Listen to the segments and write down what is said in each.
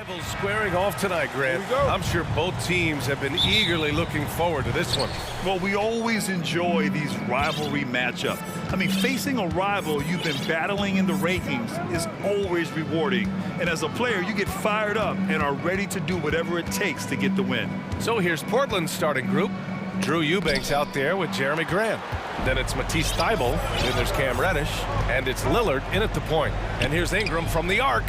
Rivals squaring off tonight, Grant. I'm sure both teams have been eagerly looking forward to this one. Well, we always enjoy these rivalry matchups. I mean, facing a rival you've been battling in the rankings is always rewarding. And as a player, you get fired up and are ready to do whatever it takes to get the win. So here's Portland's starting group. Drew Eubanks out there with Jeremy Grant. Then it's Matisse Thybulle. Then there's Cam Reddish. And it's Lillard in at the point. And here's Ingram from the arc.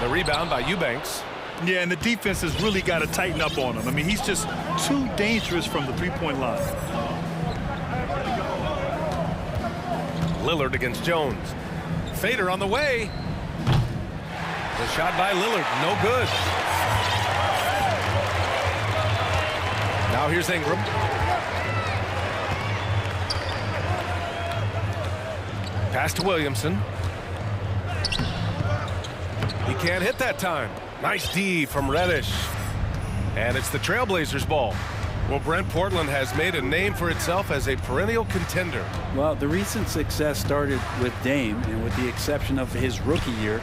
The rebound by Eubanks. Yeah, and the defense has really got to tighten up on him. I mean, he's just too dangerous from the three-point line. Lillard against Jones. Fader on the way. The shot by Lillard, no good. Now here's Ingram. Pass to Williamson. He can't hit that time. Nice D from Reddish. And it's the Trailblazers' ball. Well, Brent, Portland has made a name for itself as a perennial contender. Well, the recent success started with Dame, and with the exception of his rookie year,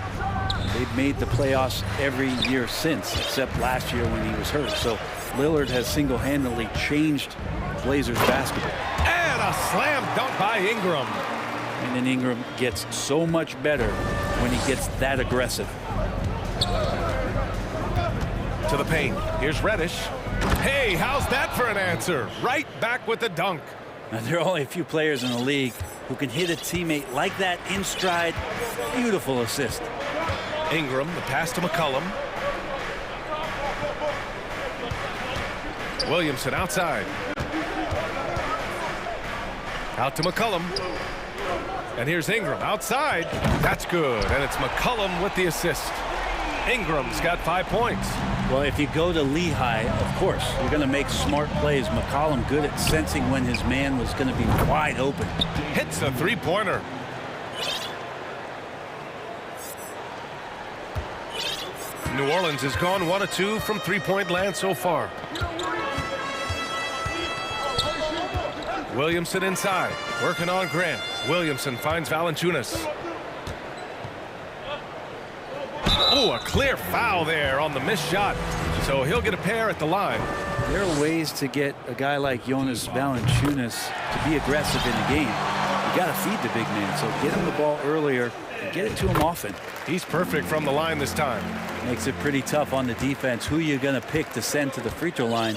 they've made the playoffs every year since, except last year when he was hurt. So Lillard has single-handedly changed Blazers basketball. And a slam dunk by Ingram. And then Ingram gets so much better when he gets that aggressive. To the paint. Here's Reddish. Hey, how's that for an answer? Right back with the dunk. Now, there are only a few players in the league who can hit a teammate like that in stride. Beautiful assist. Ingram, the pass to McCollum. Williamson outside. Out to McCollum. And here's Ingram outside. That's good. And it's McCollum with the assist. Ingram's got 5 points. Well, if you go to Lehigh, of course, you're going to make smart plays. McCollum good at sensing when his man was going to be wide open. Hits a three-pointer. New Orleans has gone 1 of 2 from three-point land so far. Williamson inside, working on Grant. Williamson finds Valanciunas. Oh, a clear foul there on the missed shot. So he'll get a pair at the line. There are ways to get a guy like Jonas Valanciunas to be aggressive in the game. You got to feed the big man, so get him the ball earlier and get it to him often. He's perfect from the line this time. Makes it pretty tough on the defense. Who you're going to pick to send to the free throw line.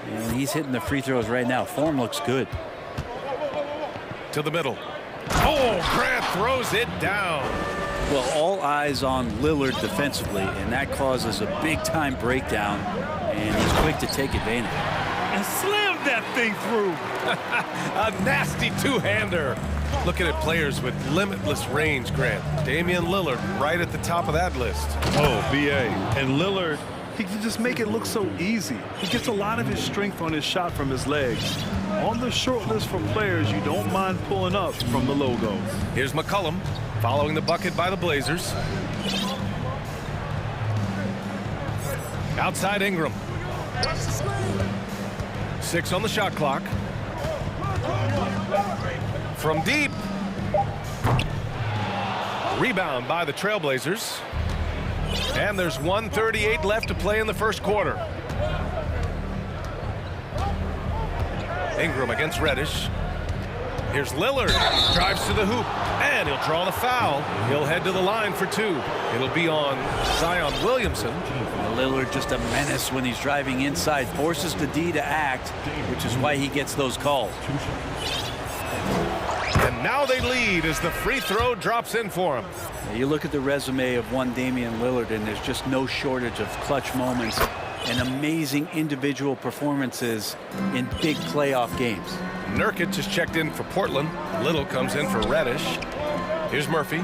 And he's hitting the free throws right now. Form looks good. To the middle. Oh, Grant throws it down. Well, all eyes on Lillard defensively, and that causes a big-time breakdown, and he's quick to take advantage. And slammed that thing through. A nasty two-hander. Looking at players with limitless range, Grant. Damian Lillard right at the top of that list. Oh, B.A. And Lillard, he can just make it look so easy. He gets a lot of his strength on his shot from his legs. On the short list for players you don't mind pulling up from the logo. Here's McCollum following the bucket by the Blazers. Outside Ingram. 6 on the shot clock. From deep. Rebound by the Trailblazers. And there's 1:38 left to play in the first quarter. Ingram against Reddish. Here's Lillard. Drives to the hoop. And he'll draw the foul. He'll head to the line for 2. It'll be on Zion Williamson. Lillard just a menace when he's driving inside. Forces the D to act, which is why he gets those calls. And now they lead as the free throw drops in for him. You look at the resume of one Damian Lillard, and there's just no shortage of clutch moments and amazing individual performances in big playoff games. Nurkic has checked in for Portland. Little comes in for Reddish. Here's Murphy.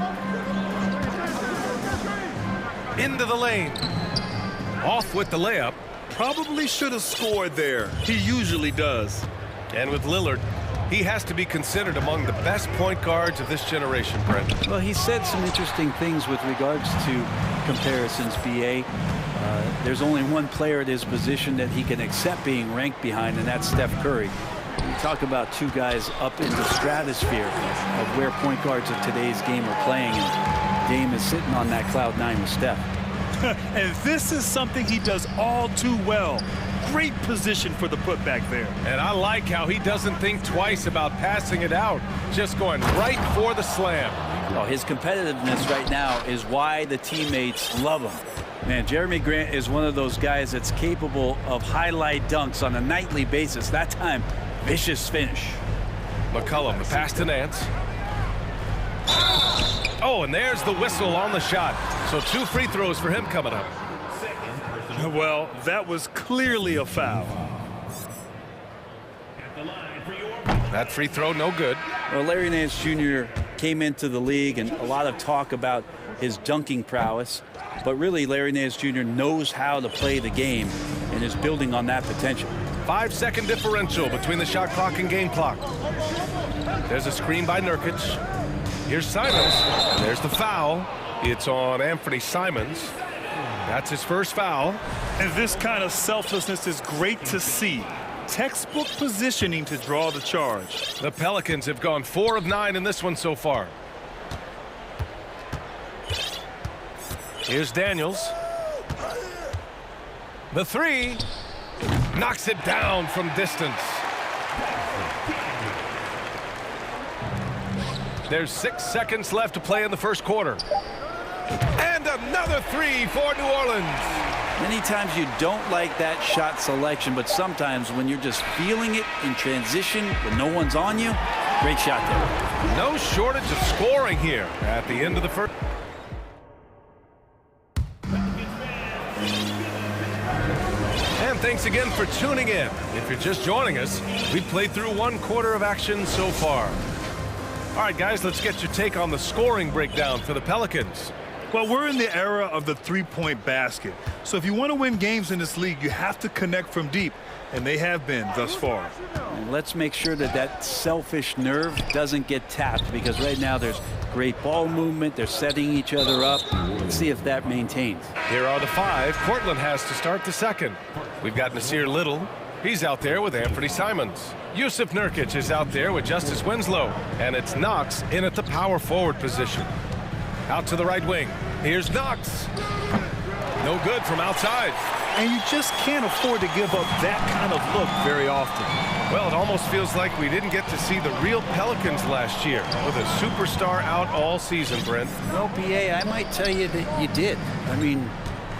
Into the lane. Off with the layup. Probably should have scored there. He usually does. And with Lillard, he has to be considered among the best point guards of this generation, Brent. Well, he said some interesting things with regards to comparisons, B.A. There's only one player at his position that he can accept being ranked behind, and that's Steph Curry. You talk about two guys up in the stratosphere of where point guards of today's game are playing, and Dame is sitting on that cloud 9 with Steph. And this is something he does all too well. Great position for the putback there. And I like how he doesn't think twice about passing it out, just going right for the slam. Oh, his competitiveness right now is why the teammates love him. Man, Jeremy Grant is one of those guys that's capable of highlight dunks on a nightly basis. That time, vicious finish. McCollum, the pass to Nance. Oh, and there's the whistle on the shot. So 2 free throws for him coming up. Well, that was clearly a foul. That free throw, no good. Well, Larry Nance Jr. came into the league, and a lot of talk about his dunking prowess. But really, Larry Nance Jr. knows how to play the game and is building on that potential. 5-second differential between the shot clock and game clock. There's a screen by Nurkic. Here's Simons. There's the foul. It's on Anthony Simons. That's his first foul. And this kind of selflessness is great to see. Textbook positioning to draw the charge. The Pelicans have gone 4 of 9 in this one so far. Here's Daniels. The 3. Knocks it down from distance. There's 6 seconds left to play in the first quarter. And another 3 for New Orleans. Many times you don't like that shot selection, but sometimes when you're just feeling it in transition when no one's on you, great shot there. No shortage of scoring here at the end of the first. And thanks again for tuning in. If you're just joining us, we've played through 1 quarter of action so far. All right, guys, let's get your take on the scoring breakdown for the Pelicans. Well, we're in the era of the three-point basket. So if you want to win games in this league, you have to connect from deep. And they have been thus far. And let's make sure that that selfish nerve doesn't get tapped, because right now there's great ball movement. They're setting each other up. Let's see if that maintains. Here are the 5. Portland has to start the second. We've got Nasir Little. He's out there with Anthony Simons. Yusuf Nurkic is out there with Justice Winslow. And it's Knox in at the power forward position. Out to the right wing. Here's Knox. No good from outside. And you just can't afford to give up that kind of look very often. Well, it almost feels like we didn't get to see the real Pelicans last year with a superstar out all season, Brent. Well, BA, I might tell you that you did. I mean,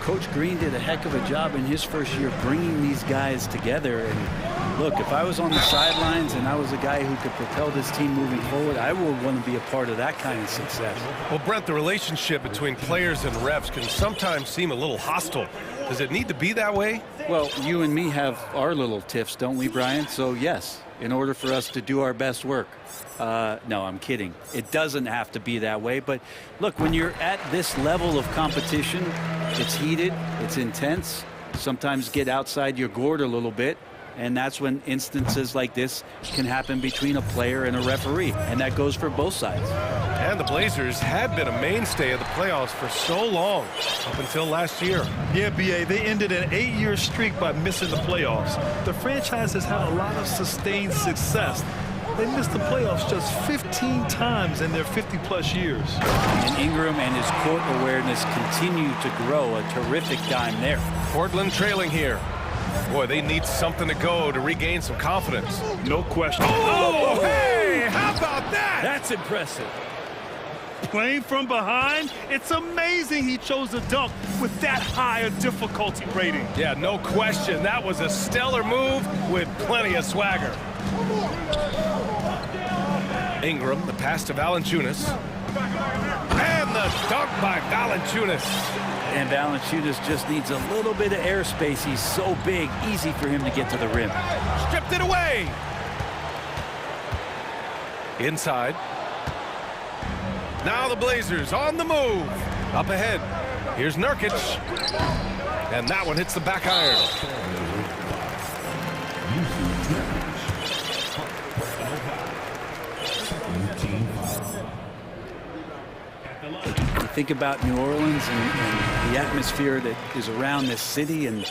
Coach Green did a heck of a job in his first year bringing these guys together. And look, if I was on the sidelines and I was a guy who could propel this team moving forward, I would want to be a part of that kind of success. Well, Brent, the relationship between players and refs can sometimes seem a little hostile. Does it need to be that way? Well, you and me have our little tiffs, don't we, Brian? So, yes, in order for us to do our best work. No, I'm kidding. It doesn't have to be that way. But look, when you're at this level of competition, it's heated, it's intense. Sometimes get outside your gourd a little bit. And that's when instances like this can happen between a player and a referee. And that goes for both sides. And the Blazers had been a mainstay of the playoffs for so long, up until last year. Yeah, BA, they ended an 8-year streak by missing the playoffs. The franchise has had a lot of sustained success. They missed the playoffs just 15 times in their 50-plus years. And Ingram and his court awareness continue to grow. A terrific time there. Portland trailing here. Boy, they need something to go to regain some confidence. No question. Oh, hey, how about that? That's impressive. Playing from behind, it's amazing he chose a dunk with that high a difficulty rating. Yeah, no question. That was a stellar move with plenty of swagger. Ingram, the pass to Valanciunas. And the dunk by Valanciunas. And Valanciunas just needs a little bit of airspace. He's so big, easy for him to get to the rim. Stripped it away. Inside. Now the Blazers on the move. Up ahead. Here's Nurkic. And that one hits the back iron. You think about New Orleans and the atmosphere that is around this city and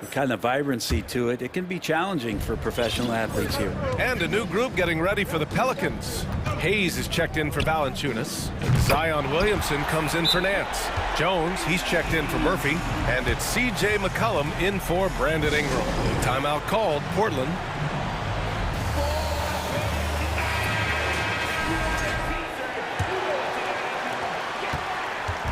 the kind of vibrancy to it. It can be challenging for professional athletes here. And a new group getting ready for the Pelicans. Hayes is checked in for Valanciunas. Zion Williamson comes in for Nance. Jones, he's checked in for Murphy. And it's C.J. McCollum in for Brandon Ingram. Timeout called, Portland.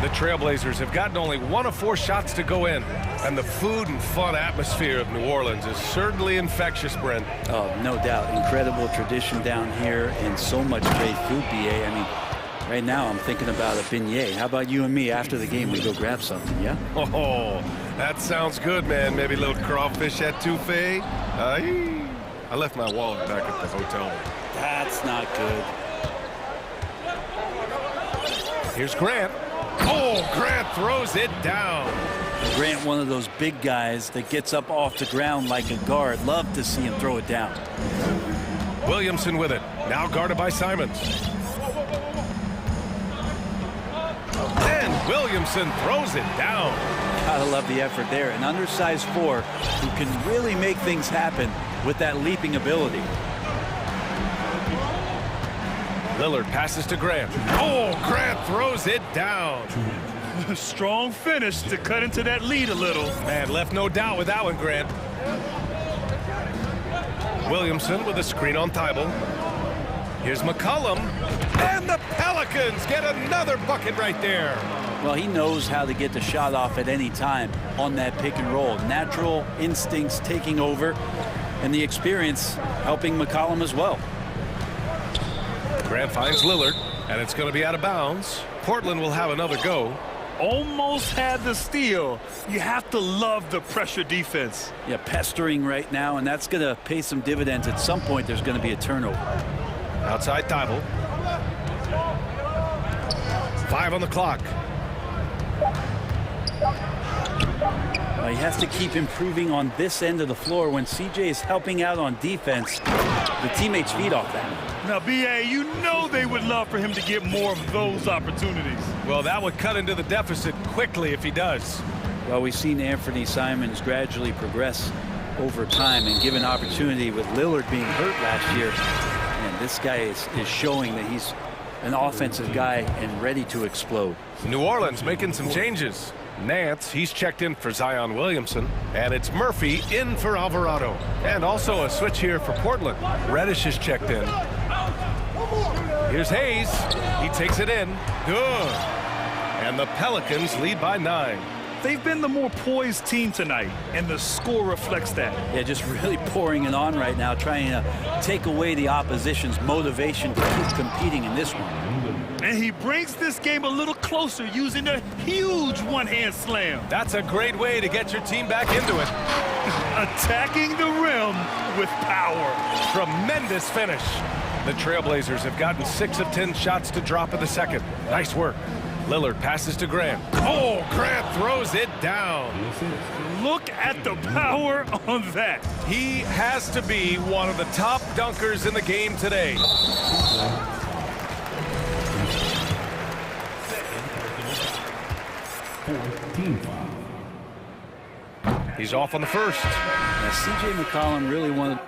The Trailblazers have gotten only 1 of 4 shots to go in. And the food and fun atmosphere of New Orleans is certainly infectious, Brent. Oh, no doubt. Incredible tradition down here and so much great food, BA. I mean, right now I'm thinking about a beignet. How about you and me after the game? We go grab something, yeah? Oh, that sounds good, man. Maybe a little crawfish etouffee. I left my wallet back at the hotel. That's not good. Here's Grant. Oh, Grant throws it down. Grant, one of those big guys that gets up off the ground like a guard. Love to see him throw it down. Williamson with it. Now guarded by Simons. And Williamson throws it down. Gotta love the effort there. An undersized 4 who can really make things happen with that leaping ability. Lillard passes to Grant. Oh, Grant throws it down. Strong finish to cut into that lead a little. Man, left no doubt with that one, Grant. Williamson with a screen on Thibault. Here's McCollum. And the Pelicans get another bucket right there. Well, he knows how to get the shot off at any time on that pick and roll. Natural instincts taking over, and the experience helping McCollum as well. Grant finds Lillard, and it's going to be out of bounds. Portland will have another go. Almost had the steal. You have to love the pressure defense. Yeah, pestering right now, and that's going to pay some dividends. At some point, there's going to be a turnover. Outside Thibault. 5 on the clock. He has to keep improving on this end of the floor. When CJ is helping out on defense, the teammates feed off that. Now, BA, you know they would love for him to get more of those opportunities. Well, that would cut into the deficit quickly if he does. Well, we've seen Anthony Simons gradually progress over time and given opportunity with Lillard being hurt last year. And this guy is showing that he's an offensive guy and ready to explode. New Orleans making some changes. Nance, he's checked in for Zion Williamson. And it's Murphy in for Alvarado. And also a switch here for Portland. Reddish is checked in. Here's Hayes. He takes it in. Good. And the Pelicans lead by 9. They've been the more poised team tonight, and the score reflects that. Yeah, just really pouring it on right now, trying to take away the opposition's motivation to keep competing in this one. And he brings this game a little closer using a huge one-hand slam. That's a great way to get your team back into it. Attacking the rim with power. Tremendous finish. The Trailblazers have gotten 6 of 10 shots to drop in the second. Nice work. Lillard passes to Grant. Oh, Grant throws it down. Look at the power on that. He has to be one of the top dunkers in the game today. He's off on the first. Now, C.J. McCollum really one of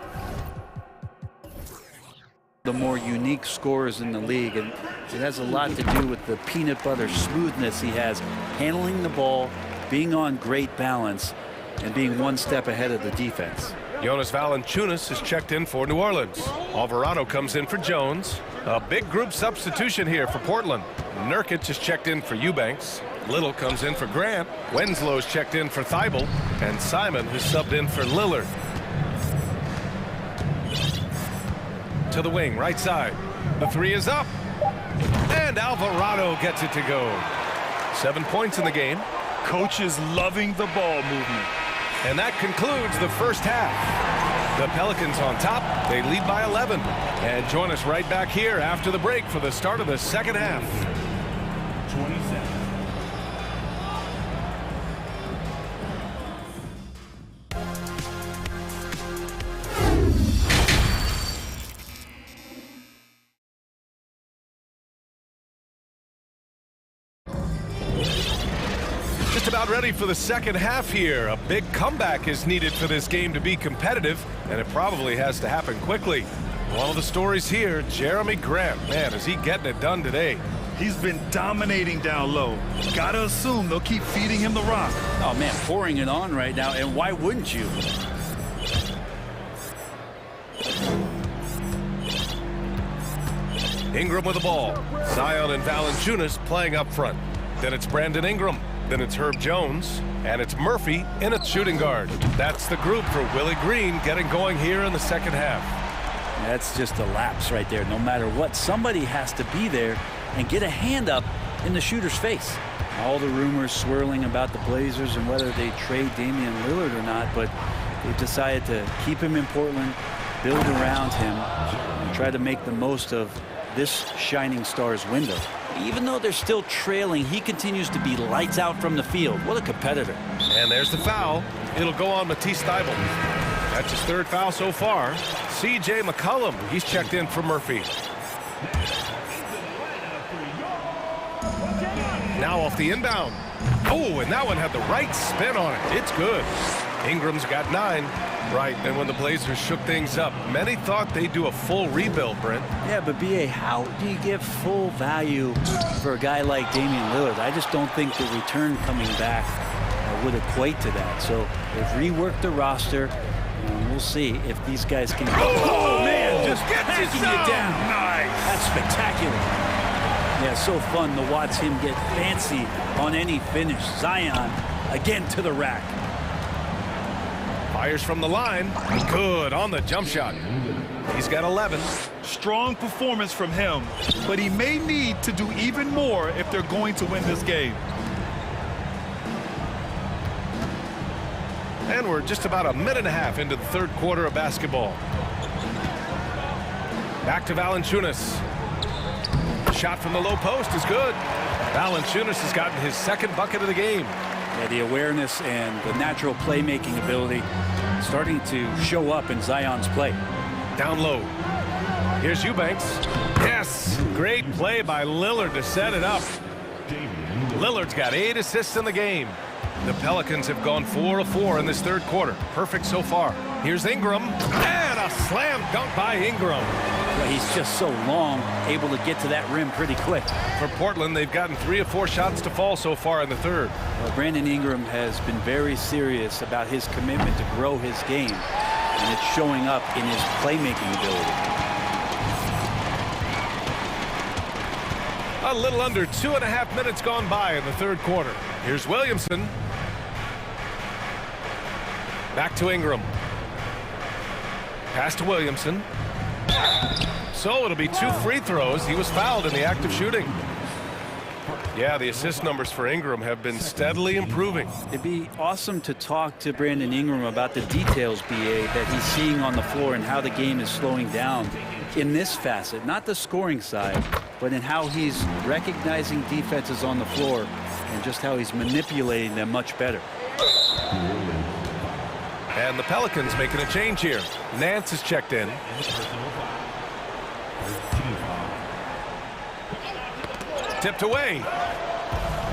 the more unique scorers in the league, and it has a lot to do with the peanut butter smoothness he has, handling the ball, being on great balance, and being one step ahead of the defense. Jonas Valanciunas is checked in for New Orleans. Alvarado comes in for Jones. A big group substitution here for Portland. Nurkic is checked in for Eubanks. Little comes in for Grant. Wenslow's checked in for Thibault. And Simon has subbed in for Lillard. To the wing, right side. The 3 is up. And Alvarado gets it to go. 7 points in the game. Coach is loving the ball movement. And that concludes the first half. The Pelicans on top. They lead by 11. And join us right back here after the break for the start of the second half. 27. Just about ready for the second half here. A big comeback is needed for this game to be competitive, and it probably has to happen quickly. One of the stories here, Jeremy Grant. Man, is he getting it done today. He's been dominating down low. Gotta assume they'll keep feeding him the rock. Oh, man, pouring it on right now, and why wouldn't you? Ingram with the ball. Zion and Valanciunas playing up front. Then it's Brandon Ingram. Then it's Herb Jones. And it's Murphy in at shooting guard. That's the group for Willie Green getting going here in the second half. That's just a lapse right there. No matter what, somebody has to be there and get a hand up in the shooter's face. All the rumors swirling about the Blazers and whether they trade Damian Lillard or not, but they've decided to keep him in Portland, build around him, and try to make the most of this shining star's window. Even though they're still trailing, he continues to be lights out from the field. What a competitor. And there's the foul. It'll go on Matisse Thybulle. That's his third foul so far. C.J. McCollum, he's checked in for Murphy. Now off the inbound. Oh, and that one had the right spin on it. It's good. Ingram's got 9. Right, and when the Blazers shook things up, many thought they'd do a full rebuild, Brent. Yeah, but B.A., how do you give full value for a guy like Damian Lillard? I just don't think the return coming back would equate to that. So they've reworked the roster, and we'll see if these guys can... Oh, man, just packing it down. Nice. That's spectacular. Yeah, so fun to watch him get fancy on any finish. Zion, again to the rack. Fires from the line. Good on the jump shot. He's got 11. Strong performance from him, but he may need to do even more if they're going to win this game. And we're just about a minute and a half into the third quarter of basketball. Back to Valanciunas. Shot from the low post is good. Valanciunas has gotten his second bucket of the game. Yeah, the awareness and the natural playmaking ability starting to show up in Zion's play. Down low. Here's Eubanks. Yes! Great play by Lillard to set it up. Lillard's got 8 assists in the game. The Pelicans have gone 4 of 4 in this third quarter. Perfect so far. Here's Ingram. And a slam dunk by Ingram. Well, he's just so long, able to get to that rim pretty quick. For Portland, they've gotten 3 of 4 shots to fall so far in the third. Well, Brandon Ingram has been very serious about his commitment to grow his game, and it's showing up in his playmaking ability. A little under 2.5 minutes gone by in the third quarter. Here's Williamson. Back to Ingram. Pass to Williamson. So it'll be 2 free throws. He was fouled in the act of shooting. Yeah, the assist numbers for Ingram have been steadily improving. It'd be awesome to talk to Brandon Ingram about the details, B.A., that he's seeing on the floor and how the game is slowing down in this facet. Not the scoring side, but in how he's recognizing defenses on the floor and just how he's manipulating them much better. And the Pelicans making a change here. Nance is checked in. Tipped away.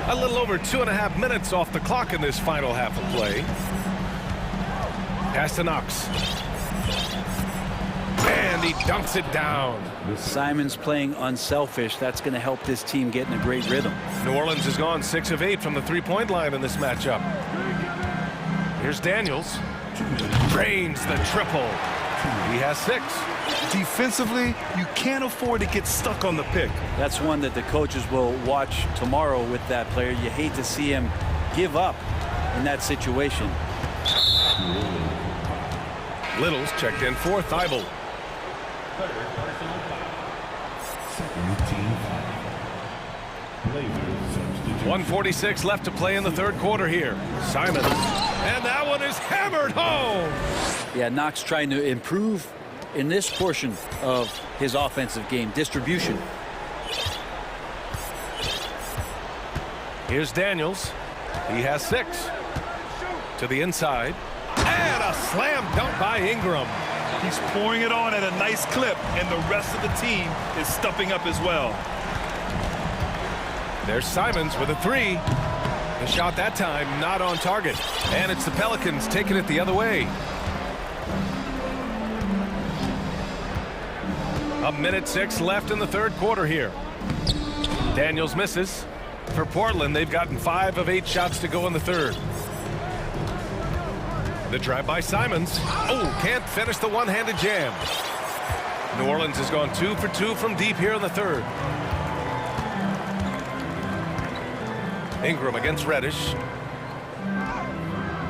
A little over 2.5 minutes off the clock in this final half of play. Pass to Knox. And he dunks it down. Simon's playing unselfish. That's going to help this team get in a great rhythm. New Orleans has gone 6 of 8 from the three-point line in this matchup. Here's Daniels. Drains the triple. He has 6. Defensively, you can't afford to get stuck on the pick. That's one that the coaches will watch tomorrow with that player. You hate to see him give up in that situation. Little's checked in for Thybulle. 1:46 left to play in the third quarter here. Simons. And that one is hammered home. Yeah, Knox trying to improve in this portion of his offensive game, distribution. Here's Daniels. He has 6. To the inside. And a slam dunk by Ingram. He's pouring it on at a nice clip, and the rest of the team is stepping up as well. There's Simons with a 3. The shot that time not on target. And it's the Pelicans taking it the other way. A minute 6 left in the third quarter here. Daniels misses. For Portland, they've gotten 5 of 8 shots to go in the third. The drive by Simons. Oh, can't finish the one-handed jam. New Orleans has gone 2 for 2 from deep here in the third. Ingram against Reddish.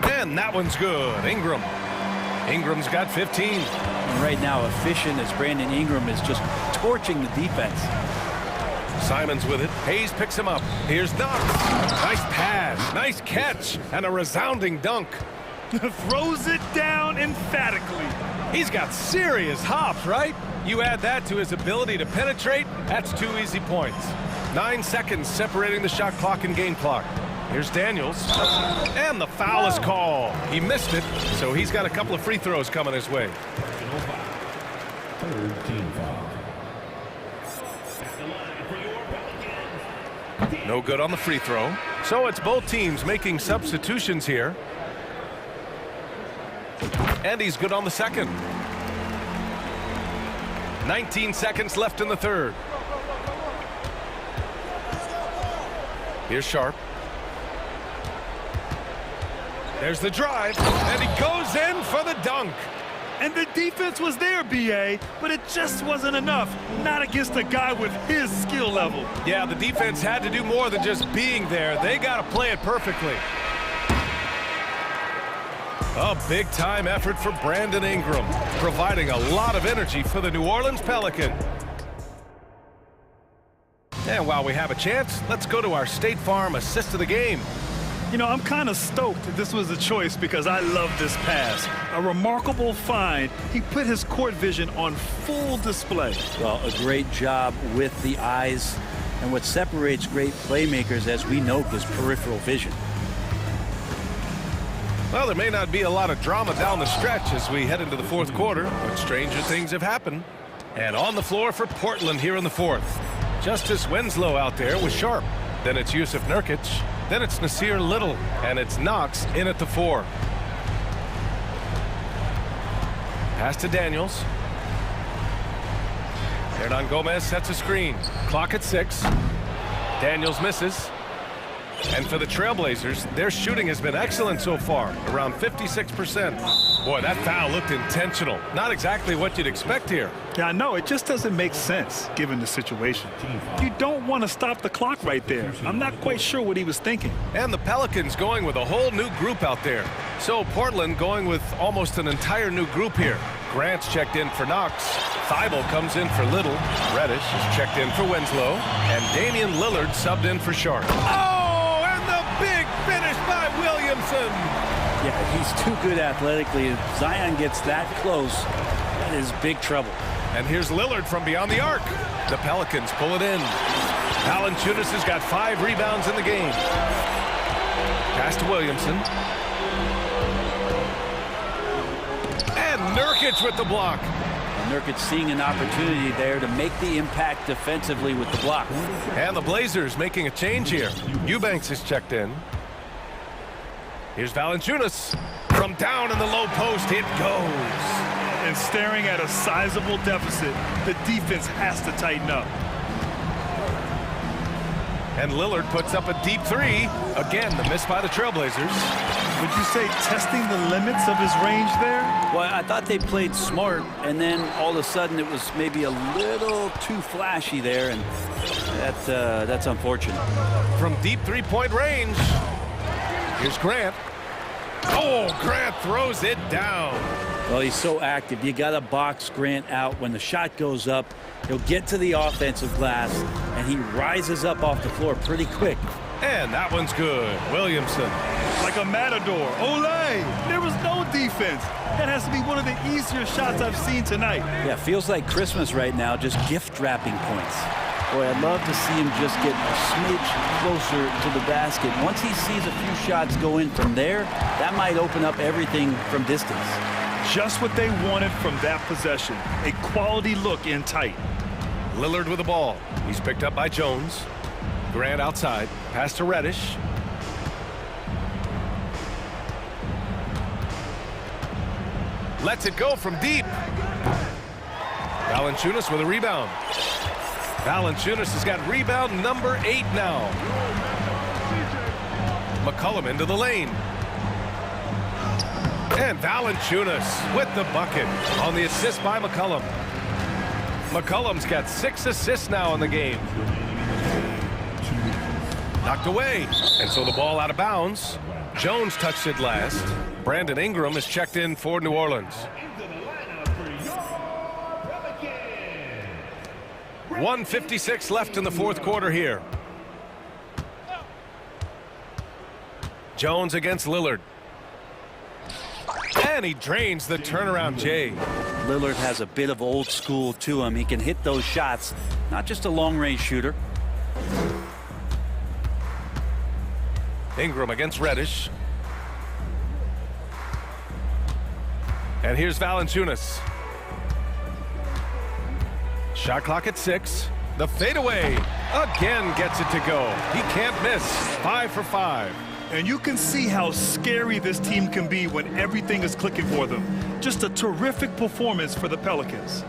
And that one's good. Ingram's got 15. And right now, efficient as Brandon Ingram is just torching the defense. Simons with it. Hayes picks him up. Here's Knox. Nice pass, nice catch, and a resounding dunk. Throws it down emphatically. He's got serious hops, right? You add that to his ability to penetrate, that's 2 easy points. 9 seconds separating the shot clock and game clock. Here's Daniels. And the foul is called. He missed it, so he's got a couple of free throws coming his way. No good on the free throw. So it's both teams making substitutions here. And he's good on the second. 19 seconds left in the third. Here's Sharp. There's the drive, and he goes in for the dunk. And the defense was there, B.A., but it just wasn't enough. Not against a guy with his skill level. Yeah, the defense had to do more than just being there. They got to play it perfectly. A big-time effort for Brandon Ingram, providing a lot of energy for the New Orleans Pelicans. And while we have a chance, let's go to our State Farm assist of the game. You know, I'm kind of stoked that this was a choice because I love this pass. A remarkable find. He put his court vision on full display. Well, a great job with the eyes. And what separates great playmakers, as we know, is peripheral vision. Well, there may not be a lot of drama down the stretch as we head into the fourth quarter, but stranger things have happened. And on the floor for Portland here in the fourth. Justice Winslow out there with Sharp. Then it's Yusuf Nurkic. Then it's Nasir Little. And it's Knox in at the 4. Pass to Daniels. Hernan Gomez sets a screen. Clock at 6. Daniels misses. And for the Trailblazers, their shooting has been excellent so far, around 56%. Boy, that foul looked intentional. Not exactly what you'd expect here. Yeah, I know. It just doesn't make sense, given the situation. You don't want to stop the clock right there. I'm not quite sure what he was thinking. And the Pelicans going with a whole new group out there. So Portland going with almost an entire new group here. Grant's checked in for Knox. Thibault comes in for Little. Reddish is checked in for Winslow. And Damian Lillard subbed in for Sharp. Oh! Big finish by Williamson. Yeah, he's too good athletically. If Zion gets that close, that is big trouble. And here's Lillard from beyond the arc. The Pelicans pull it in. Valanciunas has got 5 rebounds in the game. Pass to Williamson. And Nurkic with the block. Nurkic seeing an opportunity there to make the impact defensively with the block. And the Blazers making a change here. Eubanks is checked in. Here's Valanciunas. From down in the low post, it goes. And staring at a sizable deficit, the defense has to tighten up. And Lillard puts up a deep 3. Again, the miss by the Trailblazers. Would you say testing the limits of his range there? Well, I thought they played smart, and then all of a sudden it was maybe a little too flashy there, and that's unfortunate. From deep 3-point range, here's Grant. Oh, Grant throws it down. Well, he's so active. You got to box Grant out. When the shot goes up, he'll get to the offensive glass, and he rises up off the floor pretty quick. And that one's good. Williamson. Like a matador. Olay! There was no defense. That has to be one of the easier shots I've seen tonight. Yeah, feels like Christmas right now, just gift wrapping points. Boy, I'd love to see him just get a smidge closer to the basket. Once he sees a few shots go in from there, that might open up everything from distance. Just what they wanted from that possession. A quality look in tight. Lillard with the ball. He's picked up by Jones. Grant outside. Pass to Reddish. Lets it go from deep. Valanciunas with a rebound. Valanciunas has got rebound number 8 now. McCollum into the lane. And Valanciunas with the bucket on the assist by McCollum. McCollum's got 6 assists now in the game. Knocked away. And so the ball out of bounds. Jones touched it last. Brandon Ingram is checked in for New Orleans. 1:56 left in the fourth quarter here. Jones against Lillard. And he drains the turnaround J. Lillard has a bit of old school to him. He can hit those shots, not just a long-range shooter. Ingram against Reddish. And here's Valanciunas. Shot clock at 6. The fadeaway again gets it to go. He can't miss. 5 for 5. And you can see how scary this team can be when everything is clicking for them. Just a terrific performance for the Pelicans.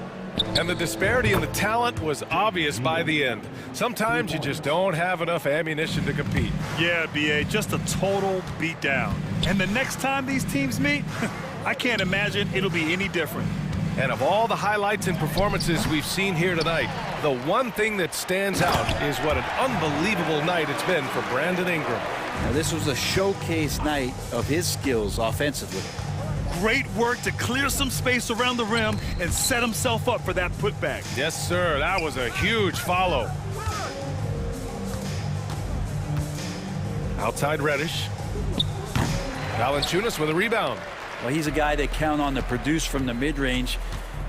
And the disparity in the talent was obvious by the end. Sometimes you just don't have enough ammunition to compete. Yeah, BA, just a total beatdown. And the next time these teams meet, I can't imagine it'll be any different. And of all the highlights and performances we've seen here tonight, the one thing that stands out is what an unbelievable night it's been for Brandon Ingram. Now, this was a showcase night of his skills offensively. Great work to clear some space around the rim and set himself up for that putback. Yes, sir. That was a huge follow. Outside Reddish. Valanciunas with a rebound. Well, he's a guy they count on to produce from the mid-range.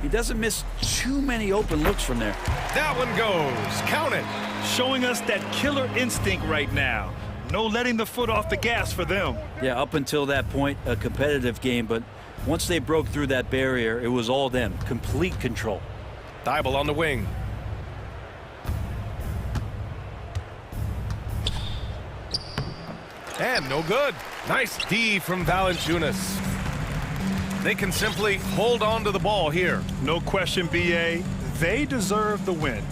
He doesn't miss too many open looks from there. That one goes. Count it. Showing us that killer instinct right now. No letting the foot off the gas for them. Yeah, up until that point, a competitive game, but once they broke through that barrier, it was all them. Complete control. Thibault on the wing. And no good. Nice D from Valanciunas. They can simply hold on to the ball here. No question, BA. They deserve the win.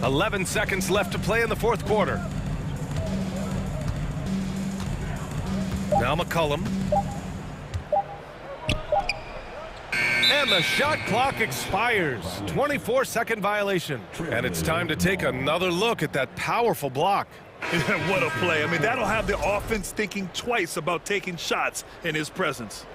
11 seconds left to play in the fourth quarter. Now McCollum. And the shot clock expires. 24-second violation. And it's time to take another look at that powerful block. What a play. I mean, that'll have the offense thinking twice about taking shots in his presence.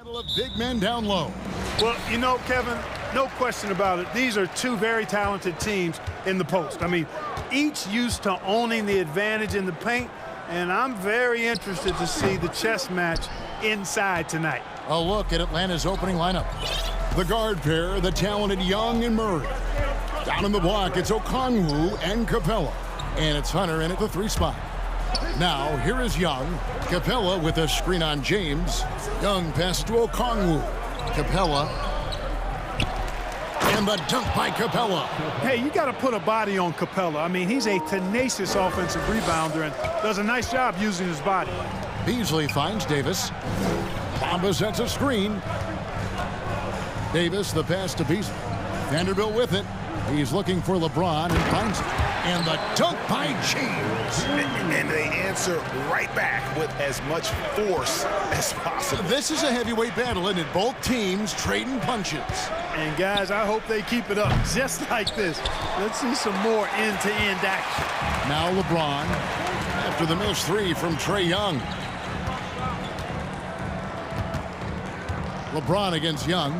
Battle of big men down low. Well, you know, Kevin, no question about it. These are two very talented teams in the post. I mean, each used to owning the advantage in the paint, and I'm very interested to see the chess match inside tonight. A look at Atlanta's opening lineup. The guard pair, the talented Young and Murray. Down in the block, it's Okongwu and Capella. And it's Hunter in at the 3 spot. Now, here is Young. Capella with a screen on James. Young passes to Okongwu. Capella. And the dunk by Capella. Hey, you got to put a body on Capella. I mean, he's a tenacious offensive rebounder and does a nice job using his body. Beasley finds Davis. Bamba sets a screen. Davis, the pass to Beasley. Vanderbilt with it. He's looking for LeBron and finds it. And the dunk by James. And they answer right back with as much force as possible. This is a heavyweight battle, and it both teams trading punches. And guys, I hope they keep it up just like this. Let's see some more end-to-end action. Now LeBron after the missed 3 from Trae Young. LeBron against Young.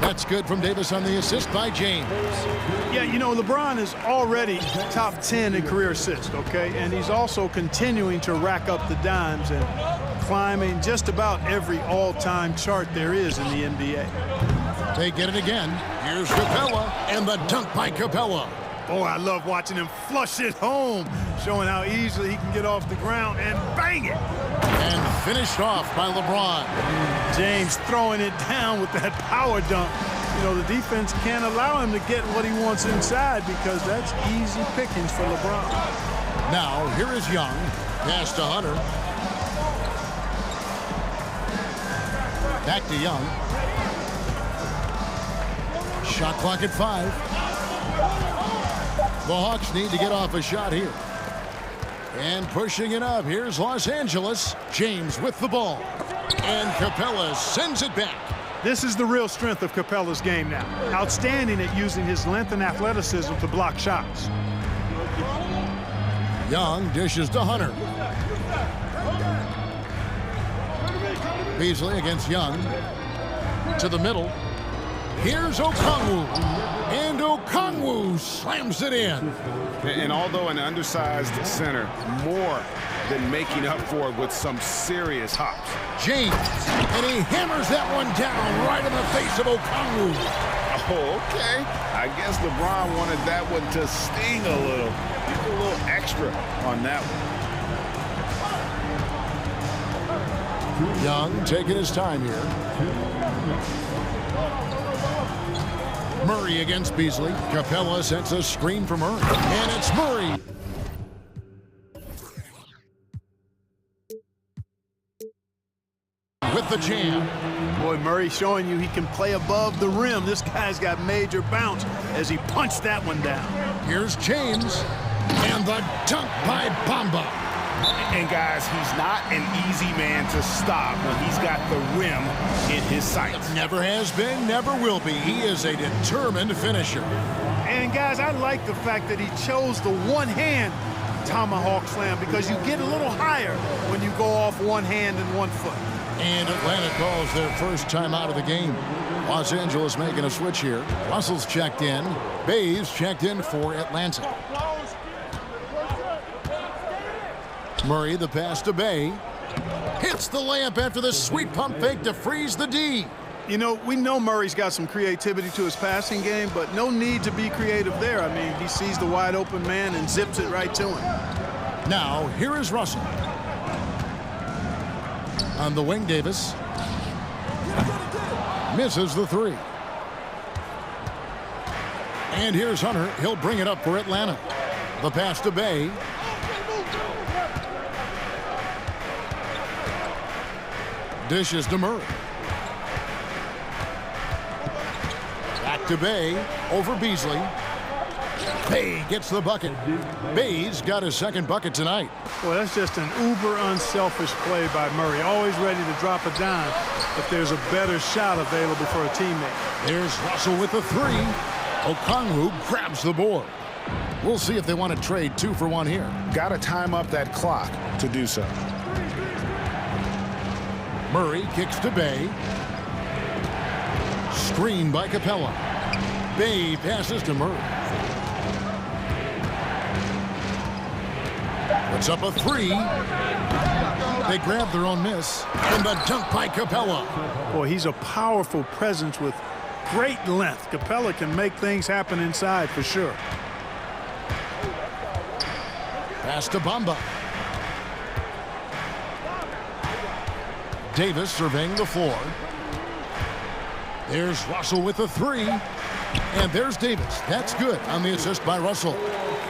That's good from Davis on the assist by James. Yeah, you know, LeBron is already top 10 in career assists, okay? And he's also continuing to rack up the dimes and climbing just about every all-time chart there is in the NBA. They get it again. Here's Capella and the dunk by Capella. Boy, I love watching him flush it home, showing how easily he can get off the ground and bang it. And finished off by LeBron. James throwing it down with that power dunk. You know, the defense can't allow him to get what he wants inside because that's easy pickings for LeBron. Now, here is Young. Pass to Hunter. Back to Young. Shot clock at 5. The Hawks need to get off a shot here. And pushing it up, here's Los Angeles. James with the ball. And Capella sends it back. This is the real strength of Capella's game now. Outstanding at using his length and athleticism to block shots. Young dishes to Hunter. Beasley against Young. To the middle. Here's Okongwu. And Okongwu slams it in. And although an undersized center, more than making up for it with some serious hops. James, and he hammers that one down right in the face of Okongwu. Oh, okay. I guess LeBron wanted that one to sting a little. Give a little extra on that one. Young taking his time here. Murray against Beasley. Capella sets a screen for Murray. And it's Murray. With the jam. Boy, Murray showing you he can play above the rim. This guy's got major bounce as he punched that one down. Here's James. And the dunk by Bamba. And guys, he's not an easy man to stop when he's got the rim in his sights. Never has been, never will be. He is a determined finisher. And guys, I like the fact that he chose the one-hand tomahawk slam because you get a little higher when you go off one hand and 1 foot. And Atlanta calls their first time out of the game. Los Angeles making a switch here. Russell's checked in. Bays checked in for Atlanta. Murray, the pass to Bay. Hits the layup after the sweet pump fake to freeze the D. You know, we know Murray's got some creativity to his passing game, but no need to be creative there. I mean, he sees the wide open man and zips it right to him. Now, here is Russell. On the wing, Davis. Misses the 3. And here's Hunter. He'll bring it up for Atlanta. The pass to Bay. Dishes to Murray. Back to Bay. Over Beasley. Bay gets the bucket. Bay's got his second bucket tonight. Well, that's just an uber unselfish play by Murray. Always ready to drop a dime if there's a better shot available for a teammate. There's Russell with the 3. Okongwu grabs the board. We'll see if they want to trade 2 for 1 here. Got to time up that clock to do so. Murray kicks to Bay. Screen by Capella. Bay passes to Murray. Puts up a three. They grab their own miss. And the dunk by Capella. Boy, he's a powerful presence with great length. Capella can make things happen inside for sure. Pass to Bamba. Davis surveying the floor. There's Russell with the three. And there's Davis. That's good on the assist by Russell.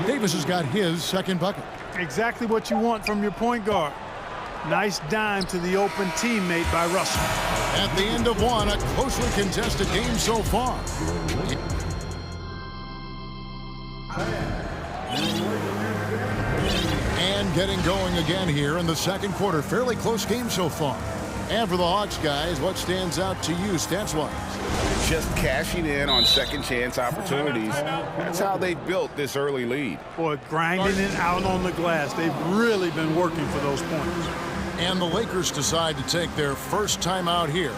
Davis has got his second bucket. Exactly what you want from your point guard. Nice dime to the open teammate by Russell. At the end of one, a closely contested game so far. And getting going again here in the second quarter. Fairly close game so far. And for the Hawks, guys, what stands out to you stats-wise? Just cashing in on second chance opportunities. That's how they built this early lead. Boy, grinding it out on the glass. They've really been working for those points. And the Lakers decide to take their first time out here.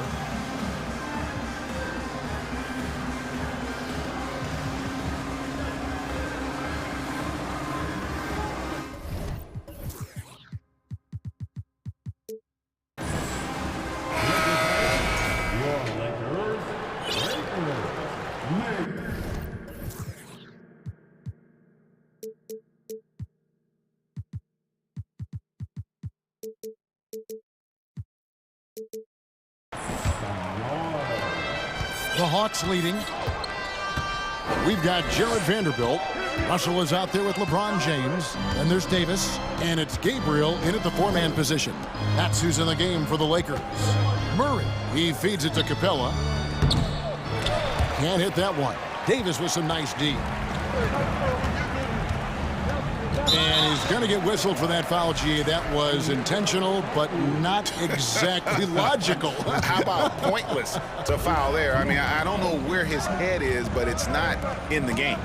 The Hawks leading. We've got Jared Vanderbilt. Russell is out there with LeBron James. And there's Davis. And it's Gabriel in at the four-man position. That's who's in the game for the Lakers. Murray. He feeds it to Capella. Can't hit that one. Davis with some nice D. And he's going to get whistled for that foul, G. That was intentional, but not exactly logical. How about pointless to foul there? I mean, I don't know where his head is, but it's not in the game.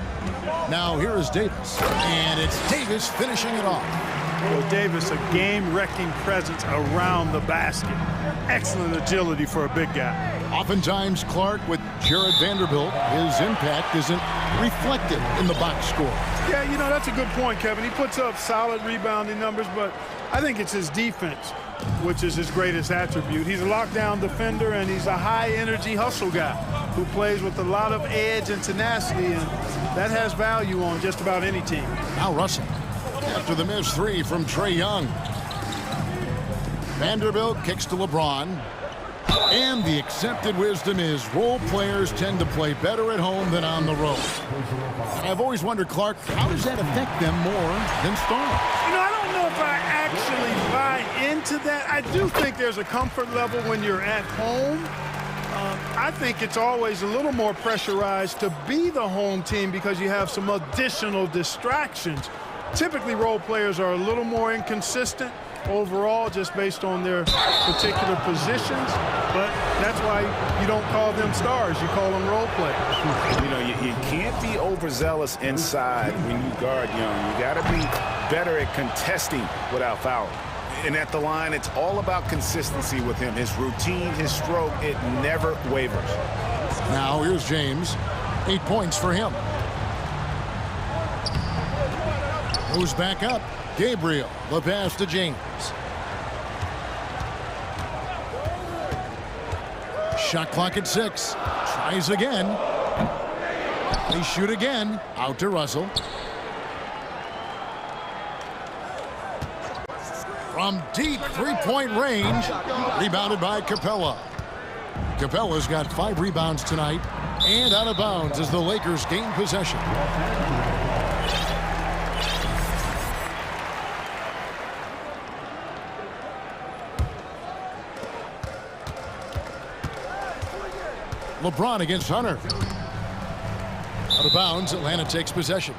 Now here is Davis. And it's Davis finishing it off. Well, Davis, a game-wrecking presence around the basket. Excellent agility for a big guy. Oftentimes, Clark, with Jared Vanderbilt, his impact isn't reflected in the box score. Yeah, you know, that's a good point, Kevin. He puts up solid rebounding numbers, but I think it's his defense, which is his greatest attribute. He's a lockdown defender, and he's a high-energy hustle guy who plays with a lot of edge and tenacity, and that has value on just about any team. Now Russell, after the missed three from Trae Young. Vanderbilt kicks to LeBron. And the accepted wisdom is role players tend to play better at home than on the road. And I've always wondered, Clark, how does that affect them more than stars? You know, I don't know if I actually buy into that. I do think there's a comfort level when you're at home. I think it's always a little more pressurized to be the home team because you have some additional distractions. Typically, role players are a little more inconsistent overall just based on their particular positions, but that's why you don't call them stars, you call them role players. You know, you can't be overzealous inside when you guard Young. You got to be better at contesting without fouling. And at the line, it's all about consistency with him. His routine, his stroke, it never wavers. Now here's James. 8 points for him. Moves back up. Gabriel, the pass to James. Shot clock at 6. Tries again. They shoot again. Out to Russell. From deep three-point range. Rebounded by Capella. Capella's got 5 rebounds tonight. And out of bounds as the Lakers gain possession. LeBron against Hunter. Out of bounds, Atlanta takes possession.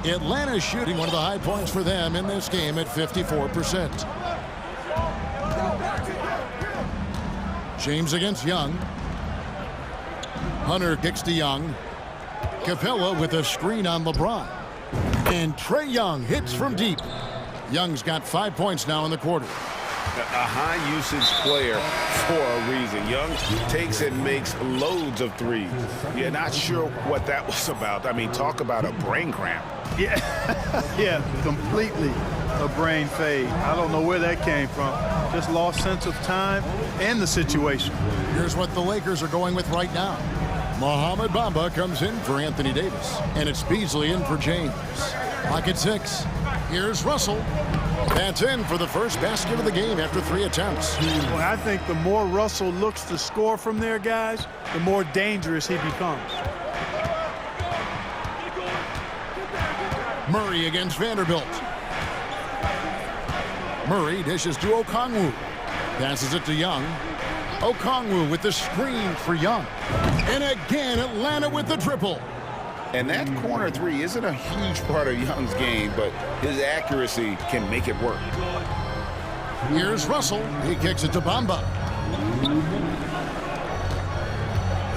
Atlanta shooting one of the high points for them in this game at 54%. James against Young. Hunter kicks to Young. Capella with a screen on LeBron. And Trae Young hits from deep. Young's got 5 points now in the quarter. A high-usage player for a reason. Young takes and makes loads of threes. Yeah, not sure what that was about. I mean, talk about a brain cramp. Yeah, yeah, completely a brain fade. I don't know where that came from. Just lost sense of time and the situation. Here's what the Lakers are going with right now. Mohamed Bamba comes in for Anthony Davis. And it's Beasley in for James. Clock at 6. Here's Russell. That's in for the first basket of the game after 3 attempts. Well, I think the more Russell looks to score from there, guys, the more dangerous he becomes. Murray against Vanderbilt. Murray dishes to Okongwu. Passes it to Young. Okongwu with the screen for Young. And again, Atlanta with the triple. And that corner three isn't a huge part of Young's game, but his accuracy can make it work. Here's Russell. He kicks it to Bamba.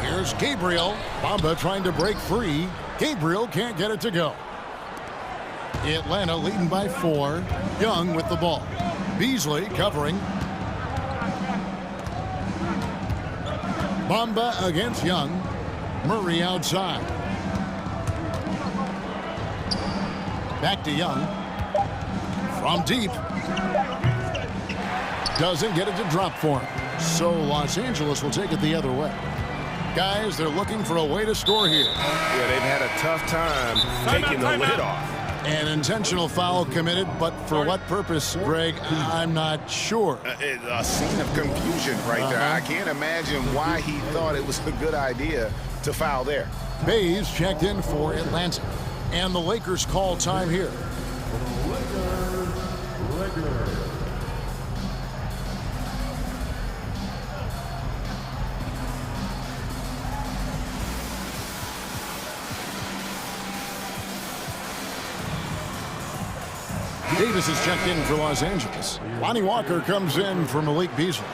Here's Gabriel. Bamba trying to break free. Gabriel can't get it to go. Atlanta leading by 4. Young with the ball. Beasley covering. Bamba against Young. Murray outside. Back to Young. From deep. Doesn't get it to drop for him. So Los Angeles will take it the other way. Guys, they're looking for a way to score here. Yeah, they've had a tough time taking the lid off. An intentional foul committed, but for what purpose, Greg, I'm not sure. A scene of confusion right there. I can't imagine why he thought it was a good idea to foul there. Bays checked in for Atlanta. And the Lakers call time here. Davis is checked in for Los Angeles. Lonnie Walker comes in for Malik Beasley.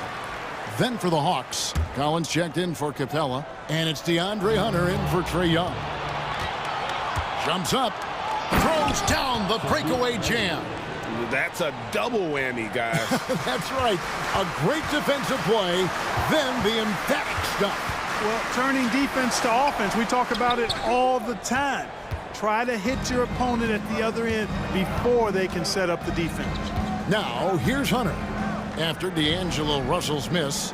Then for the Hawks, Collins checked in for Capella. And it's DeAndre Hunter in for Trae Young. Jumps up, throws down the breakaway jam. That's a double whammy, guys. That's right. A great defensive play, then the emphatic stuff. Well, turning defense to offense, we talk about it all the time. Try to hit your opponent at the other end before they can set up the defense. Now, here's Hunter. After D'Angelo Russell's miss.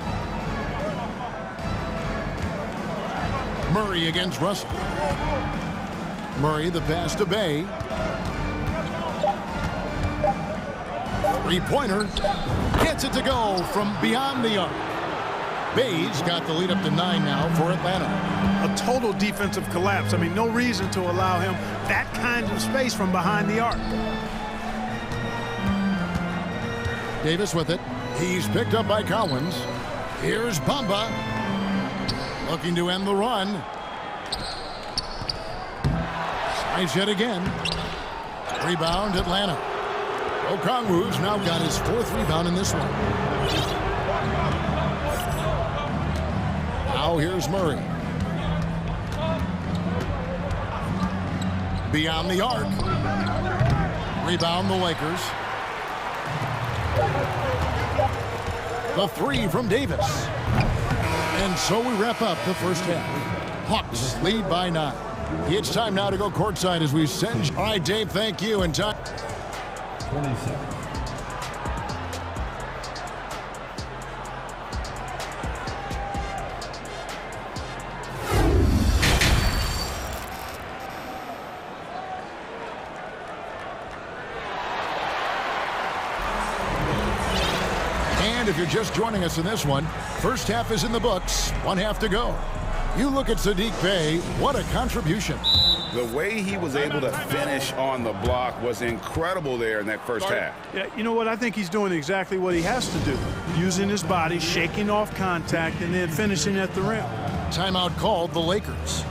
Murray against Russell. Murray the pass to Bay. Three-pointer. Gets it to go from beyond the arc. Bay's got the lead up to 9 now for Atlanta. A total defensive collapse. I mean, no reason to allow him that kind of space from behind the arc. Davis with it. He's picked up by Collins. Here's Bamba. Looking to end the run. Nice hit again. Rebound, Atlanta. Okongwu's now got his 4th rebound in this one. Now here's Murray. Beyond the arc. Rebound the Lakers. The 3 from Davis. And so we wrap up the first half. Hawks lead by 9. It's time now to go courtside as we send. All right, Dave, thank you. And time. 27. And if you're just joining us in this one, first half is in the books, 1 half to go. You look at Saddiq Bey, what a contribution. The way he was able to finish on the block was incredible there in that first half. Yeah, you know what? I think he's doing exactly what he has to do. Using his body, shaking off contact, and then finishing at the rim. Timeout called the Lakers.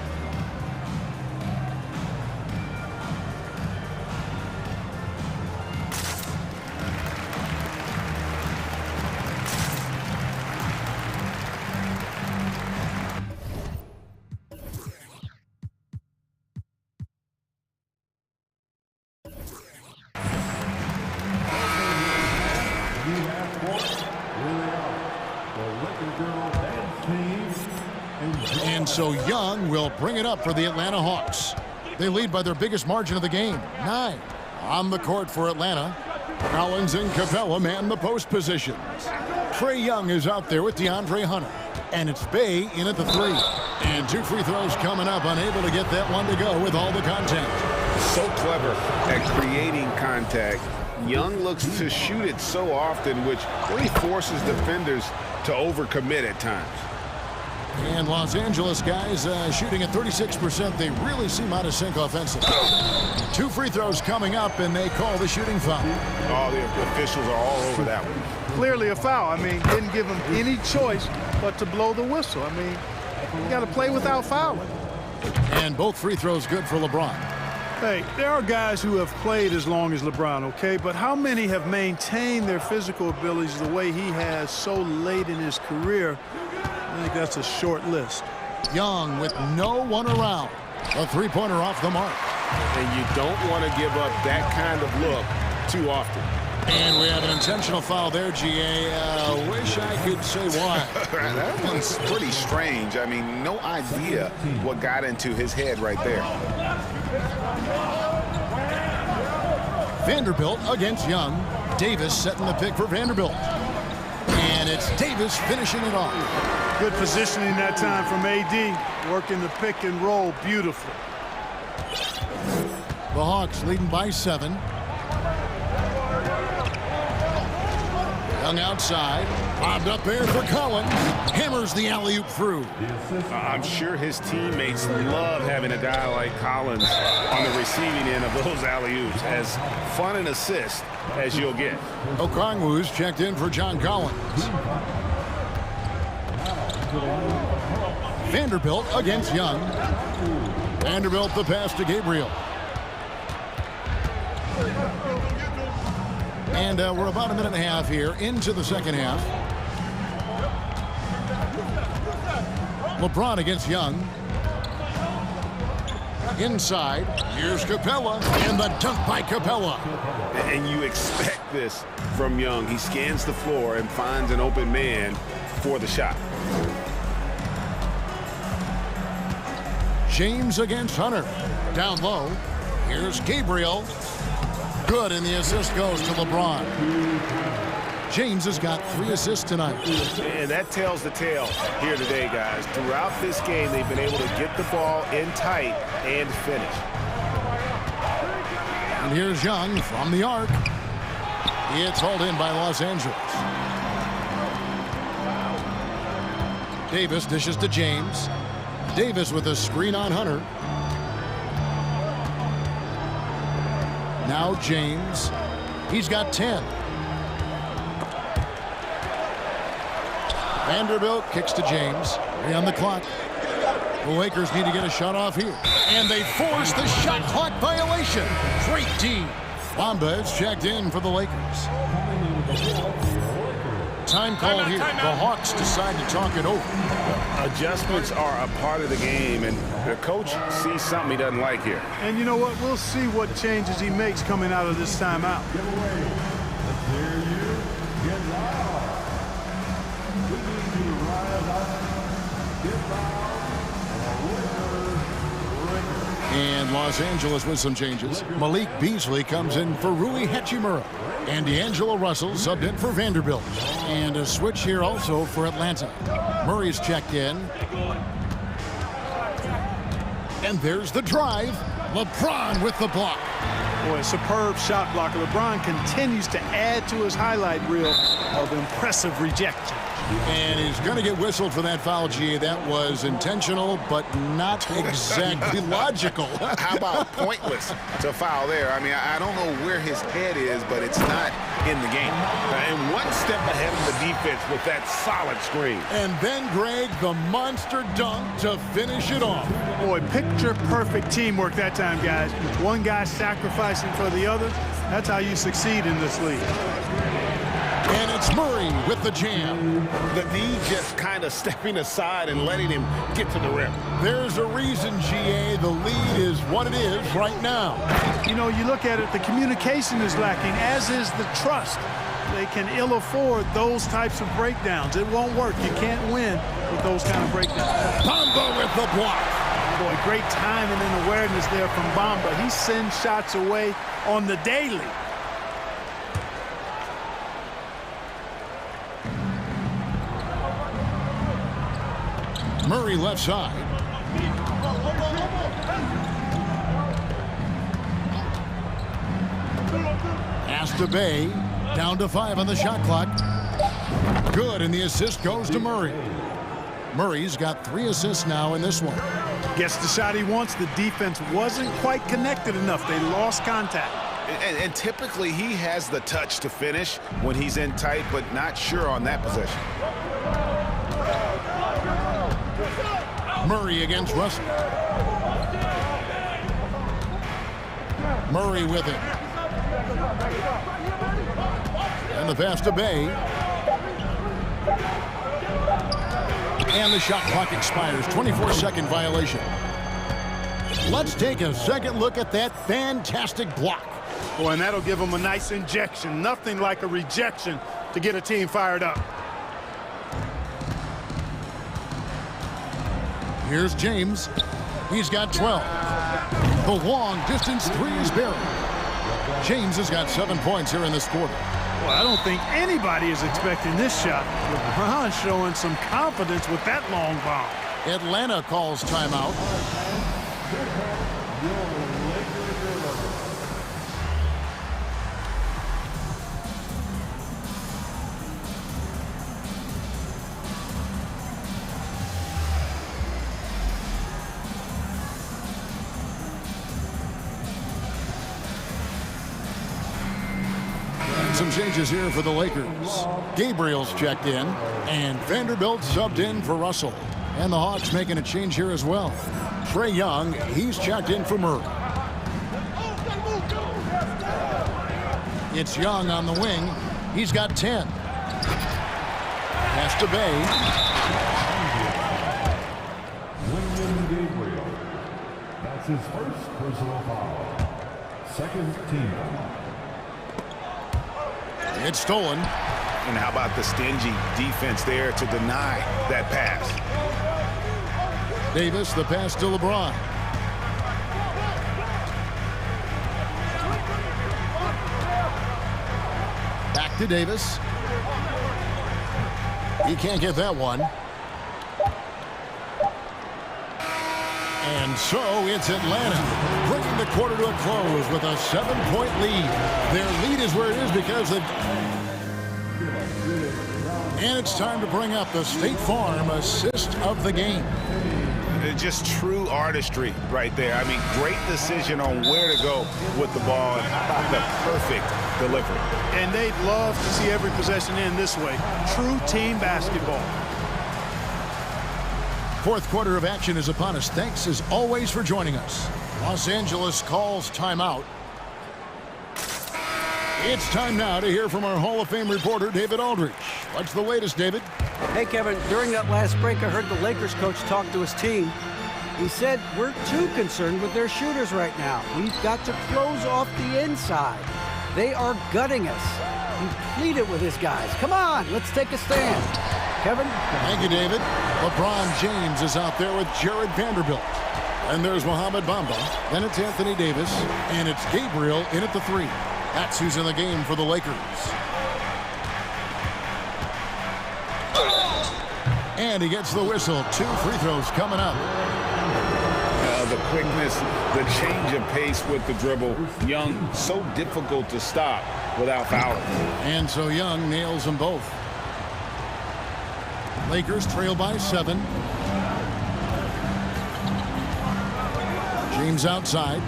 And so Young will bring it up for the Atlanta Hawks. They lead by their biggest margin of the game, 9. On the court for Atlanta, Collins and Capella man the post positions. Trae Young is out there with DeAndre Hunter. And it's Bay in at the 3. And 2 free throws coming up, unable to get that one to go with all the contact. So clever at creating contact. Young looks to shoot it so often, which really forces defenders to overcommit at times. And Los Angeles guys shooting at 36%. They really seem out of sync offensively. 2 free throws coming up, and they call the shooting foul. Oh, the officials are all over that one. Clearly a foul. I mean, didn't give him any choice but to blow the whistle. I mean, you got to play without fouling. And both free throws good for LeBron. Hey, there are guys who have played as long as LeBron, okay? But how many have maintained their physical abilities the way he has so late in his career? I think that's a short list. Young with no one around. A three-pointer off the mark. And you don't want to give up that kind of look too often. And we have an intentional foul there, GA. Wish I could say why. That one's pretty strange. I mean, no idea what got into his head right there. Vanderbilt against Young. Davis setting the pick for Vanderbilt. And it's Davis finishing it off. Good positioning that time from AD. Working the pick and roll beautifully. The Hawks leading by 7. Young outside. Bobbed up there for Collins. Hammers the alley-oop through. I'm sure his teammates love having a guy like Collins on the receiving end of those alley-oops. As fun an assist as you'll get. Okongwu's checked in for John Collins. Vanderbilt against Young. Vanderbilt the pass to Gabriel. And we're about a minute and a half here into the second half. LeBron against Young. Inside, here's Capella, and the dunk by Capella. And you expect this from Young. He scans the floor and finds an open man for the shot. James against Hunter. Down low, here's Gabriel. Good, and the assist goes to LeBron. James has got 3 assists tonight. And that tells the tale here today, guys. Throughout this game, they've been able to get the ball in tight and finish. And here's Young from the arc. It's hauled in by Los Angeles. Davis dishes to James. Davis with a screen on Hunter. Now James. He's got 10. Vanderbilt kicks to James. 3 on the clock. The Lakers need to get a shot off here. And they force the shot clock violation. Great D. Bamba is checked in for the Lakers. Time call here. The Hawks decide to talk it over. Adjustments are a part of the game, and the coach sees something he doesn't like here. And you know what? We'll see what changes he makes coming out of this timeout. And Los Angeles with some changes. Malik Beasley comes in for Rui Hachimura. And D'Angelo Russell subbed in for Vanderbilt. And a switch here also for Atlanta. Murray's checked in. And there's the drive. LeBron with the block. Boy, a superb shot blocker. LeBron continues to add to his highlight reel of impressive rejection. And he's going to get whistled for that foul, G. That was intentional, but not exactly logical. How about pointless to foul there? I mean, I don't know where his head is, but it's not in the game. And one step ahead of the defense with that solid screen. And then, Greg, the monster dunk to finish it off. Boy, picture-perfect teamwork that time, guys. One guy sacrificing for the other. That's how you succeed in this league. And it's Murray with the jam. The D just kind of stepping aside and letting him get to the rim. There's a reason, GA, the lead is what it is right now. You know, you look at it, the communication is lacking, as is the trust. they can ill afford those types of breakdowns. It won't work. You can't win with those kind of breakdowns. Bamba with the block. Boy, great timing and awareness there from Bamba. He sends shots away on the daily. Murray left side. Pass to Bay. Down to 5 on the shot clock. Good, and the assist goes to Murray. Murray's got 3 assists now in this one. Gets the shot he wants. The defense wasn't quite connected enough. They lost contact. And typically he has the touch to finish when he's in tight, but not sure on that possession. Murray against Russell. Murray with it. And the pass to Bay. And the shot clock expires. 24-second violation. Let's take a second look at that fantastic block. Boy, and that'll give them a nice injection. Nothing like a rejection to get a team fired up. Here's James. He's got 12. The long distance 3 is buried. James has got 7 points here in this quarter. Well, I don't think anybody is expecting this shot. LeBron showing some confidence with that long bomb. Atlanta calls timeout. Some changes here for the Lakers. Gabriel's checked in, and Vanderbilt subbed in for Russell. And the Hawks making a change here as well. Trae Young, he's checked in for Murray. It's Young on the wing. He's got 10. Pass to Bay. William Gabriel. That's his first personal foul. Second team. It's stolen. And how about the stingy defense there to deny that pass? Davis, the pass to LeBron. Back to Davis. He can't get that one. And so it's Atlanta bringing the quarter to a close with a 7-point lead. Their lead is where it is because of... And it's time to bring up the State Farm assist of the game. Just true artistry right there. I mean, great decision on where to go with the ball, and how about the perfect delivery. And they'd love to see every possession end this way. True team basketball. Fourth quarter of action is upon us. Thanks as always for joining us. Los Angeles calls timeout. It's time now to hear from our Hall of Fame reporter, David Aldridge. What's the latest, David? Hey, Kevin, during that last break, I heard the Lakers coach talk to his team. He said, we're too concerned with their shooters right now. We've got to close off the inside. They are gutting us. He pleaded with his guys. Come on, let's take a stand. Kevin? Thank you, David. LeBron James is out there with Jared Vanderbilt. And there's Mohamed Bamba. Then it's Anthony Davis. And it's Gabriel in at the 3. That's who's in the game for the Lakers. And he gets the whistle. 2 free throws coming up. The quickness, the change of pace with the dribble. Young, so difficult to stop without fouling. And so Young nails them both. Lakers trail by 7. James outside.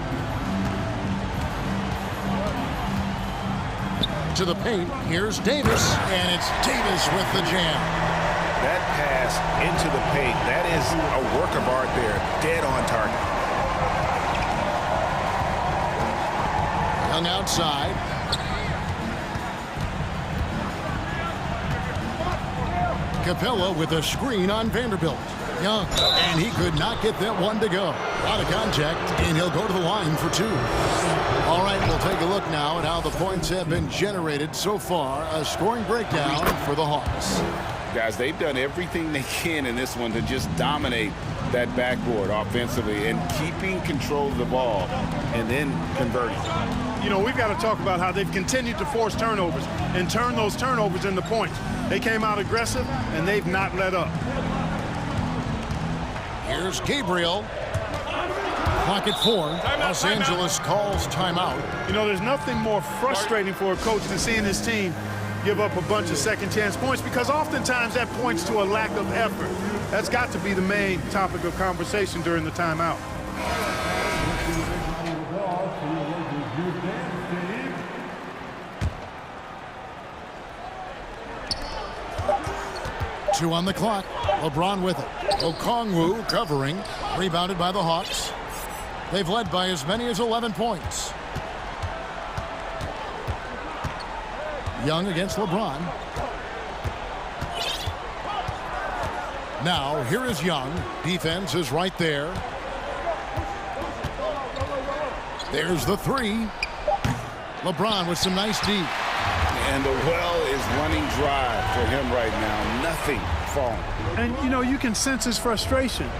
To the paint. Here's Davis. And it's Davis with the jam. That pass into the paint, that is a work of art there. Dead on target. Young outside. Capella with a screen on Vanderbilt. Young, and he could not get that one to go. A lot of contact, and he'll go to the line for two. All right, we'll take a look now at how the points have been generated so far. A scoring breakdown for the Hawks. Guys, they've done everything they can in this one to just dominate that backboard offensively and keeping control of the ball and then converting. You know, we've got to talk about how they've continued to force turnovers and turn those turnovers into points. They came out aggressive, and they've not let up. Here's Gabriel. Clock at 4. Los Angeles calls timeout. You know, there's nothing more frustrating for a coach than seeing his team give up a bunch of second-chance points, because oftentimes that points to a lack of effort. That's got to be the main topic of conversation during the timeout. Two on the clock. LeBron with it. Okongwu covering. Rebounded by the Hawks. They've led by as many as 11 points. Young against LeBron. Now, here is Young. Defense is right there. There's the three. LeBron with some nice D. And the well is running dry for him right now. Nothing falling. And, you know, you can sense his frustration.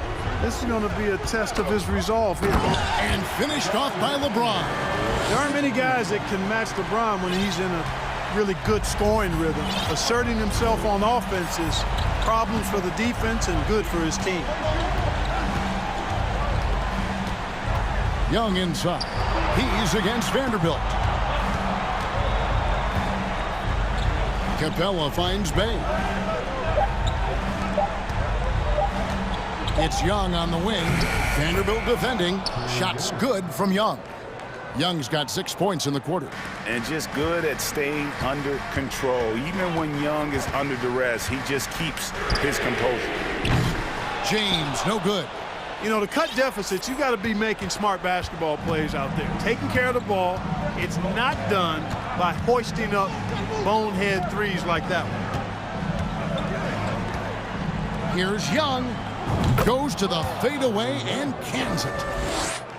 This is going to be a test of his resolve here. And finished off by LeBron. There aren't many guys that can match LeBron when he's in a really good scoring rhythm. Asserting himself on offense is problems for the defense and good for his team. Young inside. He's against Vanderbilt. Capella finds Bay. It's Young on the wing. Vanderbilt defending. Shots good from Young. Young's got 6 points in the quarter. And just good at staying under control. Even when Young is under duress, he just keeps his composure. James, no good. You know, to cut deficits, you got to be making smart basketball plays out there. Taking care of the ball. It's not done by hoisting up bonehead threes like that one. Here's Young. Goes to the fadeaway and cans it.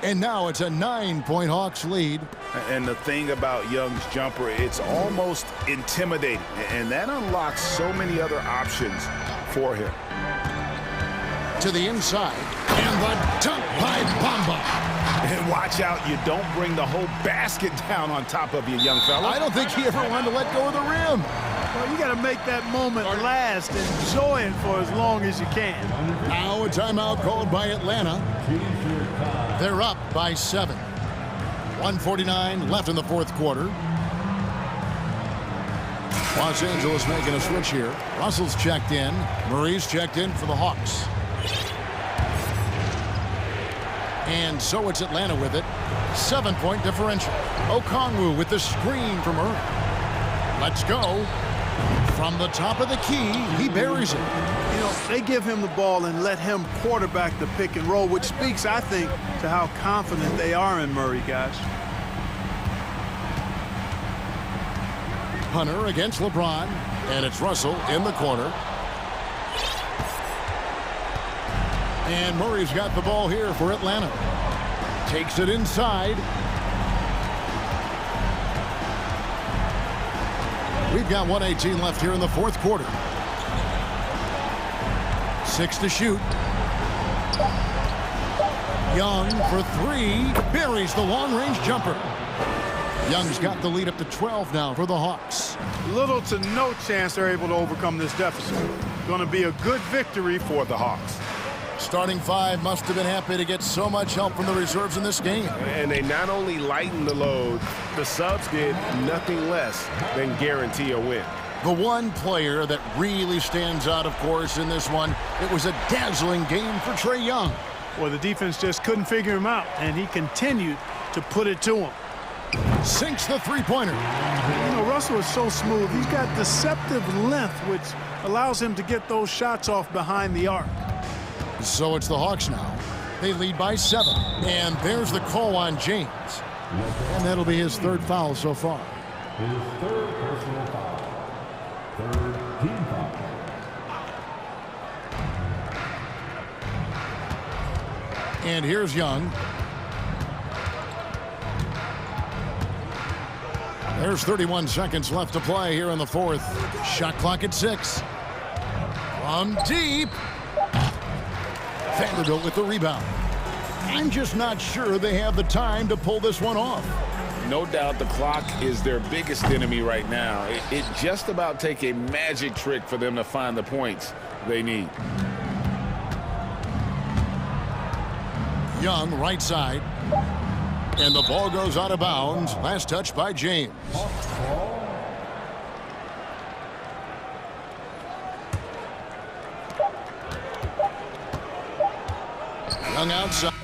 And now it's a 9-point Hawks lead. And the thing about Young's jumper, it's almost intimidating. And that unlocks so many other options for him. To the inside. And the dunk by Bamba. And watch out, you don't bring the whole basket down on top of you, young fella. I don't think he ever wanted to let go of the rim. Well, you got to make that moment last. Enjoy it for as long as you can. Now a timeout called by Atlanta. They're up by 7. 1:49 left in the fourth quarter. Los Angeles making a switch here. Russell's checked in. Murray's checked in for the Hawks. And so it's Atlanta with it. 7-point differential. Okongwu with the screen from Murray. Let's go. From the top of the key, he buries it. You know, they give him the ball and let him quarterback the pick and roll, which speaks, I think, to how confident they are in Murray, guys. Hunter against LeBron, and it's Russell in the corner. And Murray's got the ball here for Atlanta. Takes it inside. We've got 1:18 left here in the fourth quarter. 6 to shoot. Young for 3. Buries the long-range jumper. Young's got the lead up to 12 now for the Hawks. Little to no chance they're able to overcome this deficit. Going to be a good victory for the Hawks. Starting 5 must have been happy to get so much help from the reserves in this game. And they not only lightened the load, the subs did nothing less than guarantee a win. The one player that really stands out, of course, in this one, it was a dazzling game for Trae Young. Well, the defense just couldn't figure him out, and he continued to put it to him. Sinks the three-pointer. You know, Russell is so smooth. He's got deceptive length, which allows him to get those shots off behind the arc. So it's the Hawks now. They lead by 7. And there's the call on James. And that'll be his 3rd foul so far. His 3rd personal foul. 3rd team foul. And here's Young. There's 31 seconds left to play here in the fourth. Shot clock at 6. From deep. Vanderbilt with the rebound. I'm just not sure they have the time to pull this one off. No doubt the clock is their biggest enemy right now. It just about take a magic trick for them to find the points they need. Young, right side. And the ball goes out of bounds. Last touch by James. Young outside.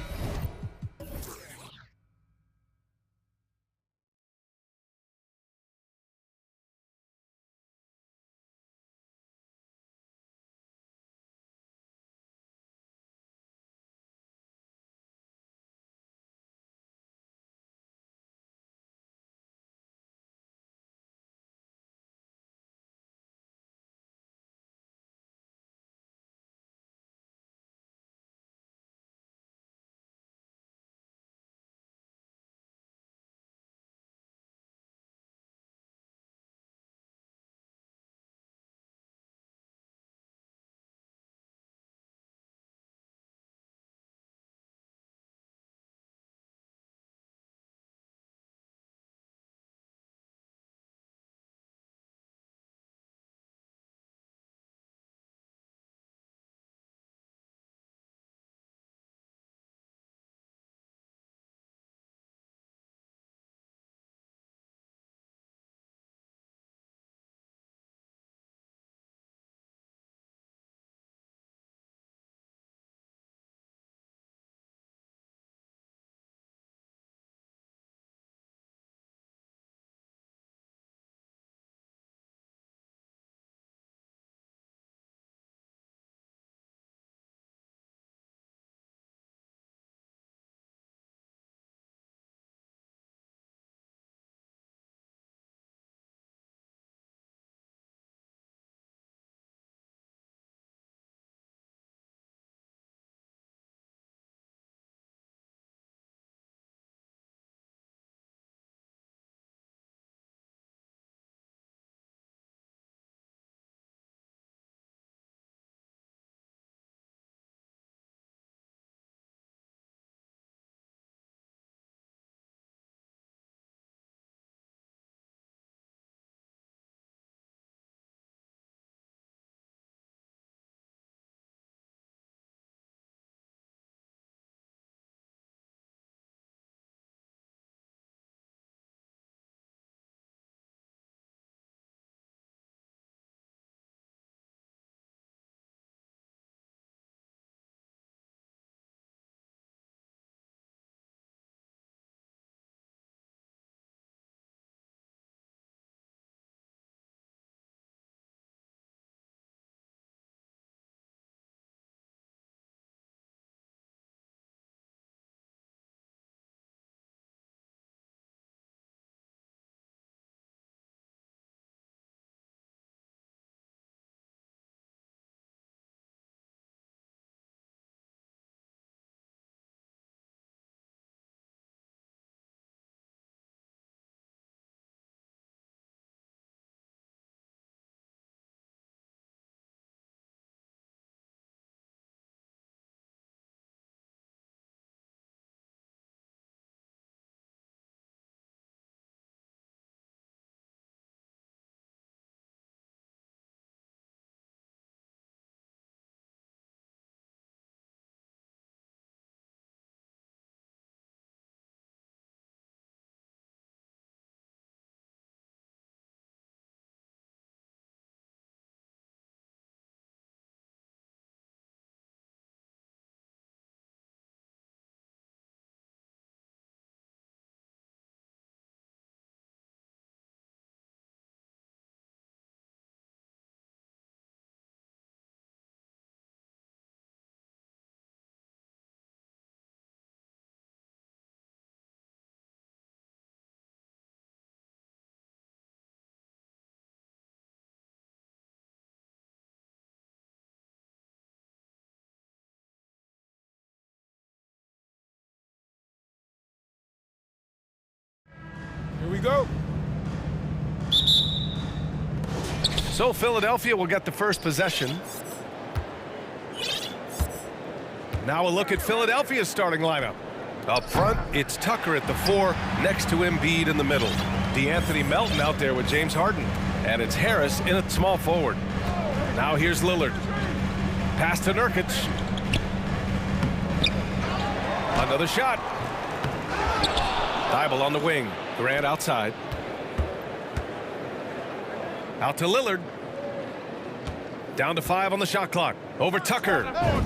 go. So Philadelphia will get the first possession. Now a look at Philadelphia's starting lineup. Up front, it's Tucker at the 4, next to Embiid in the middle. D'Anthony Melton out there with James Harden. And it's Harris in at small forward. Now here's Lillard. Pass to Nurkic. Another shot. Thibault on the wing. Grant outside. Out to Lillard. Down to 5 on the shot clock. Over Tucker.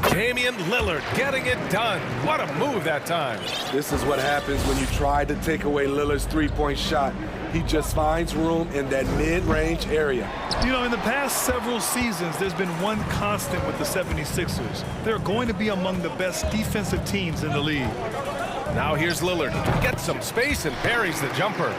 Damian Lillard getting it done. What a move that time. This is what happens when you try to take away Lillard's three-point shot. He just finds room in that mid-range area. You know, in the past several seasons, there's been one constant with the 76ers. They're going to be among the best defensive teams in the league. Now here's Lillard. Gets some space and parries the jumper.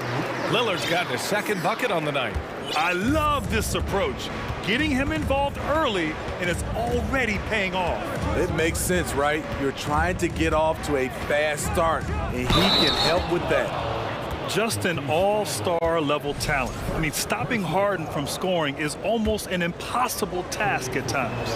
Lillard's gotten his second bucket on the night. I love this approach. Getting him involved early, and it's already paying off. It makes sense, right? You're trying to get off to a fast start, and he can help with that. Just an all-star level talent. I mean, stopping Harden from scoring is almost an impossible task at times.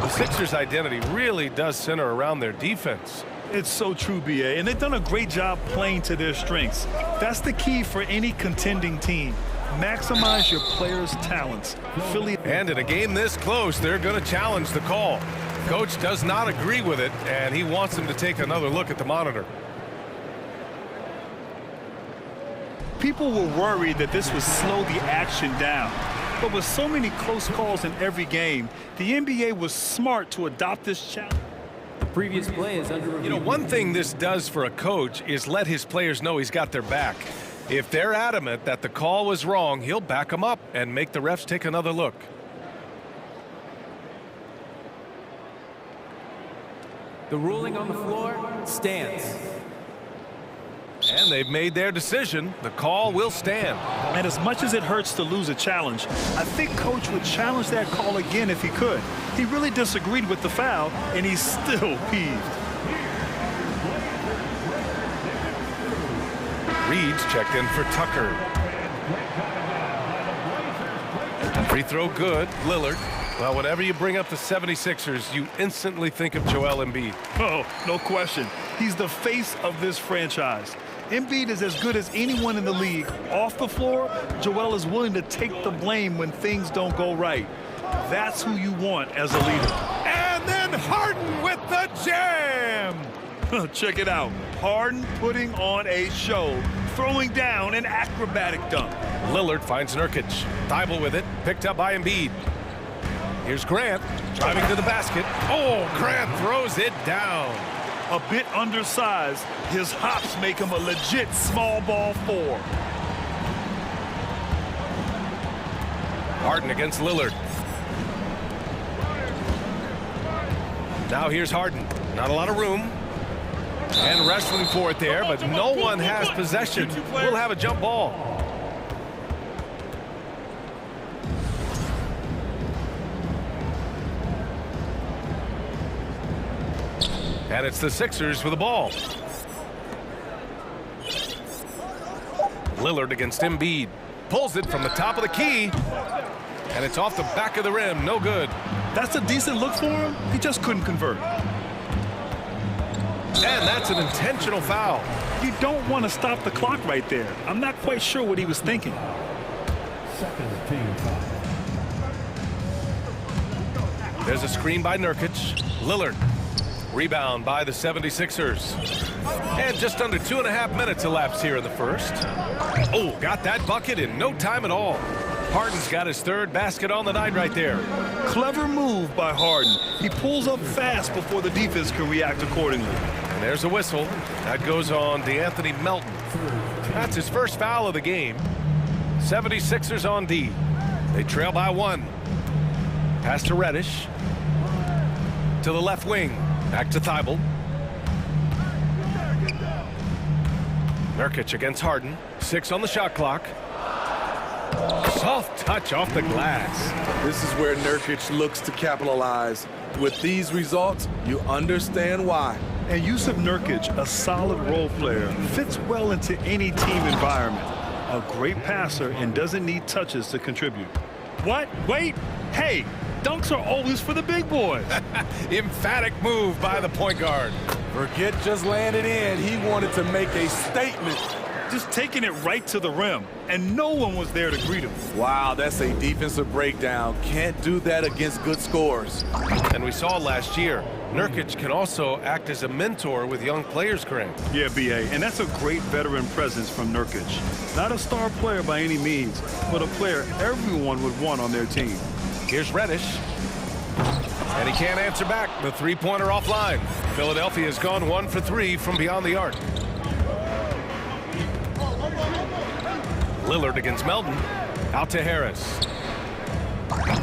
The Sixers' identity really does center around their defense. It's so true, BA, and they've done a great job playing to their strengths. That's the key for any contending team. Maximize your players' talents. Philly. And in a game this close, they're going to challenge the call. Coach does not agree with it, and he wants them to take another look at the monitor. People were worried that this would slow the action down. But with so many close calls in every game, the NBA was smart to adopt this challenge. The previous play is under review. You know, one thing this does for a coach is let his players know he's got their back. If they're adamant that the call was wrong, he'll back them up and make the refs take another look. The ruling on the floor stands. And they've made their decision. The call will stand. And as much as it hurts to lose a challenge, I think Coach would challenge that call again if he could. He really disagreed with the foul, and he's still peeved. Reed's checked in for Tucker. Free throw good. Lillard. Well, whenever you bring up the 76ers, you instantly think of Joel Embiid. Oh, no question. He's the face of this franchise. Embiid is as good as anyone in the league. Off the floor, Joel is willing to take the blame when things don't go right. That's who you want as a leader. And then Harden with the jam! Check it out. Harden putting on a show, throwing down an acrobatic dunk. Lillard finds Nurkic. Thibault with it, picked up by Embiid. Here's Grant, driving to the basket. Oh, Grant throws it down. A bit undersized, his hops make him a legit small ball 4. Harden against Lillard. Now here's Harden. Not a lot of room. And wrestling for it there, but no one has possession. We'll have a jump ball. And it's the Sixers with the ball. Lillard against Embiid. Pulls it from the top of the key. And it's off the back of the rim. No good. That's a decent look for him. He just couldn't convert. And that's an intentional foul. You don't want to stop the clock right there. I'm not quite sure what he was thinking. Second team foul. There's a screen by Nurkic. Lillard. Rebound by the 76ers. And just under 2.5 minutes elapsed here in the first. Oh, got that bucket in no time at all. Harden's got his third basket on the night right there. Clever move by Harden. He pulls up fast before the defense can react accordingly. And there's a whistle. That goes on D'Anthony Melton. That's his first foul of the game. 76ers on D. They trail by 1. Pass to Reddish. To the left wing. Back to Thibault. Nurkic against Harden. 6 on the shot clock. Soft touch off the glass. This is where Nurkic looks to capitalize. With these results, you understand why. And Yusuf Nurkic, a solid role player, fits well into any team environment. A great passer and doesn't need touches to contribute. What? Wait. Hey, dunks are always for the big boys. Emphatic move by the point guard. Forget just landing in. He wanted to make a statement. Just taking it right to the rim, and no one was there to greet him. Wow, that's a defensive breakdown. Can't do that against good scores. And we saw last year, Nurkic can also act as a mentor with young players, Grant. Yeah, B.A., and that's a great veteran presence from Nurkic. Not a star player by any means, but a player everyone would want on their team. Here's Reddish. And he can't answer back. The three-pointer offline. Philadelphia has gone 1 for 3 from beyond the arc. Lillard against Melton. Out to Harris.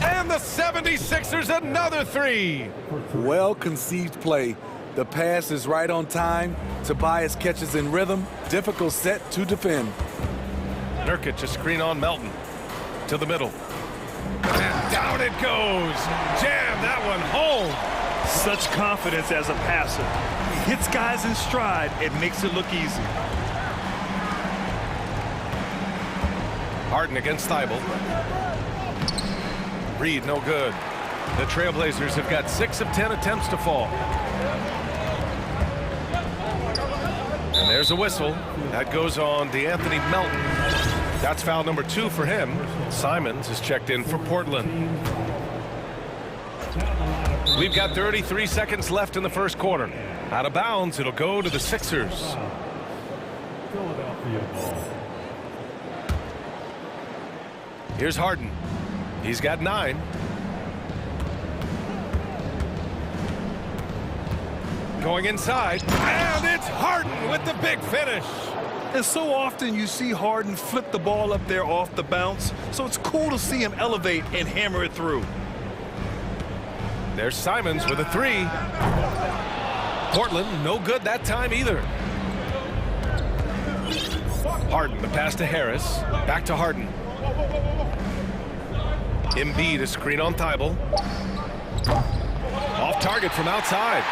And the 76ers another three. Well-conceived play. The pass is right on time. Tobias catches in rhythm. Difficult set to defend. Nurkic a screen on Melton. To the middle. And down it goes. Jam that one home. Such confidence as a passer. He hits guys in stride. It makes it look easy. Harden against Thibault. Reed no good. The Trailblazers have got 6 of 10 attempts to fall. And there's a whistle. That goes on DeAnthony Melton. That's foul number 2 for him. Simons is checked in for Portland. We've got 33 seconds left in the first quarter. Out of bounds, it'll go to the Sixers. Philadelphia ball. Here's Harden. He's got 9. Going inside, and it's Harden with the big finish. And so often you see Harden flip the ball up there off the bounce, so it's cool to see him elevate and hammer it through. There's Simons with a 3. Portland, no good that time either. Harden, the pass to Harris. Back to Harden. Embiid a screen on Thibault. Off target from outside.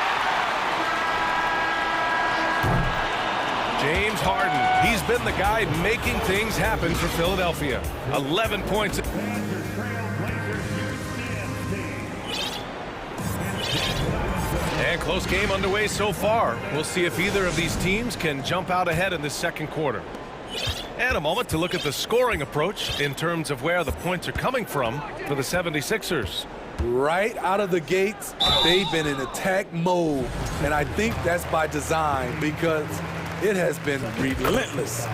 James Harden, he's been the guy making things happen for Philadelphia. 11 points. And close game underway so far. We'll see if either of these teams can jump out ahead in this second quarter. And a moment to look at the scoring approach in terms of where the points are coming from for the 76ers. Right out of the gates, they've been in attack mode. And I think that's by design because it has been relentless.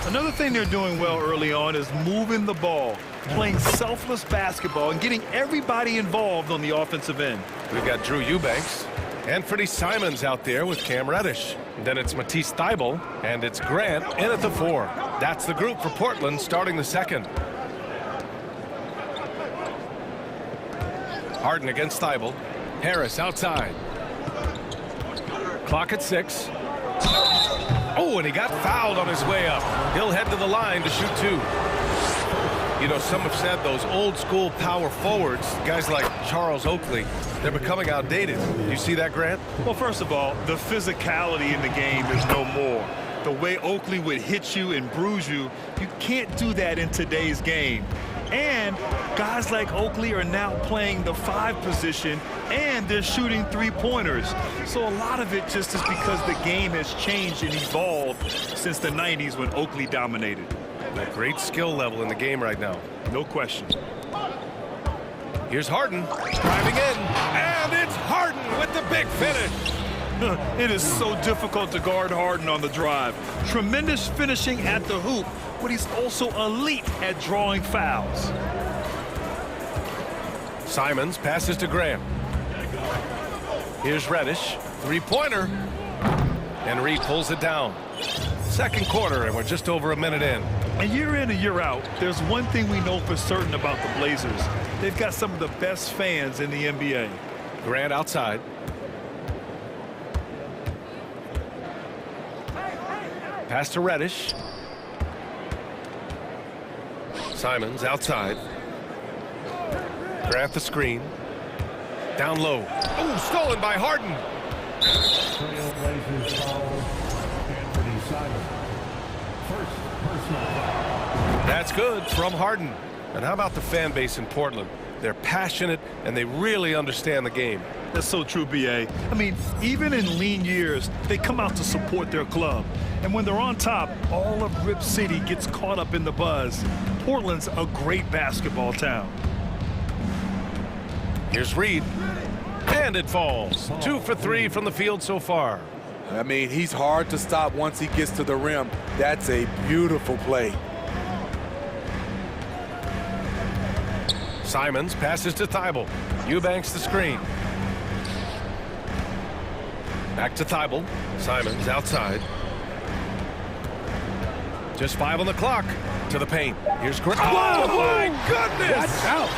Another thing they're doing well early on is moving the ball, playing selfless basketball, and getting everybody involved on the offensive end. We've got Drew Eubanks. Anthony Simons out there with Cam Reddish. Then it's Matisse Thybulle, and it's Grant in at the 4. That's the group for Portland starting the second. Harden against Thybulle. Harris outside. Clock at 6. Oh, and he got fouled on his way up. He'll head to the line to shoot 2. You know, some have said those old school power forwards, guys like Charles Oakley, they're becoming outdated. You see that, Grant? Well, first of all, the physicality in the game is no more. The way Oakley would hit you and bruise you, you can't do that in today's game. And guys like Oakley are now playing the 5 position, and they're shooting 3-pointers. So a lot of it just is because the game has changed and evolved since the 90s when Oakley dominated. A great skill level in the game right now. No question. Here's Harden driving in, and it's Harden with the big finish. It is so difficult to guard Harden on the drive. Tremendous finishing at the hoop, but he's also elite at drawing fouls. Simons passes to Graham. Here's Reddish, 3-pointer, and Reed pulls it down. Second quarter, and we're just over a minute in. And year in and year out, there's one thing we know for certain about the Blazers. They've got some of the best fans in the NBA. Grant outside. Pass to Reddish. Simons outside. Grant the screen. Down low. Oh, stolen by Harden. Trailblazers foul Anthony Simons. First personal foul. That's good from Harden. And how about the fan base in Portland? They're passionate, and they really understand the game. That's so true, B.A. I mean, even in lean years, they come out to support their club. And when they're on top, all of Rip City gets caught up in the buzz. Portland's a great basketball town. Here's Reed. And it falls. 2 for 3 from the field so far. I mean, he's hard to stop once he gets to the rim. That's a beautiful play. Simons passes to Thibault. Eubanks the screen. Back to Thibault. Simons outside. Just 5 on the clock. To the paint. Here's Grant. Oh, my goodness! That's out.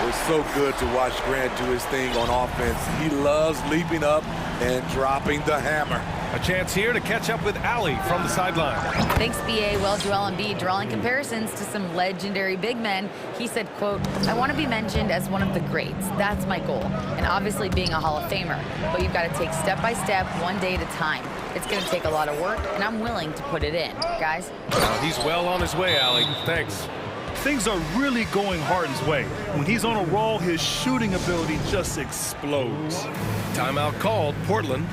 It's so good to watch Grant do his thing on offense. He loves leaping up and dropping the hammer. A chance here to catch up with Allie from the sideline. Thanks, B.A. Well, Joel Embiid drawing comparisons to some legendary big men. He said, quote, "I want to be mentioned as one of the greats. That's my goal. And obviously being a Hall of Famer. But you've got to take step by step, one day at a time. It's going to take a lot of work, and I'm willing to put it in. Guys?" Well, he's well on his way, Allie. Thanks. Things are really going Harden's way. When he's on a roll, his shooting ability just explodes. Timeout called. Portland.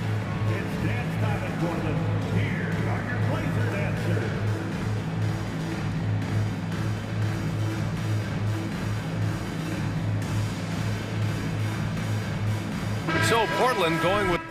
So Portland going with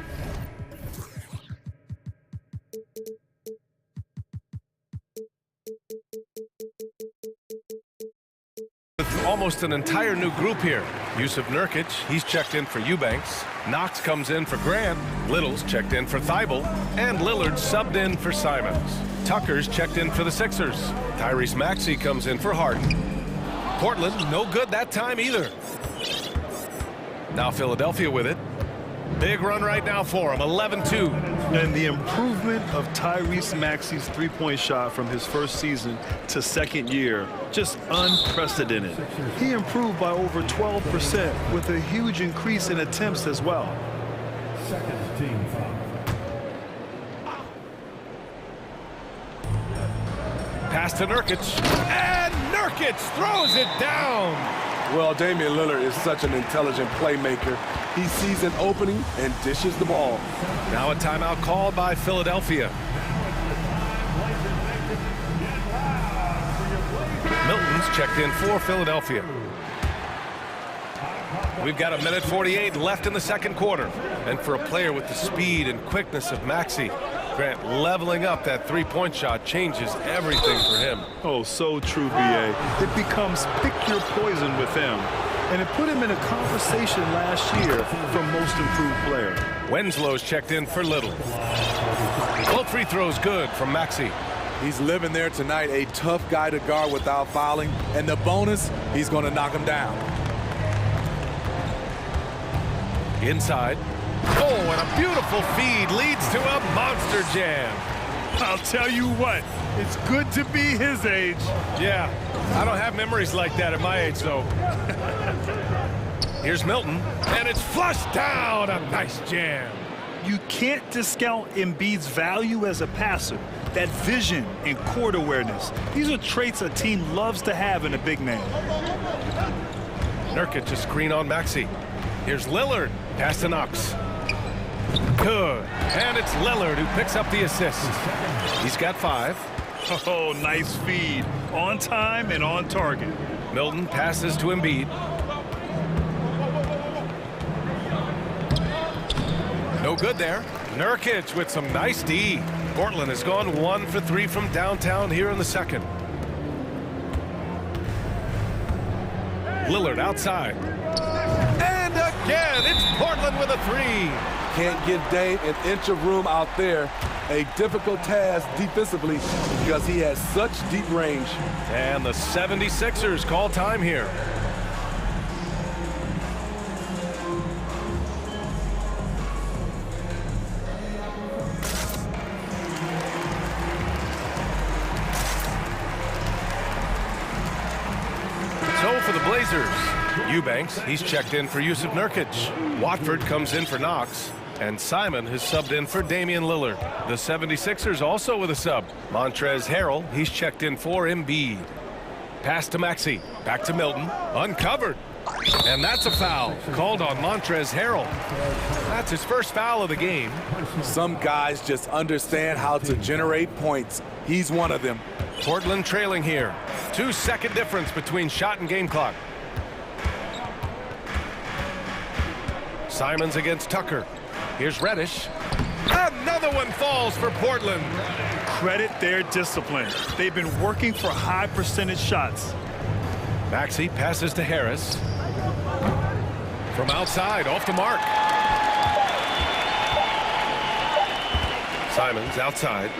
almost an entire new group here. Yusuf Nurkic, he's checked in for Eubanks. Knox comes in for Grant. Little's checked in for Thibault. And Lillard subbed in for Simons. Tucker's checked in for the Sixers. Tyrese Maxey comes in for Harden. Portland, no good that time either. Now Philadelphia with it. Big run right now for him, 11-2. And the improvement of Tyrese Maxey's three-point shot from his first season to second year, just unprecedented. He improved by over 12% with a huge increase in attempts as well. Second team foul. Pass to Nurkic. And Nurkic throws it down. Well, Damian Lillard is such an intelligent playmaker. He sees an opening and dishes the ball. Now a timeout called by Philadelphia. Milton's checked in for Philadelphia. We've got 1:48 left in the second quarter. And for a player with the speed and quickness of Maxey, Grant leveling up that three-point shot changes everything for him. Oh, so true, B.A. It becomes pick your poison with him. And it put him in a conversation last year for most improved player. Wenslow's checked in for Little. Both free throws good from Maxey. He's living there tonight, a tough guy to guard without fouling. And the bonus, he's going to knock him down. Inside. Oh, and a beautiful feed leads to a monster jam. I'll tell you what, it's good to be his age. Yeah, I don't have memories like that at my age, though. Here's Milton, and it's flushed down. A nice jam. You can't discount Embiid's value as a passer. That vision and court awareness. These are traits a team loves to have in a big man. Nurkic a screen on Maxey. Here's Lillard. Pass to Knox. Good. And it's Lillard who picks up the assist. He's got 5. Oh, nice feed. On time and on target. Milton passes to Embiid. No good there. Nurkic with some nice D. Portland has gone 1 for 3 from downtown here in the second. Lillard outside. And again, it's Portland with a 3. Can't give Dame an inch of room out there. A difficult task defensively because he has such deep range. And the 76ers call time here. So for the Blazers, Eubanks, he's checked in for Yusuf Nurkic. Watford comes in for Knox. And Simon has subbed in for Damian Lillard. The 76ers also with a sub. Montrezl Harrell, he's checked in for Embiid. Pass to Maxey. Back to Milton. Uncovered. And that's a foul called on Montrezl Harrell. That's his first foul of the game. Some guys just understand how to generate points. He's one of them. Portland trailing here. 2-second difference between shot and game clock. Simons against Tucker. Here's Reddish. Another one falls for Portland. Credit their discipline. They've been working for high percentage shots. Maxey passes to Harris. From outside, off the mark. Simons outside.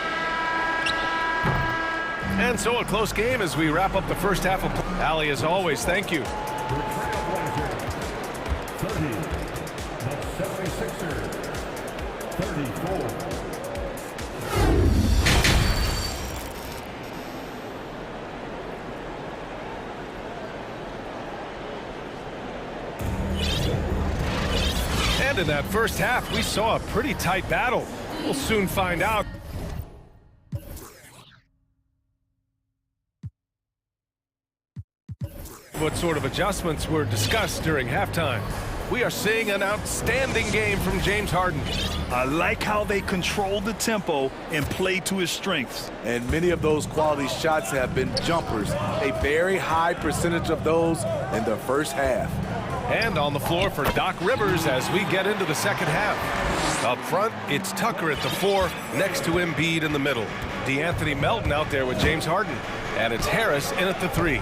And so a close game as we wrap up the first half of play. Ali, as always, thank you. 30, the 76ers, 34. And in that first half, we saw a pretty tight battle. We'll soon find out. What sort of adjustments were discussed during halftime? We are seeing an outstanding game from James Harden. I like how they control the tempo and play to his strengths. And many of those quality shots have been jumpers. A very high percentage of those in the first half. And on the floor for Doc Rivers as we get into the second half. Up front, it's Tucker at the 4, next to Embiid in the middle. DeAnthony Melton out there with James Harden. And it's Harris in at the 3.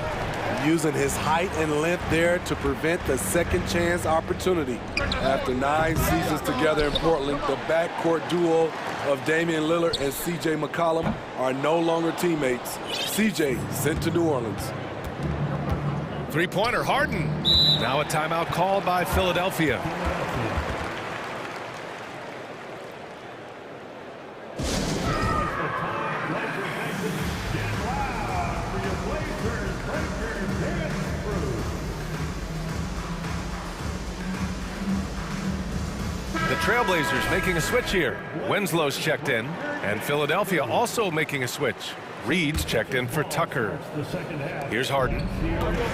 Using his height and length there to prevent the second chance opportunity. After 9 seasons together in Portland, the backcourt duo of Damian Lillard and C.J. McCollum are no longer teammates. C.J. sent to New Orleans. Three-pointer, Harden. Now a timeout called by Philadelphia. The Trailblazers making a switch here. Winslow's checked in, and Philadelphia also making a switch. Reed's checked in for Tucker. Here's Harden.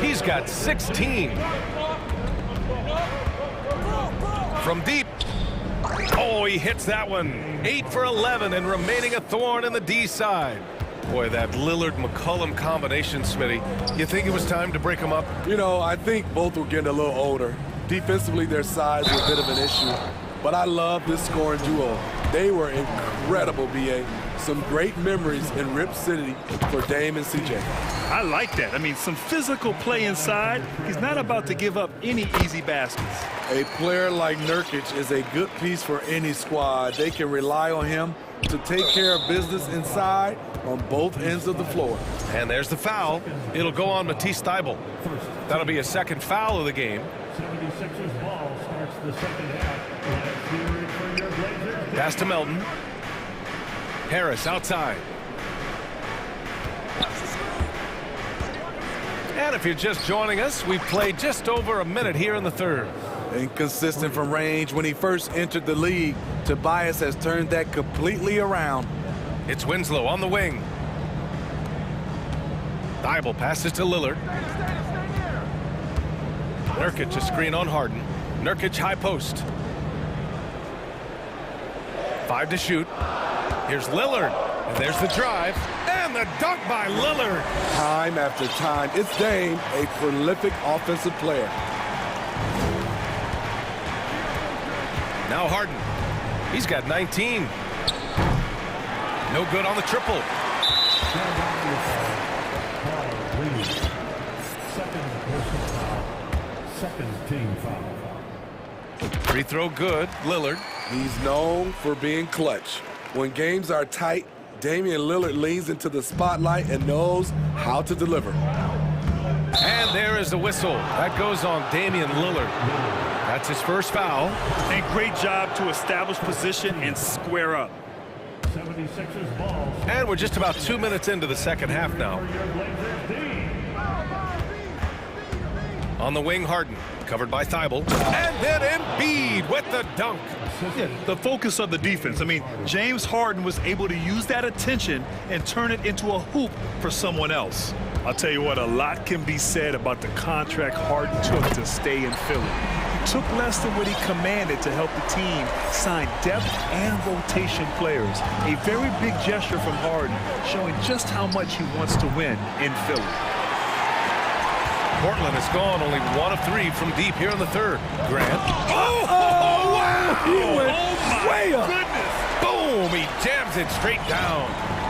He's got 16. From deep. Oh, he hits that one. 8 for 11 and remaining a thorn in the D side. Boy, that Lillard-McCollum combination, Smitty. You think it was time to break them up? You know, I think both were getting a little older. Defensively, their size was a bit of an issue. But I love this scoring duo. They were incredible, B.A. Some great memories in Rip City for Dame and C.J. I like that. I mean, some physical play inside. He's not about to give up any easy baskets. A player like Nurkic is a good piece for any squad. They can rely on him to take care of business inside on both ends of the floor. And there's the foul. It'll go on Matisse Thybulle. That'll be a second foul of the game. 76ers ball starts the second half. For your Blazers. Pass to Melton. Harris outside. And if you're just joining us, we've played just over a minute here in the third. Inconsistent from range when he first entered the league. Tobias has turned that completely around. It's Winslow on the wing. Thybulle passes to Lillard. Nurkic a screen on Harden. Nurkic high post. 5 to shoot. Here's Lillard. And there's the drive. And the dunk by Lillard. Time after time, it's Dame, a prolific offensive player. Now Harden. He's got 19. No good on the triple. Second team foul. Free throw good. Lillard. He's known for being clutch. When games are tight, Damian Lillard leans into the spotlight and knows how to deliver. And there is the whistle. That goes on Damian Lillard. That's his first foul. And great job to establish position and square up. 76ers ball. And we're just about 2 minutes into the second half now. On the wing, Harden, covered by Thybulle. And then Embiid with the dunk. Yeah, the focus of the defense. I mean, James Harden was able to use that attention and turn it into a hoop for someone else. I'll tell you what, a lot can be said about the contract Harden took to stay in Philly. He took less than what he commanded to help the team sign depth and rotation players. A very big gesture from Harden, showing just how much he wants to win in Philly. Portland has gone only 1 of 3 from deep here in the third. Grant. Oh, wow! He went way up. Goodness. Boom! He jams it straight down.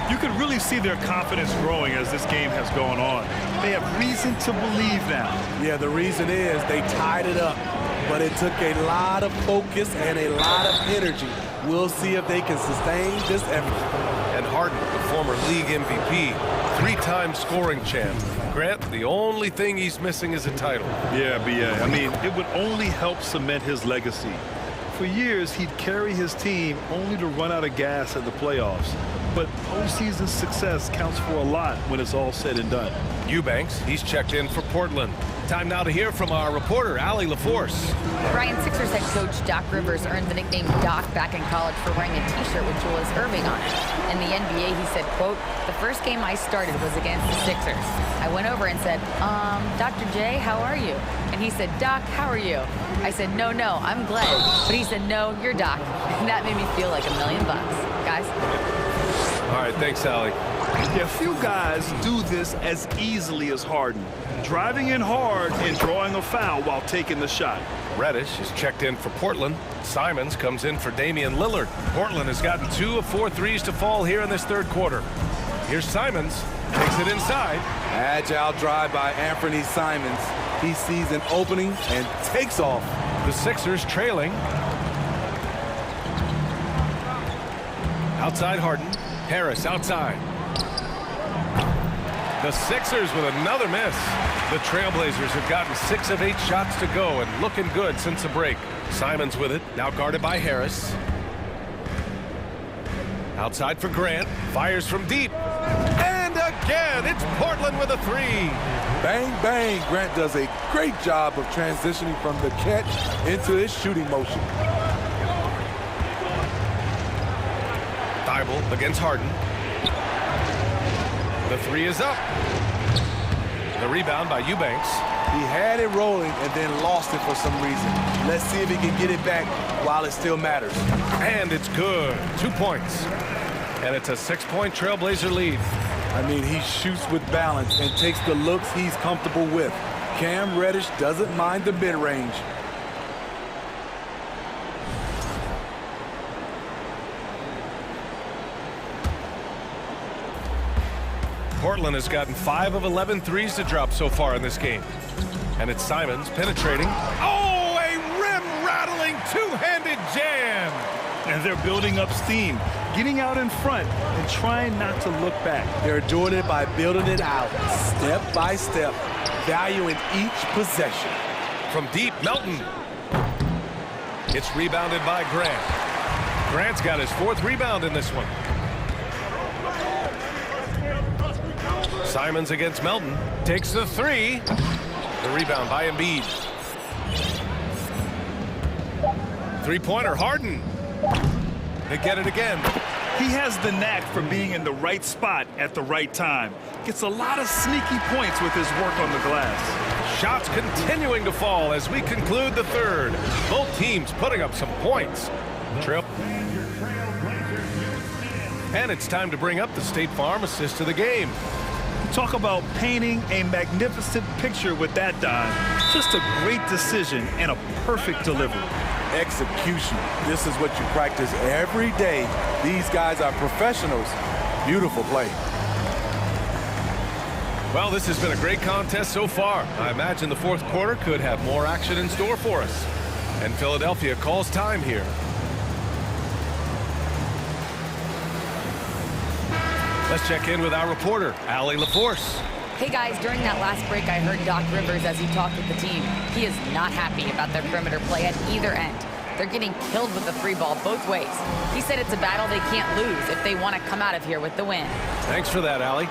You can really see their confidence growing as this game has gone on. They have reason to believe now. Yeah, the reason is they tied it up, but it took a lot of focus and a lot of energy. We'll see if they can sustain this effort. And Harden, the former league MVP, 3-time scoring champ. Grant, the only thing he's missing is a title. Yeah, B.A. I mean, it would only help cement his legacy. For years, he'd carry his team only to run out of gas at the playoffs. But postseason success counts for a lot when it's all said and done. Eubanks, he's checked in for Portland. Time now to hear from our reporter, Allie LaForce. Brian, Sixers head coach Doc Rivers earned the nickname Doc back in college for wearing a T-shirt with Julius Erving on it. In the NBA, he said, quote, "The first game I started was against the Sixers. I went over and said, Dr. J, how are you?" And he said, "Doc, how are you?" I said, no, I'm Glenn." But he said, "No, you're Doc." And that made me feel like $1 million. Guys? All right, thanks, Allie. Yeah, few guys do this as easily as Harden. Driving in hard and drawing a foul while taking the shot. Reddish is checked in for Portland. Simons comes in for Damian Lillard. Portland has gotten 2 of 4 threes to fall here in this third quarter. Here's Simons, takes it inside. Agile drive by Anthony Simons. He sees an opening and takes off. The Sixers trailing. Outside Harden. Harris outside. The Sixers with another miss. The Trailblazers have gotten 6 of 8 shots to go and looking good since the break. Simons with it, now guarded by Harris. Outside for Grant, fires from deep. And again, it's Portland with a 3. Bang, bang. Grant does a great job of transitioning from the catch into his shooting motion. Thibault against Harden. The 3 is up. The rebound by Eubanks. He had it rolling and then lost it for some reason. Let's see if he can get it back while it still matters. And it's good. 2 points. And it's a 6-point Trailblazer lead. I mean, he shoots with balance and takes the looks he's comfortable with. Cam Reddish doesn't mind the mid-range. Portland has gotten 5 of 11 threes to drop so far in this game. And it's Simons penetrating. Oh, a rim-rattling two-handed jam! And they're building up steam, getting out in front and trying not to look back. They're doing it by building it out, step by step, valuing each possession. From deep, Melton. It's rebounded by Grant. Grant's got his 4th rebound in this one. Simons against Melton. Takes the 3. The rebound by Embiid. 3-pointer, Harden. They get it again. He has the knack for being in the right spot at the right time. Gets a lot of sneaky points with his work on the glass. Shots continuing to fall as we conclude the third. Both teams putting up some points. Trip. And it's time to bring up the State Farm assist of the game. Talk about painting a magnificent picture with that dime. Just a great decision and a perfect delivery. Execution. This is what you practice every day. These guys are professionals. Beautiful play. Well, this has been a great contest so far. I imagine the 4th quarter could have more action in store for us. And Philadelphia calls time here. Let's check in with our reporter, Allie LaForce. Hey guys, during that last break, I heard Doc Rivers as he talked with the team. He is not happy about their perimeter play at either end. They're getting killed with the 3 ball both ways. He said it's a battle they can't lose if they want to come out of here with the win. Thanks for that, Allie.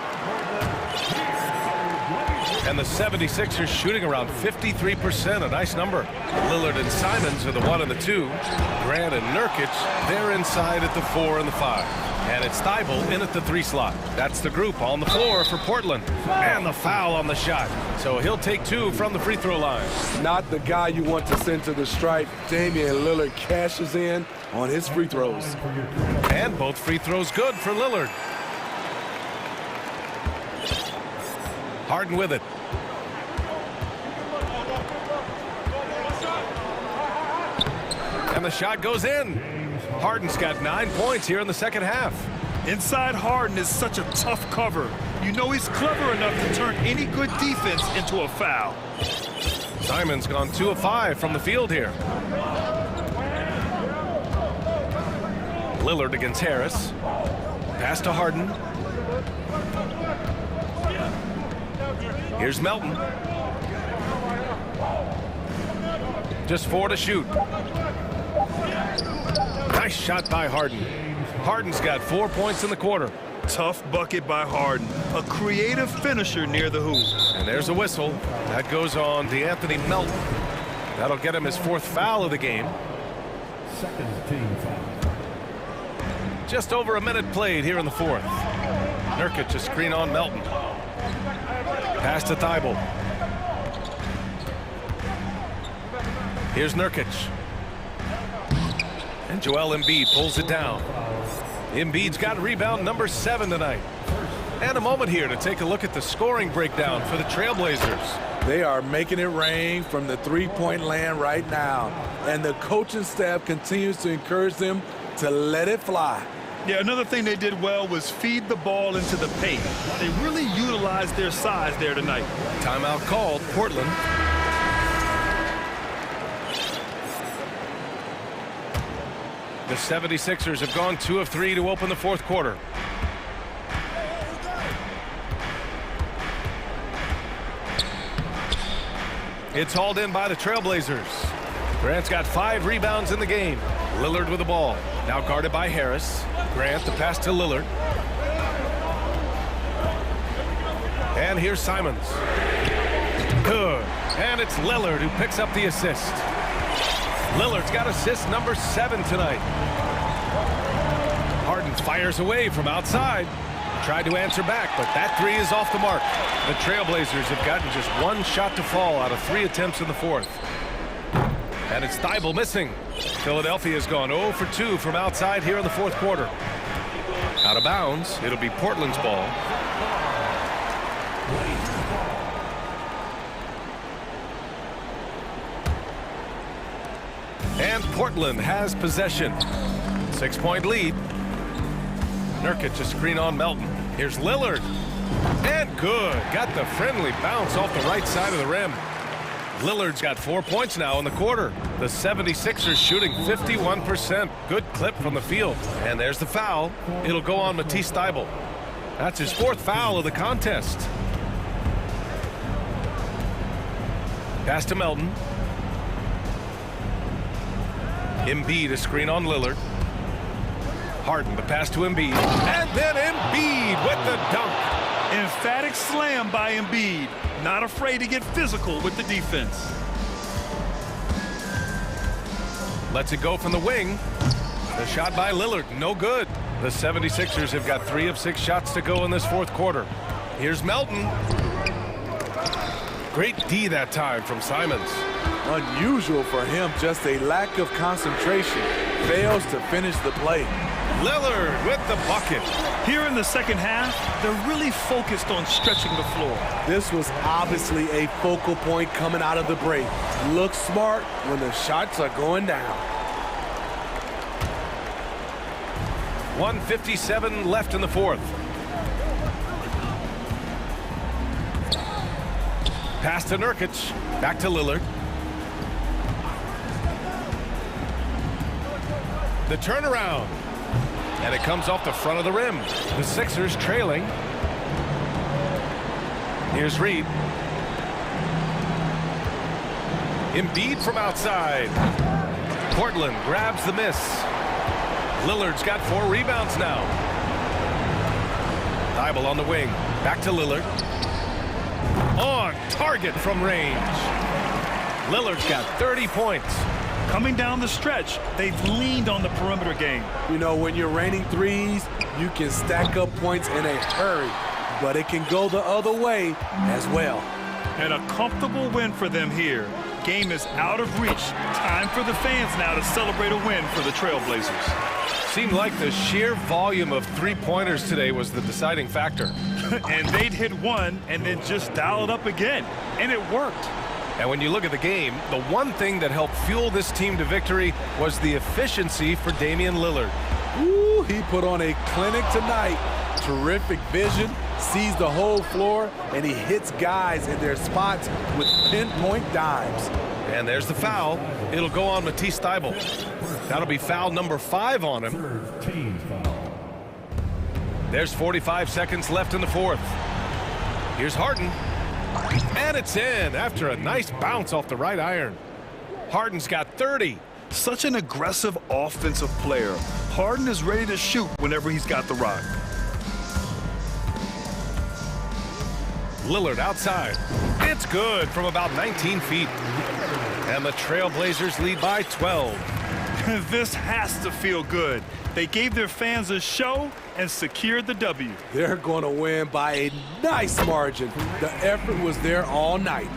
And the 76ers shooting around 53%, a nice number. Lillard and Simons are the 1 and the 2. Grant and Nurkic, they're inside at the 4 and the 5. And it's Thibault in at the 3 slot. That's the group on the floor for Portland. And the foul on the shot. So he'll take 2 from the free throw line. Not the guy you want to send to the stripe. Damian Lillard cashes in on his free throws. And both free throws good for Lillard. Harden with it. And the shot goes in. Harden's got 9 points here in the second half. Inside Harden is such a tough cover. You know he's clever enough to turn any good defense into a foul. Simon's gone 2 of 5 from the field here. Lillard against Harris. Pass to Harden. Here's Melton. Just 4 to shoot. Nice shot by Harden. Harden's got 4 points in the quarter. Tough bucket by Harden. A creative finisher near the hoop. And there's a whistle. That goes on DeAnthony Melton. That'll get him his 4th foul of the game. Second team foul. Just over a minute played here in the 4th. Nurkic a screen on Melton. Pass to Thibault. Here's Nurkic. And Joel Embiid pulls it down. Embiid's got rebound number 7 tonight. And a moment here to take a look at the scoring breakdown for the Trailblazers. They are making it rain from the three-point land right now. And the coaching staff continues to encourage them to let it fly. Yeah, another thing they did well was feed the ball into the paint. They really utilized their size there tonight. Timeout called, Portland. The 76ers have gone 2 of 3 to open the 4th quarter. It's hauled in by the Trailblazers. Grant's got 5 rebounds in the game. Lillard with the ball. Now guarded by Harris. Grant the pass to Lillard. And here's Simons. Good. And it's Lillard who picks up the assist. Lillard's got assist number 7 tonight. Harden fires away from outside. Tried to answer back, but that 3 is off the mark. The Trailblazers have gotten just 1 shot to fall out of 3 attempts in the 4th. And it's Thibault missing. Philadelphia's gone 0 for 2 from outside here in the 4th quarter. Out of bounds. It'll be Portland's ball. And Portland has possession. 6-point lead. Nurkic a screen on Melton. Here's Lillard. And good. Got the friendly bounce off the right side of the rim. Lillard's got 4 points now in the quarter. The 76ers shooting 51%. Good clip from the field. And there's the foul. It'll go on Matisse Thybulle. That's his 4th foul of the contest. Pass to Melton. Embiid a screen on Lillard. Harden the pass to Embiid. And then Embiid with the dunk. Emphatic slam by Embiid. Not afraid to get physical with the defense. Lets it go from the wing. The shot by Lillard, no good. The 76ers have got 3 of 6 shots to go in this 4th quarter. Here's Melton. Great D that time from Simons. Unusual for him, just a lack of concentration. Fails to finish the play. Lillard with the bucket. Here in the second half, they're really focused on stretching the floor. This was obviously a focal point coming out of the break. Look smart when the shots are going down. 1:57 left in the 4th. Pass to Nurkic. Back to Lillard. The turnaround. And it comes off the front of the rim. The Sixers trailing. Here's Reed. Embiid from outside. Portland grabs the miss. Lillard's got 4 rebounds now. Thybulle on the wing. Back to Lillard. On target from range. Lillard's got 30 points. Coming down the stretch, they've leaned on the perimeter game. You know, when you're raining threes, you can stack up points in a hurry, but it can go the other way as well. And a comfortable win for them here. Game is out of reach. Time for the fans now to celebrate a win for the Trailblazers. Seemed like the sheer volume of three-pointers today was the deciding factor. And they'd hit one and then just dial it up again. And it worked. And when you look at the game, the one thing that helped fuel this team to victory was the efficiency for Damian Lillard. Ooh, he put on a clinic tonight. Terrific vision, sees the whole floor, and he hits guys in their spots with pinpoint dimes. And there's the foul. It'll go on Matisse Thybulle. That'll be foul number 5 on him. Team foul. There's 45 seconds left in the fourth. Here's Harden. And it's in after a nice bounce off the right iron. Harden's got 30. Such an aggressive offensive player. Harden is ready to shoot whenever he's got the rock. Lillard outside. It's good from about 19 feet. And the Trailblazers lead by 12. This has to feel good. They gave their fans a show and secured the W. They're going to win by a nice margin. The effort was there all night.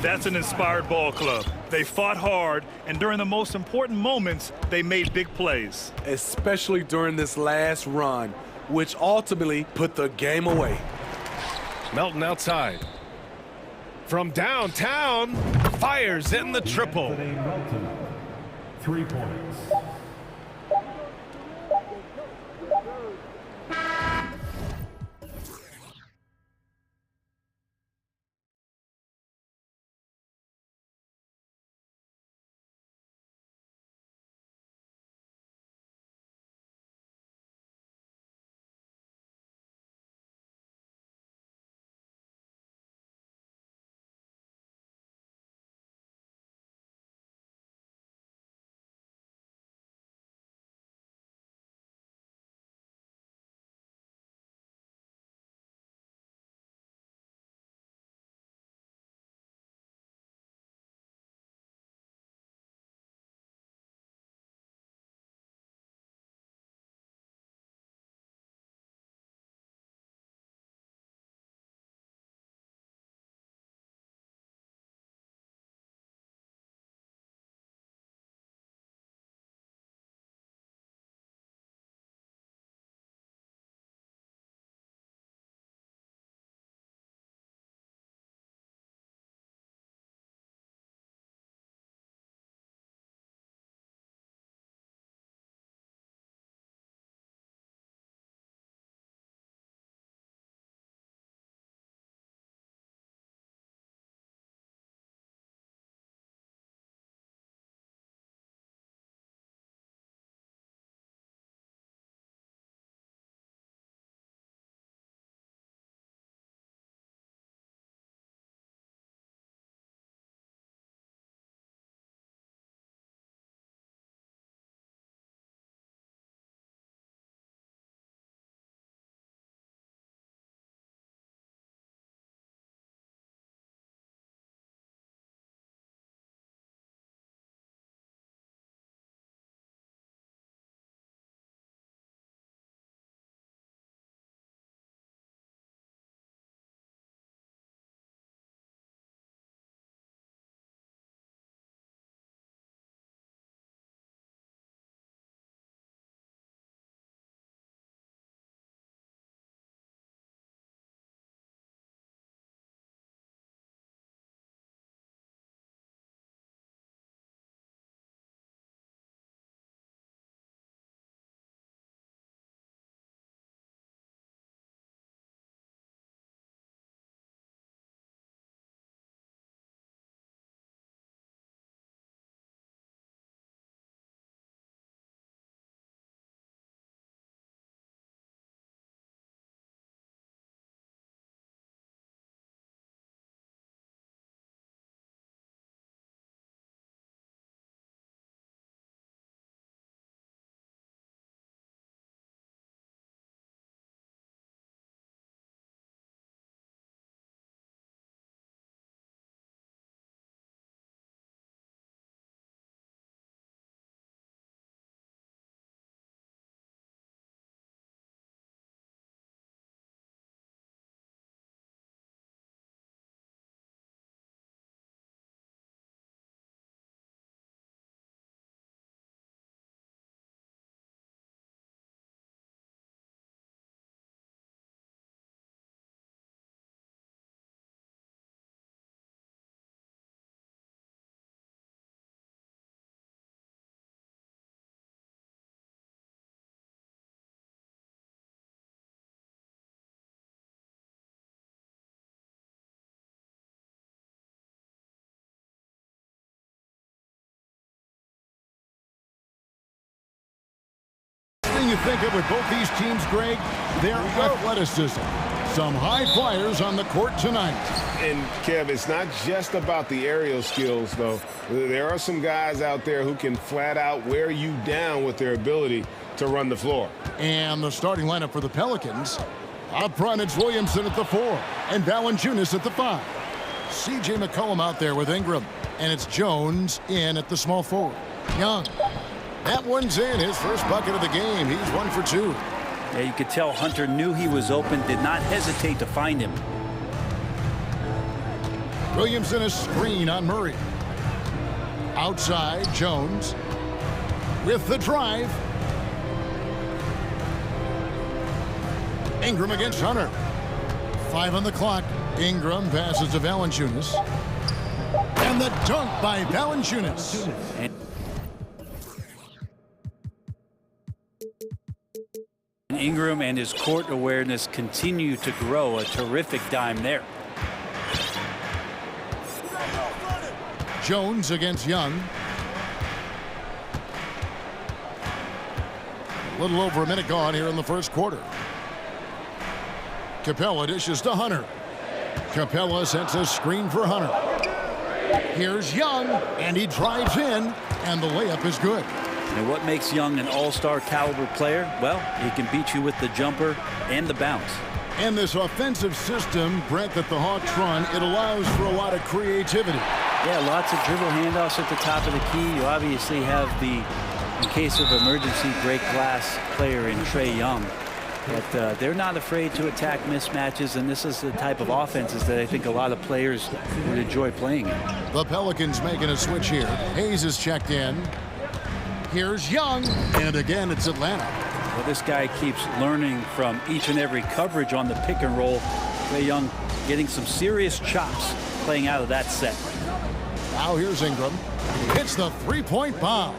That's an inspired ball club. They fought hard, and during the most important moments, they made big plays. Especially during this last run, which ultimately put the game away. Melton outside. From downtown, fires in the triple. Anthony Melton, 3 points. thing you think of with both these teams, Greg, their athleticism. Some high flyers on the court tonight. And, Kev, it's not just about the aerial skills, though. There are some guys out there who can flat out wear you down with their ability to run the floor. And the starting lineup for the Pelicans. Up front, it's Williamson at the 4 and Valanciunas at the 5. C.J. McCollum out there with Ingram. And it's Jones in at the small forward. Young. That one's in. His first bucket of the game. He's 1 for 2. Yeah, you could tell Hunter knew he was open, did not hesitate to find him. Williamson a screen on Murray. Outside, Jones with the drive. Ingram against Hunter. 5 on the clock. Ingram passes to Valanciunas. And the dunk by Valanciunas. Ingram and his court awareness continue to grow. A terrific dime there. Jones against Young. A little over a minute gone here in the first quarter. Capella dishes to Hunter. Capella sets a screen for Hunter. Here's Young, and he drives in, and the layup is good. And what makes Young an all-star caliber player? Well, he can beat you with the jumper and the bounce. And this offensive system, Brent, that the Hawks run, it allows for a lot of creativity. Yeah, lots of dribble handoffs at the top of the key. You obviously have the, in case of emergency, break glass player in Trae Young. But they're not afraid to attack mismatches, and this is the type of offenses that I think a lot of players would enjoy playing in. The Pelicans making a switch here. Hayes is checked in. Here's Young, and again it's Atlanta. Well, this guy keeps learning from each and every coverage on the pick and roll. Trae Young getting some serious chops playing out of that set. Now here's Ingram. Hits the three-point bomb.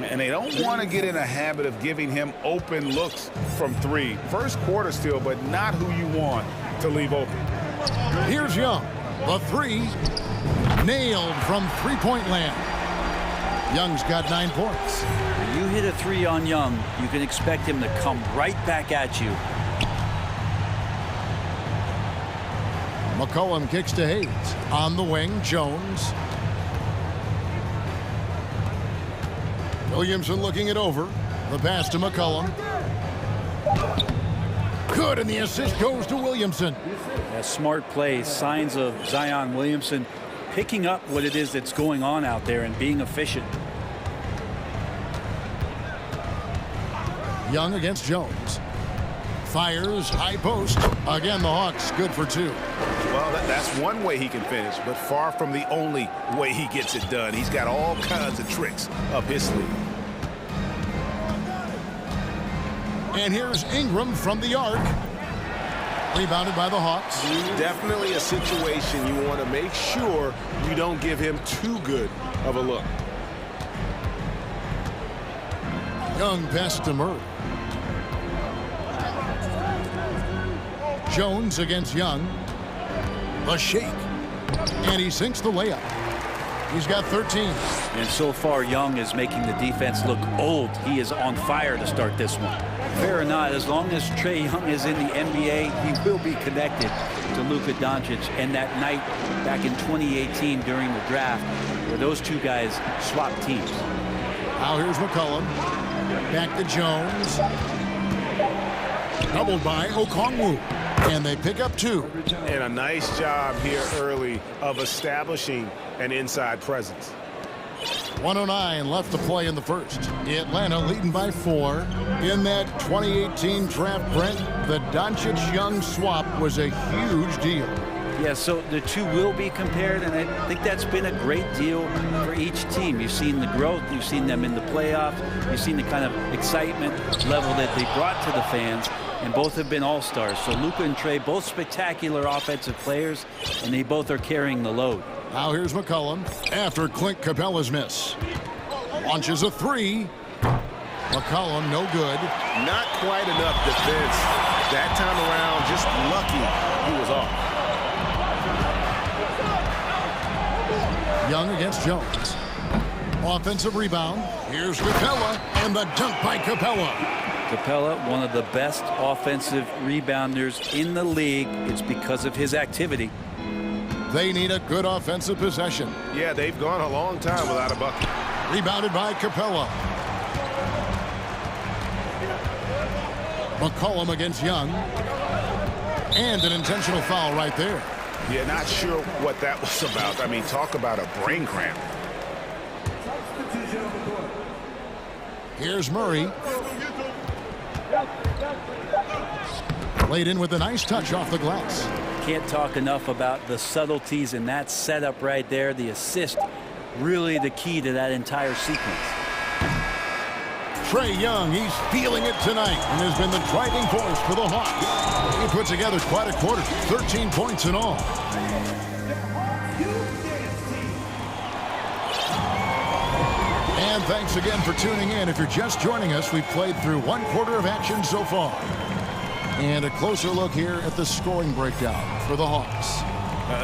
And they don't want to get in a habit of giving him open looks from 3. First quarter still, but not who you want to leave open. Here's Young. The 3. Nailed from three-point land. Young's got 9 points. When you hit a 3 on Young, you can expect him to come right back at you. McCollum kicks to Hayes. On the wing, Jones. Williamson looking it over. The pass to McCollum. Good, and the assist goes to Williamson. A smart play, signs of Zion Williamson picking up what it is that's going on out there and being efficient. Young against Jones. Fires, high post. Again, the Hawks good for 2. Well, that's one way he can finish, but far from the only way he gets it done. He's got all kinds of tricks up his sleeve. And here's Ingram from the arc. Rebounded by the Hawks. Definitely a situation you want to make sure you don't give him too good of a look. Young pass to Murray. Jones against Young. The shake. And he sinks the layup. He's got 13. And so far, Young is making the defense look old. He is on fire to start this one. Fair or not, as long as Trae Young is in the NBA, he will be connected to Luka Doncic. And that night back in 2018 during the draft, where those two guys swapped teams. Now here's McCollum. Back to Jones. Doubled by Okongwu. And they pick up 2. And a nice job here early of establishing an inside presence. 1:09 left to play in the first. Atlanta leading by 4. In that 2018 draft, Brent, the Doncic-Young swap was a huge deal. Yeah, so the two will be compared, and I think that's been a great deal for each team. You've seen the growth, you've seen them in the playoffs, you've seen the kind of excitement level that they brought to the fans, and both have been all-stars. So Luka and Trae, both spectacular offensive players, and they both are carrying the load. Now here's McCollum after Clint Capella's miss. Launches a 3. McCollum no good. Not quite enough defense. That time around, just lucky he was off. Young against Jones. Offensive rebound. Here's Capella, and the dunk by Capella. Capella, one of the best offensive rebounders in the league. It's because of his activity. They need a good offensive possession. Yeah, they've gone a long time without a bucket. Rebounded by Capella. McCollum against Young. And an intentional foul right there. Yeah, not sure what that was about. I mean, talk about a brain cramp. Here's Murray. Laid in with a nice touch off the glass. Can't talk enough about the subtleties in that setup right there. The assist, really the key to that entire sequence. Trae Young, he's feeling it tonight and has been the driving force for the Hawks. He put together quite a quarter, 13 points in all. And thanks again for tuning in. If you're just joining us, we've played through one quarter of action so far. And a closer look here at the scoring breakdown for the Hawks.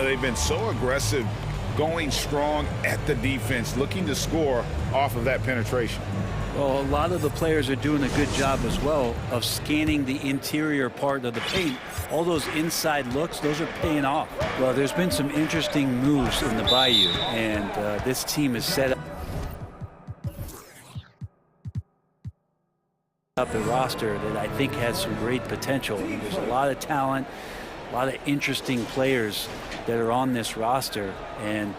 They've been so aggressive, going strong at the defense, looking to score off of that penetration. Well, a lot of the players are doing a good job as well of scanning the interior part of the paint. All those inside looks, those are paying off. Well, there's been some interesting moves in the Bayou, and this team is set up a roster that I think has some great potential. And there's a lot of talent, a lot of interesting players that are on this roster, and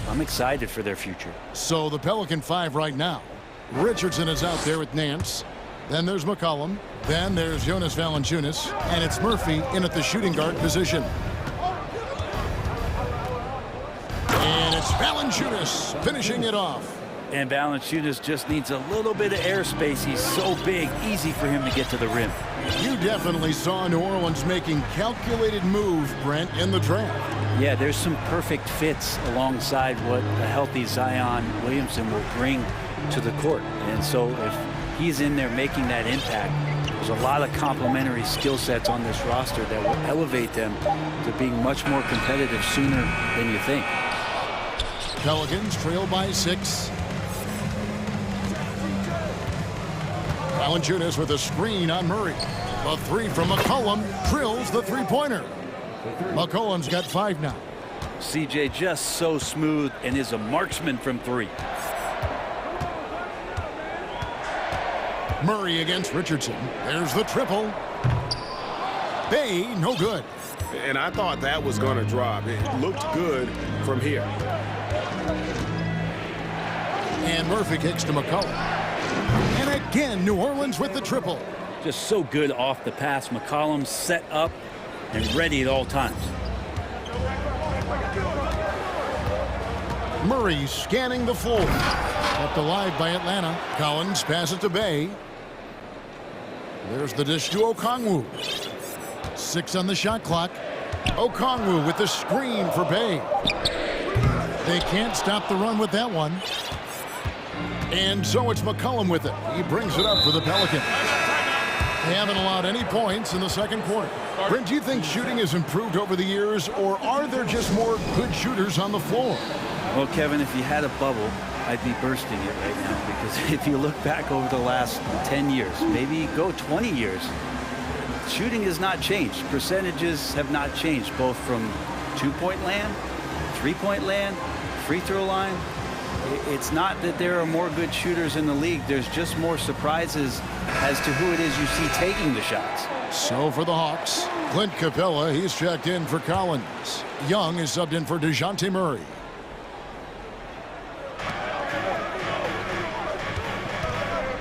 I'm excited for their future. So the Pelican 5 right now. Richardson is out there with Nance. Then there's McCollum. Then there's Jonas Valanciunas. And it's Murphy in at the shooting guard position. And it's Valanciunas finishing it off. And Valanciunas just needs a little bit of airspace. He's so big, easy for him to get to the rim. You definitely saw New Orleans making calculated moves, Brent, in the draft. Yeah, there's some perfect fits alongside what a healthy Zion Williamson will bring to the court. And so if he's in there making that impact, there's a lot of complementary skill sets on this roster that will elevate them to being much more competitive sooner than you think. Pelicans trail by 6. Valanciunas with a screen on Murray. A 3 from McCollum drills the three-pointer. McCollum's got 5 now. CJ just so smooth and is a marksman from 3. Murray against Richardson. There's the triple. Bay, no good. And I thought that was going to drop. It looked good from here. And Murphy kicks to McCollum. And again, New Orleans with the triple. Just so good off the pass. McCollum set up and ready at all times. Murray scanning the floor. Kept alive by Atlanta. Collins passes to Bay. There's the dish to Okongwu. 6 on the shot clock. Okongwu with the screen for Bay. They can't stop the run with that one. And so it's McCollum with it. He brings it up for the Pelicans. They haven't allowed any points in the second quarter. Brent, do you think shooting has improved over the years, or are there just more good shooters on the floor? Well, Kevin, if you had a bubble, I'd be bursting it right now, because if you look back over the last 10 years, maybe go 20 years, shooting has not changed. Percentages have not changed, both from two-point land, three-point land, free throw line. It's not that there are more good shooters in the league. There's just more surprises as to who it is you see taking the shots. So for the Hawks, Clint Capella, he's checked in for Collins. Young is subbed in for DeJounte Murray.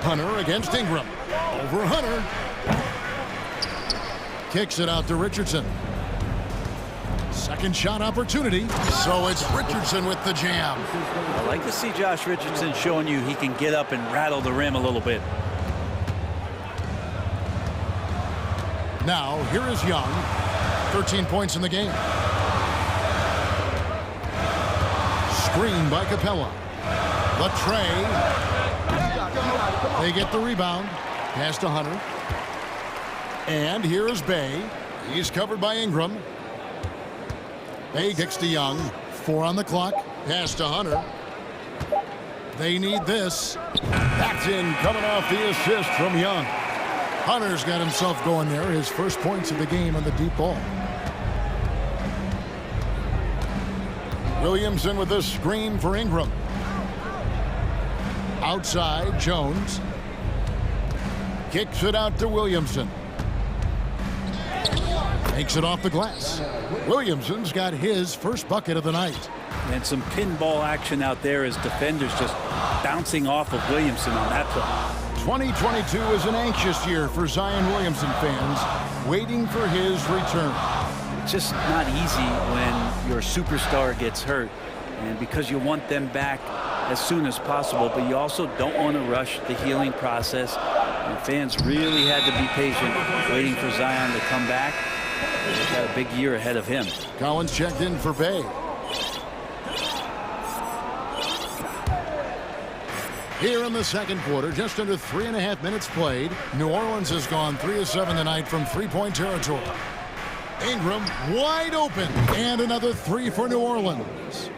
Hunter against Ingram. Over Hunter. Kicks it out to Richardson. Second shot opportunity. So it's Richardson with the jam. I like to see Josh Richardson showing you he can get up and rattle the rim a little bit. Now, here is Young. 13 points in the game. Screen by Capella. The tray. They get the rebound. Pass to Hunter. And here is Bay. He's covered by Ingram. Bay kicks to Young. 4 on the clock. Pass to Hunter. They need this. That's in, coming off the assist from Young. Hunter's got himself going there. His first points of the game on the deep ball. Williamson with the screen for Ingram. Outside, Jones. Kicks it out to Williamson. Takes it off the glass. Williamson's got his first bucket of the night. And some pinball action out there as defenders just bouncing off of Williamson on that play. 2022 is an anxious year for Zion Williamson fans, waiting for his return. It's just not easy when your superstar gets hurt, and because you want them back as soon as possible, but you also don't want to rush the healing process. And fans really had to be patient, waiting for Zion to come back. He's got a big year ahead of him. Collins checked in for Bay. Here in the second quarter, just under 3.5 minutes played, New Orleans has gone 3 of 7 tonight from three-point territory. Ingram wide open, and another 3 for New Orleans.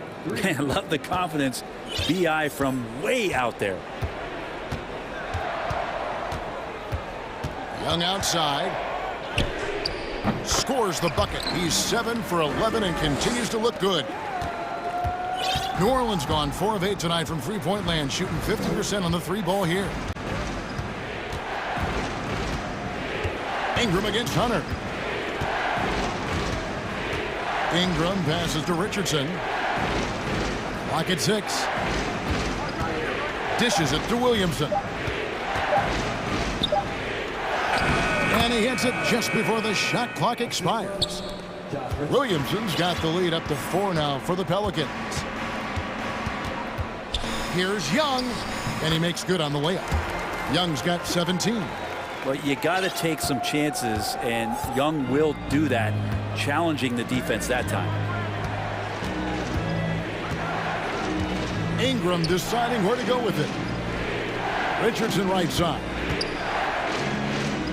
I love the confidence. B.I. from way out there. Young outside. Scores the bucket. He's 7 for 11 and continues to look good. New Orleans gone 4 of 8 tonight from three-point land, shooting 50% on the 3-ball here. Ingram against Hunter. Ingram passes to Richardson. Clock at 6. Dishes it to Williamson. And he hits it just before the shot clock expires. Williamson's got the lead up to 4 now for the Pelicans. Here's Young, and he makes good on the layup. Young's got 17. Well, you got to take some chances, and Young will do that, challenging the defense that time. Ingram deciding where to go with it. Richardson right side.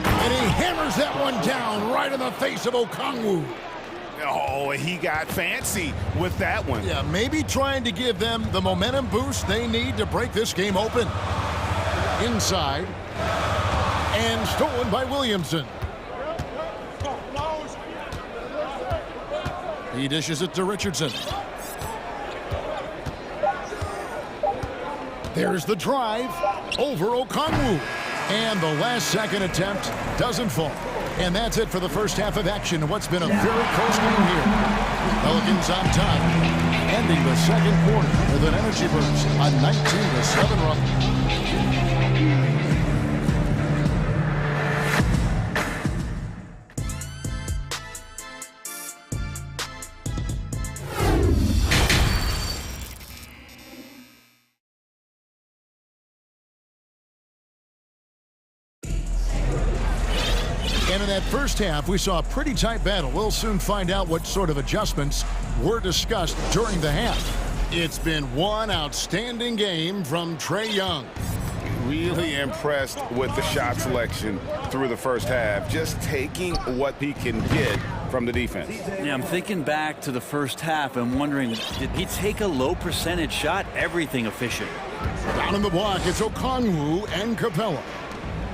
And he hammers that one down right in the face of Okongwu. Oh, he got fancy with that one. Yeah, maybe trying to give them the momentum boost they need to break this game open. Inside. And stolen by Williamson. He dishes it to Richardson. There's the drive over Okongwu. And the last second attempt doesn't fall. And that's it for the first half of action in what's been a very close game here. Pelicans on top, ending the second quarter with an energy burst, a 19-7 run. And in that first half, we saw a pretty tight battle. We'll soon find out what sort of adjustments were discussed during the half. It's been one outstanding game from Trae Young. Really impressed with the shot selection through the first half, just taking what he can get from the defense. Yeah, I'm thinking back to the first half and wondering, did he take a low percentage shot? Everything efficient. Down in the block, it's Okongwu and Capella.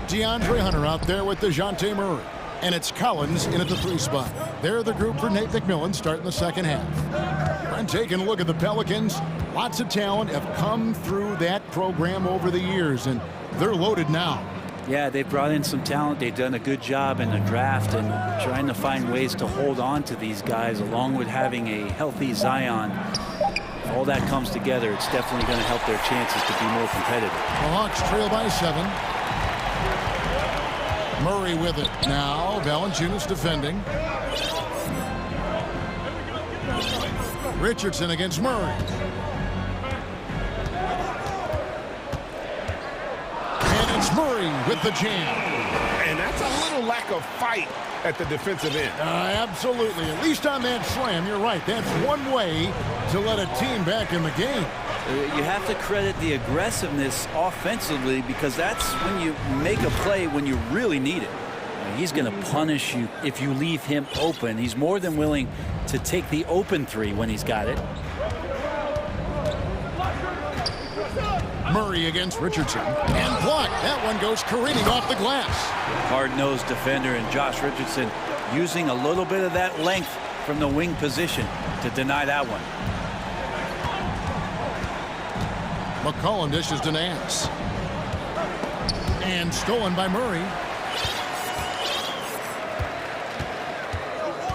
DeAndre Hunter out there with DeJounte Murray. And it's Collins in at the 3 spot. They're the group for Nate McMillan starting the second half. And taking a look at the Pelicans, lots of talent have come through that program over the years, and they're loaded now. Yeah, they've brought in some talent. They've done a good job in the draft and trying to find ways to hold on to these guys, along with having a healthy Zion. If all that comes together, it's definitely going to help their chances to be more competitive. The Hawks trail by 7. Murray with it now. Valanciunas defending. Richardson against Murray. And it's Murray with the jam. And that's a little lack of fight at the defensive end. Absolutely. At least on that slam, you're right. That's one way to let a team back in the game. You have to credit the aggressiveness offensively, because that's when you make a play when you really need it. He's going to punish you if you leave him open. He's more than willing to take the open 3 when he's got it. Murray against Richardson. And blocked. That one goes careening off the glass. Hard-nosed defender and Josh Richardson using a little bit of that length from the wing position to deny that one. McCollum dishes to Nance. And stolen by Murray.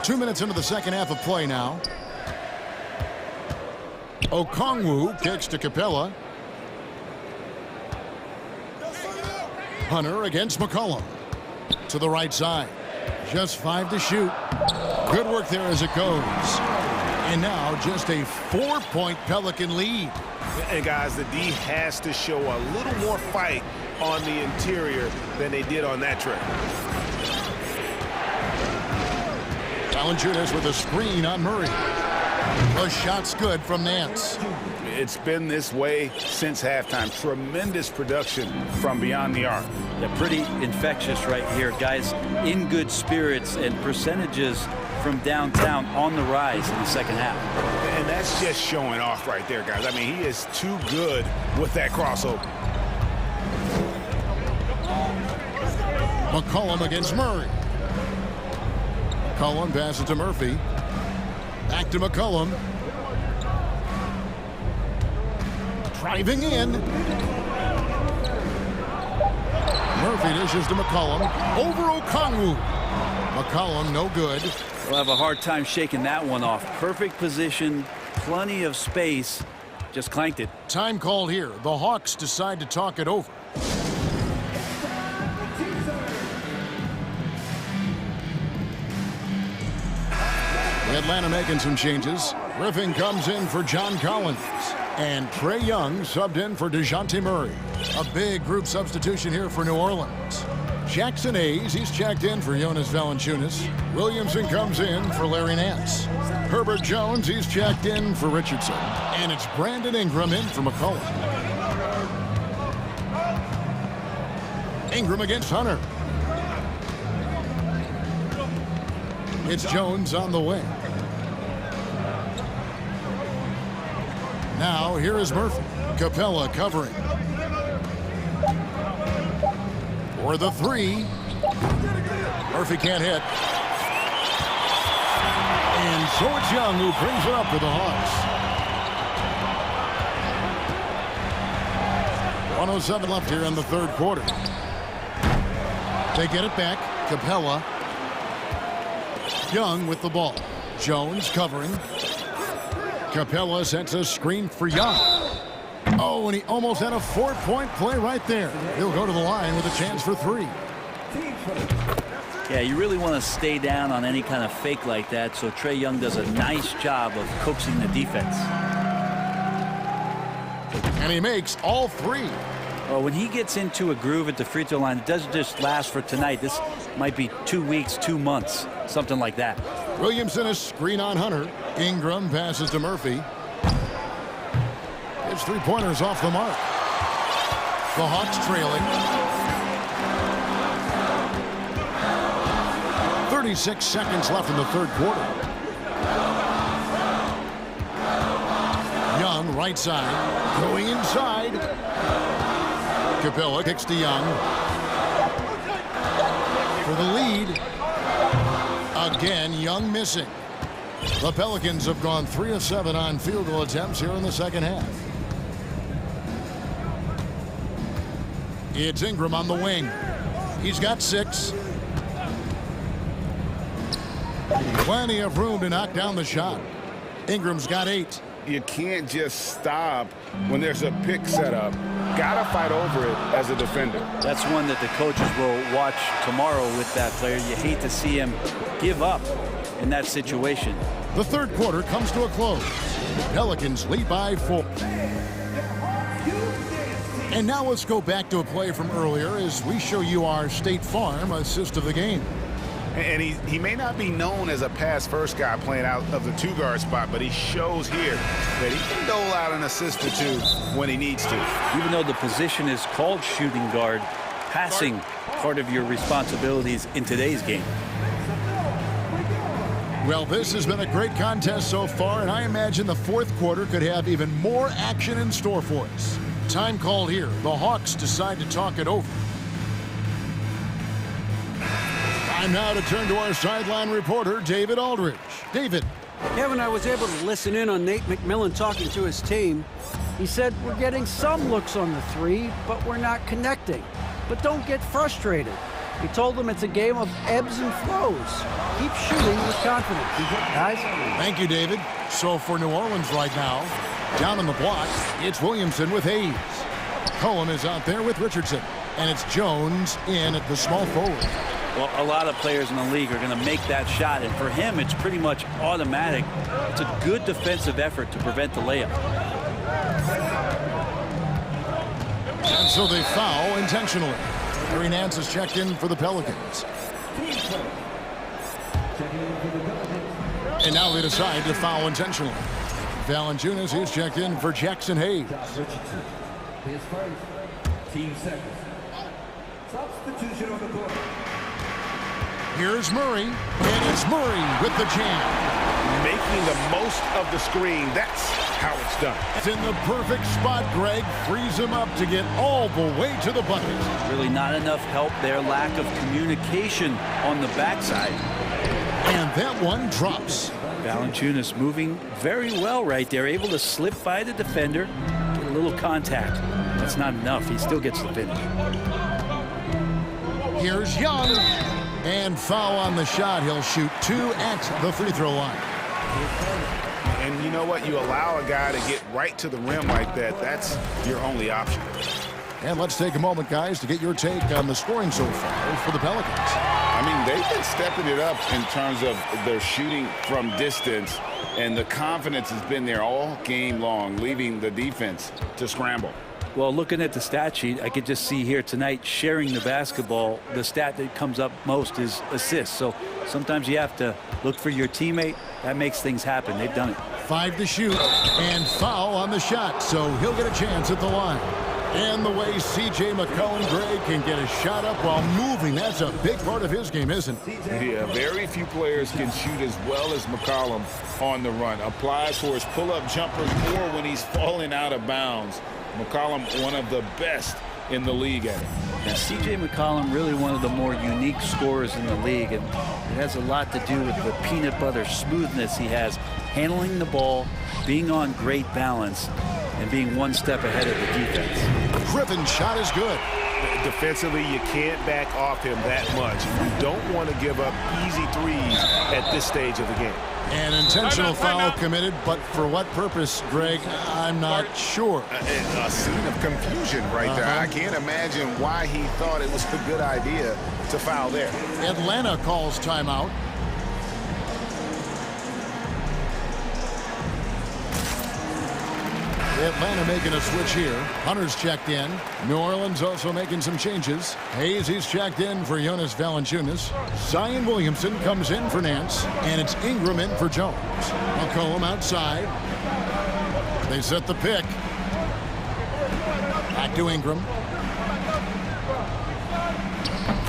2 minutes into the second half of play now. Okongwu kicks to Capella. Hunter against McCollum. To the right side. Just 5 to shoot. Good work there as it goes. And now just a 4-point Pelican lead. And guys, the D has to show a little more fight on the interior than they did on that trip. Valanciunas with a screen on Murray. The shot's good from Nance. It's been this way since halftime. Tremendous production from beyond the arc. Yeah, pretty infectious right here. Guys in good spirits and percentages from downtown on the rise in the second half. And that's just showing off right there, guys. I mean, he is too good with that crossover. McCollum against Murray. McCollum passes to Murphy. Back to McCollum. Driving in. Murphy dishes to McCollum. Over Okongwu. McCollum no good. We'll have a hard time shaking that one off. Perfect position, plenty of space. Just clanked it. Time called here. The Hawks decide to talk it over. Atlanta making some changes. Griffin comes in for John Collins. And Trae Young subbed in for DeJounte Murray. A big group substitution here for New Orleans. Jackson Hayes, he's checked in for Jonas Valanciunas. Williamson comes in for Larry Nance. Herbert Jones, he's checked in for Richardson. And it's Brandon Ingram in for McCollum. Ingram against Hunter. It's Jones on the wing. Now here is Murphy. Capella covering. For the three. Murphy can't hit. And so it's Young who brings it up for the Hawks. 1:07 left here in the third quarter. They get it back. Capella. Young with the ball. Jones covering. Capella sets a screen for Young. Oh, and he almost had a 4-point play right there. He'll go to the line with a chance for 3. Yeah, you really want to stay down on any kind of fake like that, so Trae Young does a nice job of coaxing the defense. And he makes all 3. Well, when he gets into a groove at the free throw line, it doesn't just last for tonight. This might be 2 weeks, 2 months, something like that. Williamson a screen on Hunter. Ingram passes to Murphy. His 3-pointers off the mark. The Hawks trailing. 36 seconds left in the third quarter. Young right side. Going inside. Capella kicks to Young. For the lead. Again, Young missing. The Pelicans have gone 3 of 7 on field goal attempts here in the second half. It's Ingram on the wing. He's got 6. Plenty of room to knock down the shot. Ingram's got 8. You can't just stop when there's a pick set up. Gotta fight over it as a defender. That's one that the coaches will watch tomorrow with that player. You hate to see him give up in that situation. The third quarter comes to a close. Pelicans lead by 4. And now let's go back to a play from earlier as we show you our State Farm assist of the game. And he may not be known as a pass-first guy playing out of the 2-guard spot, but he shows here that he can dole out an assist or 2 when he needs to. Even though the position is called shooting guard, passing part of your responsibilities in today's game. Well, this has been a great contest so far, and I imagine the fourth quarter could have even more action in store for us. Time called here. The Hawks decide to talk it over. Time now to turn to our sideline reporter, David Aldridge. David. Kevin, I was able to listen in on Nate McMillan talking to his team. He said, we're getting some looks on the three, but we're not connecting. But don't get frustrated. He told them it's a game of ebbs and flows. Keep shooting with confidence. Guys? Thank you, David. So for New Orleans right now, down on the block, it's Williamson with Hayes. Cohen is out there with Richardson. And it's Jones in at the small forward. Well, a lot of players in the league are going to make that shot, and for him, it's pretty much automatic. It's a good defensive effort to prevent the layup. And so they foul intentionally. Harry Nance is checked in for the Pelicans. And now they decide to foul intentionally. Valanciunas is checked in for Jackson Hayes. His first team seconds. Substitution on the court. Here's Murray, and it's Murray with the jam. Making the most of the screen. That's how it's done. It's in the perfect spot. Greg frees him up to get all the way to the bucket. Really not enough help there. Lack of communication on the backside. And that one drops. Valanciunas moving very well right there. Able to slip by the defender. Get a little contact. That's not enough. He still gets the finish. Here's Young. And foul on the shot. He'll shoot 2 at the free throw line. And you know what? You allow a guy to get right to the rim like that. That's your only option. And let's take a moment, guys, to get your take on the scoring so far for the Pelicans. I mean, they've been stepping it up in terms of their shooting from distance, and the confidence has been there all game long, leaving the defense to scramble. Well, looking at the stat sheet, I could just see here tonight sharing the basketball. The stat that comes up most is assists. So sometimes you have to look for your teammate. That makes things happen. They've done it. 5 to shoot and foul on the shot. So he'll get a chance at the line. And the way C.J. McCollum, Greg, can get a shot up while moving, that's a big part of his game, isn't it? Yeah, very few players can shoot as well as McCollum on the run. Applies for his pull-up jumpers more when he's falling out of bounds. McCollum, one of the best in the league at it. Now, C.J. McCollum, really one of the more unique scorers in the league, and it has a lot to do with the peanut butter smoothness he has, handling the ball, being on great balance, and being one step ahead of the defense. Griffin's shot is good. Defensively, you can't back off him that much. You don't want to give up easy threes at this stage of the game. An intentional foul committed, but for what purpose, Greg, I'm not sure. A scene of confusion right there. I can't imagine why he thought it was a good idea to foul there. Atlanta calls timeout. Atlanta making a switch here. Hunter's checked in. New Orleans also making some changes. Hayes, he's checked in for Jonas Valanciunas. Zion Williamson comes in for Nance. And it's Ingram in for Jones. McCollum outside. They set the pick. Back to Ingram.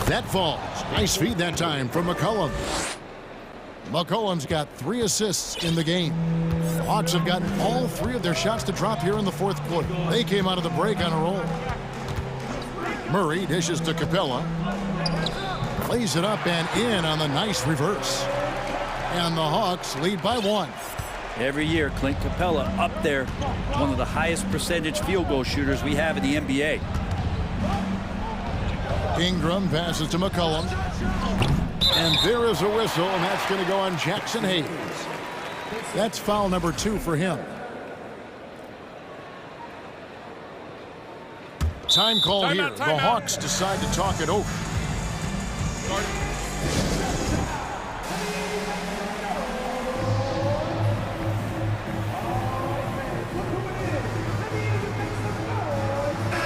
That falls. Nice feed that time from McCollum. McCollum's got 3 assists in the game. The Hawks have gotten all 3 of their shots to drop here in the 4th quarter. They came out of the break on a roll. Murray dishes to Capella. Plays it up and in on the nice reverse. And the Hawks lead by 1. Every year, Clint Capella up there, one of the highest percentage field goal shooters we have in the NBA. Ingram passes to McCollum. And there is a whistle, and that's going to go on Jackson Hayes. That's foul number 2 for him. Time call here. The Hawks decide to talk it over.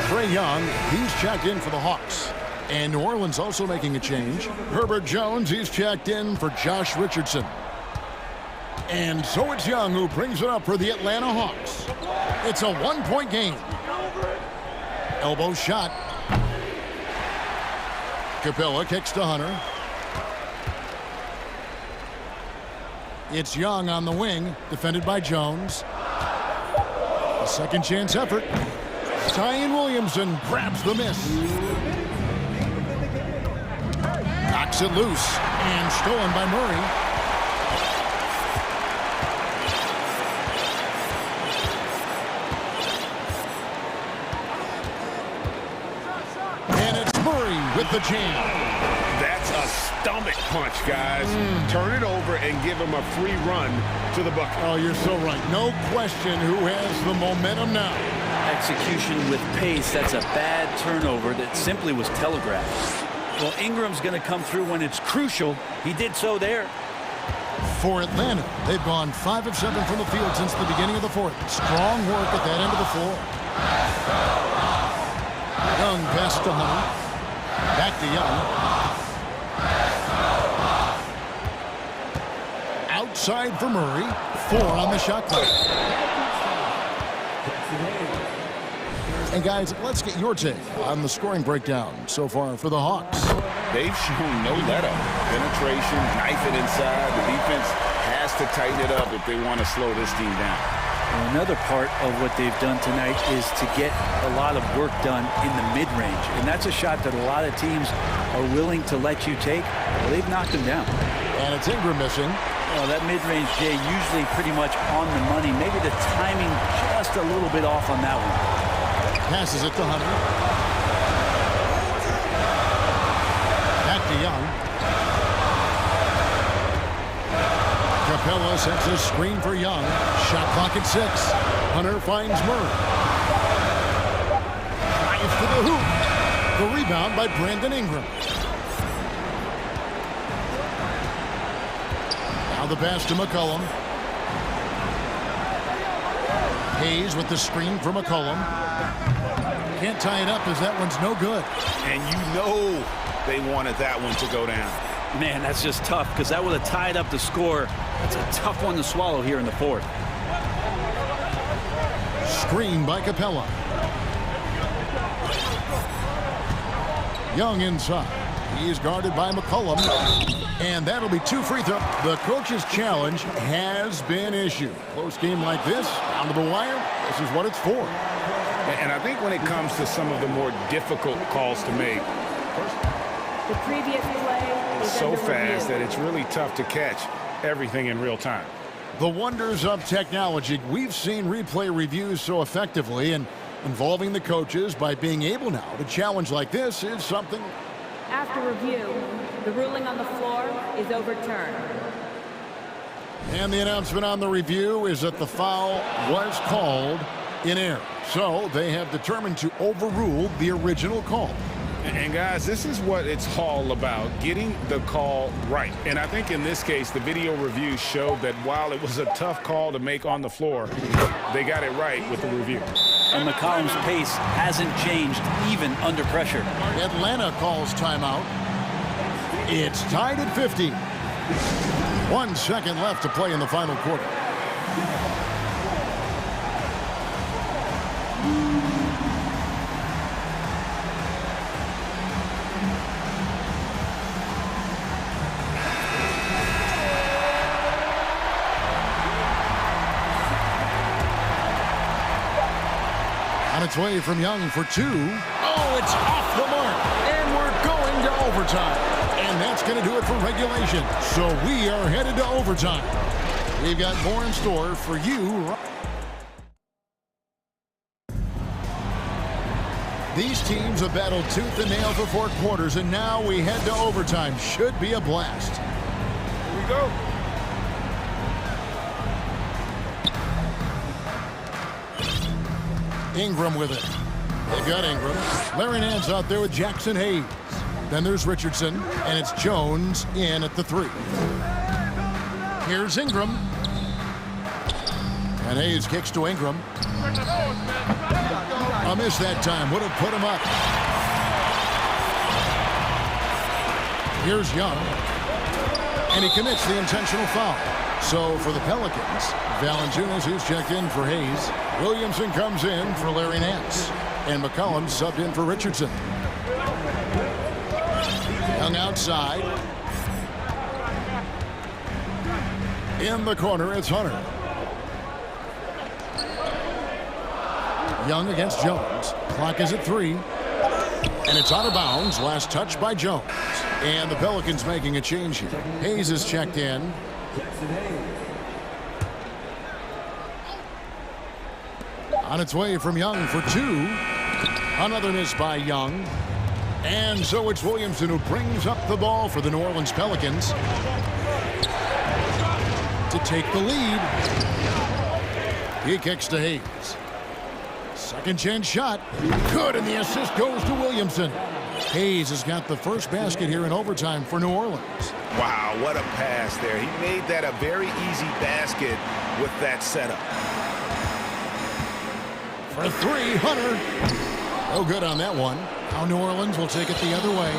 Trae Young, he's checked in for the Hawks. And New Orleans also making a change. Herbert Jones, he's checked in for Josh Richardson. And so it's Young who brings it up for the Atlanta Hawks. It's a 1-point game. Elbow shot. Capella kicks to Hunter. It's Young on the wing, defended by Jones. A second chance effort. Zion Williamson grabs the miss. Knocks it loose and stolen by Murray. And it's Murray with the jam. That's a stomach punch, guys. Turn it over and give him a free run to the bucket. Oh, you're so right. No question who has the momentum now. Execution with pace. That's a bad turnover that simply was telegraphed. Well, Ingram's going to come through when it's crucial. He did so there. For Atlanta, they've gone 5 of 7 from the field since the beginning of the fourth. Strong work at that end of the floor. Young pass to Hunter. Back to Young. Outside for Murray. 4 on the shot clock. And guys, let's get your take on the scoring breakdown so far for the Hawks. They've shown no let-up. Penetration, knife it inside. The defense has to tighten it up if they want to slow this team down. Another part of what they've done tonight is to get a lot of work done in the mid-range. And that's a shot that a lot of teams are willing to let you take. Well, they've knocked him down. And it's Ingram missing. Well, that mid-range, Jay, usually pretty much on the money. Maybe the timing just a little bit off on that one. Passes it to Hunter. Back to Young. Capella sets a screen for Young. Shot clock at 6. Hunter finds Murray. Drives to the hoop. The rebound by Brandon Ingram. Now the pass to McCollum. Hayes with the screen for McCollum. Can't tie it up as that one's no good. And you know they wanted that one to go down. Man, that's just tough because that would have tied up the score. That's a tough one to swallow here in the fourth. Screen by Capella. Young inside. He's guarded by McCollum. And that'll be 2 free throws. The coach's challenge has been issued. Close game like this, down to the wire, this is what it's for. And I think when it comes to some of the more difficult calls to make, the previous play is so fast that it's really tough to catch everything in real time. The wonders of technology. We've seen replay reviews so effectively, and involving the coaches by being able now to challenge like this is something. After review, the ruling on the floor is overturned. And the announcement on the review is that the foul was called in error. So they have determined to overrule the original call. And guys, this is what it's all about, getting the call right. And I think in this case, the video review showed that while it was a tough call to make on the floor, they got it right with the review. And McCollum's pace hasn't changed even under pressure. Atlanta calls timeout. It's tied at 50. 1 second left to play in the final quarter. On its way from Young for 2. Oh, it's off the mark. And we're going to overtime. And that's going to do it for regulation. So we are headed to overtime. We've got more in store for you. These teams have battled tooth and nail for 4 quarters, and now we head to overtime. Should be a blast. Here we go. Ingram with it. They've got Ingram. Larry Nance out there with Jackson Hayes. Then there's Richardson, and it's Jones in at the 3. Here's Ingram. And Hayes kicks to Ingram. A miss that time. Would have put him up. Here's Young. And he commits the intentional foul. So for the Pelicans, Valanciunas, who's checked in for Hayes. Williamson comes in for Larry Nance. And McCollum subbed in for Richardson. Young outside. In the corner, it's Hunter. Young against Jones. Clock is at 3. And it's out of bounds. Last touch by Jones. And the Pelicans making a change here. Hayes is checked in. On its way from Young for 2. Another miss by Young. And so it's Williamson who brings up the ball for the New Orleans Pelicans to take the lead. He kicks to Hayes. Second chance shot. Good, and the assist goes to Williamson. Hayes has got the first basket here in overtime for New Orleans. Wow, what a pass there. He made that a very easy basket with that setup. For 3, Hunter. No good on that one. Now New Orleans will take it the other way.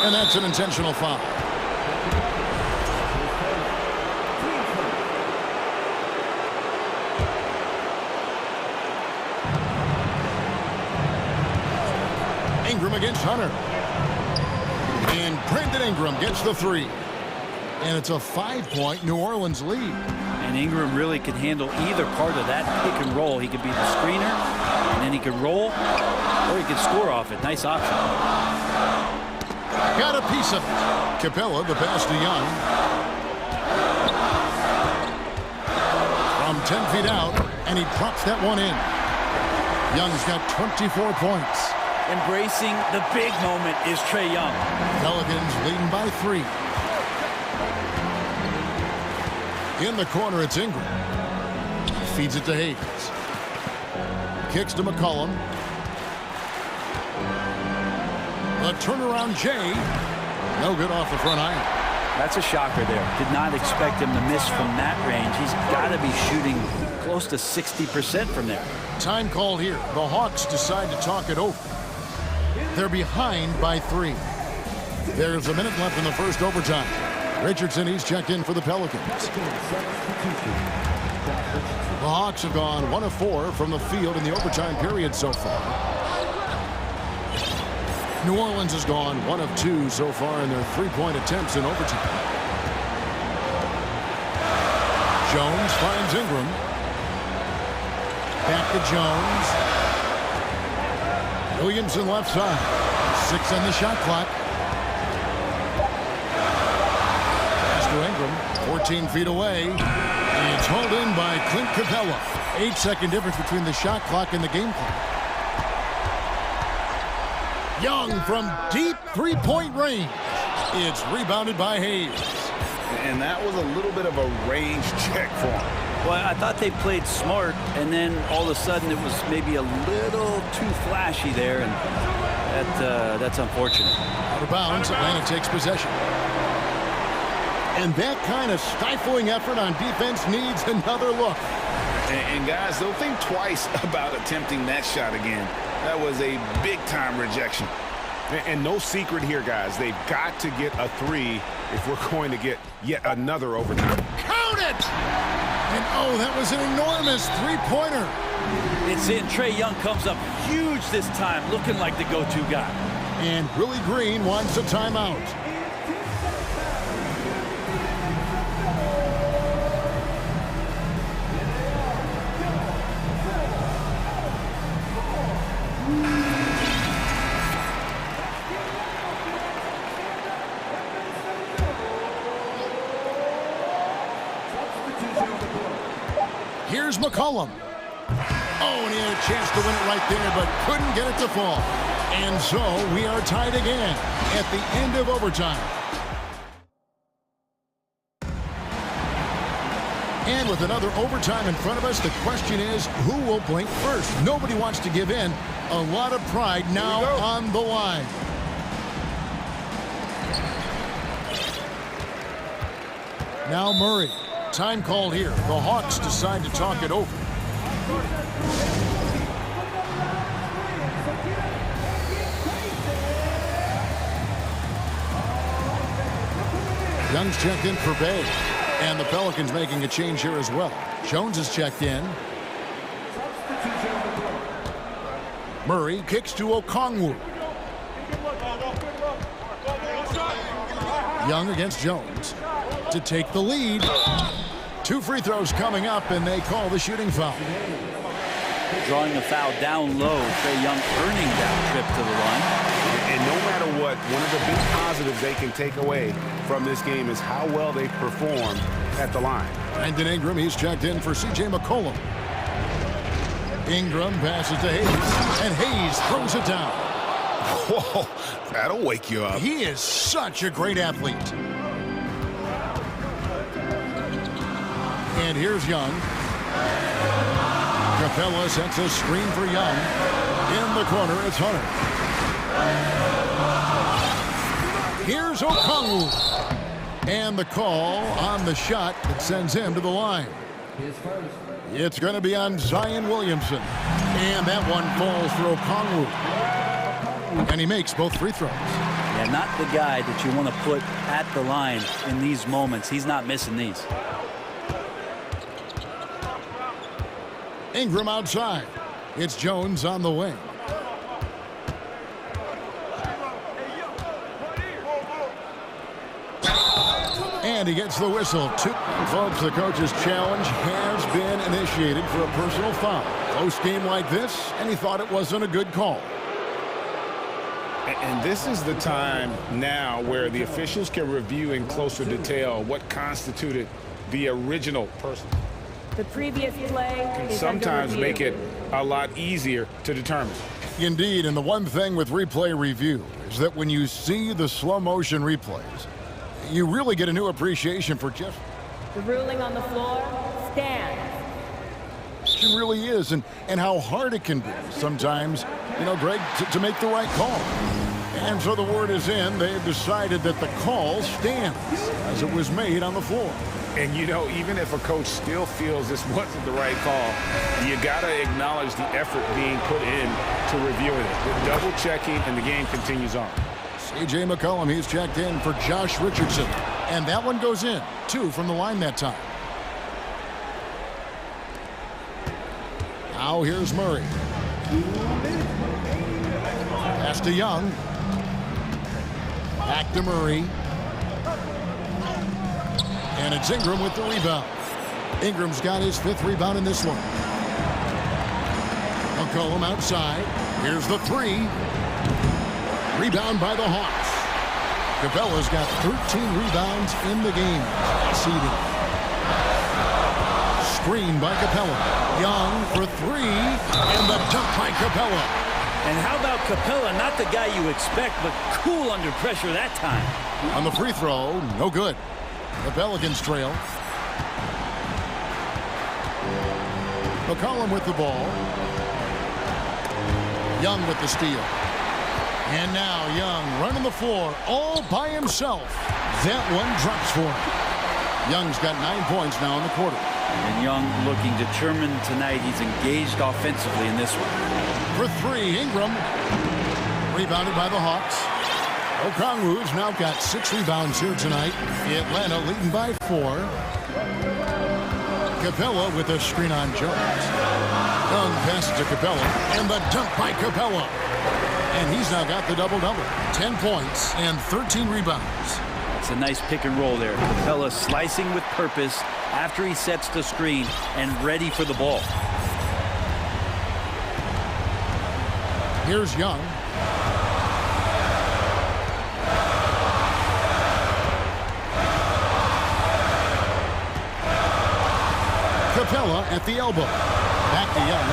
And that's an intentional foul. Ingram against Hunter. And Brandon Ingram gets the 3. And it's a 5-point New Orleans lead. And Ingram really can handle either part of that pick and roll. He could be the screener, and then he could roll, or he could score off it. Nice option. Got a piece of it. Capella, the pass to Young. From 10 feet out, and he drops that one in. Young's got 24 points. Embracing the big moment is Trae Young. Pelicans leading by 3. In the corner, it's Ingram. Feeds it to Hayes. Kicks to McCollum. A turnaround Jay. No good off the front iron. That's a shocker there. Did not expect him to miss from that range. He's got to be shooting close to 60% from there. Time call here. The Hawks decide to talk it over. They're behind by 3. There's a minute left in the first overtime. Richardson, he's checked in for the Pelicans. The Hawks have gone 1 of 4 from the field in the overtime period so far. New Orleans has gone 1 of 2 so far in their 3-point attempts in overtime. Jones finds Ingram. Back to Jones. Williamson left side. 6 on the shot clock. Pass to Ingram. 14 feet away. And it's hauled in by Clint Capella. 8-second difference between the shot clock and the game clock. Young from deep 3-point range. It's rebounded by Hayes. And that was a little bit of a range check for him. Well, I thought they played smart, and then all of a sudden it was maybe a little too flashy there, and that's unfortunate. Out of bounds, Atlanta takes possession. And that kind of stifling effort on defense needs another look. And guys, they'll think twice about attempting that shot again. That was a big-time rejection. And no secret here, guys. They've got to get a 3 if we're going to get yet another overtime. Count it! And oh, that was an enormous 3-pointer. It's in. Trae Young comes up huge this time, looking like the go-to guy. And Willie Green wants a timeout. Here's McCollum. Oh, and he had a chance to win it right there, but couldn't get it to fall. And so we are tied again at the end of overtime. And with another overtime in front of us, the question is, who will blink first? Nobody wants to give in. A lot of pride now on the line. Now Murray. Time called here. The Hawks decide to talk it over. Young's checked in for Bay. And the Pelicans making a change here as well. Jones is checked in. Murray kicks to Okongwu. Young against Jones to take the lead. 2 free throws coming up, and they call the shooting foul. Drawing a foul down low. Trae Young earning that trip to the line. And no matter what, one of the big positives they can take away from this game is how well they performed at the line. Brandon Ingram, he's checked in for C.J. McCollum. Ingram passes to Hayes, and Hayes throws it down. Whoa, that'll wake you up. He is such a great athlete. And here's Young. Capella sets a screen for Young. In the corner, it's Hunter. Here's Okongwu. And the call on the shot that sends him to the line. It's going to be on Zion Williamson. And that one falls for Okongwu. And he makes both free throws. Yeah, not the guy that you want to put at the line in these moments. He's not missing these. Ingram outside. It's Jones on the wing. And he gets the whistle. Folks, the coach's challenge has been initiated for a personal foul. Close game like this, and he thought it wasn't a good call. And this is the time now where the officials can review in closer detail what constituted the original person. The previous play Can is sometimes under review. make it a lot easier to determine. Indeed, and the one thing with replay review is that when you see the slow motion replays, you really get a new appreciation for just The ruling on the floor stands. it really is, and how hard it can be sometimes, Greg, to make the right call. And so the word is in. They've decided that the call stands as it was made on the floor. And even if a coach still feels this wasn't the right call, you got to acknowledge the effort being put in to reviewing it. The double checking, and the game continues on. C.J. McCollum, he's checked in for Josh Richardson. And that one goes in. 2 from the line that time. Now here's Murray. Pass to Young. Back to Murray. And it's Ingram with the rebound. Ingram's got his 5th rebound in this one. McCollum outside. Here's the 3. Rebound by the Hawks. Capella's got 13 rebounds in the game. Seeding. Screen by Capella. Young for 3. And the dunk by Capella. And how about Capella? Not the guy you expect, but cool under pressure that time. On the free throw, no good. The Pelicans trail. McCollum with the ball. Young with the steal. And now Young running the floor all by himself. That one drops for him. Young's got 9 points now in the quarter. And Young looking determined tonight. He's engaged offensively in this one. For 3, Ingram. Rebounded by the Hawks. Okongwu's now got 6 rebounds here tonight. Atlanta leading by 4. Capella with a screen on Jones. Young passes to Capella, and the dunk by Capella. And he's now got the double-double. 10 points and 13 rebounds. It's a nice pick and roll there. Capella slicing with purpose after he sets the screen and ready for the ball. Here's Young. Capella at the elbow. Back to Young.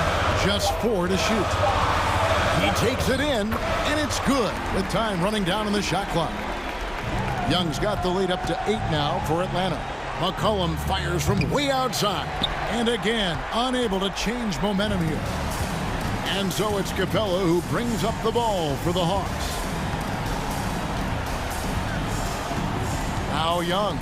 Just 4 to shoot. He takes it in, and it's good with time running down on the shot clock. Young's got the lead up to 8 now for Atlanta. McCollum fires from way outside. And again, unable to change momentum here. And so it's Capella who brings up the ball for the Hawks. Now Young.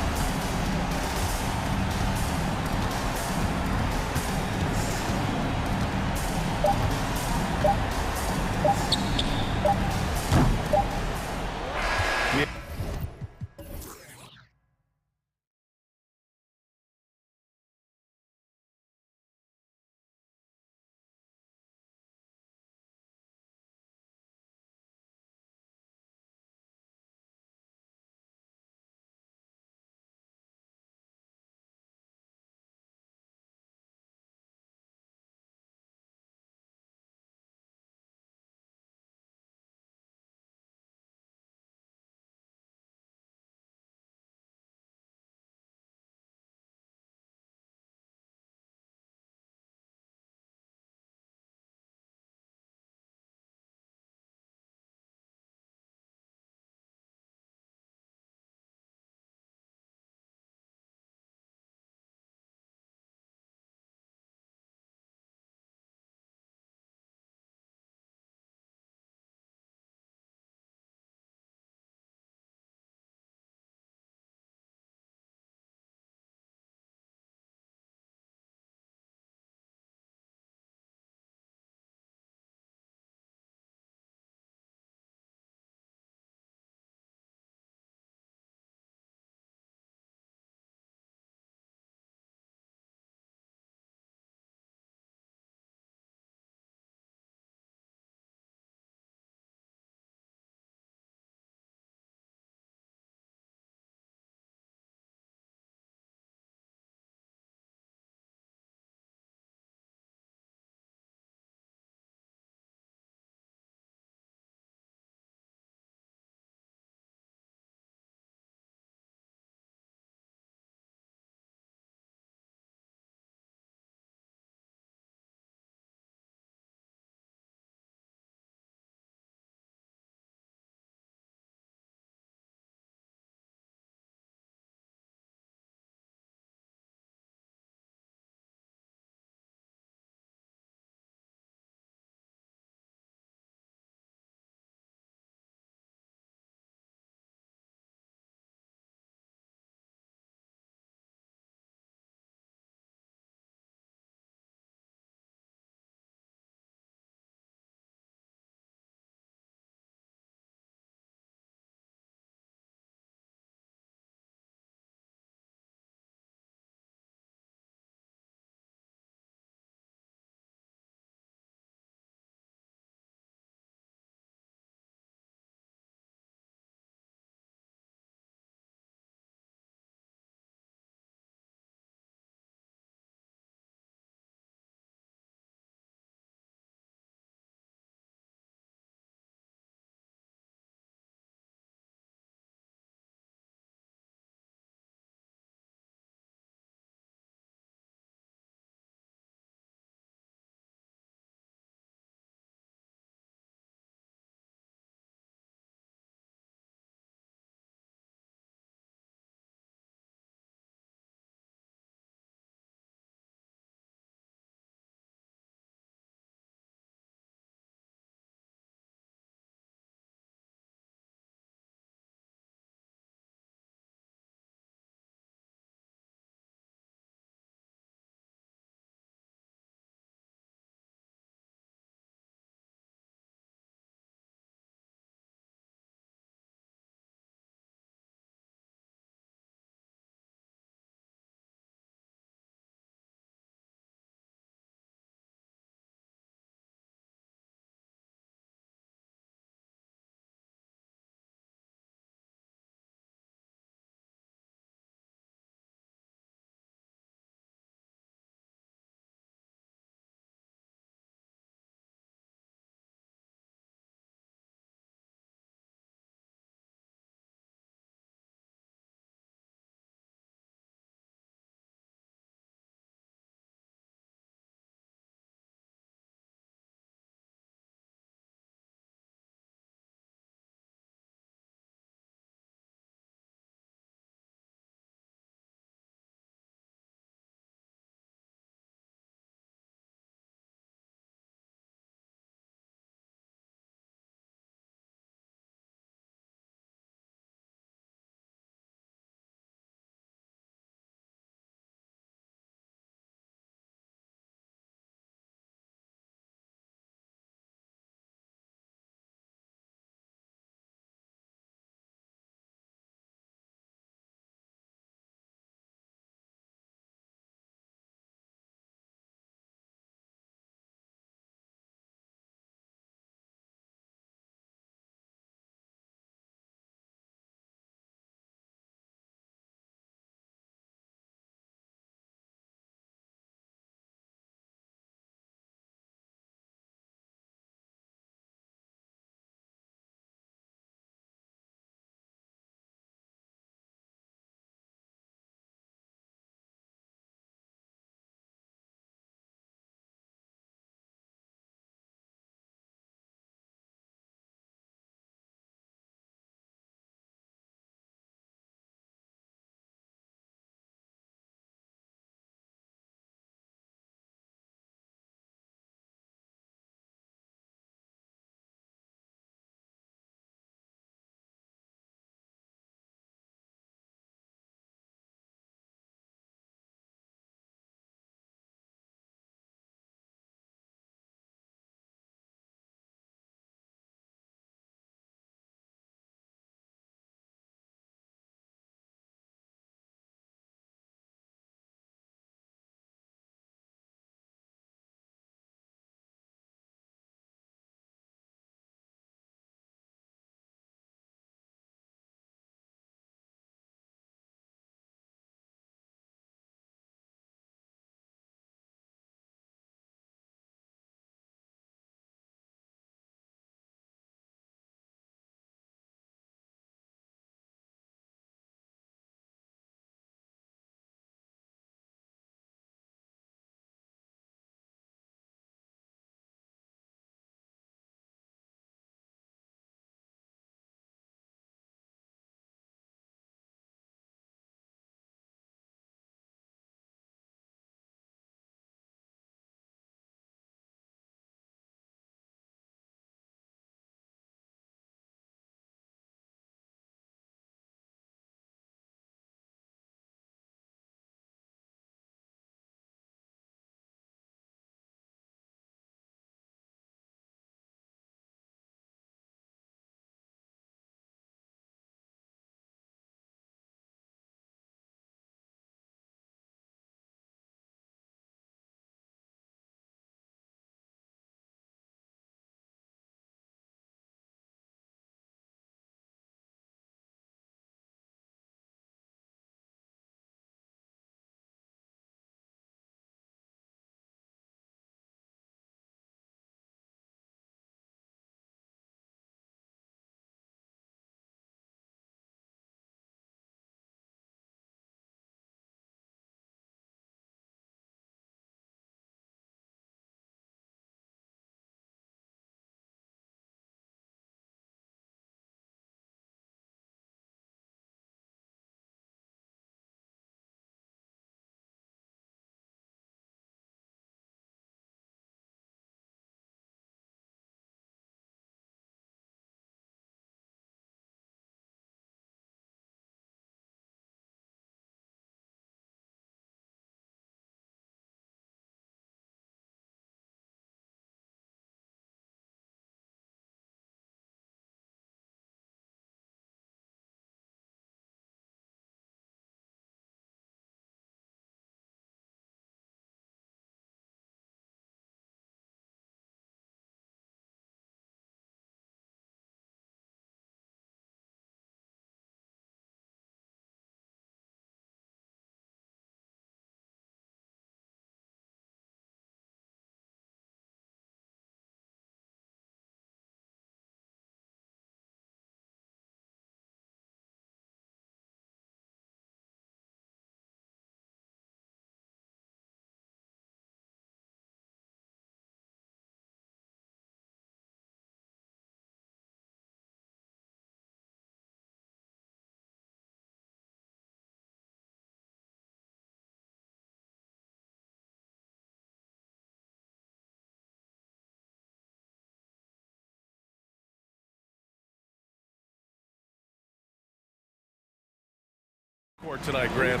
tonight, Grant.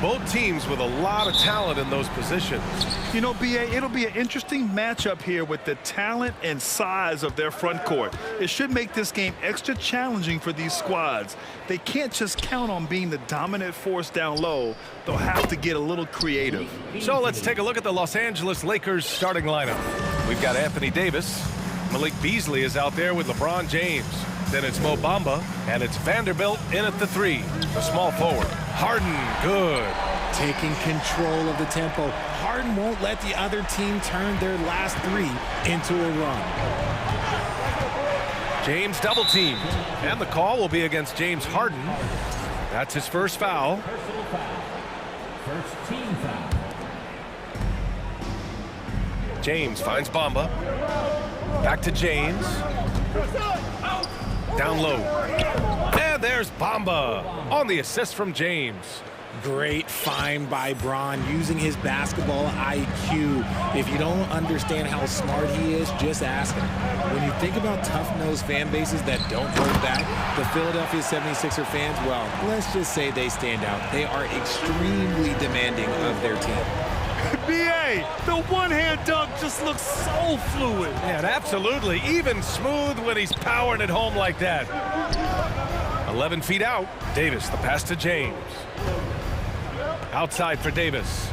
Both teams with a lot of talent in those positions. You know, BA, it'll be an interesting matchup here with the talent and size of their front court. It should make this game extra challenging for these squads. They can't just count on being the dominant force down low. They'll have to get a little creative. So let's take a look at the Los Angeles Lakers starting lineup. We've got Anthony Davis. Malik Beasley is out there with LeBron James. Then it's Mo Bamba, and it's Vanderbilt in at the 3, the small forward. Harden, good. Taking control of the tempo. Harden won't let the other team turn their last 3 into a run. James double teamed, and the call will be against James Harden. That's his first foul. First team foul. James finds Bamba. Back to James. Down low. And there's Bamba on the assist from James. Great find by Bron, using his basketball IQ. If you don't understand how smart he is, just ask him. When you think about tough-nosed fan bases that don't hold back, the Philadelphia 76er fans, well, let's just say they stand out. They are extremely demanding of their team. BA, the one-hand dunk just looks so fluid. Yeah, absolutely. Even smooth when he's powering it home like that. 11 feet out. Davis, the pass to James. Outside for Davis.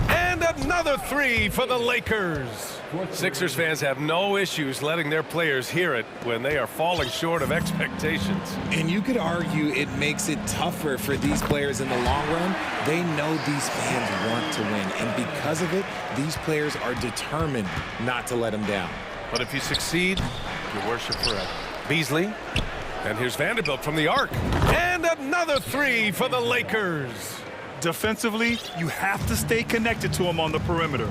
And another 3 for the Lakers. Sixers fans have no issues letting their players hear it when they are falling short of expectations. And you could argue it makes it tougher for these players in the long run. They know these fans want to win, and because of it, these players are determined not to let them down. But if you succeed, you worship forever. Beasley, and here's Vanderbilt from the arc. And another 3 for the Lakers. Defensively, you have to stay connected to him on the perimeter.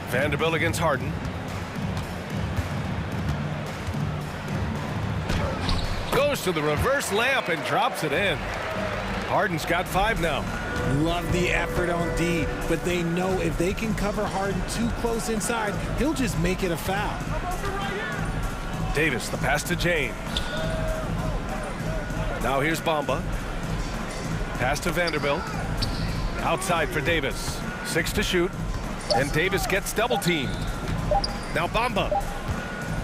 Vanderbilt against Harden. Goes to the reverse layup and drops it in. Harden's got 5 now. Love the effort on D, but they know if they can cover Harden too close inside, he'll just make it a foul. Davis, the pass to James. Now here's Bamba. Pass to Vanderbilt. Outside for Davis. 6 to shoot. And Davis gets double teamed. Now Bamba.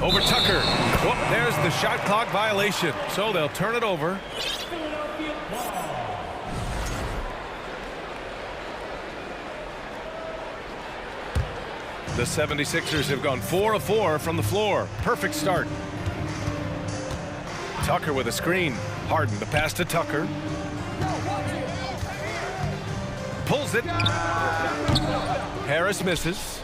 Over Tucker. Whoop, there's the shot clock violation. So they'll turn it over. The 76ers have gone 4 of 4 from the floor. Perfect start. Tucker with a screen. Harden, the pass to Tucker. Pulls it. Harris misses.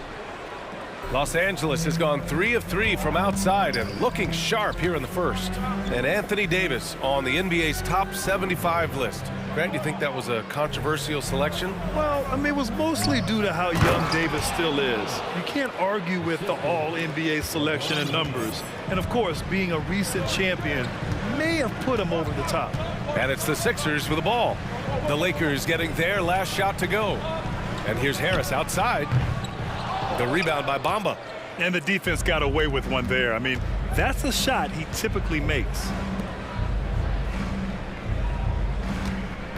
Los Angeles has gone 3 of 3 from outside and looking sharp here in the first. And Anthony Davis on the NBA's top 75 list. Grant, do you think that was a controversial selection? Well, I mean, it was mostly due to how young Davis still is. You can't argue with the all-NBA selection and numbers. And, of course, being a recent champion may have put him over the top. And it's the Sixers with the ball. The Lakers getting their last shot to go. And here's Harris outside. The rebound by Bamba. And the defense got away with one there. I mean, that's a shot he typically makes.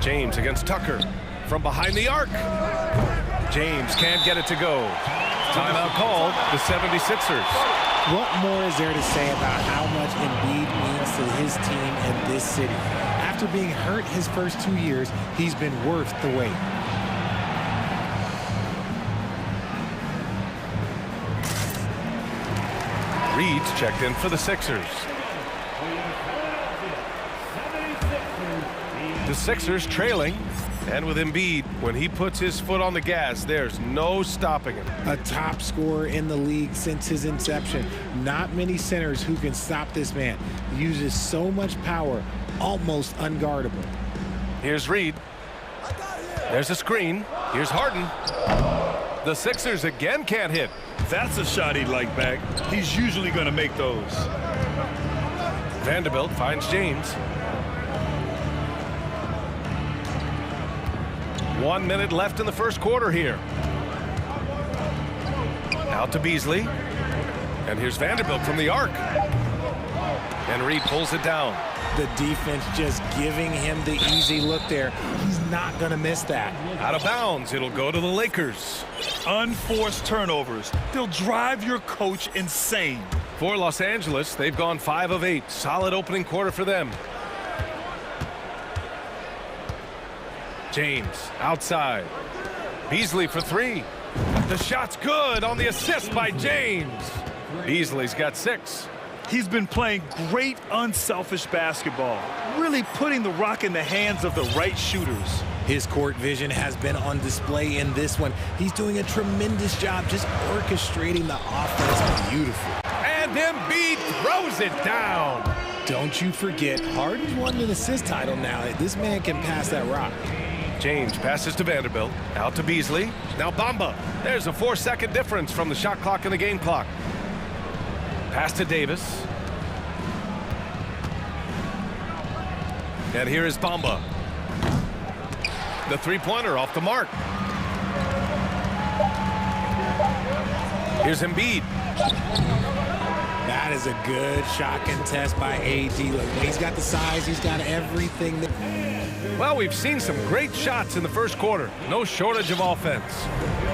James against Tucker from behind the arc. James can't get it to go. Timeout called, the 76ers. What more is there to say about how much Embiid means to his team and this city? After being hurt his first 2 years, he's been worth the wait. Reed's checked in for the Sixers. The Sixers trailing, and with Embiid, when he puts his foot on the gas, there's no stopping him. A top scorer in the league since his inception. Not many centers who can stop this man. He uses so much power, almost unguardable. Here's Reed. There's a screen. Here's Harden. The Sixers again can't hit. That's a shot he'd like back. He's usually going to make those. Vanderbilt finds James. 1 minute left in the first quarter here. Out to Beasley. And here's Vanderbilt from the arc. And Reed pulls it down. The defense just giving him the easy look there. He's not going to miss that. Out of bounds, it'll go to the Lakers. Unforced turnovers. They'll drive your coach insane. For Los Angeles, they've gone 5 of 8. Solid opening quarter for them. James outside. Beasley for 3. The shot's good on the assist by James. Beasley's got 6. He's been playing great unselfish basketball, really putting the rock in the hands of the right shooters. His court vision has been on display in this one. He's doing a tremendous job just orchestrating the offense. Beautiful. And Embiid throws it down. Don't you forget, Harden's won an assist title now. This man can pass that rock. James passes to Vanderbilt. Out to Beasley. Now Bamba. There's a 4-second difference from the shot clock and the game clock. Pass to Davis. And here is Bamba. The three-pointer off the mark. Here's Embiid. That is a good shot contest by AD. Look, when he's got the size, he's got everything. Well, we've seen some great shots in the first quarter. No shortage of offense.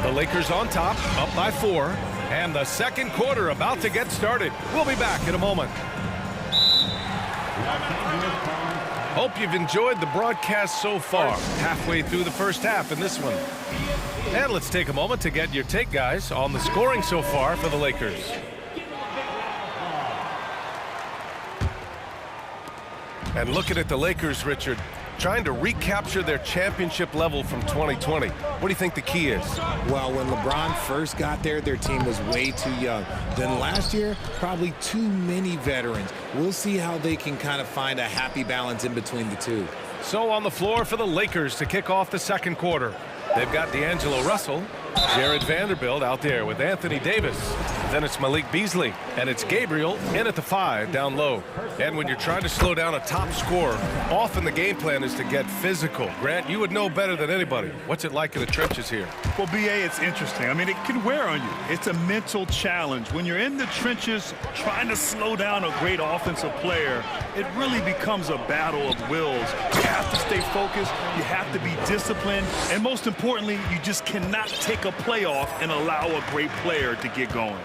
The Lakers on top, up by 4. And the second quarter about to get started. We'll be back in a moment. Hope you've enjoyed the broadcast so far. Halfway through the first half in this one. And let's take a moment to get your take, guys, on the scoring so far for the Lakers. And looking at the Lakers, Richard, trying to recapture their championship level from 2020. What do you think the key is? Well, when LeBron first got there, their team was way too young. Then last year, probably too many veterans. We'll see how they can kind of find a happy balance in between the two. So on the floor for the Lakers to kick off the second quarter. They've got D'Angelo Russell, Jared Vanderbilt out there with Anthony Davis. Then it's Malik Beasley, and it's Gabriel in at the 5 down low. And when you're trying to slow down a top scorer, often the game plan is to get physical. Grant, you would know better than anybody. What's it like in the trenches here? Well, BA, it's interesting. I mean, it can wear on you. It's a mental challenge. When you're in the trenches trying to slow down a great offensive player, it really becomes a battle of wills. You have to stay focused. You have to be disciplined. And most importantly, you just cannot take a play off and allow a great player to get going.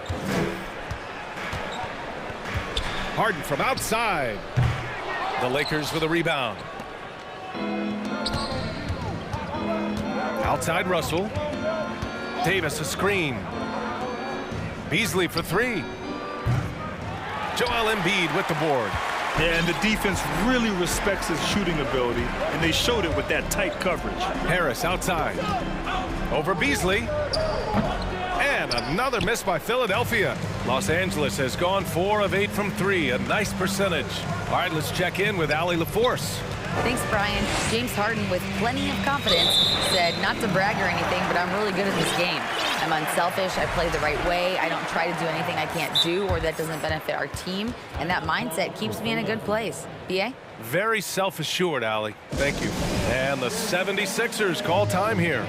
Harden from outside. The Lakers with a rebound. Outside Russell. Davis a screen. Beasley for 3. Joel Embiid with the board. Yeah, and the defense really respects his shooting ability, and they showed it with that tight coverage. Harris outside. Over Beasley. And another miss by Philadelphia. Los Angeles has gone 4 of 8 from 3, a nice percentage. All right, let's check in with Allie LaForce. Thanks, Brian. James Harden, with plenty of confidence, said not to brag or anything, but I'm really good at this game. I'm unselfish. I play the right way. I don't try to do anything I can't do or that doesn't benefit our team. And that mindset keeps me in a good place. BA? Very self-assured, Allie. Thank you. And the 76ers call time here.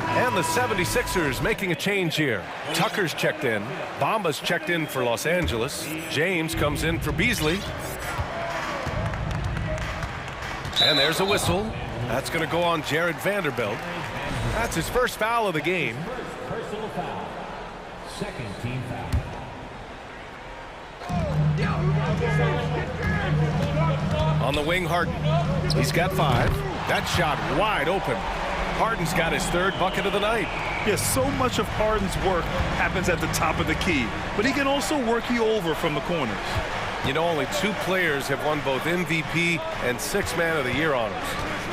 And the 76ers making a change here. Tucker's checked in. Bamba's checked in for Los Angeles. James comes in for Beasley. And there's a whistle. That's going to go on Jared Vanderbilt. That's his first foul of the game. Personal foul. Second team foul. On the wing, Harden. He's got 5. That shot wide open. Harden's got his 3rd bucket of the night. Yes, so much of Harden's work happens at the top of the key, but he can also work you over from the corners. You know, only 2 players have won both MVP and 6th Man of the Year honors.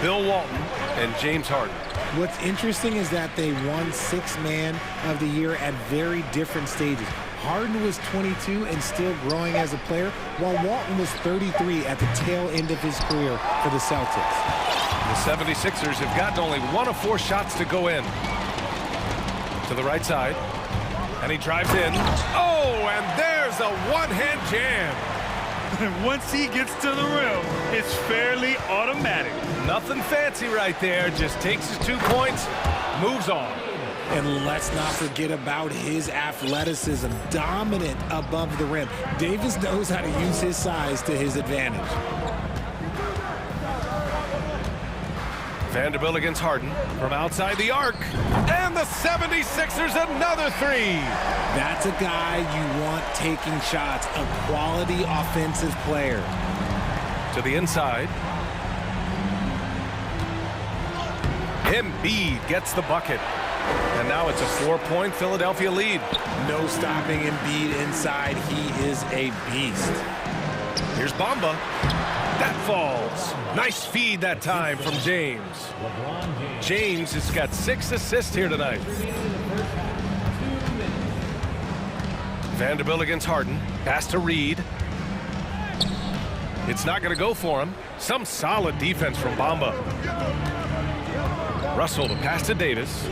Bill Walton and James Harden. What's interesting is that they won 6th Man of the Year at very different stages. Harden was 22 and still growing as a player, while Walton was 33 at the tail end of his career for the Celtics. The 76ers have gotten only 1 of 4 shots to go in. To the right side. And he drives in. Oh, and there's a one-hand jam. Once he gets to the rim, it's fairly automatic. Nothing fancy right there. Just takes his 2 points, moves on. And let's not forget about his athleticism, dominant above the rim. Davis knows how to use his size to his advantage. Vanderbilt against Harden from outside the arc. And the 76ers another three. That's a guy you want taking shots, a quality offensive player. To the inside. Embiid gets the bucket. And now it's a 4-point Philadelphia lead. No stopping Embiid inside. He is a beast. Here's Bamba. That falls. Nice feed that time from James. James has got 6 assists here tonight. Vanderbilt against Harden. Pass to Reed. It's not going to go for him. Some solid defense from Bamba. Russell to pass to Davis.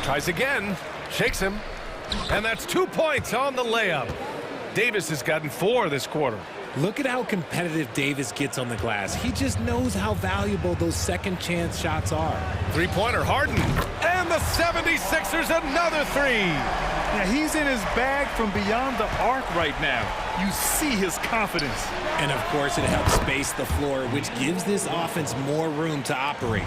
Tries again. Shakes him. And that's 2 points on the layup. Davis has gotten 4 this quarter. Look at how competitive Davis gets on the glass. He just knows how valuable those second chance shots are. Three-pointer Harden. And the 76ers another three. Yeah, he's in his bag from beyond the arc right now. You see his confidence. And of course it helps space the floor, which gives this offense more room to operate.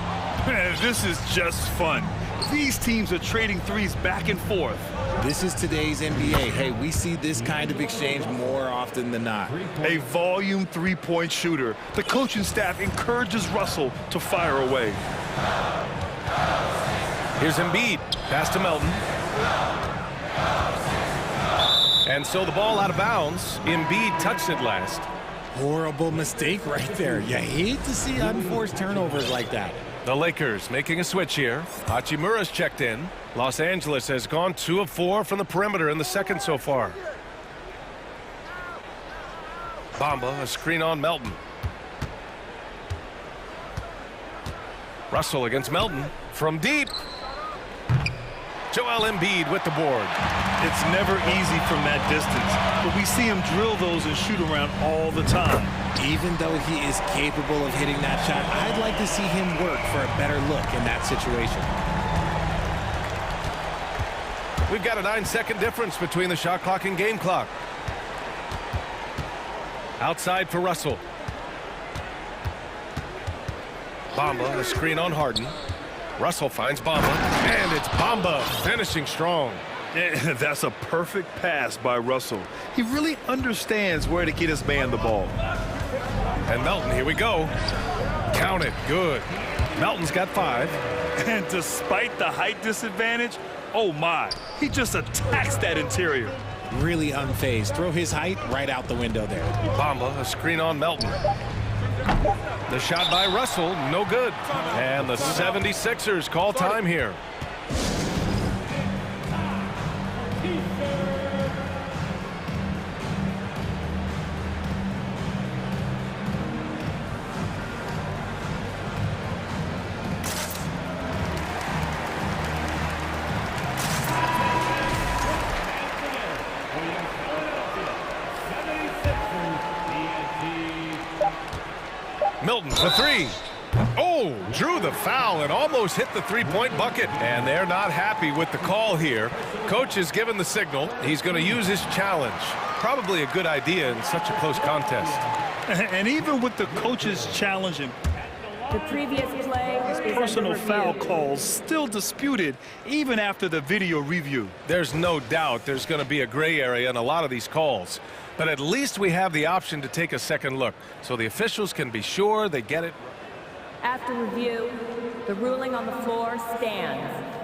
Man, this is just fun. These teams are trading threes back and forth. This is today's NBA. Hey, we see this kind of exchange more often than not. A volume three-point shooter. The coaching staff encourages Russell to fire away. Here's Embiid. Pass to Melton. And so the ball out of bounds. Embiid touched it last. Horrible mistake right there. You hate to see unforced turnovers like that. The Lakers making a switch here. Hachimura's checked in. Los Angeles has gone 2 of 4 from the perimeter in the second so far. Bamba, a screen on Melton. Russell against Melton from deep. Joel Embiid with the board. It's never easy from that distance, but we see him drill those and shoot around all the time. Even though he is capable of hitting that shot, I'd like to see him work for a better look in that situation. We've got a 9-second difference between the shot clock and game clock. Outside for Russell. Bamba, a screen on Harden. Russell finds Bamba, and it's Bamba finishing strong. Yeah, that's a perfect pass by Russell. He really understands where to get his man the ball. And Melton, here we go. Count it, good. Melton's got 5. And despite the height disadvantage, oh my, he just attacks that interior. Really unfazed. Throw his height right out the window there. Bamba, a screen on Melton. The shot by Russell, no good. And the 76ers call time here. Milton for 3. Oh, drew the foul and almost hit the three-point bucket. And they're not happy with the call here. Coach has given the signal. He's going to use his challenge. Probably a good idea in such a close contest. And even with the coach's challenge, the previous play is personal under foul review. calls still disputed even after the video review. There's no doubt there's going to be a gray area in a lot of these calls. But at least we have the option to take a second look, so the officials can be sure they get it. After review, the ruling on the floor stands.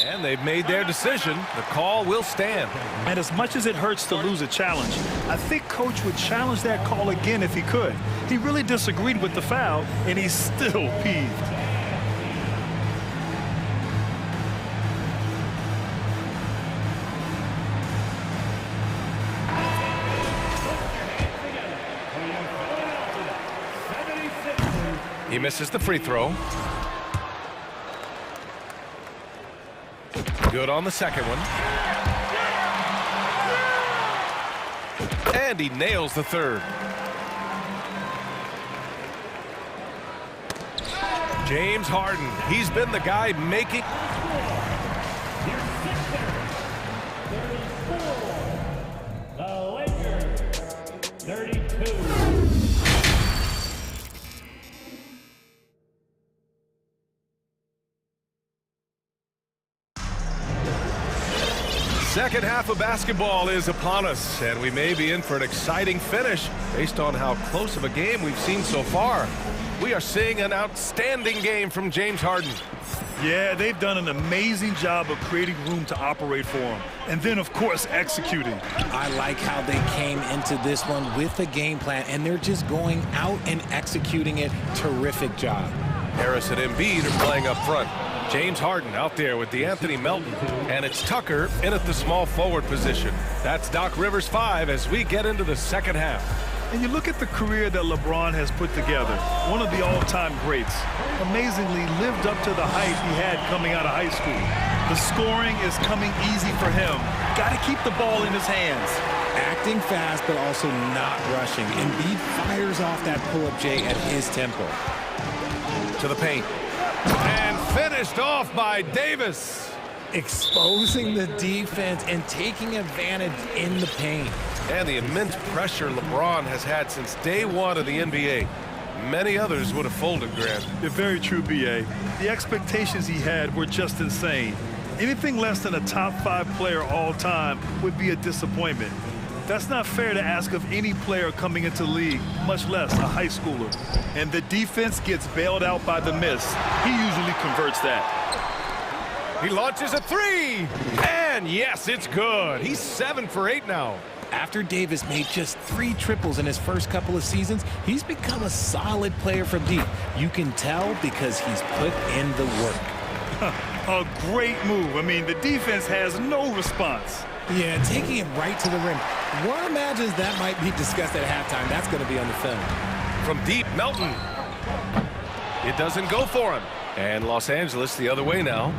And they've made their decision. The call will stand. And as much as it hurts to lose a challenge, I think Coach would challenge that call again if he could. He really disagreed with the foul, and he's still peeved. He misses the free throw. Good on the second one. And he nails the third. James Harden, he's been the guy making... The Lakers, 32. Second half of basketball is upon us, and we may be in for an exciting finish based on how close of a game we've seen so far. We are seeing an outstanding game from James Harden. Yeah, they've done an amazing job of creating room to operate for him. And then, of course, executing. I like how they came into this one with a game plan, and they're just going out and executing it. Terrific job. Harris and Embiid are playing up front. James Harden out there with DeAnthony Melton, and it's Tucker in at the small forward position. That's Doc Rivers 5 as we get into the second half. And you look at the career that LeBron has put together, one of the all-time greats. Amazingly lived up to the hype he had coming out of high school. The scoring is coming easy for him. Got to keep the ball in his hands. Acting fast, but also not rushing. Embiid fires off that pull-up J at his tempo. To the paint. And finished off by Davis. Exposing the defense and taking advantage in the paint. And the immense pressure LeBron has had since day one of the NBA. Many others would have folded, Grant. You're very true, B.A. The expectations he had were just insane. Anything less than a top 5 player all time would be a disappointment. That's not fair to ask of any player coming into the league, much less a high schooler. And the defense gets bailed out by the miss. He usually converts that. He launches a three. And yes, it's good. He's 7 for 8 now. After Davis made just 3 triples in his first couple of seasons, he's become a solid player from deep. You can tell because he's put in the work. A great move. I mean, the defense has no response. Yeah, taking it right to the rim. One imagines that might be discussed at halftime. That's going to be on the film. From deep, Melton. It doesn't go for him. And Los Angeles the other way now.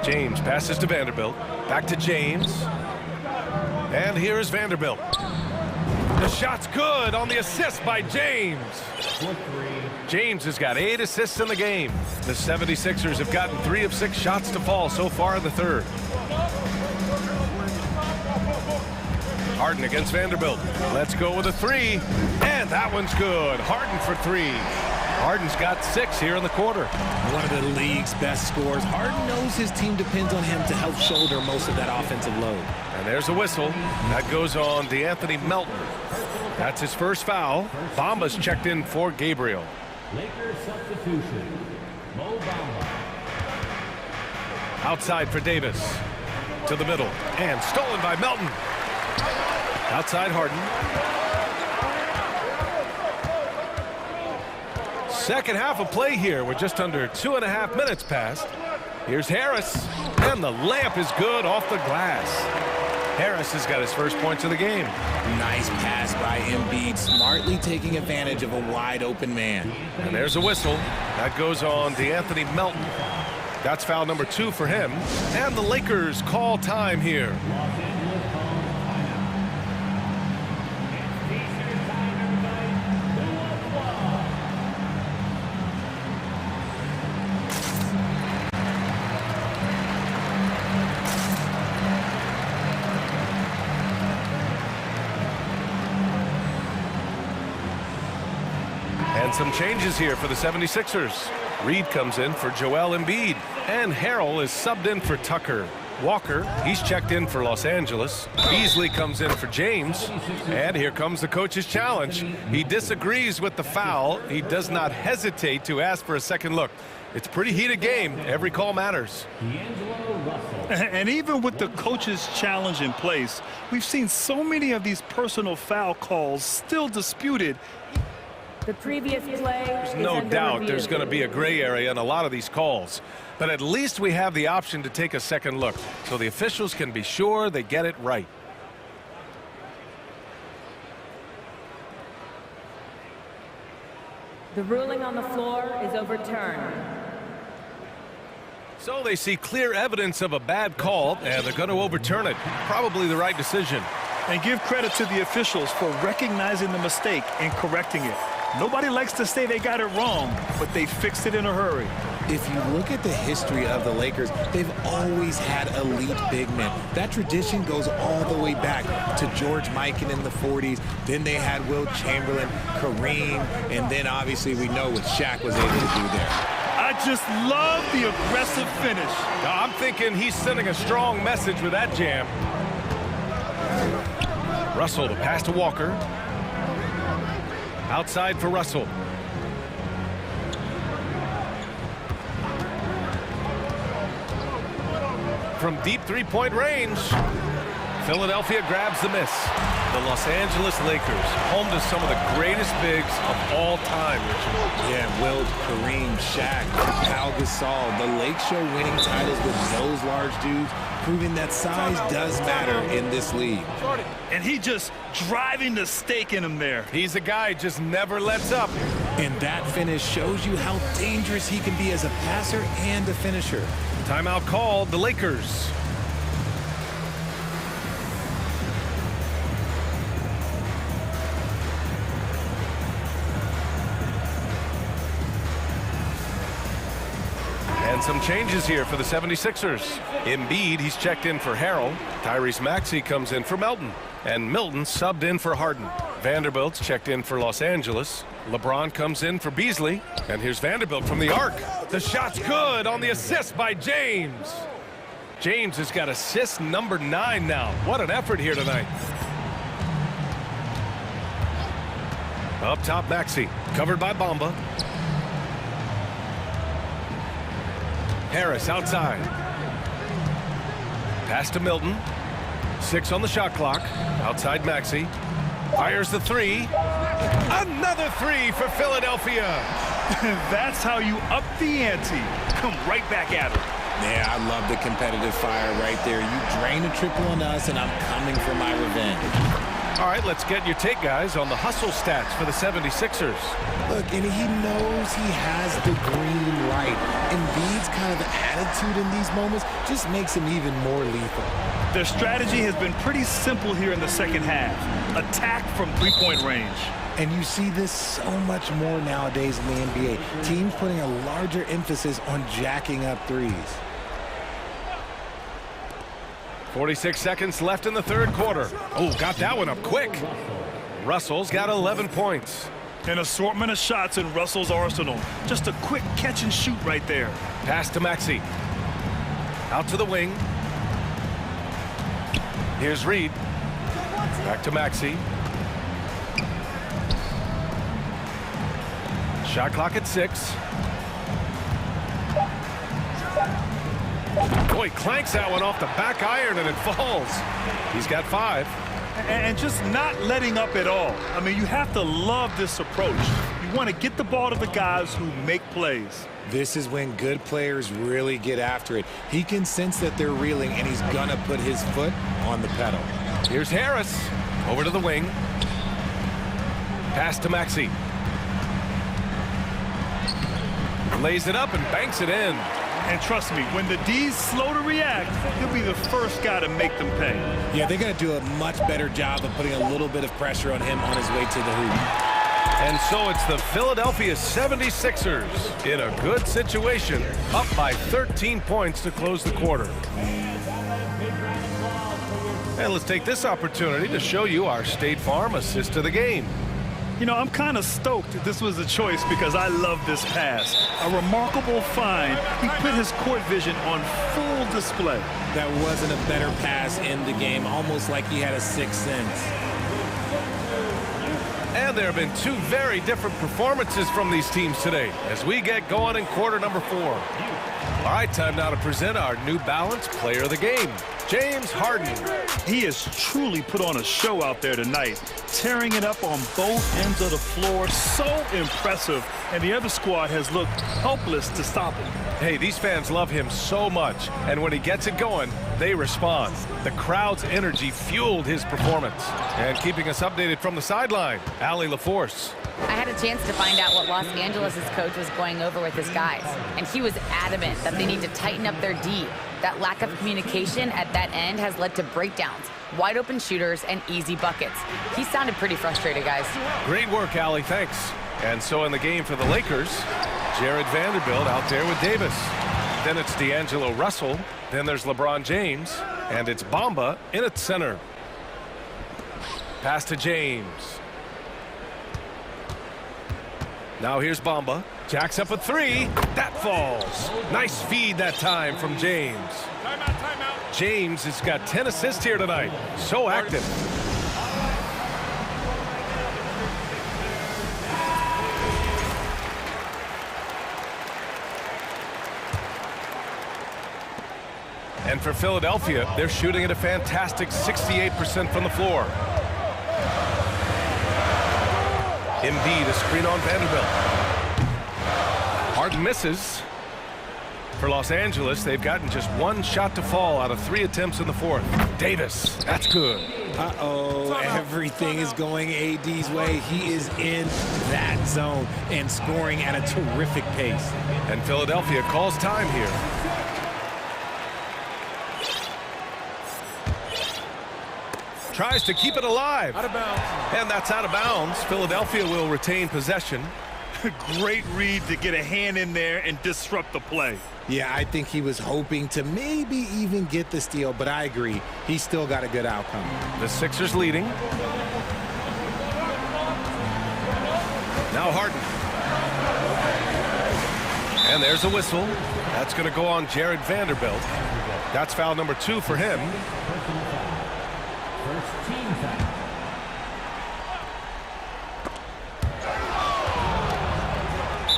James passes to Vanderbilt. Back to James. And here is Vanderbilt. The shot's good on the assist by James. James has got 8 assists in the game. The 76ers have gotten 3 of 6 shots to fall so far in the third. Harden against Vanderbilt. Let's go with a 3. And that one's good. Harden for 3. Harden's got 6 here in the quarter. One of the league's best scorers. Harden knows his team depends on him to help shoulder most of that offensive load. And there's a whistle. That goes on DeAnthony Melton. That's his first foul. Bamba's checked in for Gabriel. Lakers substitution. Mo Bamba. Outside for Davis. To the middle. And stolen by Melton. Outside Harden. Second half of play here with just under 2.5 minutes passed. Here's Harris. And the layup is good off the glass. Harris has got his first points of the game. Nice pass by Embiid, smartly taking advantage of a wide open man. And there's a whistle. That goes on DeAnthony Melton. That's foul number 2 for him. And the Lakers call time here. And some changes here for the 76ers. Reed comes in for Joel Embiid. And Harrell is subbed in for Tucker. Walker, he's checked in for Los Angeles. Beasley comes in for James. And here comes the coach's challenge. He disagrees with the foul. He does not hesitate to ask for a second look. It's a pretty heated game. Every call matters. And even with the coach's challenge in place, we've seen so many of these personal foul calls still disputed. The previous play There's no doubt there's going to be a gray area in a lot of these calls. But at least we have the option to take a second look, so the officials can be sure they get it right. The ruling on the floor is overturned. So they see clear evidence of a bad call, and they're going to overturn it. Probably the right decision. And give credit to the officials for recognizing the mistake and correcting it. Nobody likes to say they got it wrong, but they fixed it in a hurry. If you look at the history of the Lakers, they've always had elite big men. That tradition goes all the way back to George Mikan in the 40s. Then they had Wilt Chamberlain, Kareem, and then obviously we know what Shaq was able to do there. I just love the aggressive finish. I'm thinking he's sending a strong message with that jam. Russell to pass to Walker. Outside for Russell. From deep three-point range, Philadelphia grabs the miss. The Los Angeles Lakers, home to some of the greatest bigs of all time, Richard. Yeah, Wilt, Kareem, Shaq, Pau Gasol, the Lake Show winning titles with those large dudes, proving that size does matter in this league. And he just driving the stake in him there. He's a guy just never lets up. And that finish shows you how dangerous he can be as a passer and a finisher. Timeout called, the Lakers. And some changes here for the 76ers. Embiid, he's checked in for Harrell. Tyrese Maxey comes in for Melton. And Milton subbed in for Harden. Vanderbilt's checked in for Los Angeles. LeBron comes in for Beasley. And here's Vanderbilt from the arc. The shot's good on the assist by James. James has got assist number 9 now. What an effort here tonight. Up top, Maxey, covered by Bamba. Harris outside. Pass to Milton. 6 on the shot clock. Outside Maxey. Fires the 3. Another 3 for Philadelphia. That's how you up the ante. Come right back at it. Yeah, I love the competitive fire right there. You drain a triple on us, and I'm coming for my revenge. All right, let's get your take, guys, on the hustle stats for the 76ers. Look, and he knows he has the green light. Embiid's kind of attitude in these moments just makes him even more lethal. Their strategy has been pretty simple here in the second half. Attack from three-point range. And you see this so much more nowadays in the NBA. Teams putting a larger emphasis on jacking up threes. 46 seconds left in the third quarter. Oh, got that one up quick. Russell's got 11 points. An assortment of shots in Russell's arsenal. Just a quick catch and shoot right there. Pass to Maxey. Out to the wing. Here's Reed. Back to Maxey. Shot clock at 6. Boy, clanks that one off the back iron and it falls. He's got 5. And just not letting up at all. I mean, you have to love this approach. You want to get the ball to the guys who make plays. This is when good players really get after it. He can sense that they're reeling, and he's going to put his foot on the pedal. Here's Harris. Over to the wing. Pass to Maxey. Lays it up and banks it in. And trust me, when the D's slow to react, he'll be the first guy to make them pay. Yeah, they're going to do a much better job of putting a little bit of pressure on him on his way to the hoop. And so it's the Philadelphia 76ers in a good situation, up by 13 points to close the quarter. And let's take this opportunity to show you our State Farm assist to the game. You know, I'm kind of stoked this was a choice because I love this pass. A remarkable find. He put his court vision on full display. That wasn't a better pass in the game, almost like he had a sixth sense. And there have been 2 very different performances from these teams today as we get going in quarter number 4. All right, time now to present our New Balance Player of the Game, James Harden. He has truly put on a show out there tonight, tearing it up on both ends of the floor. So impressive. And the other squad has looked helpless to stop him. Hey, these fans love him so much. And when he gets it going, they respond. The crowd's energy fueled his performance. And keeping us updated from the sideline, Allie LaForce. I had a chance to find out what Los Angeles' coach was going over with his guys, and he was adamant that they need to tighten up their D. That lack of communication at that end has led to breakdowns, wide open shooters, and easy buckets. He sounded pretty frustrated, guys. Great work, Allie, thanks. And so in the game for the Lakers, Jared Vanderbilt out there with Davis. Then it's D'Angelo Russell, then there's LeBron James, and it's Bamba in at center. Pass to James. Now here's Bamba. Jacks up a three. That falls. Nice feed that time from James. Timeout. James has got 10 assists here tonight. So active. And for Philadelphia, they're shooting at a fantastic 68% from the floor. Embiid, a screen on Vanderbilt. Harden misses. For Los Angeles, they've gotten just one shot to fall out of 3 attempts in the fourth. Davis, that's good. Uh-oh, everything is going AD's way. He is in that zone and scoring at a terrific pace. And Philadelphia calls time here. Tries to keep it alive. Out of bounds. And that's out of bounds. Philadelphia will retain possession. Great read to get a hand in there and disrupt the play. Yeah, I think he was hoping to maybe even get the steal, but I agree. He's still got a good outcome. The Sixers leading. Now Harden. And there's a whistle. That's going to go on Jared Vanderbilt. That's foul number 2 for him. First team foul.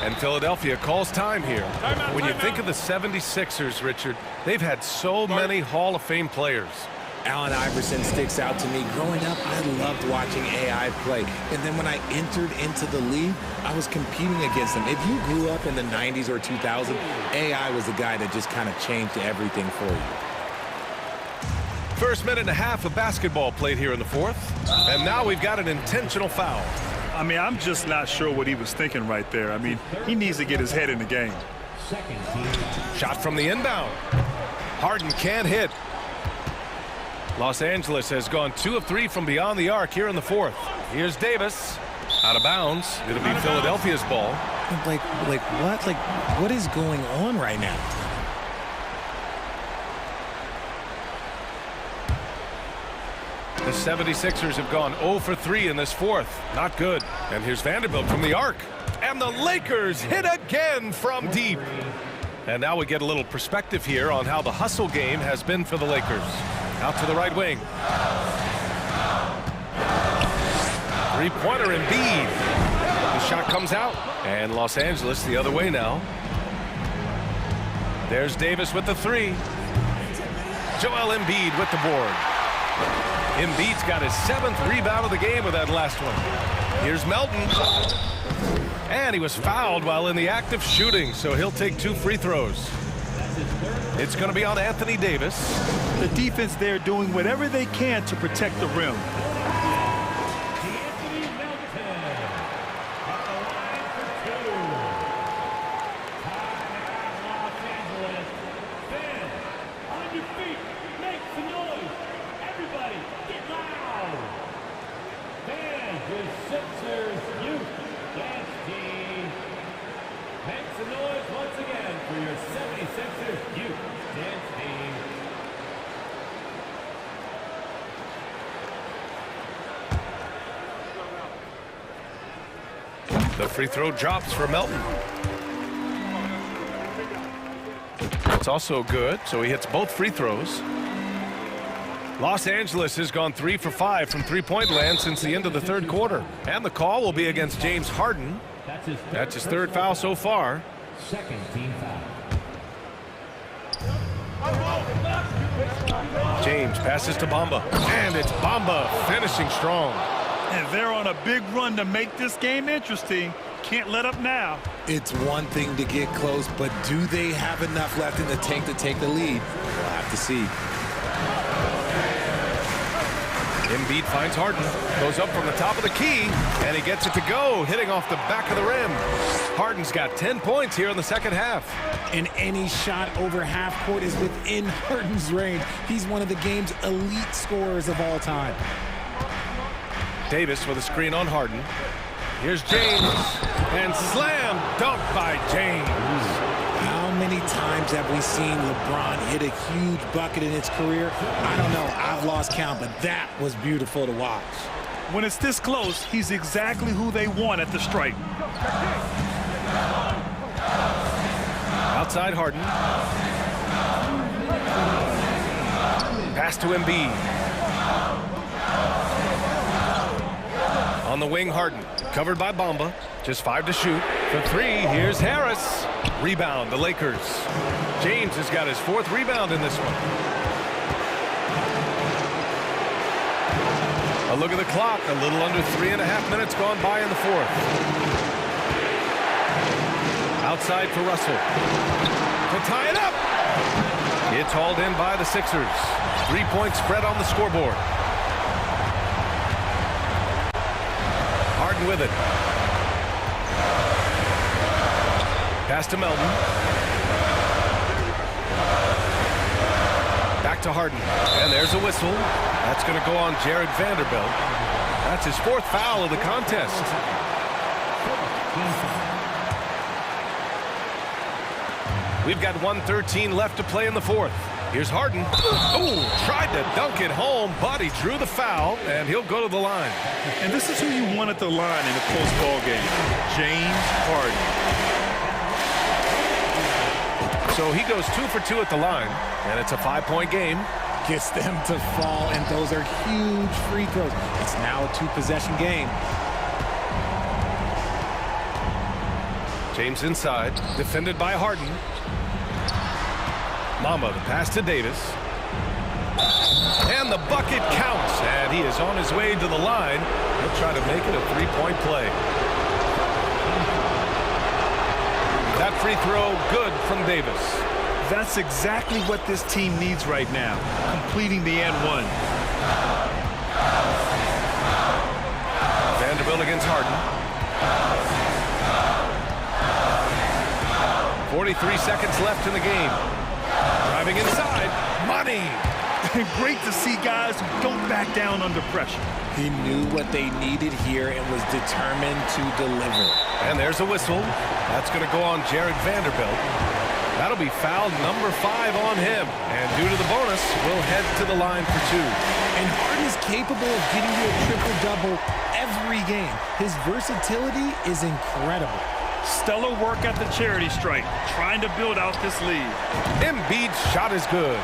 And Philadelphia calls time here. When you think of the 76ers, Richard, they've had so many Hall of Fame players. Allen Iverson sticks out to me. Growing up, I loved watching AI play. And then when I entered into the league, I was competing against him. If you grew up in the 90s or 2000, AI was the guy that just kind of changed everything for you. First minute and a half of basketball played here in the fourth. And now we've got an intentional foul. I mean, I'm just not sure what he was thinking right there. I mean, he needs to get his head in the game. Second team. Shot from the inbound. Harden can't hit. Los Angeles has gone 2 of 3 from beyond the arc here in the fourth. Here's Davis. Out of bounds. It'll be Philadelphia's ball. Like what? Like, what is going on right now? The 76ers have gone 0 for 3 in this fourth. Not good. And here's Vanderbilt from the arc. And the Lakers hit again from deep. And now we get a little perspective here on how the hustle game has been for the Lakers. Out to the right wing. Three-pointer Embiid. The shot comes out. And Los Angeles the other way now. There's Davis with the 3. Joel Embiid with the board. Embiid's got his 7th rebound of the game with that last one. Here's Melton. And he was fouled while in the act of shooting, so he'll take 2 free throws. It's going to be on Anthony Davis. The defense there doing whatever they can to protect the rim. The free throw drops for Melton. It's also good, so he hits both free throws. Los Angeles has gone 3 for 5 from three-point land since the end of the third quarter. And the call will be against James Harden. That's his third foul so far. Second team foul. James passes to Bamba. And it's Bamba finishing strong. And they're on a big run to make this game interesting. Can't let up now. It's one thing to get close, but do they have enough left in the tank to take the lead? We'll have to see. Embiid finds Harden, goes up from the top of the key, and he gets it to go, hitting off the back of the rim. Harden's got 10 points here in the second half. And any shot over half court is within Harden's range. He's one of the game's elite scorers of all time. Davis with a screen on Harden. Here's James, and slam dunk by James. How many times have we seen LeBron hit a huge bucket in his career? I don't know. I've lost count, but that was beautiful to watch. When it's this close, he's exactly who they want at the stripe. Outside Harden. Pass to Embiid. On the wing, Harden. Covered by Bamba. Just 5 to shoot. For 3, here's Harris. Rebound, the Lakers. James has got his 4th rebound in this one. A look at the clock. A little under 3.5 minutes gone by in the 4th. Outside for Russell. To tie it up. It's hauled in by the Sixers. 3-point spread on the scoreboard. Harden with it. Pass to Melton. Back to Harden. And there's a whistle. That's going to go on Jared Vanderbilt. That's his 4th foul of the contest. We've got 1:13 left to play in the 4th. Here's Harden. Oh, tried to dunk it home, but he drew the foul, and he'll go to the line. And this is who you want at the line in a close ball game, James Harden. So he goes 2 for 2 at the line, and it's a 5-point game. Gets them to fall, and those are huge free throws. It's now a 2-possession game. James inside, defended by Harden. Mamba, the pass to Davis. And the bucket counts, and he is on his way to the line. He'll try to make it a 3-point play. That free throw good from Davis. That's exactly what this team needs right now, completing the and one. Vanderbilt against Harden. 43 seconds left in the game. Driving inside, money. Great to see guys who don't back down under pressure. He knew what they needed here and was determined to deliver. And there's a whistle. That's going to go on Jared Vanderbilt. That'll be foul number 5 on him. And due to the bonus, we'll head to the line for 2. And Harden is capable of getting you a triple-double every game. His versatility is incredible. Stellar work at the charity stripe, trying to build out this lead. Embiid's shot is good.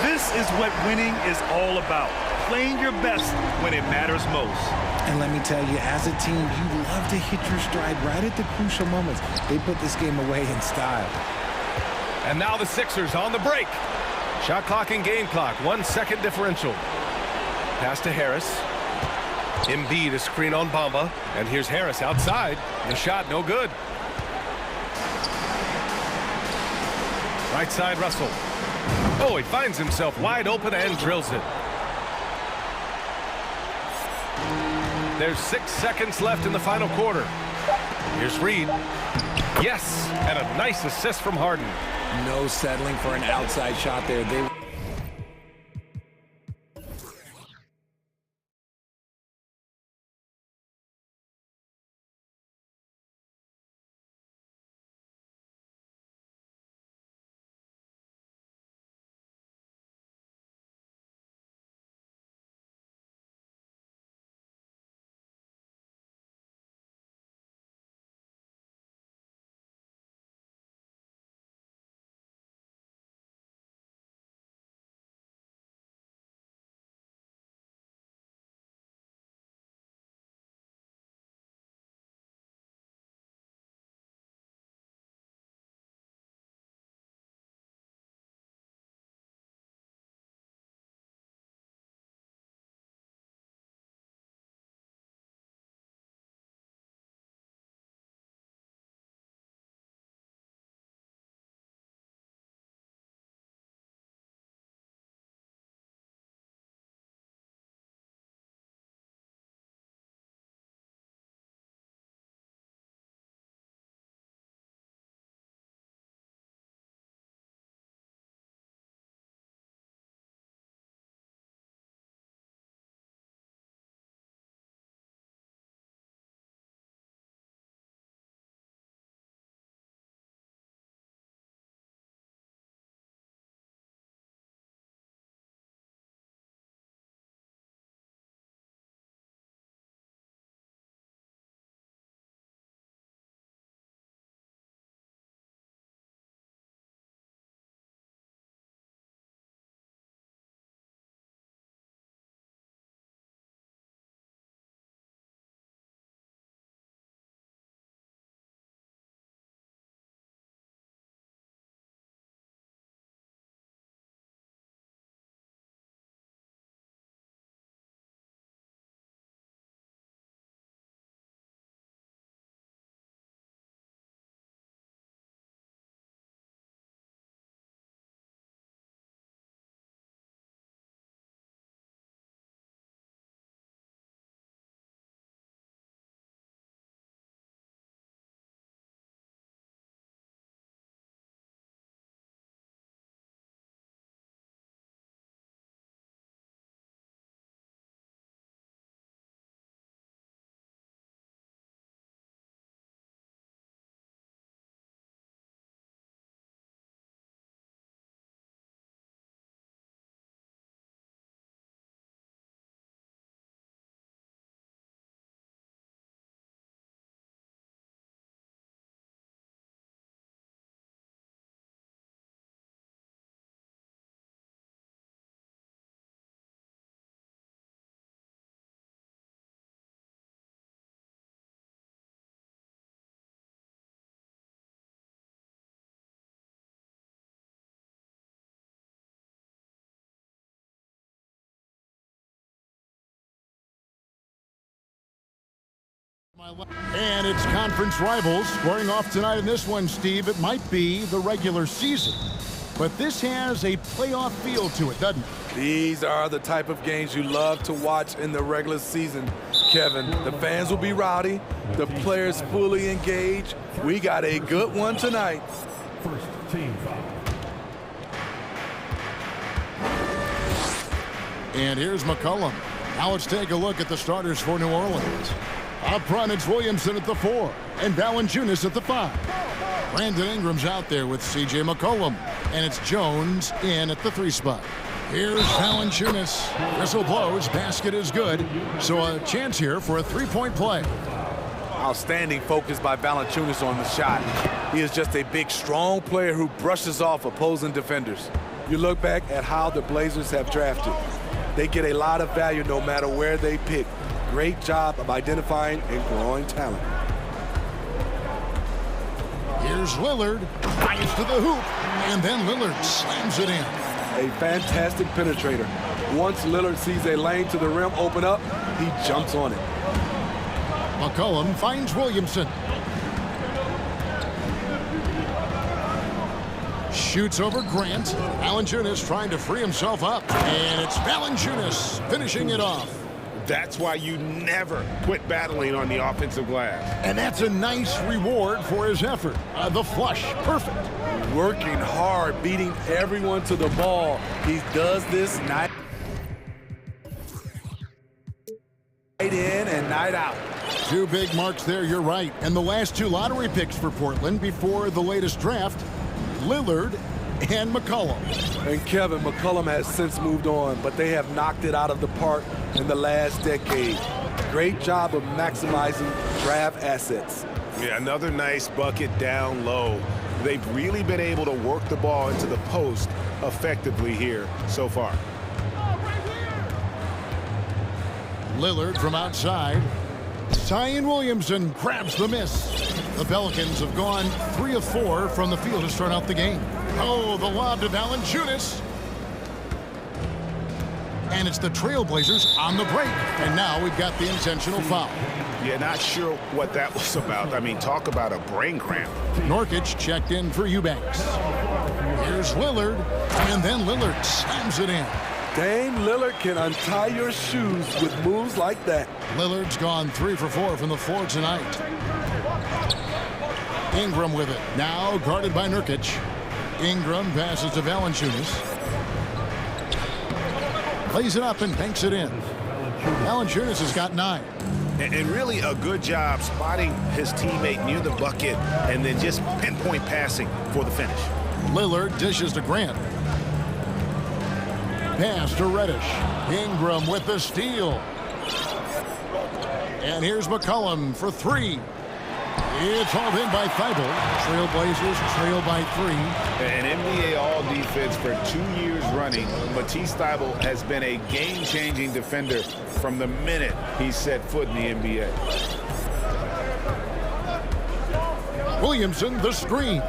This is what winning is all about. Playing your best when it matters most. And let me tell you, as a team, you love to hit your stride right at the crucial moments. They put this game away in style. And now the Sixers on the break. Shot clock and game clock, 1 second differential. Pass to Harris. Embiid, a screen on Bamba. And here's Harris outside. The shot no good. Right side, Russell. Oh, he finds himself wide open and drills it. There's 6 seconds left in the final quarter. Here's Reed. Yes, and a nice assist from Harden. No settling for an outside shot there. And it's conference rivals squaring off tonight in this one, Steve. It might be the regular season, but this has a playoff feel to it, doesn't it? These are the type of games you love to watch in the regular season, Kevin. The fans will be rowdy, the players fully engaged. We got a good one tonight. First team foul. And here's McCollum. Now let's take a look at the starters for New Orleans. Up front, it's Williamson at the 4 and Valanciunas at the 5. Brandon Ingram's out there with C.J. McCollum, and it's Jones in at the 3 spot. Here's Valanciunas. Whistle blows, basket is good, so a chance here for a 3-point play. Outstanding focus by Valanciunas on the shot. He is just a big, strong player who brushes off opposing defenders. You look back at how the Blazers have drafted. They get a lot of value no matter where they pick. Great job of identifying and growing talent. Here's Lillard, finds to the hoop, and then Lillard slams it in. A fantastic penetrator. Once Lillard sees a lane to the rim open up, he jumps on it. McCollum finds Williamson. Shoots over Grant. Valanciunas trying to free himself up, and it's Valanciunas finishing it off. That's why you never quit battling on the offensive glass. And that's a nice reward for his effort. The flush, perfect. Working hard, beating everyone to the ball. He does this night in and night out. 2 big marks there, you're right. And the last 2 lottery picks for Portland before the latest draft, Lillard and McCollum. And Kevin, McCollum has since moved on, but they have knocked it out of the park in the last decade. Great job of maximizing draft assets. Yeah, another nice bucket down low. They've really been able to work the ball into the post effectively here so far. Lillard from outside. Zion Williamson grabs the miss. The Pelicans have gone 3 of 4 from the field to start out the game. Oh, the lob to Valanciunas. And it's the Trailblazers on the break. And now we've got the intentional foul. Yeah, not sure what that was about. I mean, talk about a brain cramp. Nurkic checked in for Eubanks. Here's Lillard, and then Lillard slams it in. Dame Lillard can untie your shoes with moves like that. Lillard's gone 3 for 4 from the floor tonight. Ingram with it. Now guarded by Nurkic. Ingram passes to Valanciunas. Plays it up and banks it in. Valanciunas has got 9. And really a good job spotting his teammate near the bucket and then just pinpoint passing for the finish. Lillard dishes to Grant. Pass to Reddish. Ingram with the steal. And here's McCollum for 3. It's hauled in by Thibault. Trailblazers trail by 3. An NBA All-Defense for 2 years running. Matisse Thybulle has been a game-changing defender from the minute he set foot in the NBA. Williamson, the screen.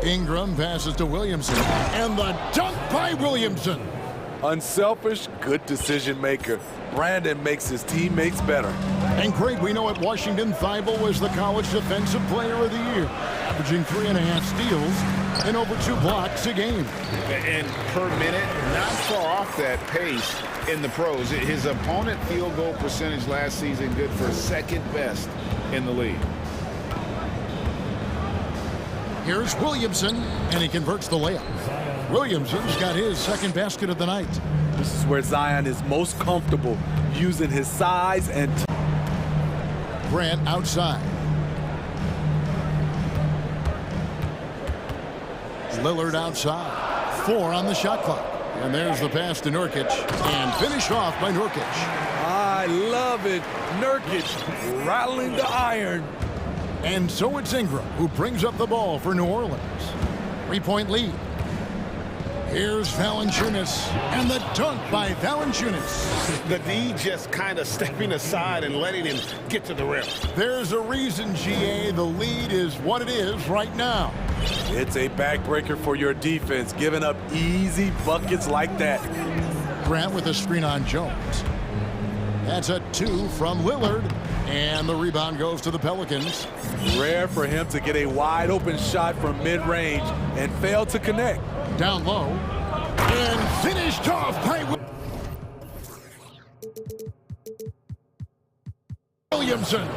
Ingram passes to Williamson. And the dunk by Williamson. Unselfish, good decision maker. Brandon makes his teammates better. And Craig, we know at Washington, Thibault was the college defensive player of the year, averaging 3.5 steals and over 2 blocks a game. And per minute, not far off that pace in the pros. His opponent field goal percentage last season good for 2nd best in the league. Here's Williamson, and he converts the layup. Williamson's got his 2nd basket of the night. This is where Zion is most comfortable, using his size and Grant outside. Lillard outside. 4 on the shot clock. And there's the pass to Nurkic. And finished off by Nurkic. I love it. Nurkic rattling the iron. And so it's Ingram who brings up the ball for New Orleans. 3-point lead. Here's Valanciunas, and the dunk by Valanciunas. The D just kind of stepping aside and letting him get to the rim. There's a reason, GA, the lead is what it is right now. It's a backbreaker for your defense, giving up easy buckets like that. Grant with a screen on Jones. That's a 2 from Lillard. And the rebound goes to the Pelicans. Rare for him to get a wide open shot from mid-range and fail to connect. Down low. And finished off by Williamson.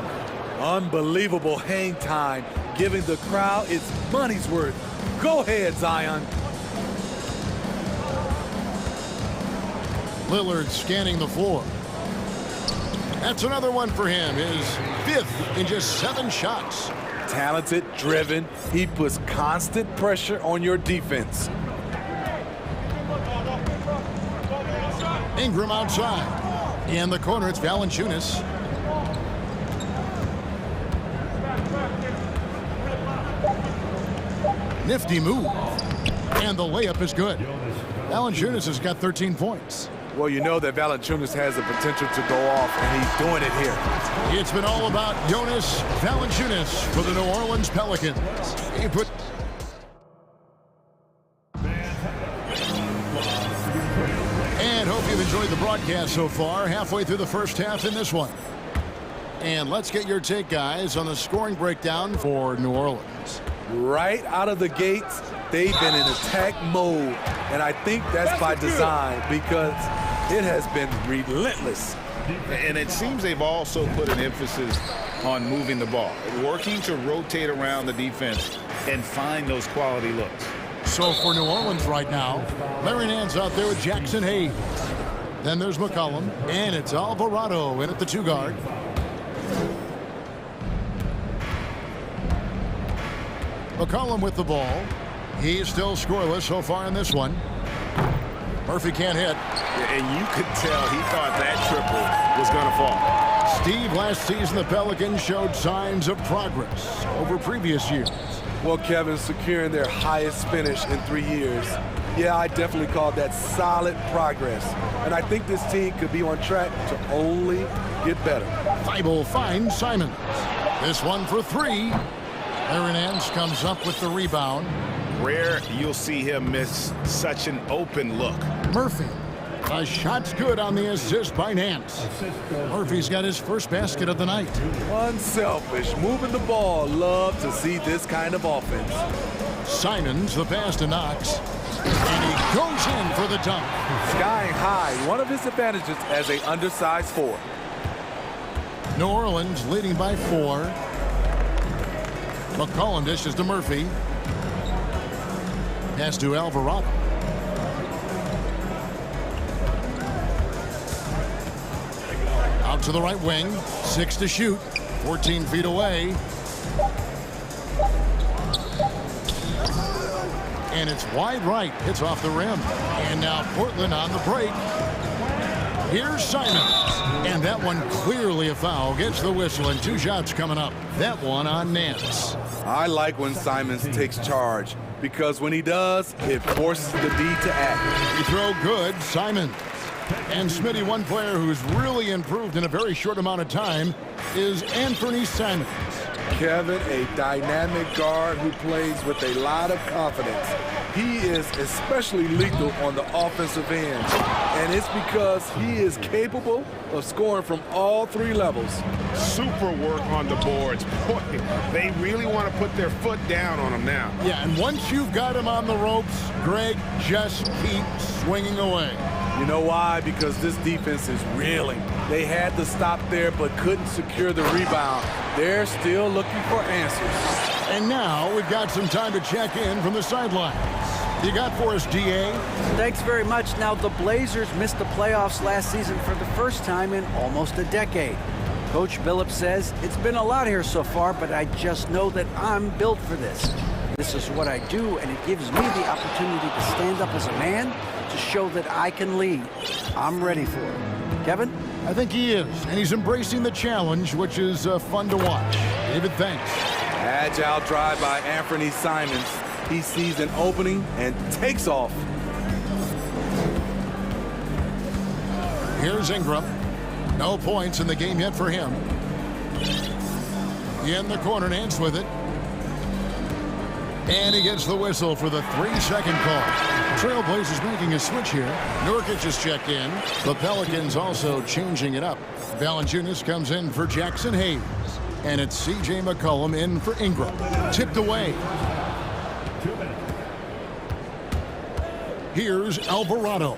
Unbelievable hang time, giving the crowd its money's worth. Go ahead, Zion. Lillard scanning the floor. That's another one for him, his 5th in just 7 shots. Talented, driven, he puts constant pressure on your defense. Ingram outside. In the corner, it's Valanciunas. Nifty move. And the layup is good. Valanciunas has got 13 points. Well, you know that Valanciunas has the potential to go off, and he's doing it here. It's been all about Jonas Valanciunas for the New Orleans Pelicans. He put... And hope you've enjoyed the broadcast so far. Halfway through the first half in this one. And let's get your take, guys, on the scoring breakdown for New Orleans. Right out of the gates, they've been in attack mode, and I think that's by design because it has been relentless. And it seems they've also put an emphasis on moving the ball, working to rotate around the defense and find those quality looks. So for New Orleans right now, Larry Nance out there with Jackson Hayes. Then there's McCollum, and it's Alvarado in at the 2 guard. McCollum with the ball. He's still scoreless so far in this one. Murphy can't hit. And you could tell he thought that triple was going to fall. Steve, last season the Pelicans showed signs of progress over previous years. Well, Kevin, securing their highest finish in 3 years. Yeah, I definitely call that solid progress. And I think this team could be on track to only get better. Thibault finds Simons. This one for 3. Larry Nance comes up with the rebound. Rare you'll see him miss such an open look. Murphy. The shot's good on the assist by Nance. Murphy's got his first basket of the night. Unselfish, moving the ball. Love to see this kind of offense. Simons, the pass to Knox. And he goes in for the dunk. Skying high, one of his advantages as an undersized 4. New Orleans leading by 4. McCollum dishes to Murphy. Pass to Alvarado. Out to the right wing. 6 to shoot. 14 feet away. And it's wide right. Hits off the rim. And now Portland on the break. Here's Simons. And that one clearly a foul. Gets the whistle and 2 shots coming up. That one on Nance. I like when Simons takes charge because when he does, it forces the D to act. You throw good, Simons. And Smitty, one player who's really improved in a very short amount of time is Anthony Simons. Kevin, a dynamic guard who plays with a lot of confidence. He is especially lethal on the offensive end, and it's because he is capable of scoring from all 3 levels. Super work on the boards. Boy, they really want to put their foot down on him now. Yeah, and once you've got him on the ropes, Greg, just keep swinging away. You know why? Because this defense is reeling. They had to stop there but couldn't secure the rebound. They're still looking for answers. And now we've got some time to check in from the sidelines. You got for us, DA? Thanks very much. Now, the Blazers missed the playoffs last season for the first time in almost a decade. Coach Billups says, it's been a lot here so far, but I just know that I'm built for this. This is what I do, and it gives me the opportunity to stand up as a man to show that I can lead. I'm ready for it. Kevin? I think he is, and he's embracing the challenge, which is fun to watch. David, thanks. Agile drive by Anthony Simons. He sees an opening and takes off. Here's Ingram. No points in the game yet for him. In the corner, Nance with it. And he gets the whistle for the 3-second call. Trailblazers making a switch here. Nurkic is checked in. The Pelicans also changing it up. Valanciunas comes in for Jackson Hayes. And it's C.J. McCollum in for Ingram. Tipped away. Here's Alvarado.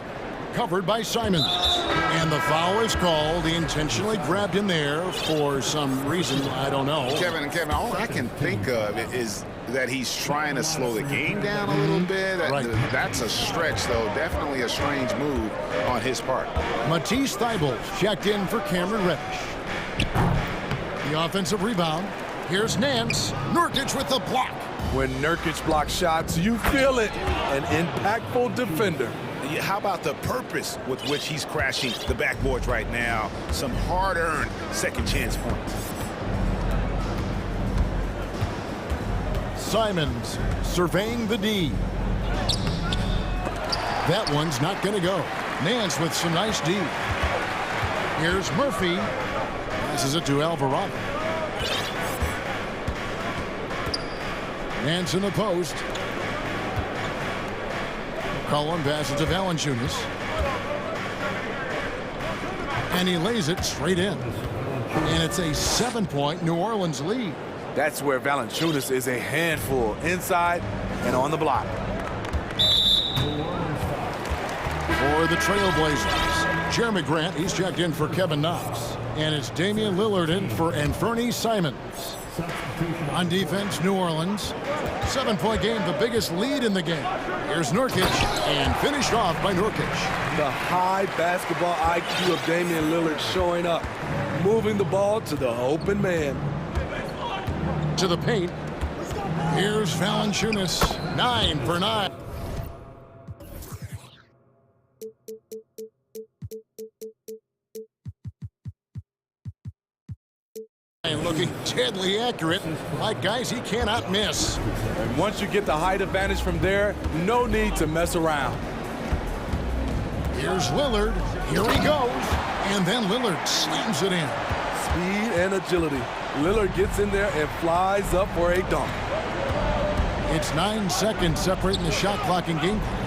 Covered by Simons. And the foul is called. He intentionally grabbed him there for some reason. I don't know. Kevin, all I can think of is that he's trying to slow the game down a little bit. Right. That's a stretch, though. Definitely a strange move on his part. Matisse Thybulle checked in for Cameron Reddish. The offensive rebound. Here's Nance. Nurkic with the block. When Nurkic blocks shots, you feel it. An impactful defender. How about the purpose with which he's crashing the backboards right now? Some hard-earned second chance points. Simons surveying the D. That one's not going to go. Nance with some nice D. Here's Murphy. Passes it to Alvarado. Nance in the post. Collin passes to Valanciunas. And he lays it straight in. And it's a 7-point New Orleans lead. That's where Valanciunas is a handful, inside and on the block. For the Trailblazers, Jeremy Grant, he's checked in for Kevin Knox. And it's Damian Lillard in for Anthony Simons. On defense, New Orleans. 7-point game, the biggest lead in the game. Here's Nurkic, and finished off by Nurkic. The high basketball IQ of Damian Lillard showing up, moving the ball to the open man. To the paint. Here's Valanciunas, 9 for 9. And looking deadly accurate, like guys he cannot miss. And once you get the height advantage from there, no need to mess around. Here's Lillard. Here he goes. And then Lillard slams it in. Speed and agility. Lillard gets in there and flies up for a dunk. It's 9 seconds separating the shot clock and game clock.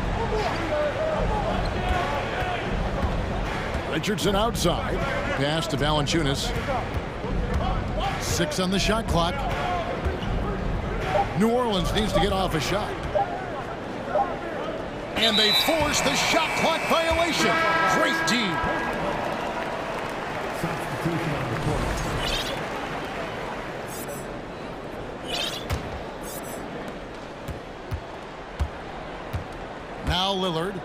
Richardson outside. Pass to Valanciunas. 6 on the shot clock. New Orleans needs to get off a shot. And they force the shot clock violation. Great D. Now Lillard.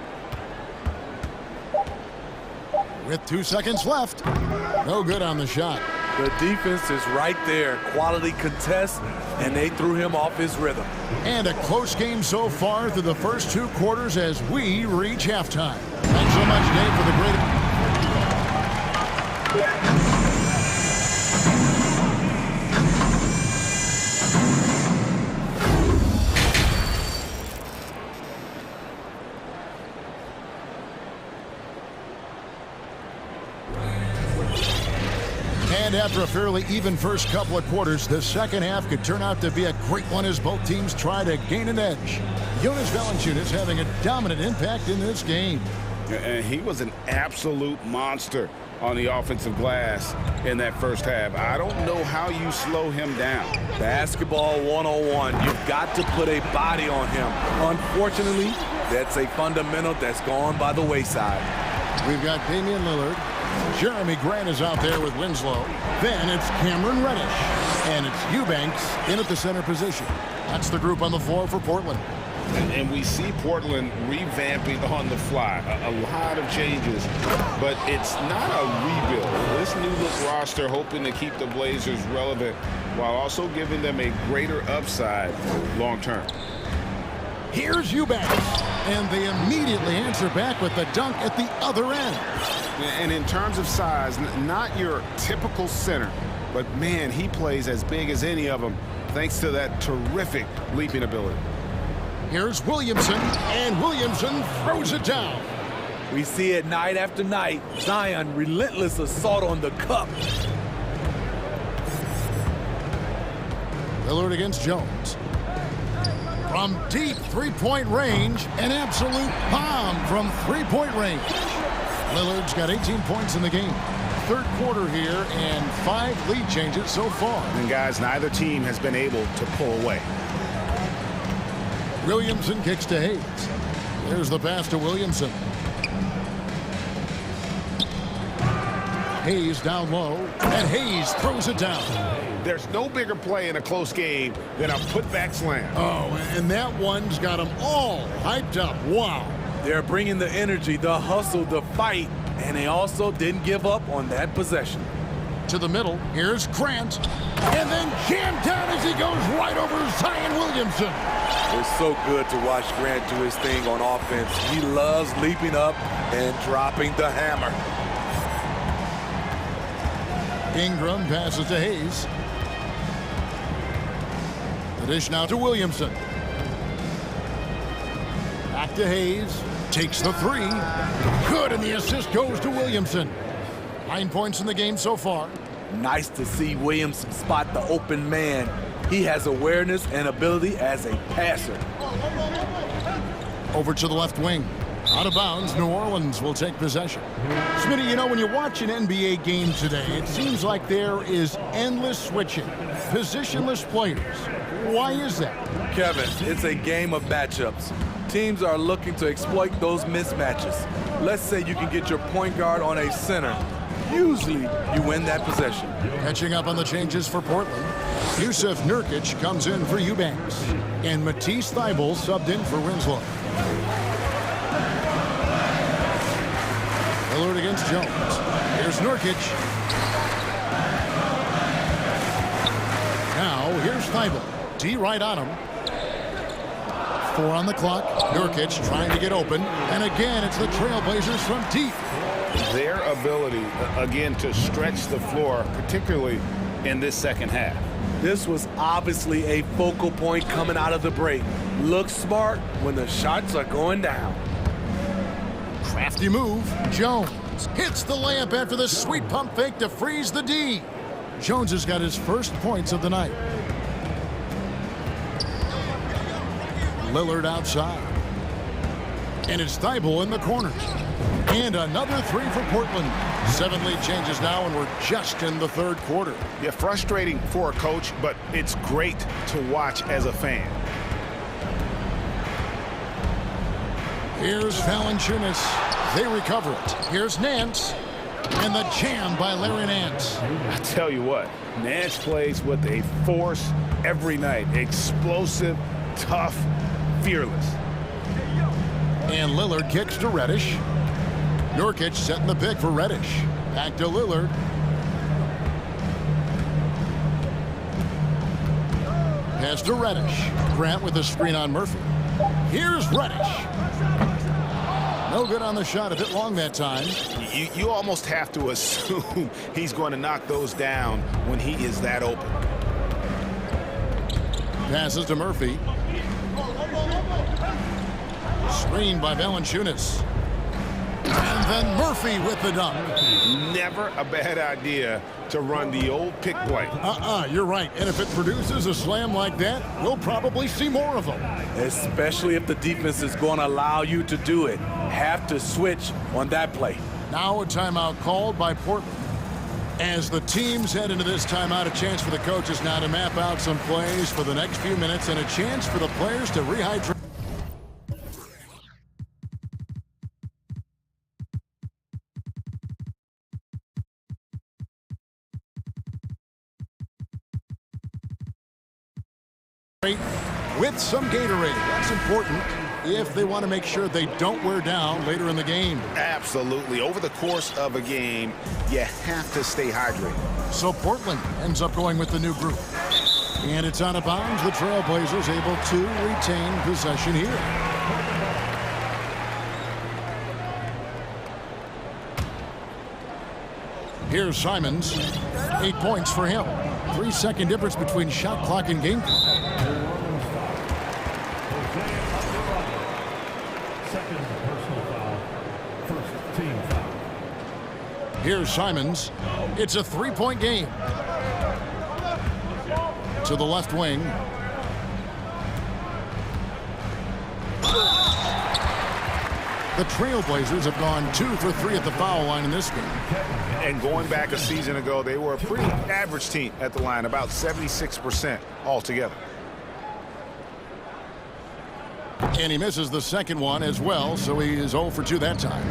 With 2 seconds left. No good on the shot. The defense is right there. Quality contest, and they threw him off his rhythm. And a close game so far through the first 2 quarters as we reach halftime. Thanks so much, Dave, for the great... And after a fairly even first couple of quarters, the second half could turn out to be a great one as both teams try to gain an edge. Jonas Valanciunas having a dominant impact in this game. And he was an absolute monster on the offensive glass in that first half. I don't know how you slow him down. Basketball 101. You've got to put a body on him. Unfortunately, that's a fundamental that's gone by the wayside. We've got Damian Lillard. Jeremy Grant is out there with Winslow. Then it's Cameron Reddish. And it's Eubanks in at the center position. That's the group on the floor for Portland. And we see Portland revamping on the fly. A lot of changes, but it's not a rebuild. This new look roster hoping to keep the Blazers relevant while also giving them a greater upside long term. Here's Eubanks. And they immediately answer back with the dunk at the other end. And in terms of size, not your typical center, but man, he plays as big as any of them thanks to that terrific leaping ability. Here's Williamson, and Williamson throws it down. We see it night after night. Zion, relentless assault on the cup. Lillard against Jones. From deep three-point range, an absolute bomb from three-point range. Lillard's got 18 points in the game. Third quarter here and 5 lead changes so far. And guys, neither team has been able to pull away. Williamson kicks to Hayes. There's the pass to Williamson. Hayes down low, and Hayes throws it down. There's no bigger play in a close game than a putback slam. Oh, and that one's got them all hyped up. Wow. They're bringing the energy, the hustle, the fight, and they also didn't give up on that possession. To the middle, here's Grant, and then jammed down as he goes right over Zion Williamson. It's so good to watch Grant do his thing on offense. He loves leaping up and dropping the hammer. Ingram passes to Hayes. The dish now to Williamson. Back to Hayes. Takes the three. Good, and the assist goes to Williamson. 9 points in the game so far. Nice to see Williamson spot the open man. He has awareness and ability as a passer. Over to the left wing. Out of bounds, New Orleans will take possession. Smitty, you know, when you watch an NBA game today, it seems like there is endless switching, positionless players. Why is that? Kevin, it's a game of matchups. Teams are looking to exploit those mismatches. Let's say you can get your point guard on a center. Usually, you win that possession. Catching up on the changes for Portland. Yusuf Nurkic comes in for Eubanks. And Matisse Thybulle subbed in for Winslow. Lillard against Jones. Here's Nurkic. Now, here's Thybulle. D right on him. 4 on the clock. Nurkic trying to get open. And again, it's the Trailblazers from deep. Their ability, again, to stretch the floor, particularly in this second half. This was obviously a focal point coming out of the break. Look smart when the shots are going down. Crafty move. Jones hits the layup after the sweet pump fake to freeze the D. Jones has got his first points of the night. Lillard outside. And it's Thybulle in the corner. And another three for Portland. 7 lead changes now, and we're just in the third quarter. Yeah, frustrating for a coach, but it's great to watch as a fan. Here's Valanciunas. They recover it. Here's Nance. And the jam by Larry Nance. I tell you what, Nance plays with a force every night. Explosive, tough, fearless. And Lillard kicks to Reddish. Nurkic setting the pick for Reddish. Back to Lillard. Pass to Reddish. Grant with the screen on Murphy. Here's Reddish. No good on the shot, a bit long that time. You almost have to assume he's going to knock those down when he is that open. Passes to Murphy. Screened by Valanciunas. And then Murphy with the dunk. Never a bad idea to run the old pick play. You're right. And if it produces a slam like that, we'll probably see more of them. Especially if the defense is going to allow you to do it. Have to switch on that play. Now a timeout called by Portland. As the teams head into this timeout, a chance for the coaches now to map out some plays for the next few minutes and a chance for the players to rehydrate. With some Gatorade. That's important if they want to make sure they don't wear down later in the game. Absolutely. Over the course of a game, you have to stay hydrated. So Portland ends up going with the new group. And it's out of bounds. The Trailblazers able to retain possession here. Here's Simons. 8 points for him. 3-second difference between shot clock and game clock. Second personal foul. First team foul. Here's Simons. It's a 3-point game. To the left wing. The Trailblazers have gone 2 for 3 at the foul line in this game. And going back a season ago, they were a pretty average team at the line, about 76% altogether. And he misses the second one as well, so he is 0 for 2 that time.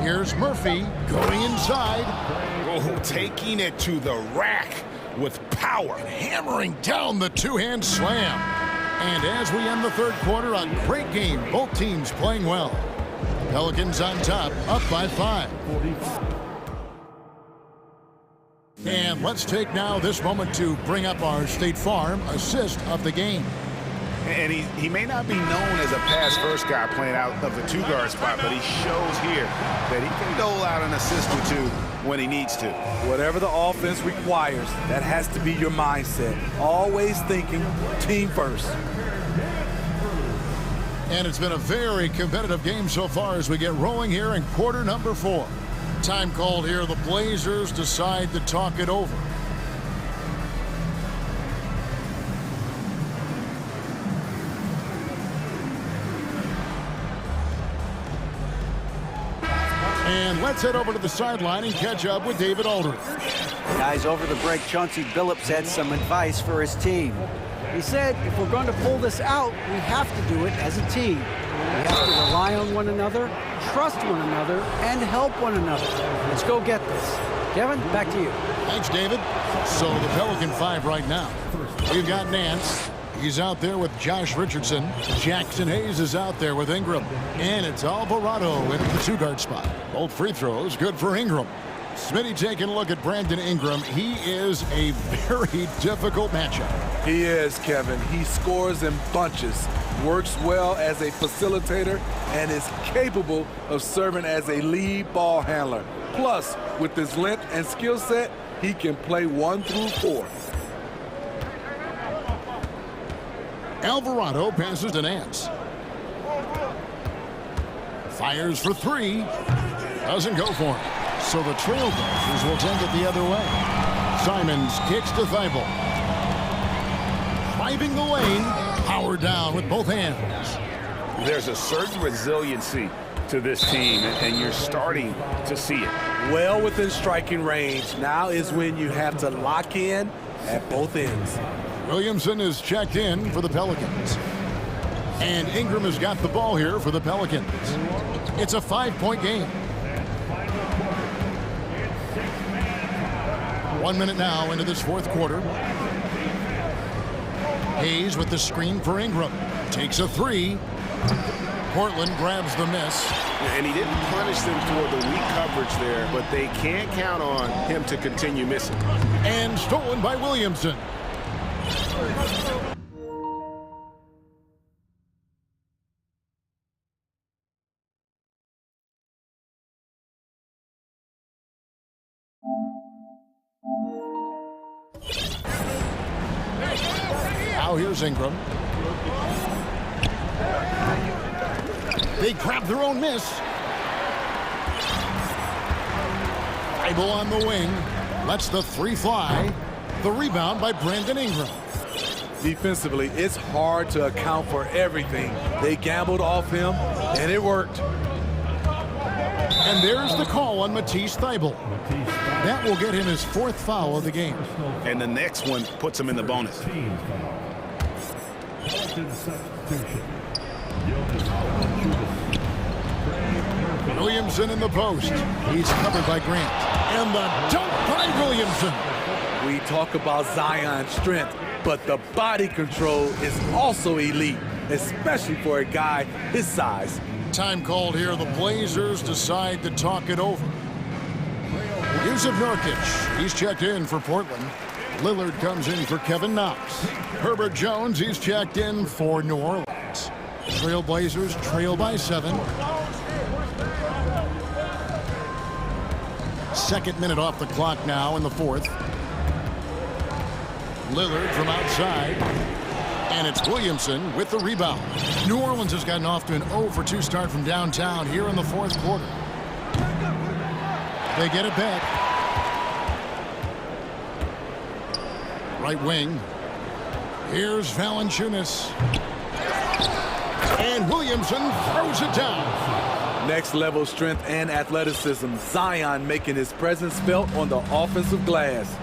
Here's Murphy going inside. Oh, taking it to the rack with power. And hammering down the two-hand slam. And as we end the third quarter, a great game. Both teams playing well. Pelicans on top, up by 5. And let's take now this moment to bring up our State Farm assist of the game. And he may not be known as a pass-first guy playing out of the 2-guard spot, but he shows here that he can dole out an assist or 2 when he needs to. Whatever the offense requires, that has to be your mindset. Always thinking team first. And it's been a very competitive game so far as we get rolling here in quarter number 4. Time called here. The Blazers decide to talk it over. And let's head over to the sideline and catch up with David Aldridge. Guys, over the break, Chauncey Billups had some advice for his team. He said, if we're going to pull this out, we have to do it as a team. We have to rely on one another, trust one another, and help one another. Let's go get this. Kevin, back to you. Thanks, David. So the Pelican 5 right now. We've got Nance. He's out there with Josh Richardson. Jackson Hayes is out there with Ingram. And it's Alvarado in the 2-guard spot. Both free throws good for Ingram. Smitty taking a look at Brandon Ingram. He is a very difficult matchup. He is, Kevin. He scores in bunches, works well as a facilitator, and is capable of serving as a lead ball handler. Plus, with his length and skill set, he can play 1 through 4. Alvarado passes to Nance. Fires for 3. Doesn't go for it. So the Trailblazers will send it the other way. Simons kicks to Thibault. Driving the lane. Power down with both hands. There's a certain resiliency to this team, and you're starting to see it. Well within striking range. Now is when you have to lock in at both ends. Williamson is checked in for the Pelicans. And Ingram has got the ball here for the Pelicans. It's a 5-point game. 1 minute now into this fourth quarter. Hayes with the screen for Ingram. Takes a 3. Portland grabs the miss. And he didn't punish them for the weak coverage there, but they can't count on him to continue missing. And stolen by Williamson. Now here's Ingram. They grab their own miss. Thibault on the wing. Lets the 3 fly. The rebound by Brandon Ingram. Defensively, it's hard to account for everything. They gambled off him, and it worked. And there's the call on Matisse Thibault. That will get him his 4th foul of the game. And the next one puts him in the bonus. Williamson in the post. He's covered by Grant. And the dunk by Williamson. We talk about Zion's strength, but the body control is also elite, especially for a guy his size. Time called here. The Blazers decide to talk it over. Yusuf Nurkic, he's checked in for Portland. Lillard comes in for Kevin Knox. Herbert Jones, he's checked in for New Orleans. Trailblazers trail by 7. 2nd minute off the clock now in the 4th. Lillard from outside. And it's Williamson with the rebound. New Orleans has gotten off to an 0 for 2 start from downtown here in the 4th quarter. They get it back. Right wing. Here's Valanciunas. And Williamson throws it down. Next level strength and athleticism. Zion making his presence felt on the offensive glass.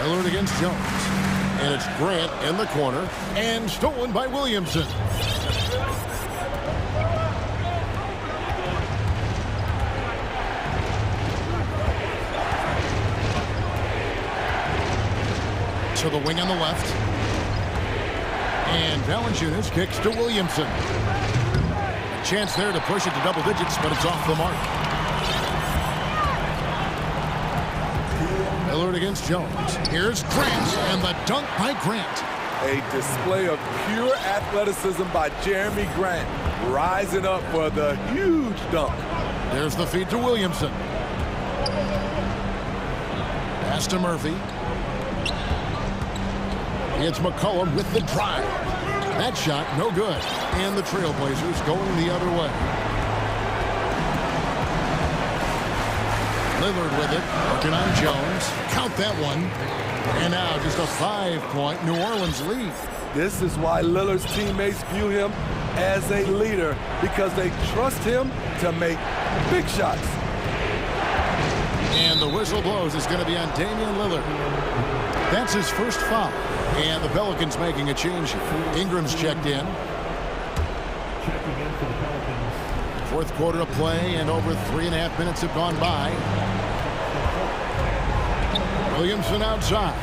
Lillard against Jones. And it's Grant in the corner. And stolen by Williamson. To the wing on the left. And Valanciunas kicks to Williamson. A chance there to push it to double digits, but it's off the mark. Lillard against Jones. Here's Grant, and the dunk by Grant. A display of pure athleticism by Jeremy Grant, rising up for the huge dunk. There's the feed to Williamson. Pass to Murphy. It's McCollum with the drive. That shot, no good. And the Trailblazers going the other way. Lillard with it, working on Jones. Count that one. And now just a 5-point New Orleans lead. This is why Lillard's teammates view him as a leader, because they trust him to make big shots. And the whistle blows. It's going to be on Damian Lillard. That's his first foul. And the Pelicans making a change. Ingram's checked in. Checking in for the Pelicans. Fourth quarter of play, and over 3.5 minutes have gone by. Williamson outside.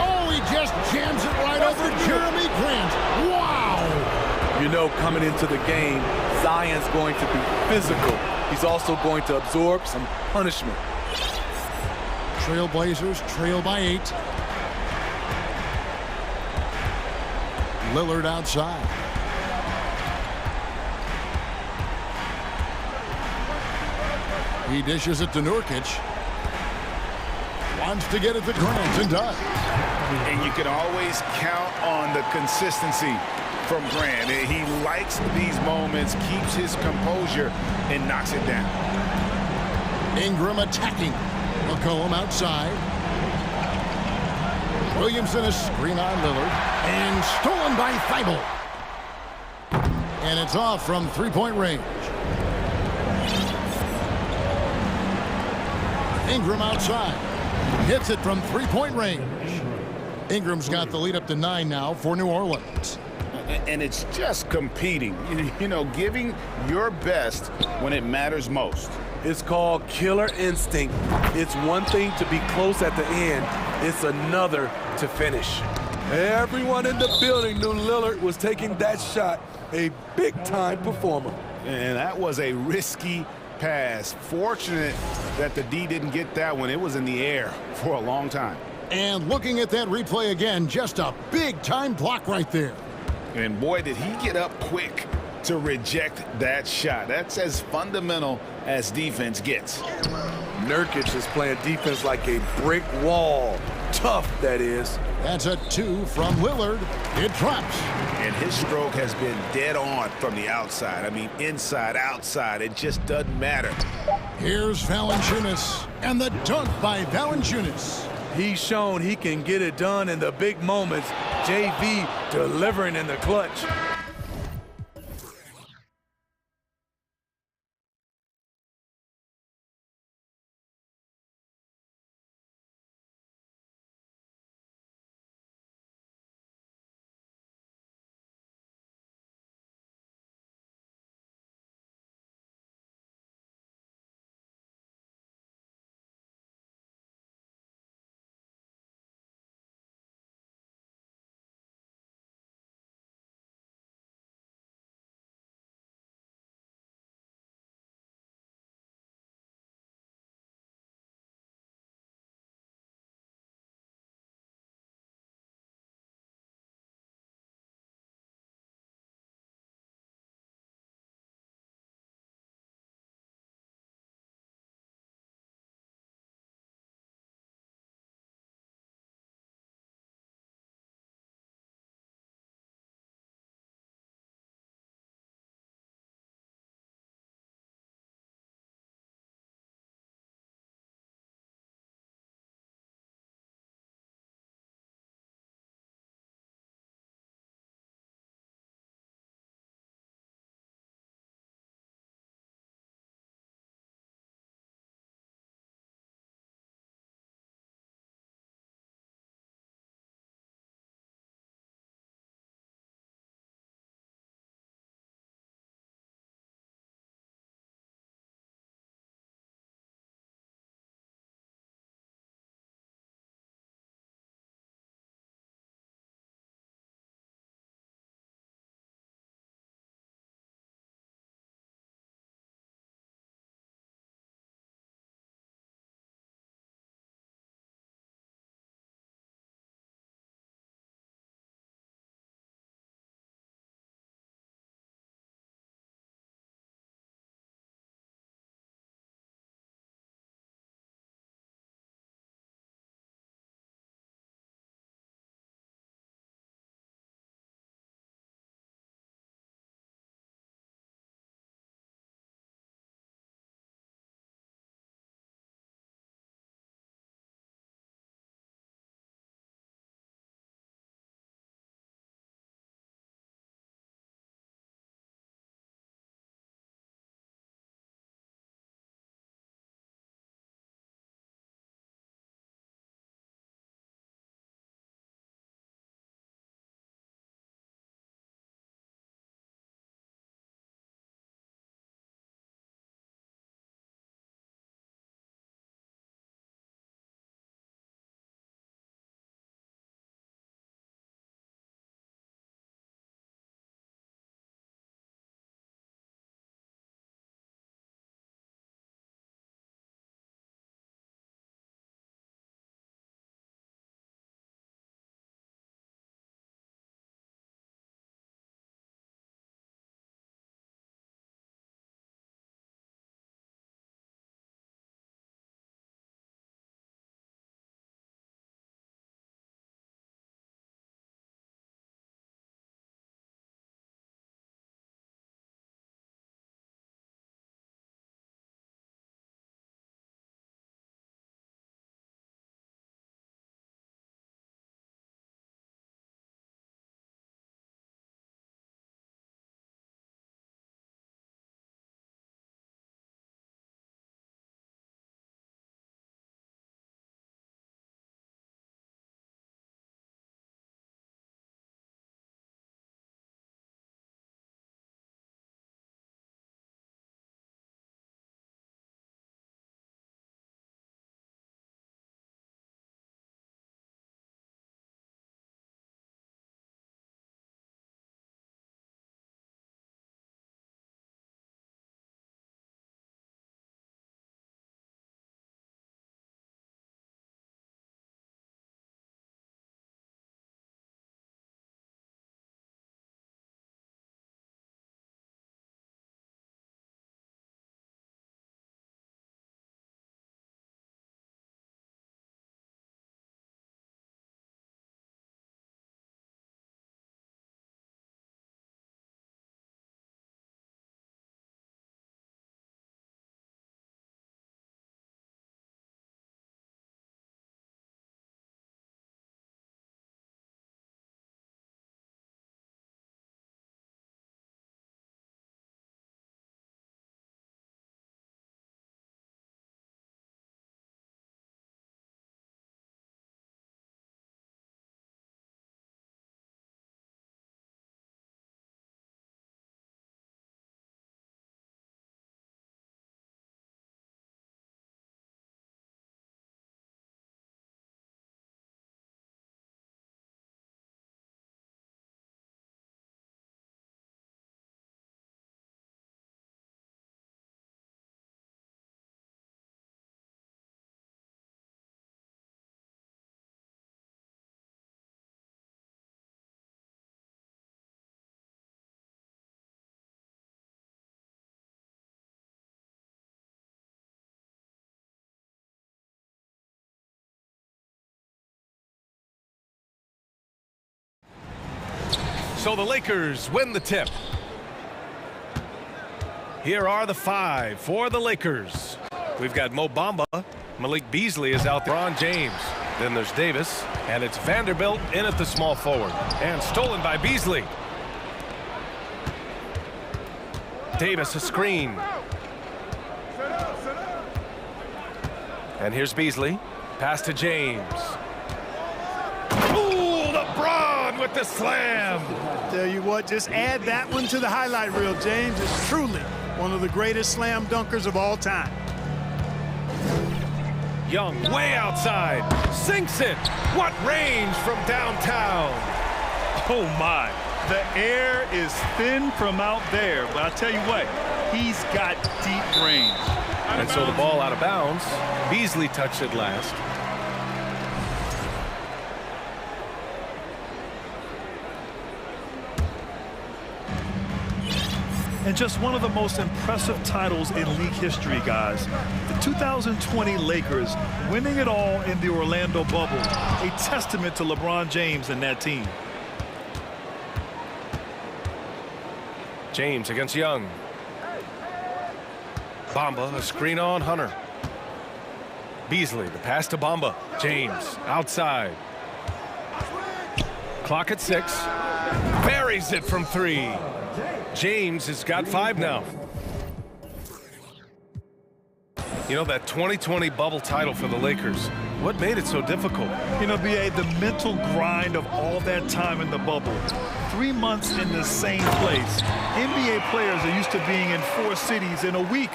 Oh, he just jams it right over Jeremy Grant. Wow! You know, coming into the game, Zion's going to be physical. He's also going to absorb some punishment. Trailblazers trail by 8. Lillard outside. He dishes it to Nurkic. Wants to get it to Grant and does. And you can always count on the consistency from Grant. He likes these moments, keeps his composure, and knocks it down. Ingram attacking. McCollum outside. Williamson a screen on Lillard. And stolen by Thibault. And it's off from 3-point range. Ingram outside. Hits it from 3-point range. Ingram's got the lead up to 9 now for New Orleans. And it's just competing, you know, giving your best when it matters most. It's called killer instinct. It's one thing to be close at the end. It's another to finish. Everyone in the building knew Lillard was taking that shot. A big-time performer. And that was a risky pass. Fortunate that the D didn't get that one. It was in the air for a long time. And looking at that replay again, just a big-time block right there. And boy, did he get up quick to reject that shot. That's as fundamental as defense gets. Nurkic is playing defense like a brick wall. Tough, that is. That's a 2 from Lillard. It drops. And his stroke has been dead on from the outside. I mean, inside, outside, it just doesn't matter. Here's Valanciunas, and the dunk by Valanciunas. He's shown he can get it done in the big moments. JV delivering in the clutch. So the Lakers win the tip. Here are the 5 for the Lakers. We've got Mo Bamba. Malik Beasley is out there. LeBron James. Then there's Davis. And it's Vanderbilt in at the small forward. And stolen by Beasley. Davis a screen. And here's Beasley. Pass to James. Ooh, LeBron with the slam. Tell you what, just add that one to the highlight reel, James. It's truly one of the greatest slam dunkers of all time. Young way outside. Sinks it. What range from downtown. Oh, my. The air is thin from out there, but I tell you what, he's got deep range. And so the ball out of bounds. Beasley touched it last. And just one of the most impressive titles in league history, guys. The 2020 Lakers winning it all in the Orlando bubble. A testament to LeBron James and that team. James against Young. Bamba, a screen on Hunter. Beasley, the pass to Bamba. James, outside. Clock at 6. Buries it from 3. James has got 5 now. You know, that 2020 bubble title for the Lakers, what made it so difficult? You know, B.A., the mental grind of all that time in the bubble. 3 months in the same place. NBA players are used to being in 4 cities in a week.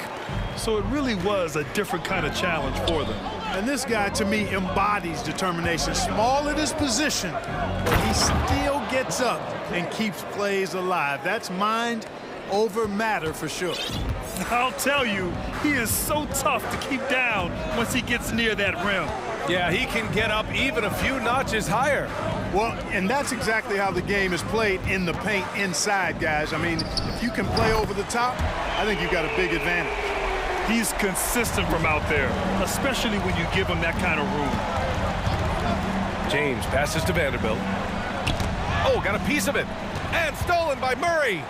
So it really was a different kind of challenge for them. And this guy, to me, embodies determination. Small at his position, but he still gets up and keeps plays alive. That's mind over matter for sure. I'll tell you, he is so tough to keep down once he gets near that rim. Yeah, he can get up even a few notches higher. Well, and that's exactly how the game is played in the paint inside, guys. I mean, if you can play over the top, I think you've got a big advantage. He's consistent from out there, especially when you give him that kind of room. James passes to Vanderbilt. Oh, got a piece of it. And stolen by Murray.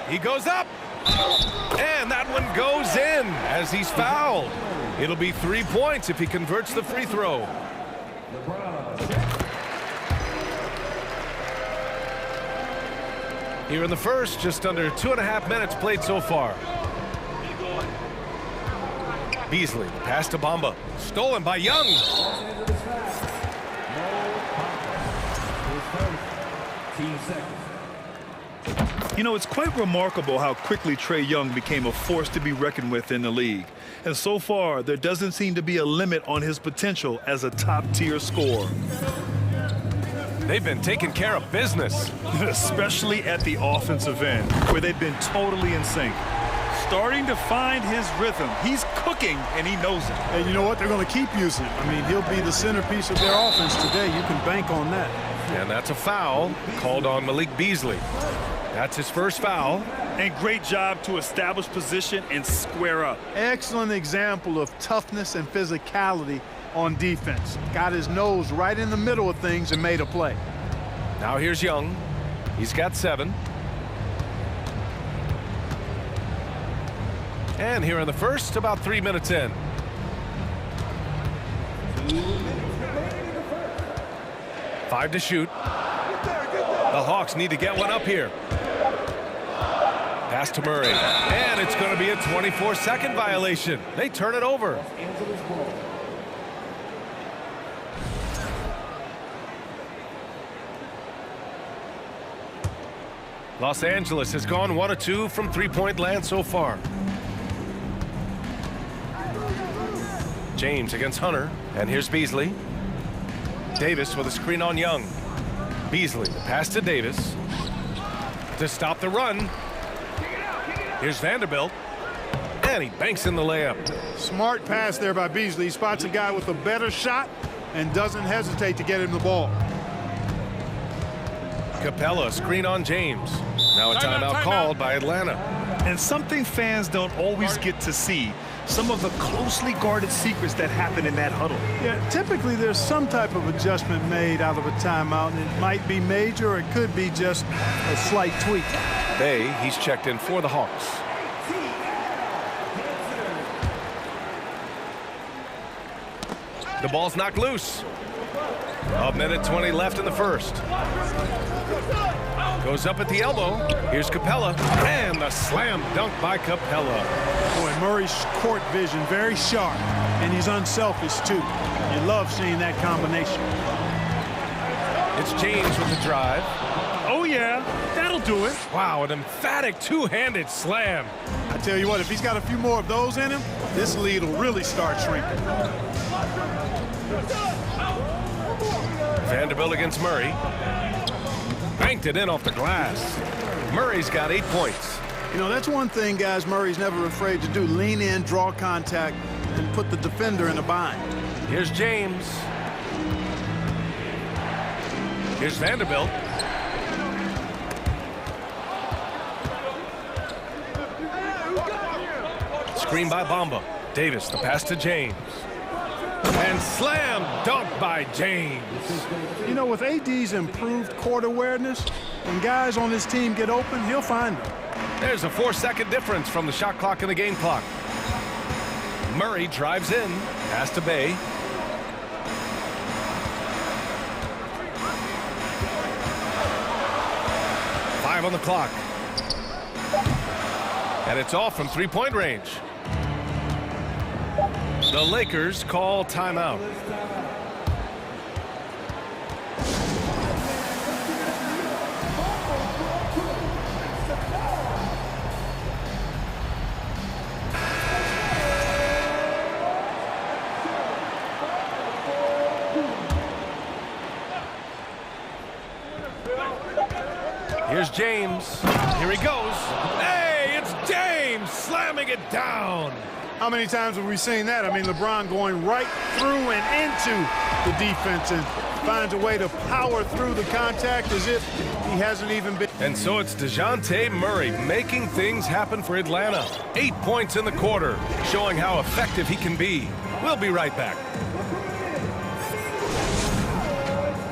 He goes up. And that one goes in as he's fouled. It'll be 3 points if he converts the free throw. Here in the first, just under 2.5 minutes played so far. Beasley, pass to Bamba. Stolen by Young. You know, it's quite remarkable how quickly Trae Young became a force to be reckoned with in the league. And so far, there doesn't seem to be a limit on his potential as a top-tier scorer. They've been taking care of business. Especially at the offensive end, where they've been totally in sync. Starting to find his rhythm. He's cooking, and he knows it. And you know what? They're going to keep using him. I mean, he'll be the centerpiece of their offense today. You can bank on that. And that's a foul called on Malik Beasley. That's his first foul. And great job to establish position and square up. Excellent example of toughness and physicality on defense. Got his nose right in the middle of things and made a play. Now here's Young. He's got 7. And here in the first, about 3 minutes in. Five to shoot. The Hawks need to get one up here. Pass to Murray. And it's going to be a 24-second violation. They turn it over. Los Angeles has gone 1 of 2 from three-point land so far. James against Hunter. And here's Beasley. Davis with a screen on Young. Beasley, the pass to Davis. To stop the run. Here's Vanderbilt. And he banks in the layup. Smart pass there by Beasley. He spots a guy with a better shot and doesn't hesitate to get him the ball. Capella, screen on James. Now a timeout called by Atlanta. And something fans don't always get to see. some of the closely guarded secrets that happen in that huddle. Yeah, typically there's some type of adjustment made out of a timeout, and it might be major or it could be just a slight tweak. Bay, he's checked in for the Hawks. The ball's knocked loose. A minute 20 left in the first. Goes up at the elbow. Here's Capella. And the slam dunk by Capella. Boy, Murray's court vision very sharp, and he's unselfish too. You love seeing that combination. It's James with the drive. Oh yeah, that'll do it. Wow, an emphatic two-handed slam. I tell you what, if he's got a few more of those in him, this lead will really start shrinking. Vanderbilt against Murray. Banked it in off the glass. Murray's got 8 points. You know, that's one thing, guys, Murray's never afraid to do. Lean in, draw contact, and put the defender in a bind. Here's James. Here's Vanderbilt. Screen by Bamba. Davis, the pass to James. And slam dunk by James. You know, with AD's improved court awareness, when guys on his team get open, he'll find them. There's a 4-second difference from the shot clock and the game clock. Murray drives in. Pass to Bay. Five on the clock. And it's off from three-point range. The Lakers call timeout. Here's James. Here he goes. Hey, it's James slamming it down. How many times have we seen that? I mean, LeBron going right through and into the defense and finds a way to power through the contact as if he hasn't even been. And so it's DeJounte Murray making things happen for Atlanta. 8 points in the quarter, showing how effective he can be. We'll be right back.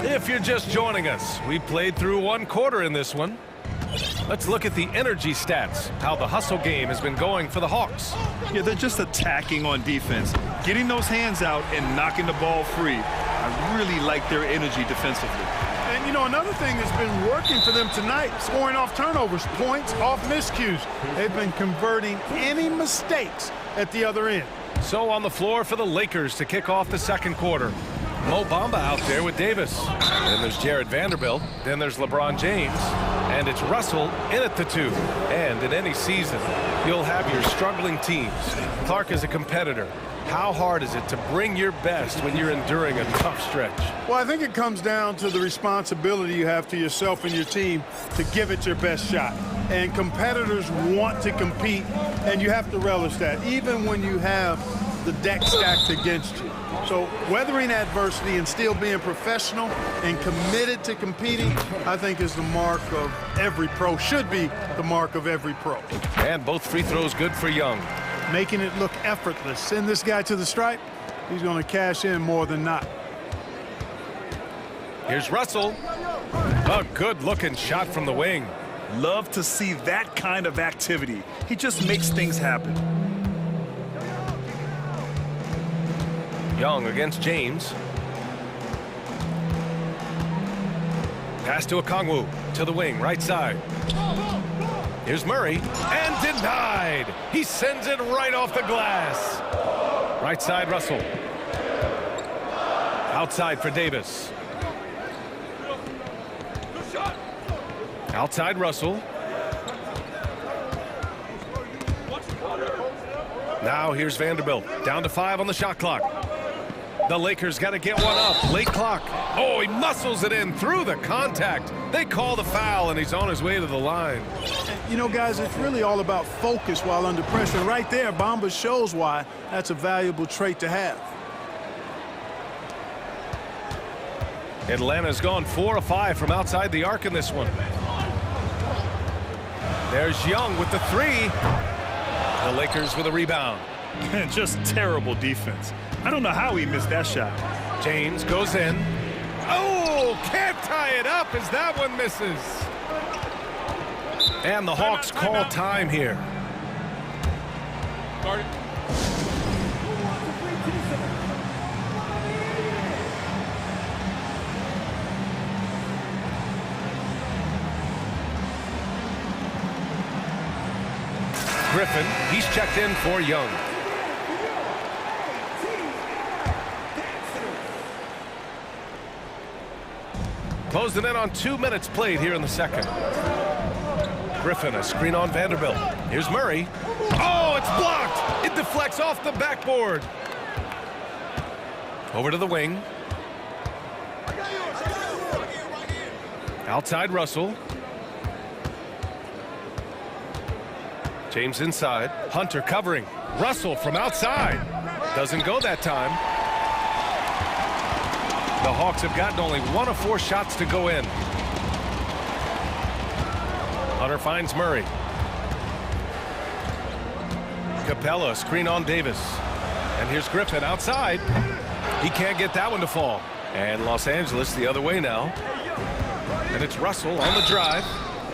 If you're just joining us, we played through one quarter in this one. Let's look at the energy stats, how the hustle game has been going for the Hawks. Yeah, they're just attacking on defense, getting those hands out and knocking the ball free. I really like their energy defensively. And, you know, another thing that's been working for them tonight, scoring off turnovers, points off miscues. They've been converting any mistakes at the other end. So on the floor for the Lakers to kick off the second quarter. Mo Bamba out there with Davis. Then there's Jared Vanderbilt. Then there's LeBron James. And it's Russell in at the 2. And in any season, you'll have your struggling teams. Clark is a competitor. How hard is it to bring your best when you're enduring a tough stretch? Well, I think it comes down to the responsibility you have to yourself and your team to give it your best shot. And competitors want to compete, and you have to relish that, even when you have the deck stacked against you. So weathering adversity and still being professional and committed to competing, I think is the mark of every pro, should be the mark of every pro. And both free throws good for Young. Making it look effortless. Send this guy to the stripe, he's going to cash in more than not. Here's Russell. A good-looking shot from the wing. Love to see that kind of activity. He just makes things happen. Young against James. Pass to Okongwu, to the wing, right side. Here's Murray, and denied. He sends it right off the glass. Right side, Russell. Outside for Davis. Outside, Russell. Now here's Vanderbilt, down to 5 on the shot clock. The Lakers got to get one up. Late clock. Oh, he muscles it in through the contact. They call the foul, and he's on his way to the line. You know, guys, it's really all about focus while under pressure. Right there, Bamba shows why that's a valuable trait to have. Atlanta's gone 4 of 5 from outside the arc in this one. There's Young with the 3. The Lakers with a rebound. Just terrible defense. I don't know how he missed that shot. James goes in. Oh, can't tie it up as that one misses. And the Hawks call time here. Griffin, he's checked in for Young. Closing in on 2 minutes played here in the second. Griffin, a screen on Vanderbilt. Here's Murray. Oh, it's blocked. It deflects off the backboard. Over to the wing. Outside Russell. James inside. Hunter covering. Russell from outside. Doesn't go that time. The Hawks have gotten only 1 of 4 shots to go in. Hunter finds Murray. Capella, screen on Davis. And here's Griffin outside. He can't get that one to fall. And Los Angeles the other way now. And it's Russell on the drive.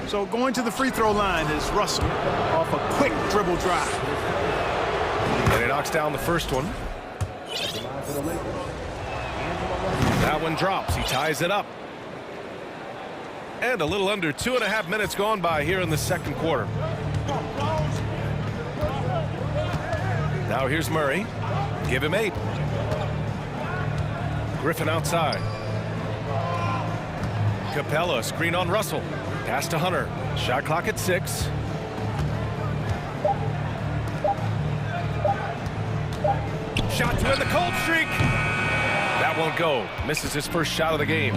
So going to the free throw line is Russell off a quick dribble drive. And he knocks down the first one. That one drops. He ties it up. And a little under 2.5 minutes gone by here in the second quarter. Now here's Murray. Give him 8. Griffin outside. Capella, screen on Russell. Pass to Hunter. Shot clock at 6. Shot to end the cold streak. That won't go. Misses his first shot of the game.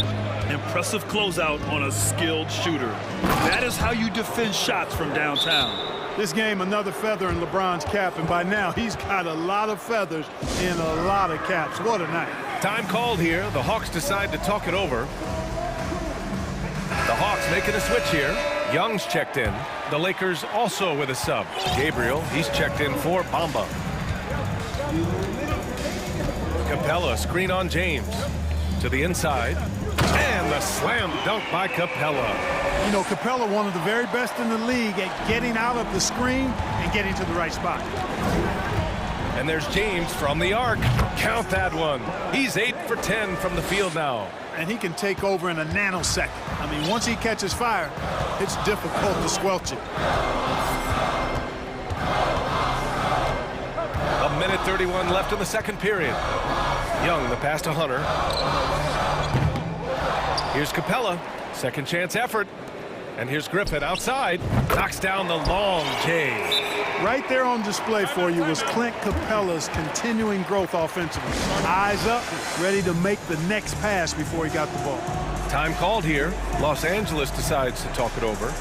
Impressive closeout on a skilled shooter. That is how you defend shots from downtown. This game, another feather in LeBron's cap, and by now he's got a lot of feathers in a lot of caps. What a night. Time called here. The Hawks decide to talk it over. The Hawks making a switch here. Young's checked in. The Lakers also with a sub. Gabriel, he's checked in for Bamba. Capella, screen on James. To the inside. And the slam dunk by Capella. You know, Capella, one of the very best in the league at getting out of the screen and getting to the right spot. And there's James from the arc. Count that one. He's 8 for 10 from the field now. And he can take over in a nanosecond. I mean, once he catches fire, it's difficult to squelch it. A minute 31 left in the second period. Young, the pass to Hunter. Here's Capella. Second chance effort. And here's Griffin outside. Knocks down the long J. Right there on display for you was Clint Capella's continuing growth offensively. Eyes up, ready to make the next pass before he got the ball. Time called here. Los Angeles decides to talk it over.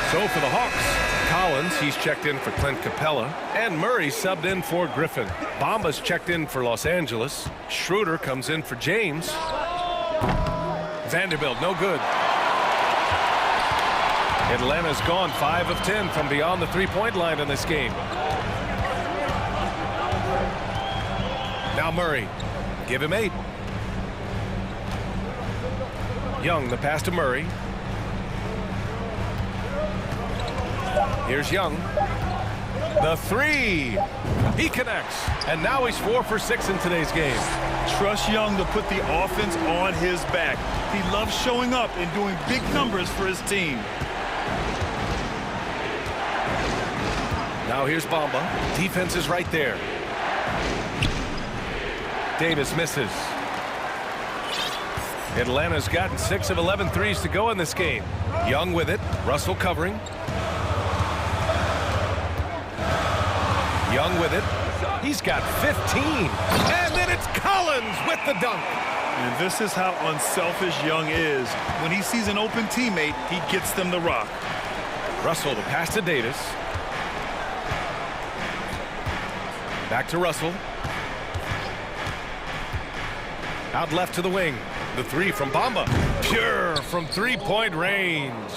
So for the Hawks, Collins, he's checked in for Clint Capella, and Murray subbed in for Griffin. Bamba's checked in for Los Angeles. Schroeder comes in for James. Vanderbilt, no good. Atlanta's gone 5 of 10 from beyond the three-point line in this game. Now Murray, give him 8. Young, the pass to Murray. Here's Young. The 3. He connects. And now he's 4 for 6 in today's game. Trust Young to put the offense on his back. He loves showing up and doing big numbers for his team. Now here's Bamba. Defense is right there. Davis misses. Atlanta's gotten 6 of 11 threes to go in this game. Young with it. Russell covering. Young with it. He's got 15. And then it's Collins with the dunk. And this is how unselfish Young is. When he sees an open teammate, he gets them the rock. Russell to pass to Davis. Back to Russell. Out left to the wing. The three from Bamba. Pure from three-point range.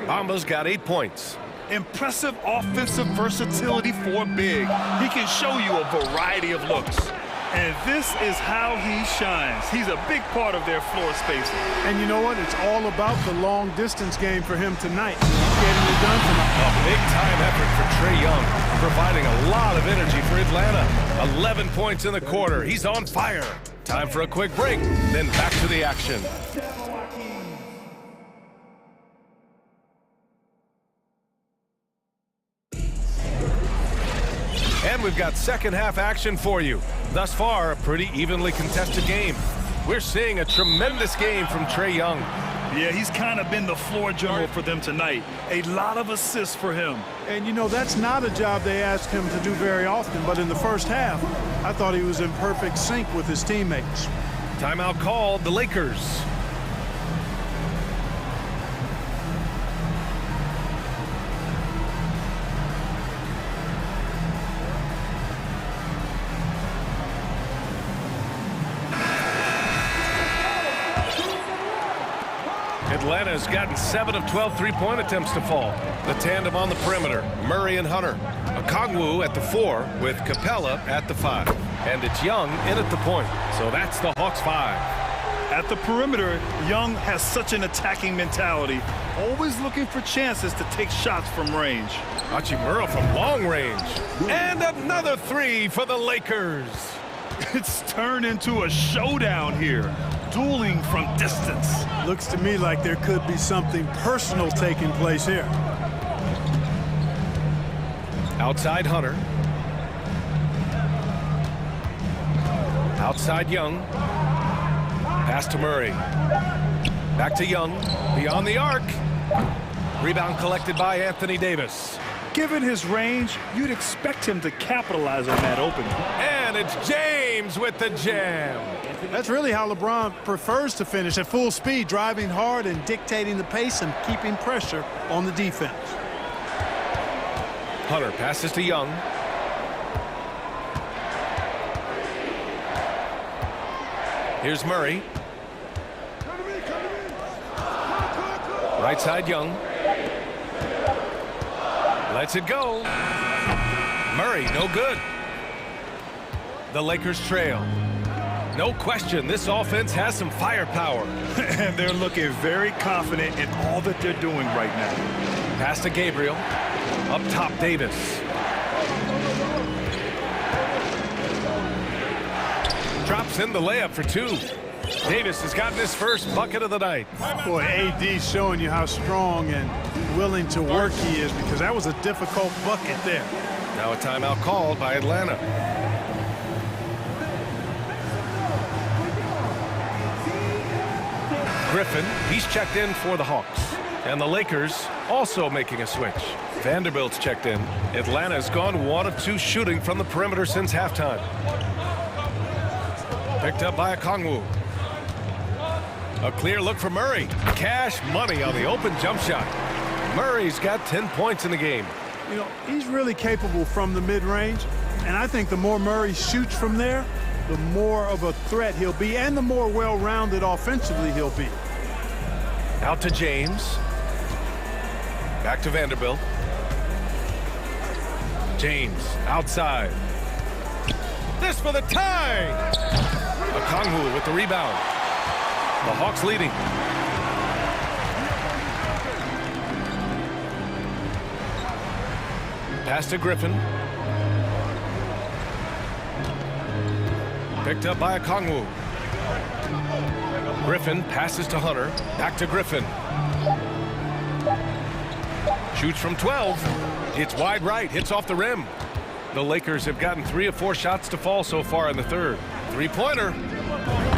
Bamba's got 8 points. Impressive offensive versatility for big. He can show you a variety of looks. And this is how he shines. He's a big part of their floor space. And you know what? It's all about the long distance game for him tonight. Getting it done from a big-time effort for Trae Young, providing a lot of energy for Atlanta. 11 points in the quarter. He's on fire. Time for a quick break, then back to the action. And we've got second half action for you. Thus far, a pretty evenly contested game. We're seeing a tremendous game from Trae Young. Yeah, he's kind of been the floor general for them tonight. A lot of assists for him. And you know, that's not a job they ask him to do very often, but in the first half, I thought he was in perfect sync with his teammates. Timeout called, the Lakers. Atlanta's gotten 7 of 12 three-point attempts to fall. The tandem on the perimeter, Murray and Hunter. Okongwu at the 4 with Capella at the 5. And it's Young in at the point. So that's the Hawks 5. At the perimeter, Young has such an attacking mentality, always looking for chances to take shots from range. Hachimura from long range. And another 3 for the Lakers. It's turned into a showdown here. Dueling from distance. Looks to me like there could be something personal taking place here. Outside Hunter. Outside Young. Pass to Murray. Back to Young. Beyond the arc. Rebound collected by Anthony Davis. Given his range, you'd expect him to capitalize on that opening. And it's James with the jam. That's really how LeBron prefers to finish, at full speed, driving hard and dictating the pace and keeping pressure on the defense. Hunter passes to Young. Here's Murray. Right side Young. Lets it go. Murray, no good. The Lakers trail. No question, this offense has some firepower. And they're looking very confident in all that they're doing right now. Pass to Gabriel. Up top, Davis. Drops in the layup for 2. Davis has gotten his first bucket of the night. Boy, AD's showing you how strong and willing to work he is, because that was a difficult bucket there. Now a timeout called by Atlanta. Griffin, he's checked in for the Hawks. And the Lakers also making a switch. Vanderbilt's checked in. Atlanta's gone 1 of 2 shooting from the perimeter since halftime. Picked up by Okongwu. A clear look for Murray. Cash money on the open jump shot. Murray's got 10 points in the game. You know, he's really capable from the mid-range, and I think the more Murray shoots from there, the more of a threat he'll be, and the more well-rounded offensively he'll be. Out to James. Back to Vanderbilt. James outside. This for the tie. Okongwu with the rebound. The Hawks leading. Pass to Griffin. Picked up by Okongwu. Griffin passes to Hunter. Back to Griffin. Shoots from 12. It's wide right. Hits off the rim. The Lakers have gotten 3 of 4 shots to fall so far in the third. Three-pointer.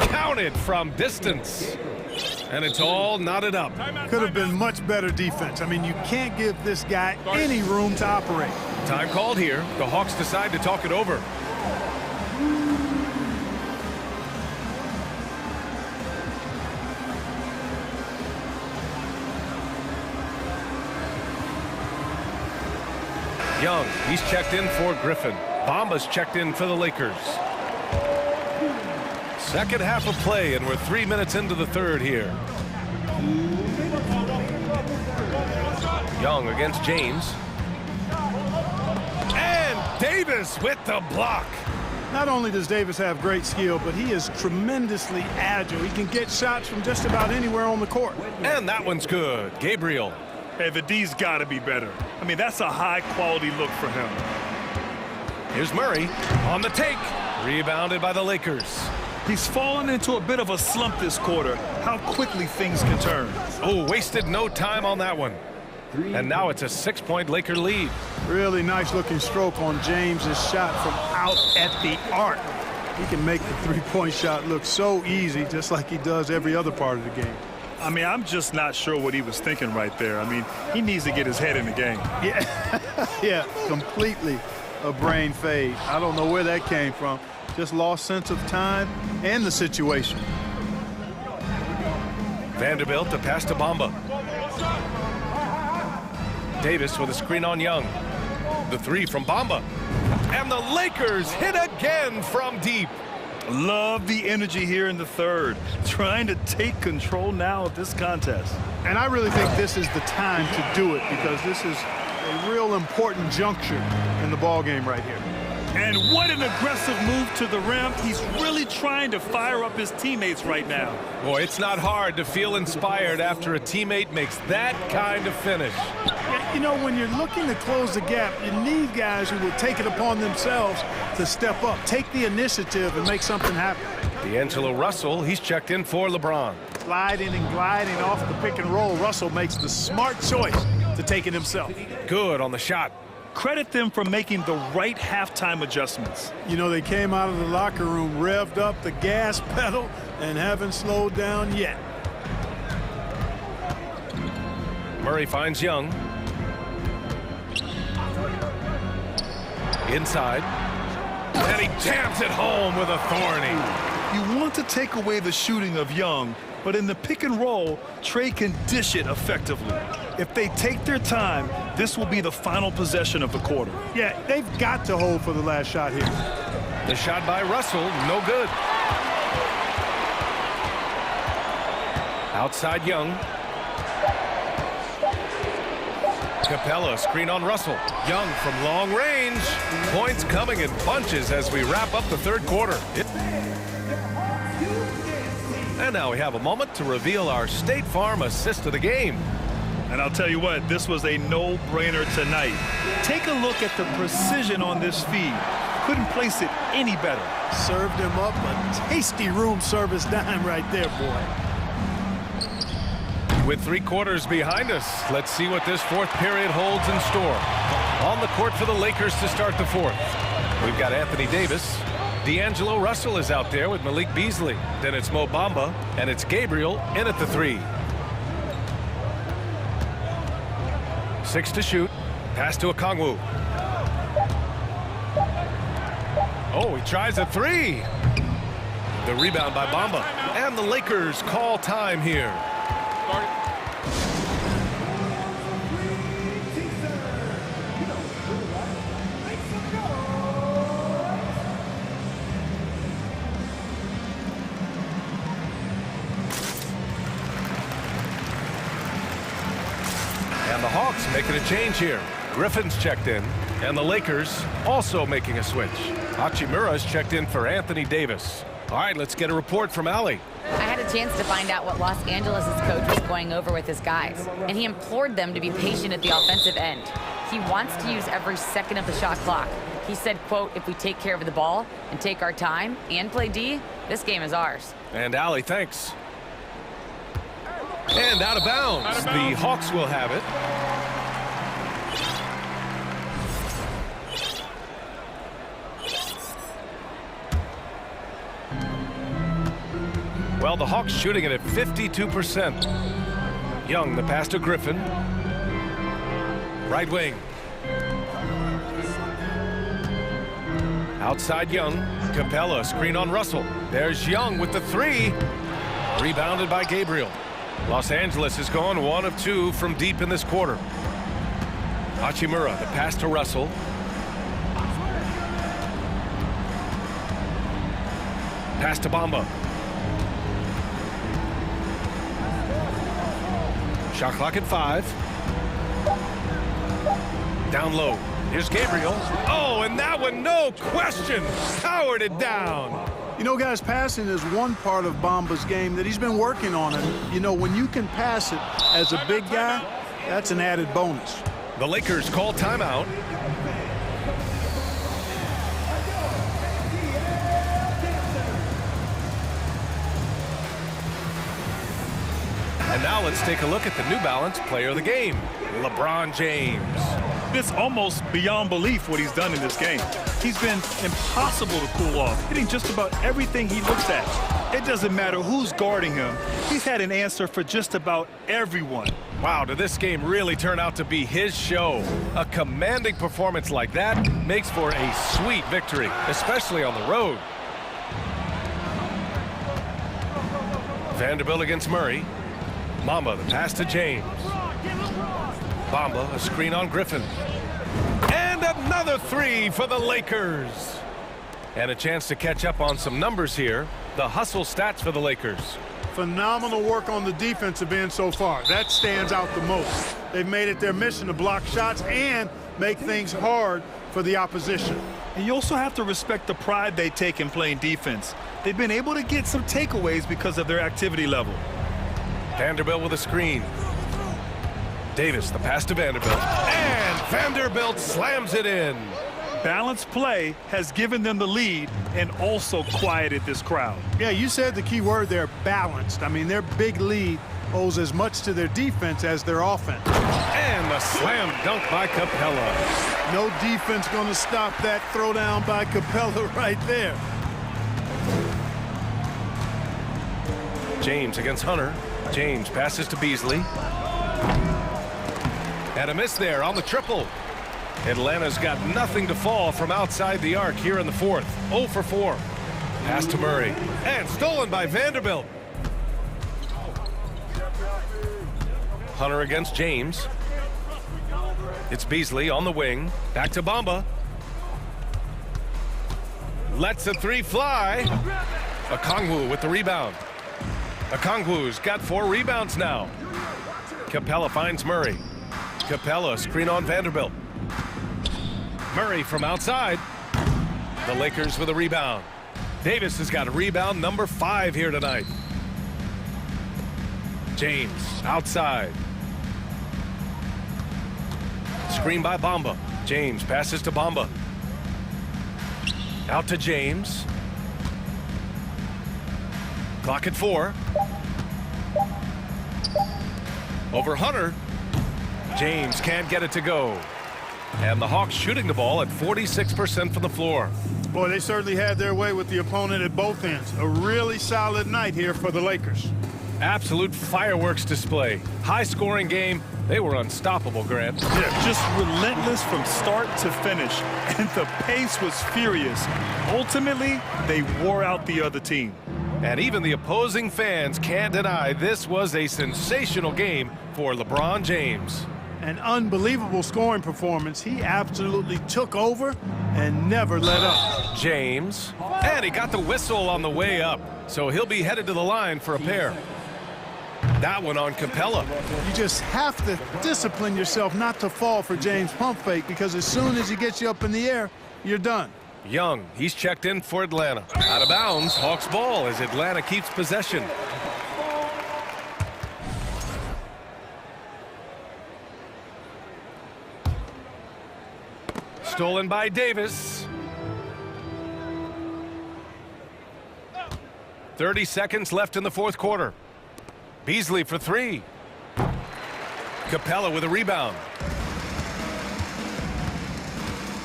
Counted from distance. And it's all knotted up. Could have been much better defense. I mean, you can't give this guy any room to operate. Time called here. The Hawks decide to talk it over. Young, he's checked in for Griffin. Bamba's checked in for the Lakers. Second half of play, and we're 3 minutes into the third here. Young against James. And Davis with the block. Not only does Davis have great skill, but he is tremendously agile. He can get shots from just about anywhere on the court. And that one's good. Gabriel. Hey, the D's got to be better. I mean, that's a high-quality look for him. Here's Murray on the take. Rebounded by the Lakers. He's fallen into a bit of a slump this quarter. How quickly things can turn. Oh, wasted no time on that one. And now it's a 6-point Laker lead. Really nice-looking stroke on James's shot from out at the arc. He can make the three-point shot look so easy, just like he does every other part of the game. I mean, I'm just not sure what he was thinking right there. I mean, he needs to get his head in the game. Yeah, yeah, completely a brain fade. I don't know where that came from. Just lost sense of time and the situation. Vanderbilt to pass to Bamba. Davis with a screen on Young. The three from Bamba. And the Lakers hit again from deep. Love the energy here in the third. Trying to take control now of this contest. And I really think this is the time to do it, because this is a real important juncture in the ball game right here. And what an aggressive move to the rim. He's really trying to fire up his teammates right now. Boy, it's not hard to feel inspired after a teammate makes that kind of finish. You know, when you're looking to close the gap, you need guys who will take it upon themselves to step up, take the initiative, and make something happen. D'Angelo Russell, he's checked in for LeBron. Sliding and gliding off the pick and roll, Russell makes the smart choice to take it himself. Good on the shot. Credit them for making the right halftime adjustments. You know, they came out of the locker room, revved up the gas pedal, and haven't slowed down yet. Murray finds Young. Inside. And he jams it home with authority. You want to take away the shooting of Young, but in the pick and roll, Trey can dish it effectively. If they take their time, this will be the final possession of the quarter. Yeah, they've got to hold for the last shot here. The shot by Russell, no good. Outside Young. Capella, screen on Russell. Young from long range. Points coming in bunches as we wrap up the third quarter. And now we have a moment to reveal our State Farm assist of the game. And I'll tell you what, this was a no-brainer tonight. Take a look at the precision on this feed. Couldn't place it any better. Served him up a tasty room service dime right there, boy. With 3 quarters behind us, let's see what this fourth period holds in store. On the court for the Lakers to start the fourth. We've got Anthony Davis. D'Angelo Russell is out there with Malik Beasley. Then it's Mo Bamba, and it's Gabriel in at the 3. 6 to shoot. Pass to Okongwu. Oh, he tries a 3. The rebound by Bamba. And the Lakers call time here. And the Hawks making a change here. Griffin's checked in, and the Lakers also making a switch. Hachimura's checked in for Anthony Davis. All right, let's get a report from Allie. I had a chance to find out what Los Angeles' coach was going over with his guys, and he implored them to be patient at the offensive end. He wants to use every second of the shot clock. He said, quote, if we take care of the ball and take our time and play D, this game is ours. And Allie, thanks. And out of bounds. The Hawks will have it. Well, the Hawks shooting it at 52%. Young, the pass to Griffin. Right wing. Outside Young. Capella, screen on Russell. There's Young with the 3. Rebounded by Gabriel. Los Angeles has gone 1 of 2 from deep in this quarter. Hachimura, the pass to Russell. Pass to Bamba. Shot clock at 5. Down low. Here's Gabriel. Oh, and that one, no question, powered it down. You know, guys, passing is one part of Bamba's game that he's been working on. And, you know, when you can pass it as a big guy, that's an added bonus. The Lakers call timeout. And now let's take a look at the New Balance player of the game, LeBron James. It's almost beyond belief what he's done in this game. He's been impossible to cool off, hitting just about everything he looks at. It doesn't matter who's guarding him. He's had an answer for just about everyone. Wow, did this game really turn out to be his show? A commanding performance like that makes for a sweet victory, especially on the road. Vanderbilt against Murray. Bamba, the pass to James. Bamba, a screen on Griffin. And another three for the Lakers. And a chance to catch up on some numbers here. The hustle stats for the Lakers. Phenomenal work on the defensive end so far. That stands out the most. They've made it their mission to block shots and make things hard for the opposition. And you also have to respect the pride they take in playing defense. They've been able to get some takeaways because of their activity level. Vanderbilt with a screen. Davis, the pass to Vanderbilt. And Vanderbilt slams it in. Balanced play has given them the lead and also quieted this crowd. Yeah, you said the key word there, balanced. I mean, their big lead owes as much to their defense as their offense. And the slam dunk by Capella. No defense going to stop that throwdown by Capella right there. James against Hunter. James passes to Beasley. And a miss there on the triple. Atlanta's got nothing to fall from outside the arc here in the fourth. 0 for 4. Pass to Murray. And stolen by Vanderbilt. Hunter against James. It's Beasley on the wing. Back to Bamba. Lets a three fly. Okongwu with the rebound. Okongwu's got 4 rebounds now. Capella finds Murray. Capella, screen on Vanderbilt. Murray from outside. The Lakers with a rebound. Davis has got a rebound number 5 here tonight. James outside. Screen by Bamba. James passes to Bamba. Out to James. Clock at 4. Over Hunter. James can't get it to go. And the Hawks shooting the ball at 46% from the floor. Boy, they certainly had their way with the opponent at both ends. A really solid night here for the Lakers. Absolute fireworks display. High-scoring game. They were unstoppable, Grant. Yeah, just relentless from start to finish. And the pace was furious. Ultimately, they wore out the other team. And even the opposing fans can't deny this was a sensational game for LeBron James. An unbelievable scoring performance. He absolutely took over and never let up. James. And he got the whistle on the way up. So he'll be headed to the line for a pair. That one on Capella. You just have to discipline yourself not to fall for James' pump fake, because as soon as he gets you up in the air, you're done. Young, he's checked in for Atlanta. Out of bounds, Hawks ball as Atlanta keeps possession. Stolen by Davis. 30 seconds left in the fourth quarter. Beasley for 3. Capella with a rebound.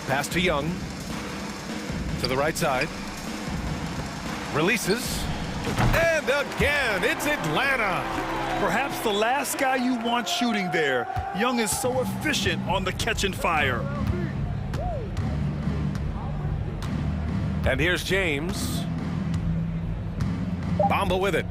Pass to Young. To the right side. Releases. And again, it's Atlanta. Perhaps the last guy you want shooting there. Young is so efficient on the catch and fire. And here's James. Bamba with it.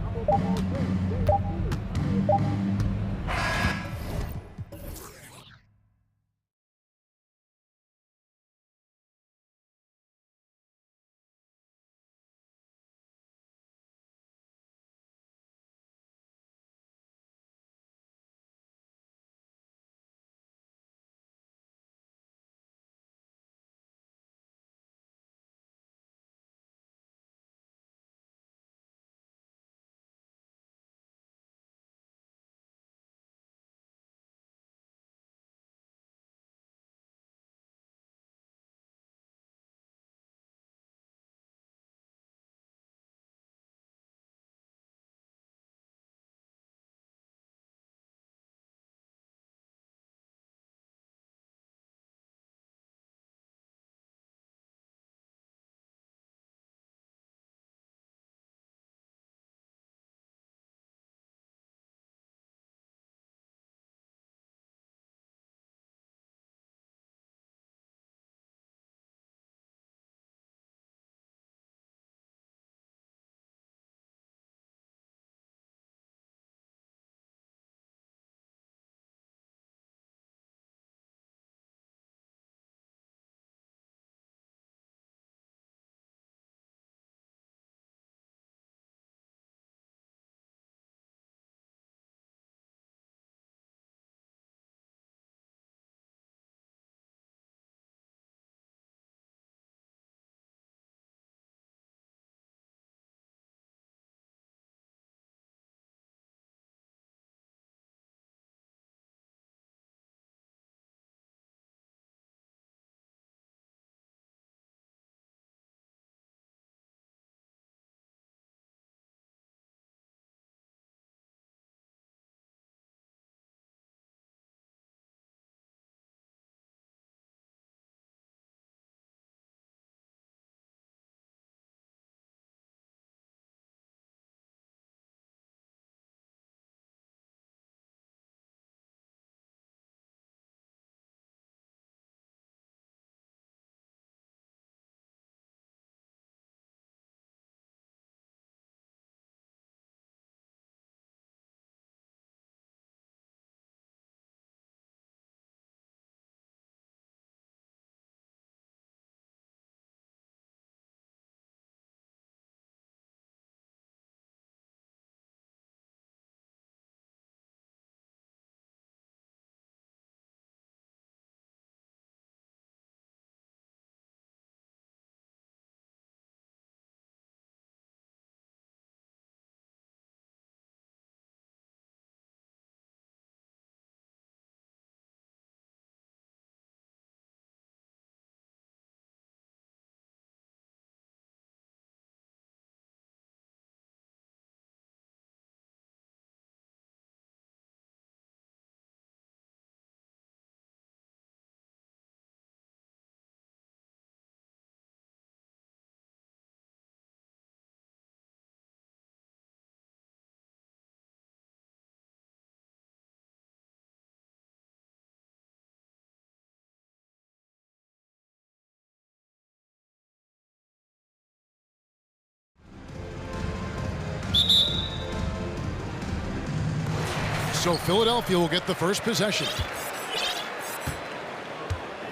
So Philadelphia will get the first possession.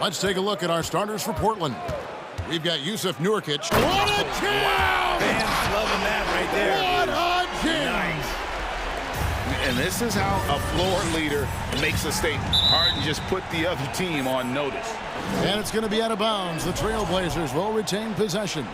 Let's take a look at our starters for Portland. We've got Yusuf Nurkic. What a jam! Fans loving that right there. What a jam! Nice. And this is how a floor leader makes a statement. Harden just put the other team on notice. And it's going to be out of bounds. The Trailblazers will retain possession.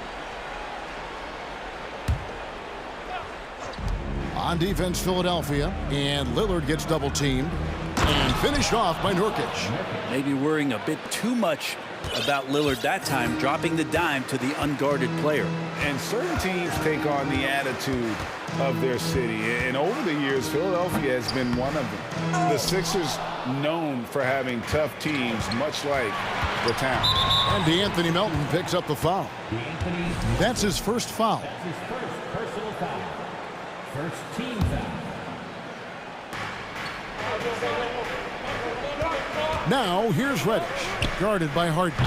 On defense, Philadelphia, and Lillard gets double-teamed and finished off by Nurkic. Maybe worrying a bit too much about Lillard that time, dropping the dime to the unguarded player. And certain teams take on the attitude of their city. And over the years, Philadelphia has been one of them. The Sixers known for having tough teams, much like the town. And DeAnthony Melton picks up the foul. That's his first foul. That's his first personal foul. First team foul. Now, here's Reddish, guarded by Harden.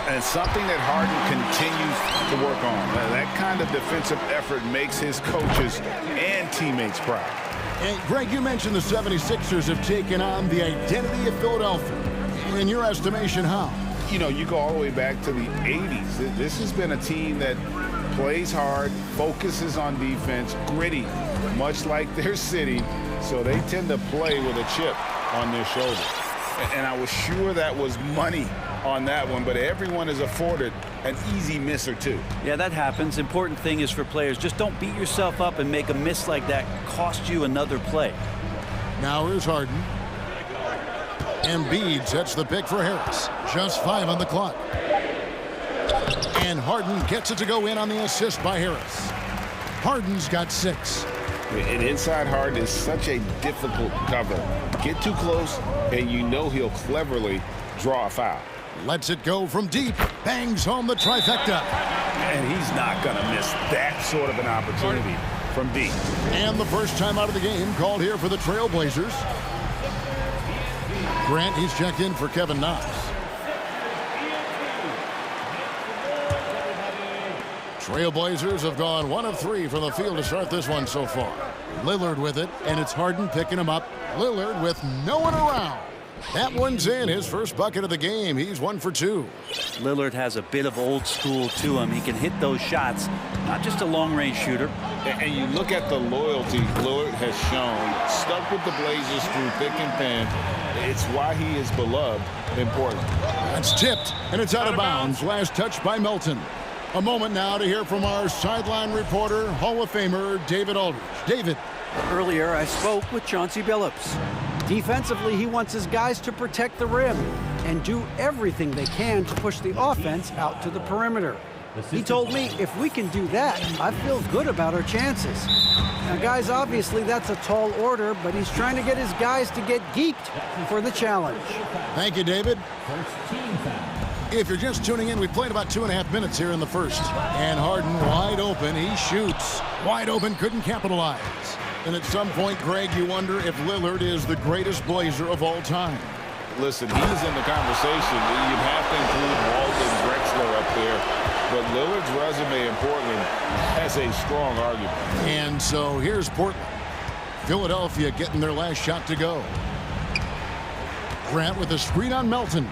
And something that Harden continues to work on. That kind of defensive effort makes his coaches and teammates proud. And Greg, you mentioned the 76ers have taken on the identity of Philadelphia. In your estimation, how? You know, you go all the way back to the 80s. This has been a team that plays hard, focuses on defense, gritty, much like their city. So they tend to play with a chip on their shoulder. And I was sure that was money on that one, but everyone is afforded an easy miss or two. Yeah, that happens. Important thing is for players, just don't beat yourself up and make a miss like that cost you another play. Now here's Harden. Embiid sets the pick for Harris. Just 5 on the clock. And Harden gets it to go in on the assist by Harris. Harden's got 6. And inside Harden is such a difficult cover. Get too close, and you know he'll cleverly draw a foul. Lets it go from deep. Bangs home the trifecta. And he's not going to miss that sort of an opportunity from deep. And the first time out of the game called here for the Trailblazers. Grant, he's checked in for Kevin Knox. Trailblazers have gone 1 of 3 from the field to start this one so far. Lillard with it, and it's Harden picking him up. Lillard with no one around. That one's in, his first bucket of the game. He's 1 for 2. Lillard has a bit of old school to him. He can hit those shots, not just a long-range shooter. And you look at the loyalty Lillard has shown, stuck with the Blazers through thick and thin. It's why he is beloved in Portland. That's tipped, and it's out of bounds. Last touch by Melton. A moment now to hear from our sideline reporter, Hall of Famer David Aldridge. David. Earlier, I spoke with Chauncey Billups. Defensively, he wants his guys to protect the rim and do everything they can to push the offense out to the perimeter. He told me if we can do that, I feel good about our chances. Now, guys, obviously that's a tall order, but he's trying to get his guys to get geeked for the challenge. Thank you, David. If you're just tuning in, we played about 2.5 minutes here in the first. And Harden wide open. He shoots. Wide open, couldn't capitalize. And at some point, Greg, you wonder if Lillard is the greatest Blazer of all time. Listen, he's in the conversation. You'd have to include Walton Drexler up there. But Lillard's resume in Portland has a strong argument. And so here's Portland. Philadelphia getting their last shot to go. Grant with a screen on Melton.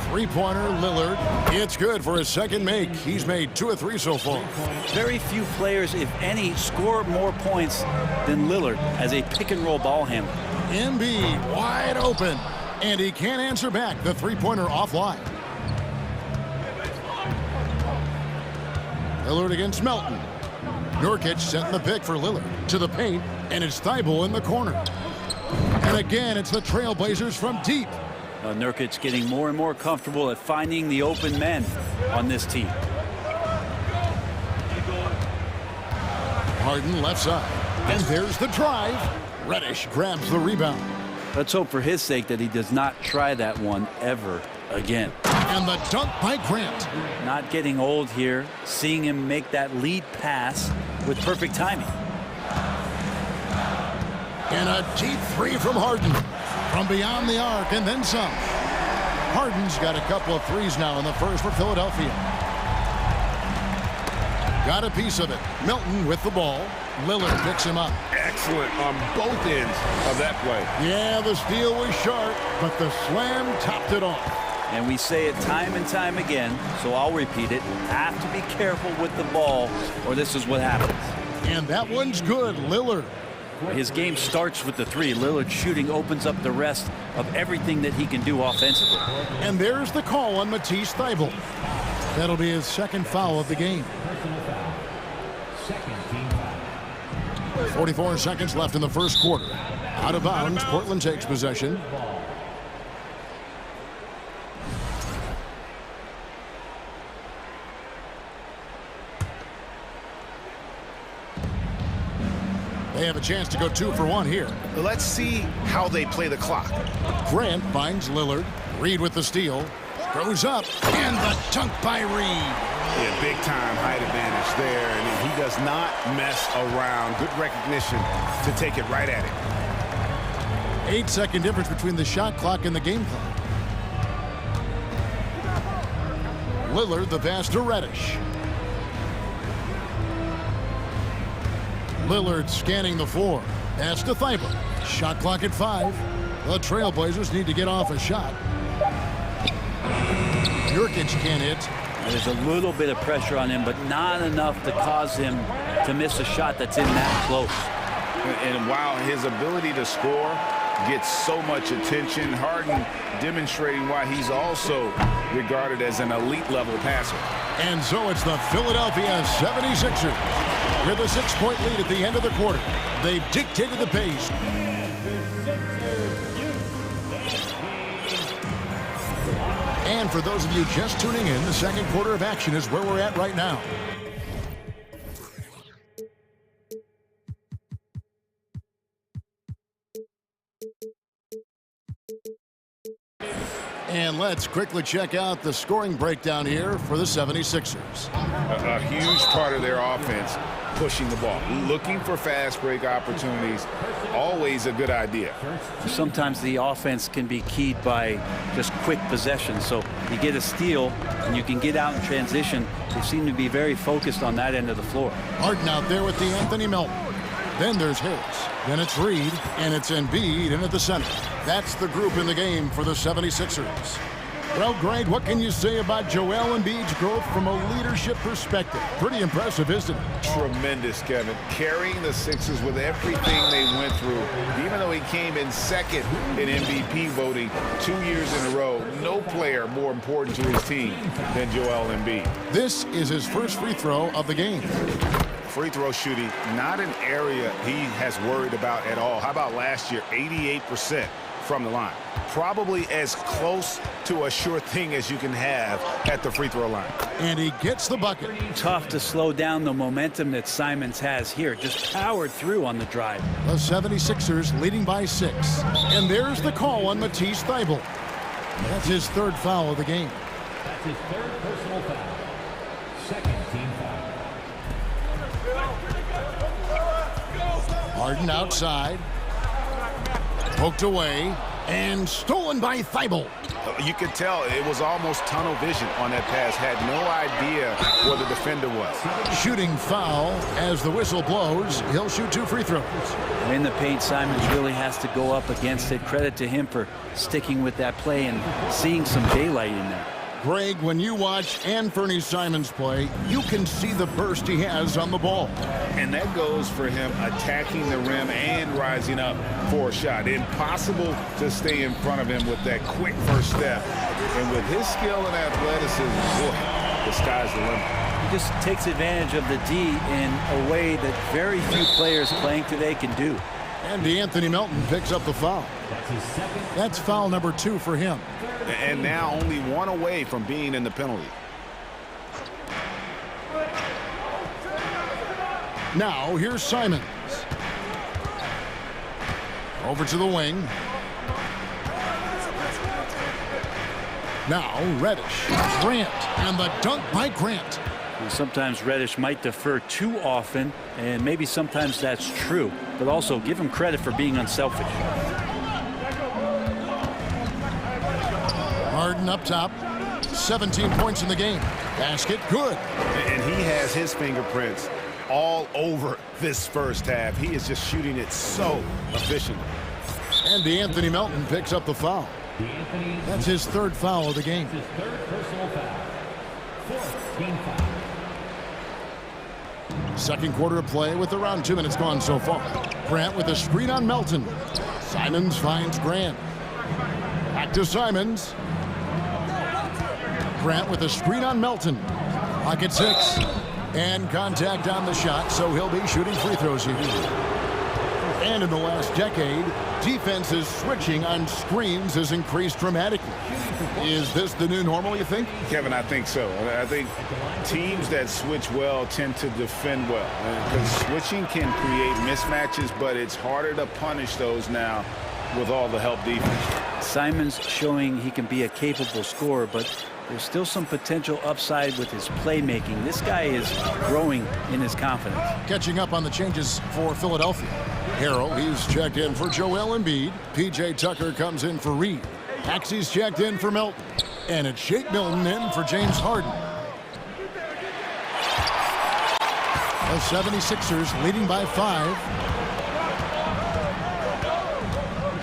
Three-pointer, Lillard. It's good for his second make. He's made 2 of 3 so far. Very few players, if any, score more points than Lillard as a pick-and-roll ball handler. Embiid wide open, and he can't answer back. The three-pointer offline. Lillard against Melton. Nurkic setting the pick for Lillard to the paint, and it's Thibault in the corner. And again, it's the Trailblazers from deep. Nurkic getting more and more comfortable at finding the open men on this team. Harden left side. And there's the drive. Reddish grabs the rebound. Let's hope for his sake that he does not try that one ever again. And the dunk by Grant. Not getting old here. Seeing him make that lead pass with perfect timing. And a deep 3 from Harden. From beyond the arc, and then some. Harden's got a couple of threes now in the first for Philadelphia. Got a piece of it. Melton with the ball. Lillard picks him up. excellent on both ends of that play. Yeah, the steal was sharp, but the slam topped it off. And we say it time and time again, so I'll repeat it. Have to be careful with the ball, or this is what happens. And that one's good, Lillard. His game starts with the three. Lillard shooting opens up the rest of everything that he can do offensively. And there's the call on Matisse Thybulle. That'll be his second foul of the game. 44 seconds left in the first quarter. Out of bounds, Portland takes possession. They have a chance to go 2 for 1 here. Let's see how they play the clock. Grant finds Lillard. Reed with the steal. Goes up, and the dunk by Reed. Yeah, big time height advantage there, and he does not mess around. Good recognition to take it right at it. 8-second difference between the shot clock and the game clock. Lillard, the pass to Reddish. Lillard scanning the floor. Pass to Thybulle. Shot clock at 5. The Trailblazers need to get off a shot. Jurkic can't hit. There's a little bit of pressure on him, but not enough to cause him to miss a shot that's in that close. And while his ability to score gets so much attention, Harden demonstrating why he's also regarded as an elite level passer. And so it's the Philadelphia 76ers with a 6-point lead at the end of the quarter. They've dictated the pace. And for those of you just tuning in, the second quarter of action is where we're at right now. And let's quickly check out the scoring breakdown here for the 76ers. A huge part of their offense, pushing the ball, looking for fast break opportunities, always a good idea. Sometimes the offense can be keyed by just quick possession. So you get a steal and you can get out in transition. They seem to be very focused on that end of the floor. Harden out there with the Anthony Melton. Then there's Harris. Then it's Reed, and it's Embiid in at the center. That's the group in the game for the 76ers. Well, Greg, what can you say about Joel Embiid's growth from a leadership perspective? Pretty impressive, isn't it? Tremendous, Kevin. Carrying the Sixers with everything they went through. Even though he came in second in MVP voting 2 years in a row, no player more important to his team than Joel Embiid. This is his first free throw of the game. Free throw shooting, not an area he has worried about at all. How about last year, 88% from the line? Probably as close to a sure thing as you can have at the free throw line. And he gets the bucket. Tough to slow down the momentum that Simons has here. Just powered through on the drive. The 76ers leading by 6. And there's the call on Matisse Thybulle. That's his third foul of the game. That's his third personal foul. Second team foul. Harden outside. Poked away. And stolen by Thybulle. You could tell it was almost tunnel vision on that pass. Had no idea where the defender was. Shooting foul as the whistle blows. He'll shoot 2 free throws. In the paint, Simons really has to go up against it. Credit to him for sticking with that play and seeing some daylight in there. Greg, when you watch Anthony Simons play, you can see the burst he has on the ball. And that goes for him attacking the rim and rising up for a shot. Impossible to stay in front of him with that quick first step. And with his skill and athleticism, boy, the sky's the limit. He just takes advantage of the D in a way that very few players playing today can do. And Anthony Melton picks up the foul. That's foul number 2 for him. And now only 1 away from being in the penalty. Now here's Simons. Over to the wing. Now Reddish. Grant. And the dunk by Grant. And sometimes Reddish might defer too often, and maybe sometimes that's true, but also give him credit for being unselfish. Harden up top. 17 points in the game. Basket good. And he has his fingerprints all over this first half. He is just shooting it so efficiently. And DeAnthony Melton picks up the foul. That's his third foul of the game. His third personal foul. Fourth team foul. Second quarter of play with around 2 minutes gone so far. Grant with a screen on Melton. Simons finds Grant. Back to Simons. Grant with a screen on Melton. Clock at 6. And contact on the shot, so he'll be shooting free throws here. And in the last decade, defenses switching on screens has increased dramatically. Is this the new normal, you think? Kevin, I think so. I think teams that switch well tend to defend well. Because switching can create mismatches, but it's harder to punish those now with all the help defense. Simons showing he can be a capable scorer, but there's still some potential upside with his playmaking. This guy is growing in his confidence. Catching up on the changes for Philadelphia. Harrell, he's checked in for Joel Embiid. P.J. Tucker comes in for Reed. Maxey's checked in for Melton. And it's Shake Milton in for James Harden. The 76ers leading by 5.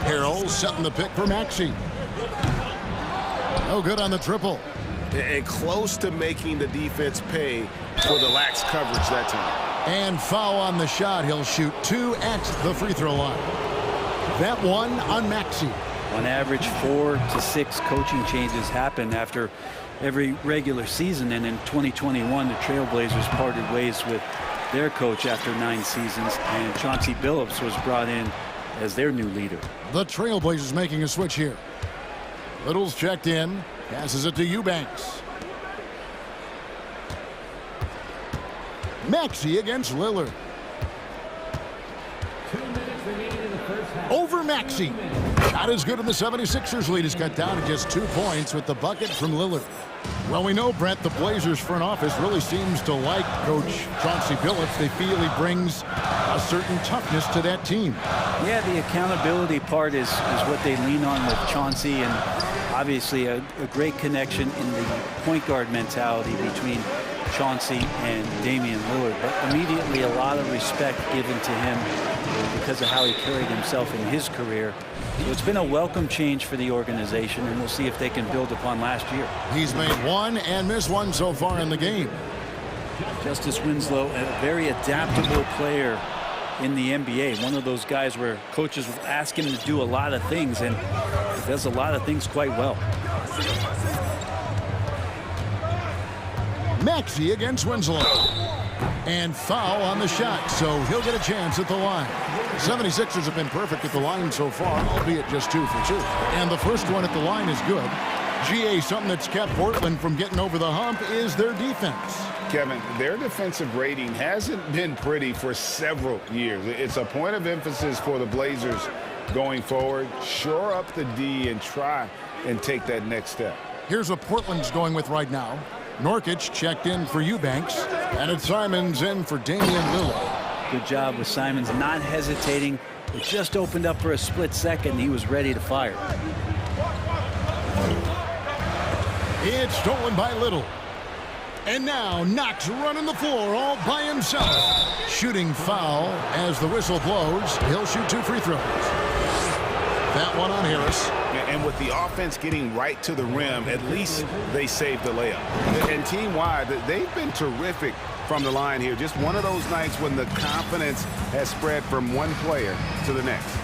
Harrell setting the pick for Maxey. No good on the triple. And close to making the defense pay for the lax coverage that time. And foul on the shot. He'll shoot 2 at the free throw line. That one on Maxey. On average, 4 to 6 coaching changes happen after every regular season. And in 2021, the Trailblazers parted ways with their coach after 9 seasons. And Chauncey Billups was brought in as their new leader. The Trailblazers making a switch here. Little's checked in. Passes it to Eubanks. Maxey against Lillard. 2 minutes remaining in the first half. Over Maxey. Shot is good, and the 76ers lead is cut down to just 2 points with the bucket from Lillard. Well, we know, Brett, the Blazers front office really seems to like Coach Chauncey Billups. They feel he brings a certain toughness to that team. Yeah, the accountability part is what they lean on with Chauncey, and obviously a great connection in the point guard mentality between Chauncey and Damian Lillard, but immediately a lot of respect given to him because of how he carried himself in his career. So it's been a welcome change for the organization, and we'll see if they can build upon last year. He's made 1 and missed 1 so far in the game. Justice Winslow, a very adaptable player in the NBA. One of those guys where coaches will ask him to do a lot of things, and he does a lot of things quite well. Maxey against Winslow. And foul on the shot, so he'll get a chance at the line. 76ers have been perfect at the line so far, albeit just 2 for 2. And the first one at the line is good. GA, something that's kept Portland from getting over the hump is their defense. Kevin, their defensive rating hasn't been pretty for several years. It's a point of emphasis for the Blazers going forward. Shore up the D and try and take that next step. Here's what Portland's going with right now. Nurkic checked in for Eubanks, and it's Simons in for Damian Lillard. Good job with Simons not hesitating. It just opened up for a split second. He was ready to fire. It's stolen by Little. And now Knox running the floor all by himself. Shooting foul as the whistle blows. He'll shoot 2 free throws. That one on Harris. And with the offense getting right to the rim, at least they saved the layup. And team-wide, they've been terrific from the line here. Just one of those nights when the confidence has spread from one player to the next.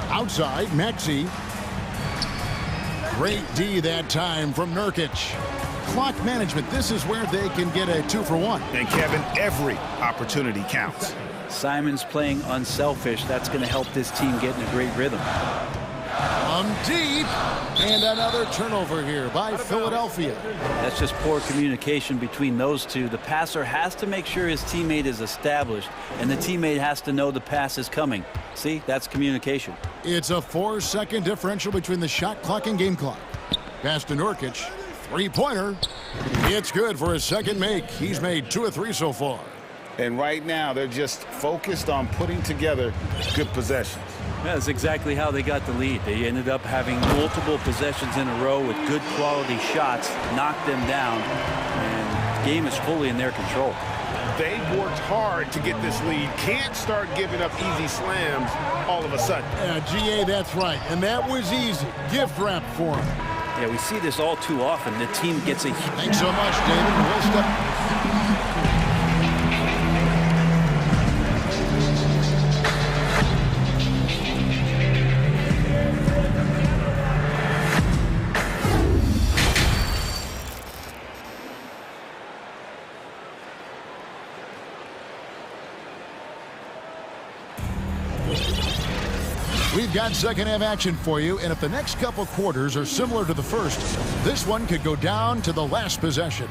Outside, Maxey. Great D that time from Nurkic. Clock management, this is where they can get a 2 for 1. And Kevin, every opportunity counts. Simons playing unselfish. That's going to help this team get in a great rhythm. Deep. And another turnover here by Philadelphia. That's just poor communication between those two. The passer has to make sure his teammate is established, and the teammate has to know the pass is coming. See, that's communication. It's a 4-second differential between the shot clock and game clock. Pass to Nurkic. 3-pointer. It's good for his second make. He's made 2 of 3 so far. And right now, they're just focused on putting together good possessions. That's exactly how they got the lead. They ended up having multiple possessions in a row with good quality shots, knocked them down, and game is fully in their control. They've worked hard to get this lead. Can't start giving up easy slams all of a sudden. Yeah, GA, that's right. And that was easy. Gift wrap for him. Yeah, we see this all too often. The team gets a... Thanks so much, David. We'll step... We've got second half action for you, and if the next couple quarters are similar to the first, this one could go down to the last possession.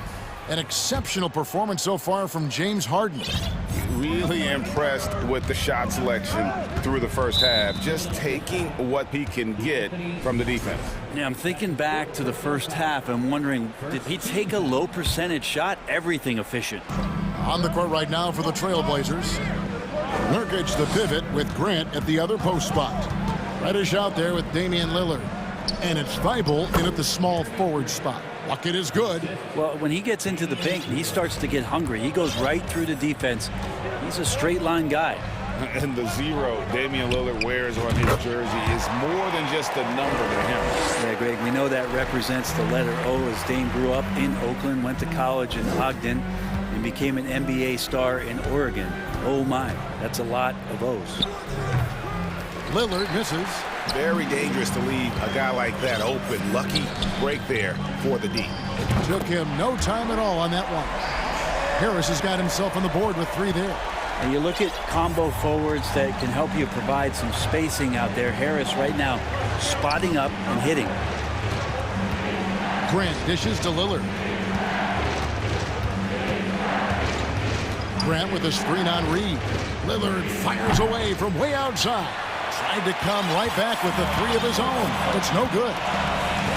An exceptional performance so far from James Harden. Really impressed with the shot selection through the first half, just taking what he can get from the defense. Yeah, I'm thinking back to the first half and wondering, did he take a low percentage shot? Everything efficient. On the court right now for the Trailblazers. Nurkic the pivot with Grant at the other post spot. Reddish out there with Damian Lillard. And it's Thibault in at the small forward spot. Bucket is good. Well, when he gets into the paint, he starts to get hungry. He goes right through the defense. He's a straight line guy. And the 0 Damian Lillard wears on his jersey is more than just a number to him. Yeah, Greg, we know that represents the letter O, as Dame grew up in Oakland, went to college in Ogden, and became an NBA star in Oregon. Oh my, that's a lot of O's. Lillard misses. Very dangerous to leave a guy like that open. Lucky break there for the D. Took him no time at all on that one. Harris has got himself on the board with 3 there. And you look at combo forwards that can help you provide some spacing out there. Harris right now spotting up and hitting. Grant dishes to Lillard. Grant with a screen on Reed. Lillard fires away from way outside. Tried to come right back with the 3 of his own. It's no good.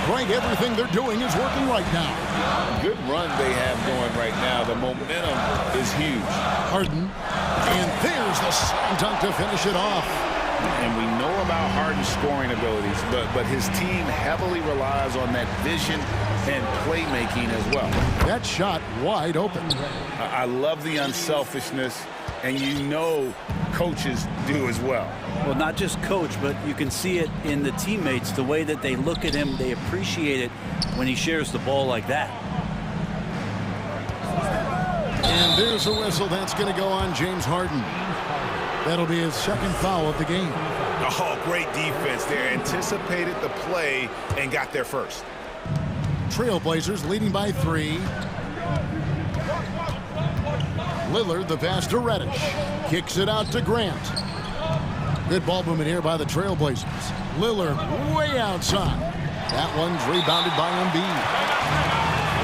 Greg, everything they're doing is working right now. Good run they have going right now. The momentum is huge. Harden. And there's the slam dunk to finish it off. And we know about Harden's scoring abilities, but his team heavily relies on that vision and playmaking as well. That shot wide open. I love the unselfishness, and you know coaches do as well. Well, not just coach, but you can see it in the teammates, the way that they look at him. They appreciate it when he shares the ball like that. And there's a whistle. That's going to go on James Harden. That'll be his second foul of the game. Oh, great defense there. Anticipated the play and got there first. Trailblazers leading by 3. Lillard the pass to Reddish. Kicks it out to Grant. Good ball movement here by the Trailblazers. Lillard way outside. That one's rebounded by Embiid.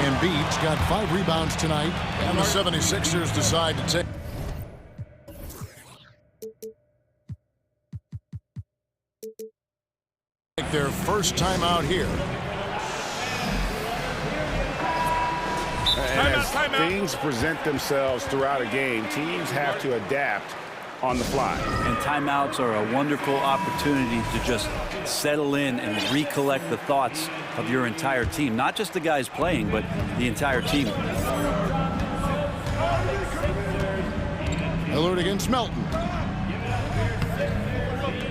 Embiid's got 5 rebounds tonight. And the 76ers decide to take their first time out here. As things present themselves throughout a game, teams have to adapt on the fly. And timeouts are a wonderful opportunity to just settle in and recollect the thoughts of your entire team. Not just the guys playing, but the entire team. Lillard against Melton.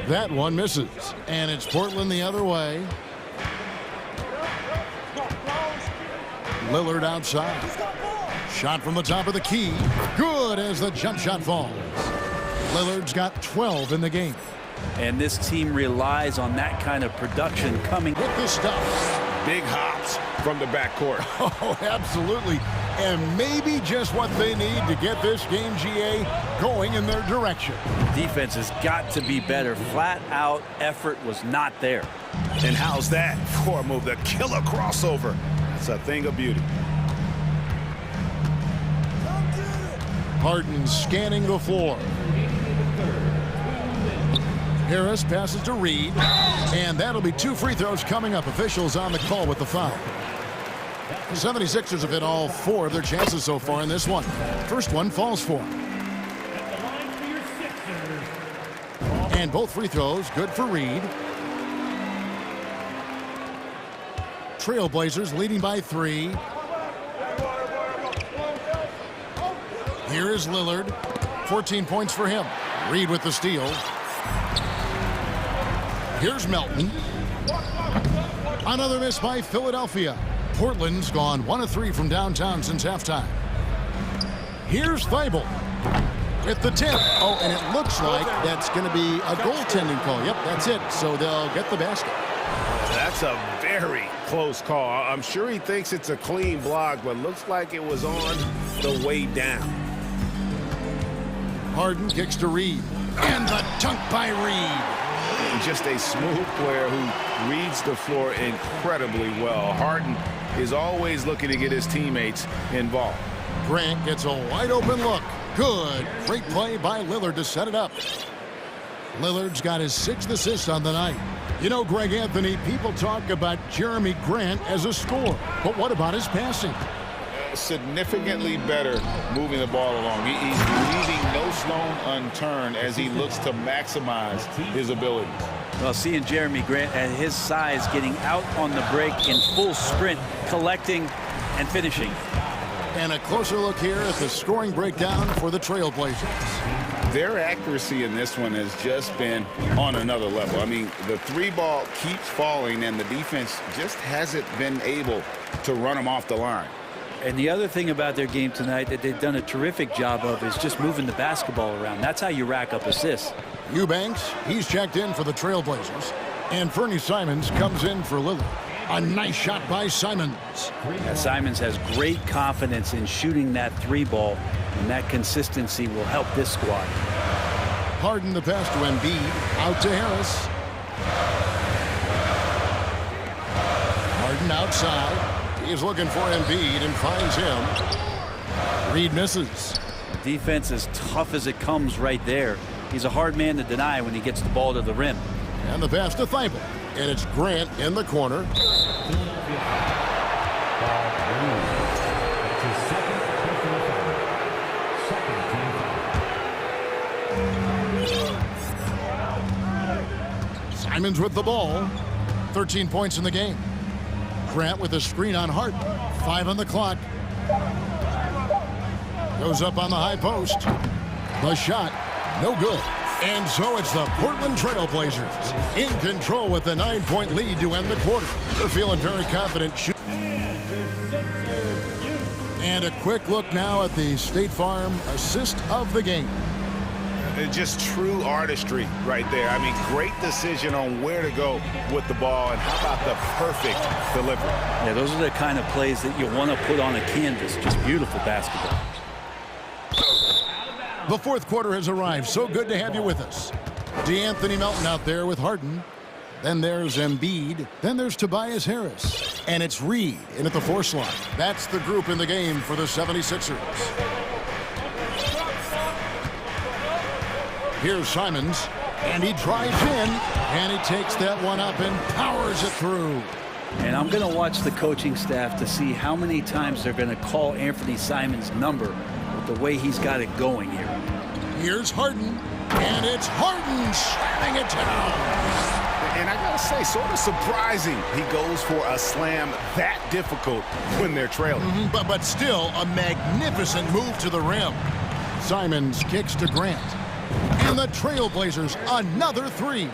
That one misses. And it's Portland the other way. Lillard outside. Shot from the top of the key. Good as the jump shot falls. Lillard's got 12 in the game. And this team relies on that kind of production coming. With the stuff. Big hops from the backcourt. Oh, absolutely. And maybe just what they need to get this game, GA, going in their direction. Defense has got to be better. Flat out effort was not there. And how's that for a move? The killer crossover. It's a thing of beauty. Harden scanning the floor. Harris passes to Reed. And that'll be 2 free throws coming up. Officials on the call with the foul. The 76ers have hit all 4 of their chances so far in this one. First one falls for them. And both free throws good for Reed. Trailblazers leading by 3. Here is Lillard. 14 points for him. Reed with the steal. Here's Melton. Another miss by Philadelphia. Portland's gone 1 of 3 from downtown since halftime. Here's Thibault with the tip. Oh, and it looks like that's going to be a goaltending call. Yep, that's it. So they'll get the basket. That's a very close call. I'm sure he thinks it's a clean block, but looks like it was on the way down. Harden kicks to Reed. And the dunk by Reed. Just a smooth player who reads the floor incredibly well. Harden is always looking to get his teammates involved. Grant gets a wide open look. Good. Great play by Lillard to set it up. Lillard's got his 6th assist on the night. You know, Greg Anthony, people talk about Jeremy Grant as a scorer, but what about his passing? Significantly better moving the ball along. He's leaving no stone unturned as he looks to maximize his abilities. Well, seeing Jeremy Grant at his size getting out on the break in full sprint, collecting and finishing. And a closer look here at the scoring breakdown for the Trailblazers. Their accuracy in this one has just been on another level. I mean, the 3-ball keeps falling, and the defense just hasn't been able to run them off the line. And the other thing about their game tonight that they've done a terrific job of is just moving the basketball around. That's how you rack up assists. Eubanks, he's checked in for the Trailblazers. And Fernie Simons comes in for Lillard. A nice shot by Simons. Yeah, Simons has great confidence in shooting that 3-ball, and that consistency will help this squad. Harden the pass to Embiid. Out to Harris. Harden outside. He's looking for Embiid and finds him. Reed misses. Defense as tough as it comes right there. He's a hard man to deny when he gets the ball to the rim. And the pass to Thibault. And it's Grant in the corner. Simons with the ball. 13 points in the game. Grant with a screen on Hart. 5 on the clock. Goes up on the high post. The shot, no good. And so it's the Portland Trailblazers in control with the 9-point lead to end the quarter. They're feeling very confident. And a quick look now at the State Farm assist of the game. Just true artistry right there. I mean, great decision on where to go with the ball, and how about the perfect delivery? Yeah, those are the kind of plays that you want to put on a canvas. Just beautiful basketball. The fourth quarter has arrived. So good to have you with us. DeAnthony Melton out there with Harden. Then there's Embiid. Then there's Tobias Harris. And it's Reed in at the 4 slot. That's the group in the game for the 76ers. Here's Simons, and he drives in, and he takes that one up and powers it through. And I'm going to watch the coaching staff to see how many times they're going to call Anthony Simons' number with the way he's got it going here. Here's Harden, and it's Harden slamming it down. And I got to say, sort of surprising he goes for a slam that difficult when they're trailing. But still a magnificent move to the rim. Simons kicks to Grant. And the Trailblazers, another 3.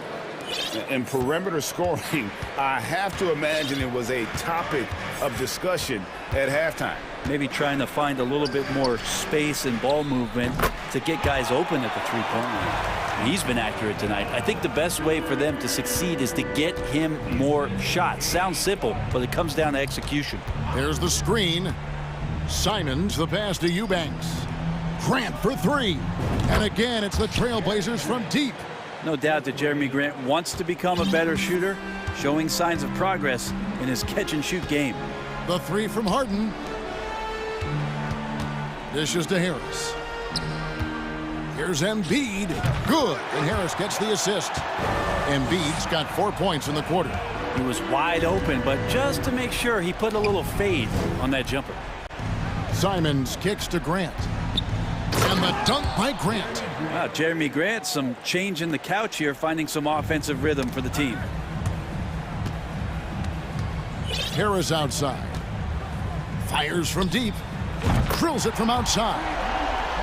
In perimeter scoring, I have to imagine it was a topic of discussion at halftime. Maybe trying to find a little bit more space and ball movement to get guys open at the 3-point line. And he's been accurate tonight. I think the best way for them to succeed is to get him more shots. Sounds simple, but it comes down to execution. There's the screen. Simons, the pass to Eubanks. Grant for 3. And again, it's the Trailblazers from deep. No doubt that Jeremy Grant wants to become a better shooter, showing signs of progress in his catch-and-shoot game. The 3 from Harden. Dishes to Harris. Here's Embiid. Good. And Harris gets the assist. Embiid's got 4 points in the quarter. He was wide open, but just to make sure, he put a little fade on that jumper. Simons kicks to Grant. And the dunk by Grant. Wow, Jeremy Grant, some change in the couch here, finding some offensive rhythm for the team. Harris outside. Fires from deep. Drills it from outside.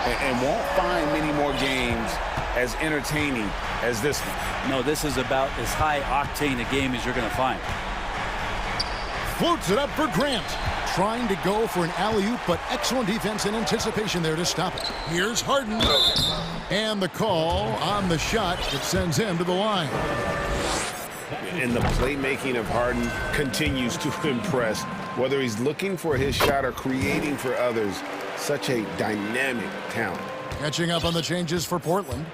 and won't find many more games as entertaining as this one. No, this is about as high-octane a game as you're going to find. Floats it up for Grant. Trying to go for an alley-oop, but excellent defense and anticipation there to stop it. Here's Harden. And the call on the shot that sends him to the line. And the playmaking of Harden continues to impress. Whether he's looking for his shot or creating for others, such a dynamic talent. Catching up on the changes for Portland,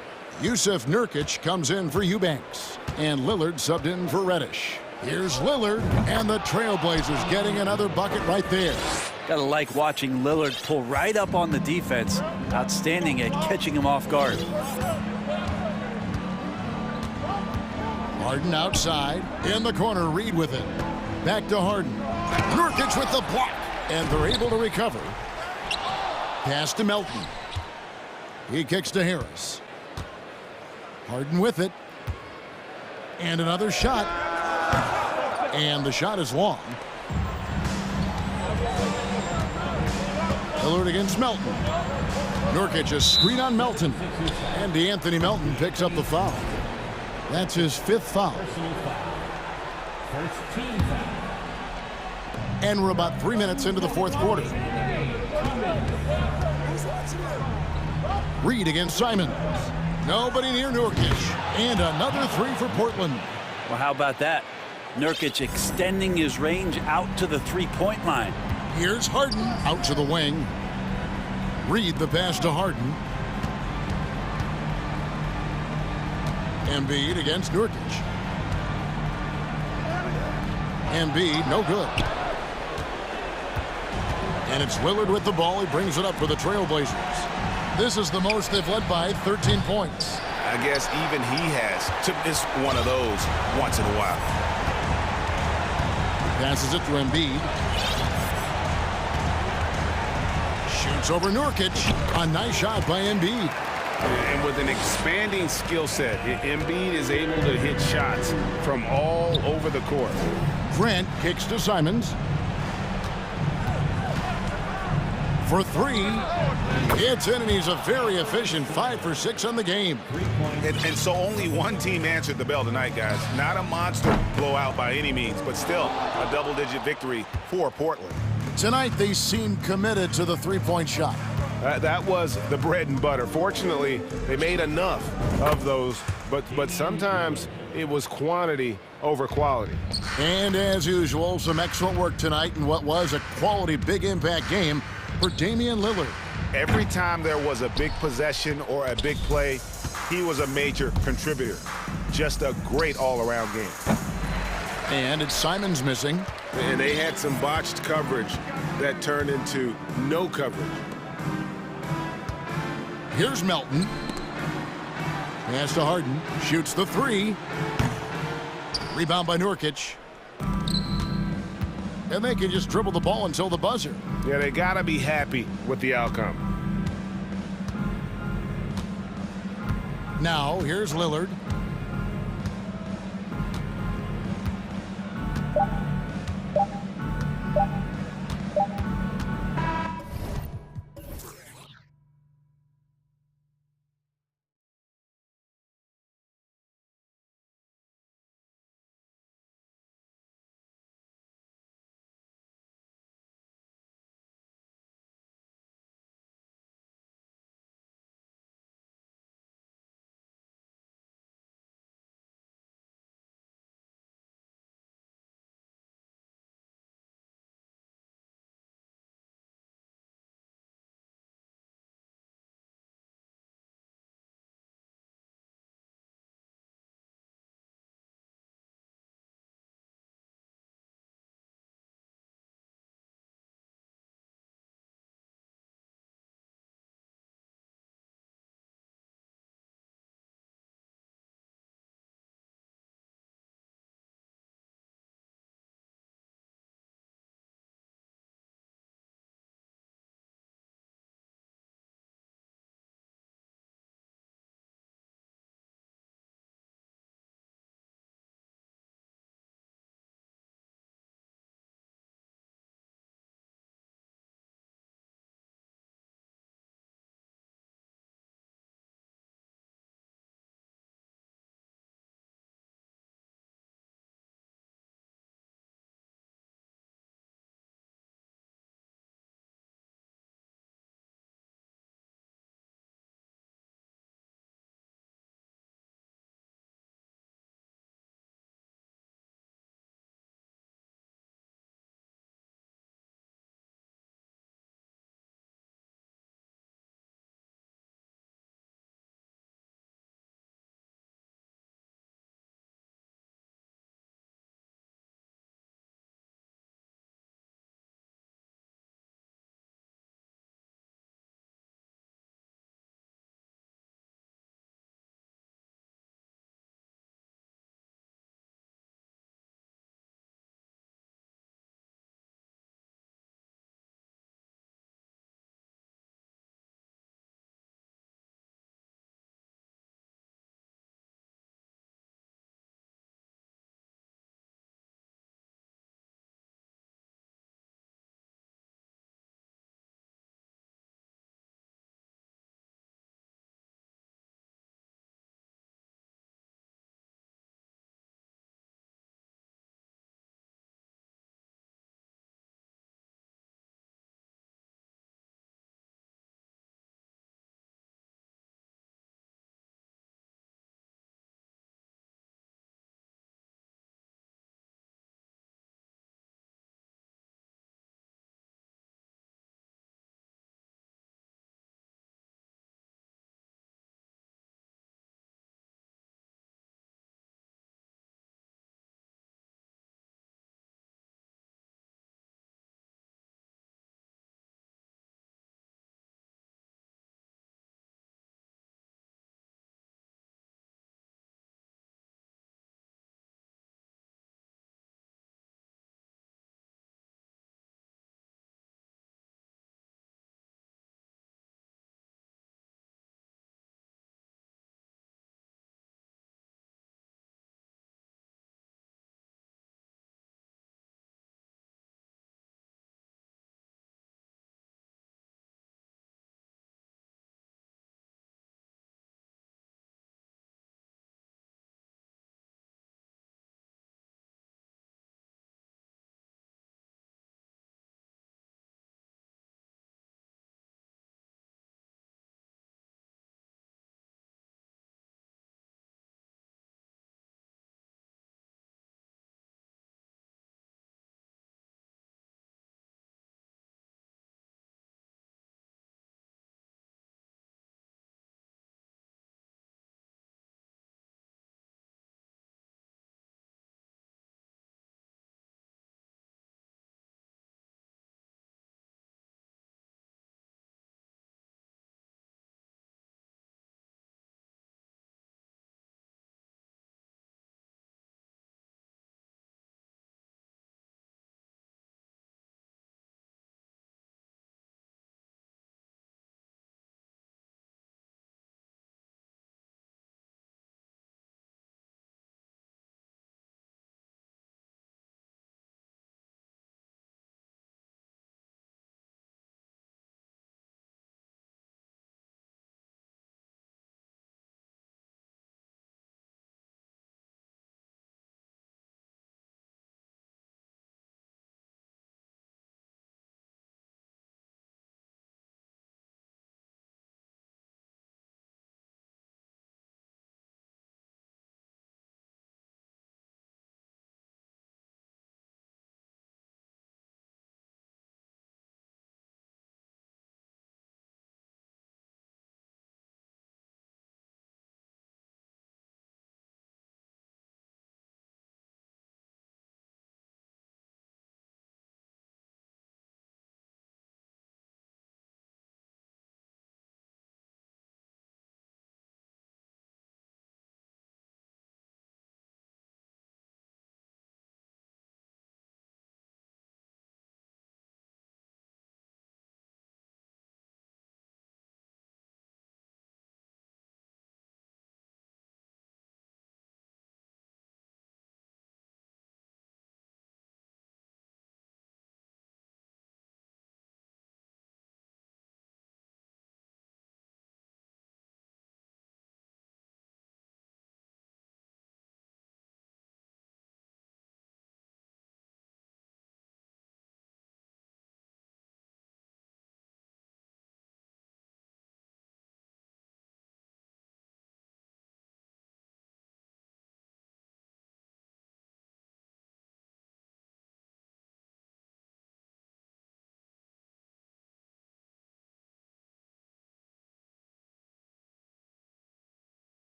Yusuf Nurkic comes in for Eubanks, and Lillard subbed in for Reddish. Here's Lillard, and the Trailblazers getting another bucket right there. Gotta like watching Lillard pull right up on the defense. Outstanding at catching him off guard. Harden outside, in the corner, Reed with it. Back to Harden. Nurkic with the block, and they're able to recover. Pass to Melton. He kicks to Harris. Harden with it. And another shot. And the shot is long. Lillard against Melton. Nurkic a screen on Melton. And DeAnthony Melton picks up the foul. That's his 5th foul. And we're about 3 minutes into the 4th quarter. Reed against Simons. Nobody near Nurkic. And another 3 for Portland. Well, how about that? Nurkic extending his range out to the three-point line. Here's Harden out to the wing. Reed the pass to Harden. Embiid against Nurkic. Embiid, no good. And it's Lillard with the ball. He brings it up for the Trailblazers. This is the most they've led by 13 points. I guess even he has to miss one of those once in a while. Passes it to Embiid. Shoots over Nurkic. A nice shot by Embiid. And with an expanding skill set, Embiid is able to hit shots from all over the court. Grant kicks to Simons. For 3. It's in, and he's a very efficient 5 for 6 on the game. And so only one team answered the bell tonight, guys. Not a monster blowout by any means, but still a double-digit victory for Portland. Tonight, they seem committed to the three-point shot. That was the bread and butter. Fortunately, they made enough of those, but sometimes it was quantity over quality. And as usual, some excellent work tonight in what was a quality big impact game for Damian Lillard. Every time there was a big possession or a big play, he was a major contributor. Just a great all-around game. And it's Simons missing. And they had some botched coverage that turned into no coverage. Here's Melton. Pass to Harden. Shoots the 3. Rebound by Nurkic. And they can just dribble the ball until the buzzer. Yeah, they got to be happy with the outcome. Now, here's Lillard.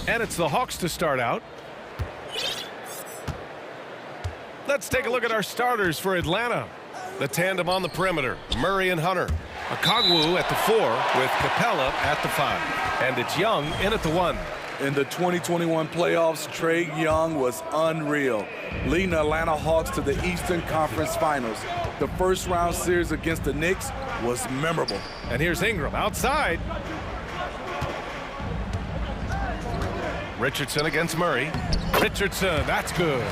And it's the Hawks to start out. Let's take a look at our starters for Atlanta. The tandem on the perimeter, Murray and Hunter. Okongwu at the 4 with Capella at the 5. And it's Young in at the 1. In the 2021 playoffs, Trae Young was unreal, leading the Atlanta Hawks to the Eastern Conference Finals. The first-round series against the Knicks was memorable. And here's Ingram outside. Richardson against Murray. Richardson, that's good.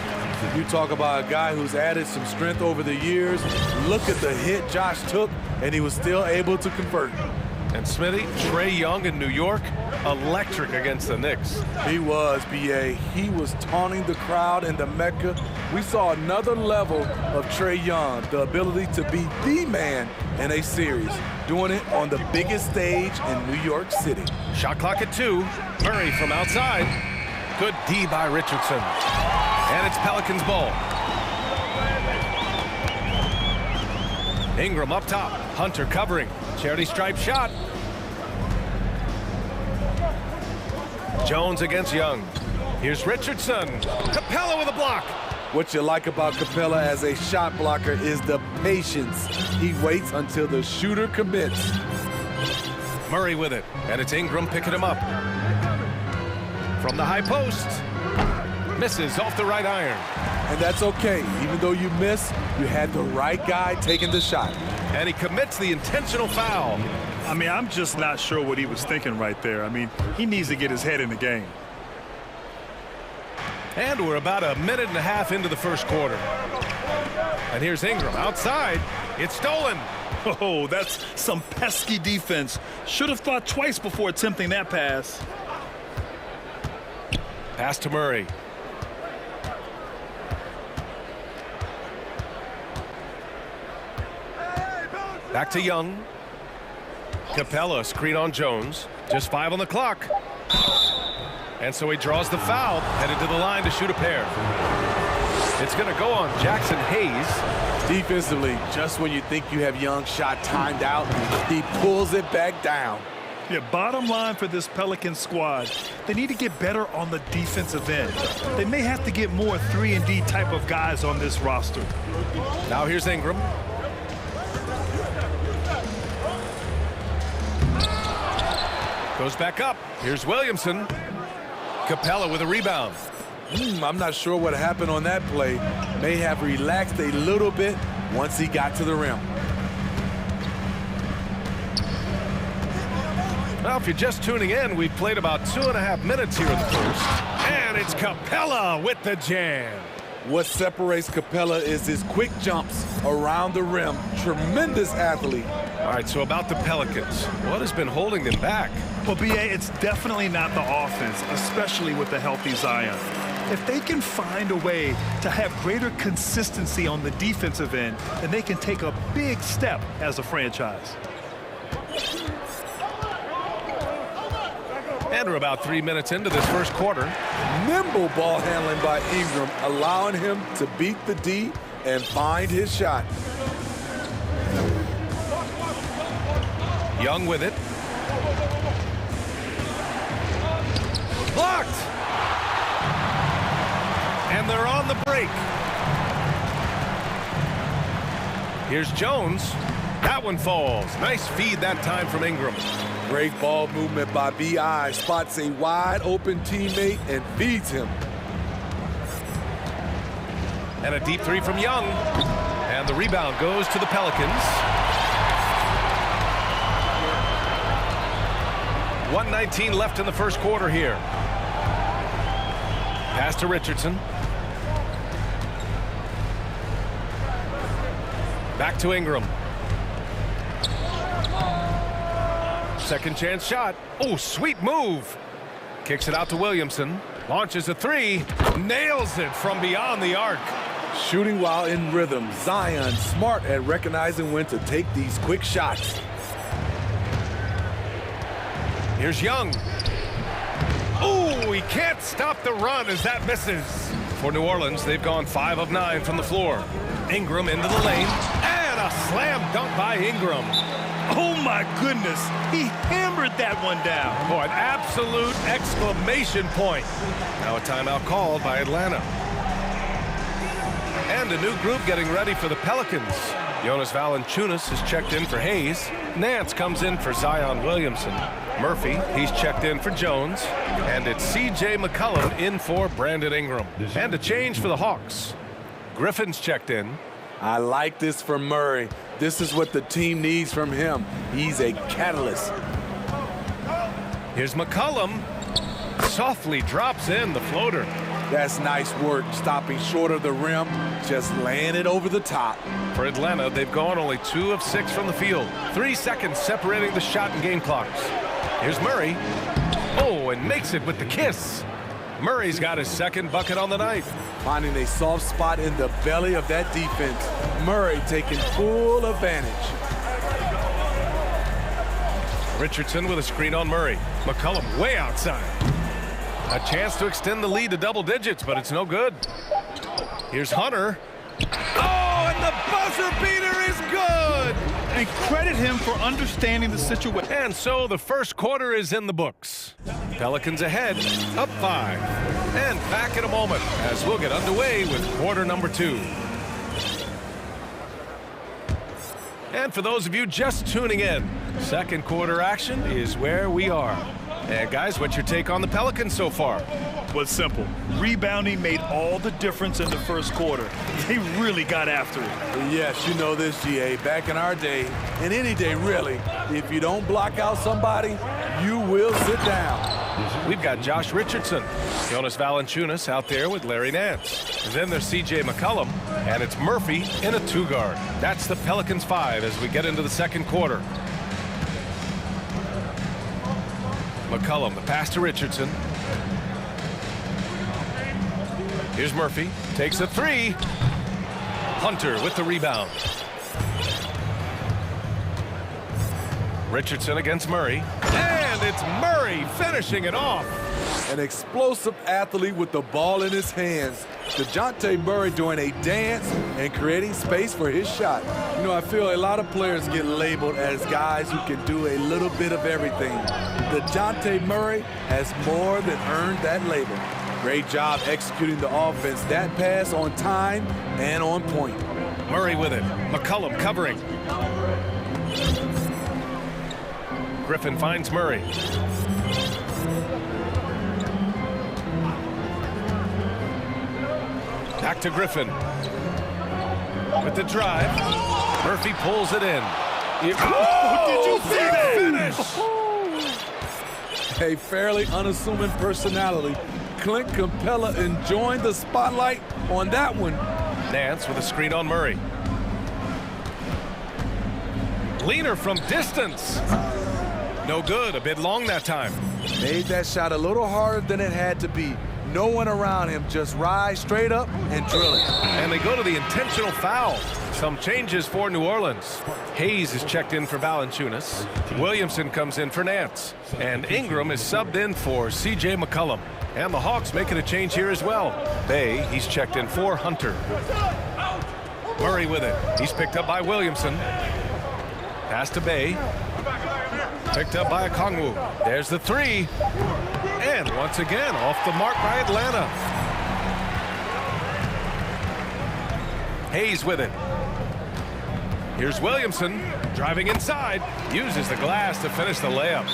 You talk about a guy who's added some strength over the years. Look at the hit Josh took, and he was still able to convert. And Smitty, Trae Young in New York, electric against the Knicks. He was, B.A. He was taunting the crowd in the Mecca. We saw another level of Trae Young, the ability to be the man in a series, doing it on the biggest stage in New York City. Shot clock at 2. Murray from outside. Good D by Richardson. And it's Pelicans ball. Ingram up top. Hunter covering. Charity stripe shot. Jones against Young. Here's Richardson. Capella with a block. What you like about Capella as a shot blocker is the patience. He waits until the shooter commits. Murray with it. And it's Ingram picking him up. From the high post. Misses off the right iron. And that's okay. Even though you miss, you had the right guy taking the shot. And he commits the intentional foul. I mean, I'm just not sure what he was thinking right there. I mean, he needs to get his head in the game. And we're about a minute and a half into the first quarter. And here's Ingram outside. It's stolen. Oh, that's some pesky defense. Should have thought twice before attempting that pass. Pass to Murray. Back to Young. Capella, screen on Jones. Just 5 on the clock. And so he draws the foul, headed to the line to shoot a pair. It's going to go on Jackson Hayes. Defensively, just when you think you have Young's shot timed out, he pulls it back down. Yeah, bottom line for this Pelicans squad, they need to get better on the defensive end. They may have to get more 3-and-D type of guys on this roster. Now here's Ingram. Goes back up. Here's Williamson. Capella with a rebound. I'm not sure what happened on that play. May have relaxed a little bit once he got to the rim. Well, if you're just tuning in, we've played about 2.5 minutes here in the first. And it's Capella with the jam. What separates Capella is his quick jumps around the rim. Tremendous athlete. All right, so about the Pelicans. What has been holding them back? Well, B.A., it's definitely not the offense, especially with the healthy Zion. If they can find a way to have greater consistency on the defensive end, then they can take a big step as a franchise. And we're about 3 minutes into this first quarter. Nimble ball handling by Ingram, allowing him to beat the D and find his shot. Young with it. Blocked! And they're on the break. Here's Jones. That one falls. Nice feed that time from Ingram. Great ball movement by B.I. Spots a wide open teammate and feeds him. And a deep 3 from Young. And the rebound goes to the Pelicans. 1:19 left in the first quarter here. Pass to Richardson. Back to Ingram. Second chance shot. Oh, sweet move. Kicks it out to Williamson. Launches a 3. Nails it from beyond the arc. Shooting while in rhythm. Zion smart at recognizing when to take these quick shots. Here's Young. Oh, he can't stop the run as that misses. For New Orleans, they've gone 5 of 9 from the floor. Ingram into the lane. And a slam dunk by Ingram. Oh, my goodness. He hammered that one down. Oh, an absolute exclamation point. Now a timeout called by Atlanta. And a new group getting ready for the Pelicans. Jonas Valanciunas is checked in for Hayes. Nance comes in for Zion Williamson. Murphy, he's checked in for Jones. And it's C.J. McCollum in for Brandon Ingram. And a change for the Hawks. Griffin's checked in. I like this for Murray. This is what the team needs from him. He's a catalyst. Here's McCollum. Softly drops in the floater. That's nice work, stopping short of the rim, just laying it over the top. For Atlanta, they've gone only 2 of 6 from the field. 3 seconds separating the shot and game clocks. Here's Murray. Oh, and makes it with the kiss. Murray's got his second bucket on the night. Finding a soft spot in the belly of that defense. Murray taking full advantage. Richardson with a screen on Murray. McCollum way outside. A chance to extend the lead to double digits, but it's no good. Here's Hunter. Oh, and the buzzer beater is good! And credit him for understanding the situation. And so the first quarter is in the books. Pelicans ahead, up 5. And back in a moment as we'll get underway with quarter number 2. And for those of you just tuning in, second quarter action is where we are. And guys, what's your take on the Pelicans so far? Well, it's simple. Rebounding made all the difference in the first quarter. They really got after it. Yes, you know this, GA. Back in our day, and any day really, if you don't block out somebody, you will sit down. We've got Josh Richardson, Jonas Valanciunas out there with Larry Nance. And then there's C.J. McCollum, and it's Murphy in a 2-guard. That's the Pelicans 5 as we get into the second quarter. McCollum, the pass to Richardson. Here's Murphy, takes a 3. Hunter with the rebound. Richardson against Murray. And it's Murray finishing it off. An explosive athlete with the ball in his hands. DeJounte Murray doing a dance and creating space for his shot. You know, I feel a lot of players get labeled as guys who can do a little bit of everything. DeJounte Murray has more than earned that label. Great job executing the offense. That pass on time and on point. Murray with it. McCollum covering. Griffin finds Murray. Back to Griffin. With the drive. Murphy pulls it in. Did you see that? Finish! A fairly unassuming personality. Clint Capella enjoying the spotlight on that one. Nance with a screen on Murray. Leaner from distance. No good, a bit long that time. Made that shot a little harder than it had to be. No one around him, just rise straight up and drill it. And they go to the intentional foul. Some changes for New Orleans. Hayes is checked in for Valanciunas. Williamson comes in for Nance. And Ingram is subbed in for C.J. McCollum. And the Hawks making a change here as well. Bay, he's checked in for Hunter. Murray with it. He's picked up by Williamson. Pass to Bay. Picked up by Okongwu. There's the 3. And once again, off the mark by Atlanta. Hayes with it. Here's Williamson, driving inside, uses the glass to finish the layup.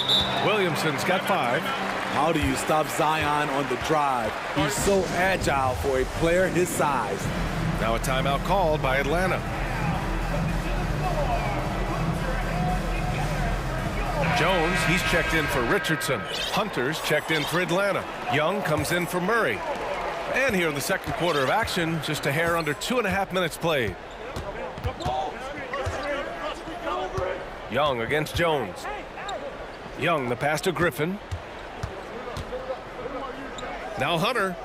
Williamson's got 5. How do you stop Zion on the drive? He's so agile for a player his size. Now a timeout called by Atlanta. Jones, he's checked in for Richardson. Hunter's checked in for Atlanta. Young comes in for Murray. And here in the second quarter of action, just a hair under 2.5 minutes played. Young against Jones. Young, the pass to Griffin. Now Hunter.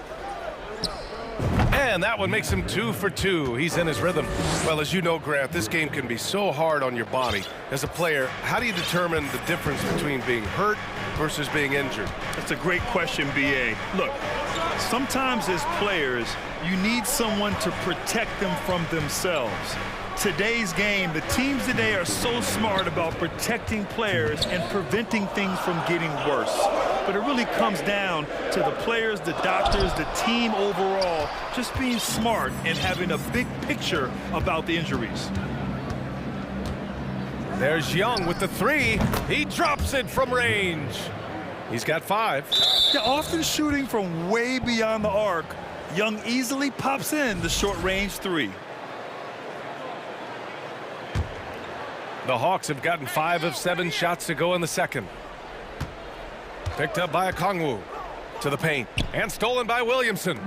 And that one makes him 2 for 2. He's in his rhythm. Well, as you know, Grant, this game can be so hard on your body. As a player, how do you determine the difference between being hurt versus being injured? That's a great question, B.A. Look, sometimes as players, you need someone to protect them from themselves. today's game, the teams today are so smart about protecting players and preventing things from getting worse. But it really comes down to the players, the doctors, the team overall, just being smart and having a big picture about the injuries. There's Young with the three. He drops it from range. He's got 5. Yeah, often shooting from way beyond the arc, Young easily pops in the short-range 3. The Hawks have gotten 5 of 7 shots to go in the second. Picked up by Okongwu to the paint and stolen by Williamson.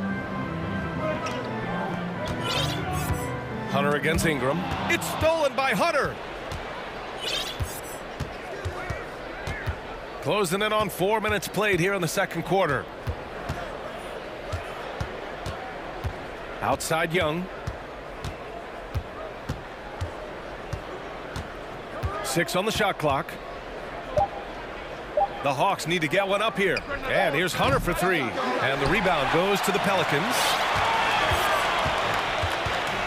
Hunter against Ingram. It's stolen by Hunter. Closing in on 4 minutes played here in the second quarter. Outside Young. 6 on the shot clock. The Hawks need to get one up here. And here's Hunter for 3. And the rebound goes to the Pelicans.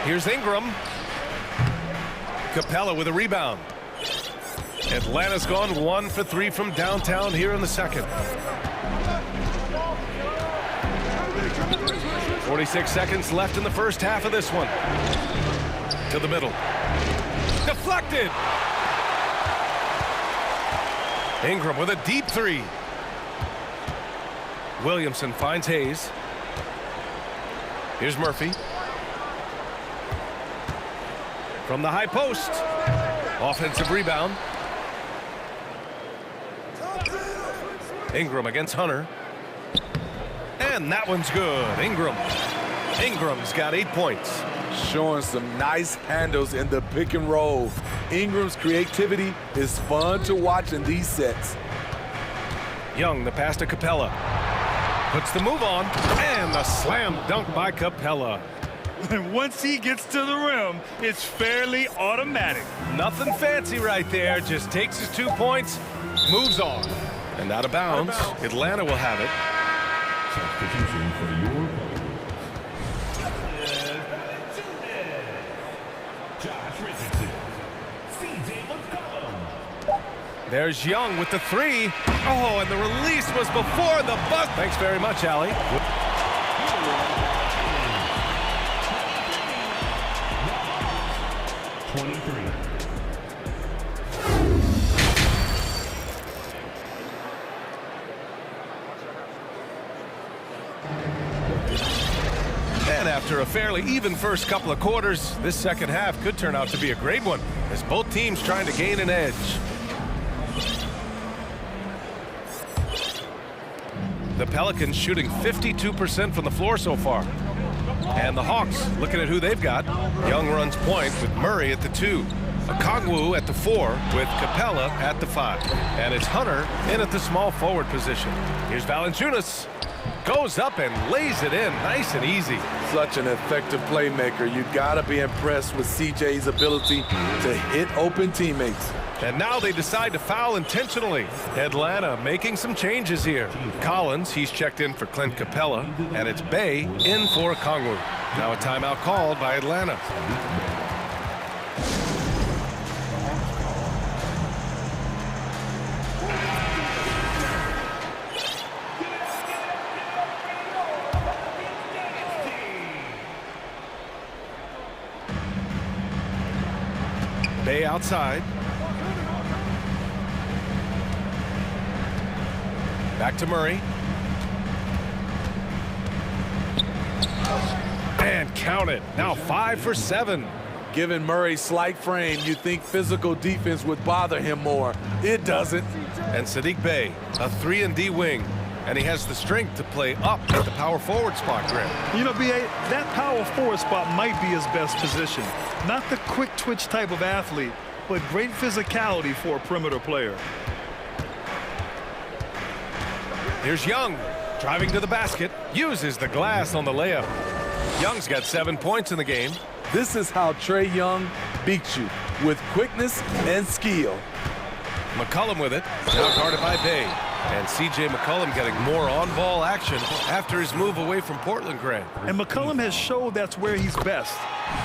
Here's Ingram. Capella with a rebound. Atlanta's gone 1 for 3 from downtown here in the second. 46 seconds left in the first half of this one. To the middle. Deflected. Ingram with a deep 3. Williamson finds Hayes. Here's Murphy. From the high post. Offensive rebound. Ingram against Hunter. And that one's good. Ingram's got 8 points. Showing some nice handles in the pick and roll. Ingram's creativity is fun to watch in these sets. Young, the pass to Capella. Puts the move on. And the slam dunk by Capella. And once he gets to the rim, it's fairly automatic. Nothing fancy right there. Just takes his 2 points, moves on. And out of bounds. Atlanta will have it. Substitution for your Josh Richardson. CJ McCollum. There's Young with the 3. Oh, and the release was before the buzz. Thanks very much, Allie. And after a fairly even first couple of quarters, this second half could turn out to be a great one as both teams trying to gain an edge. The Pelicans shooting 52% from the floor so far. And the Hawks looking at who they've got. Young runs point with Murray at the 2. Okongwu at the 4 with Capella at the 5. And it's Hunter in at the small forward position. Here's Valanciunas. Goes up and lays it in nice and easy. Such an effective playmaker. You gotta be impressed with CJ's ability to hit open teammates. And now they decide to foul intentionally. Atlanta making some changes here. Collins, he's checked in for Clint Capella, and it's Bay in for Okongwu. Now a timeout called by Atlanta. Bay outside. Back to Murray. And count it. Now 5 for 7. Given Murray's slight frame, you'd think physical defense would bother him more. It doesn't. And Saddiq Bey, a 3-and-D wing. And he has the strength to play up at the power forward spot, Graham. You know, B.A., that power forward spot might be his best position. Not the quick twitch type of athlete, but great physicality for a perimeter player. Here's Young, driving to the basket, uses the glass on the layup. Young's got 7 points in the game. This is how Trae Young beats you, with quickness and skill. McCollum with it, now guarded by Bay. And C.J. McCollum getting more on-ball action after his move away from Portland Grand. And McCollum has showed that's where he's best.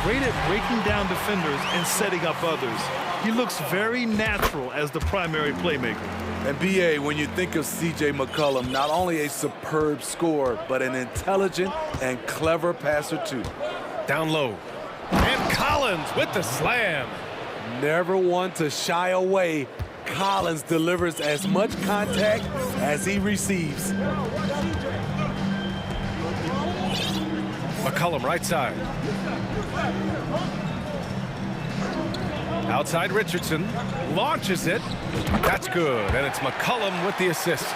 Great at breaking down defenders and setting up others. He looks very natural as the primary playmaker. And B.A., when you think of C.J. McCollum, not only a superb scorer, but an intelligent and clever passer, too. Down low. And Collins with the slam. Never one to shy away. Collins delivers as much contact as he receives. McCollum right side. Outside Richardson, launches it. That's good, and it's McCollum with the assist.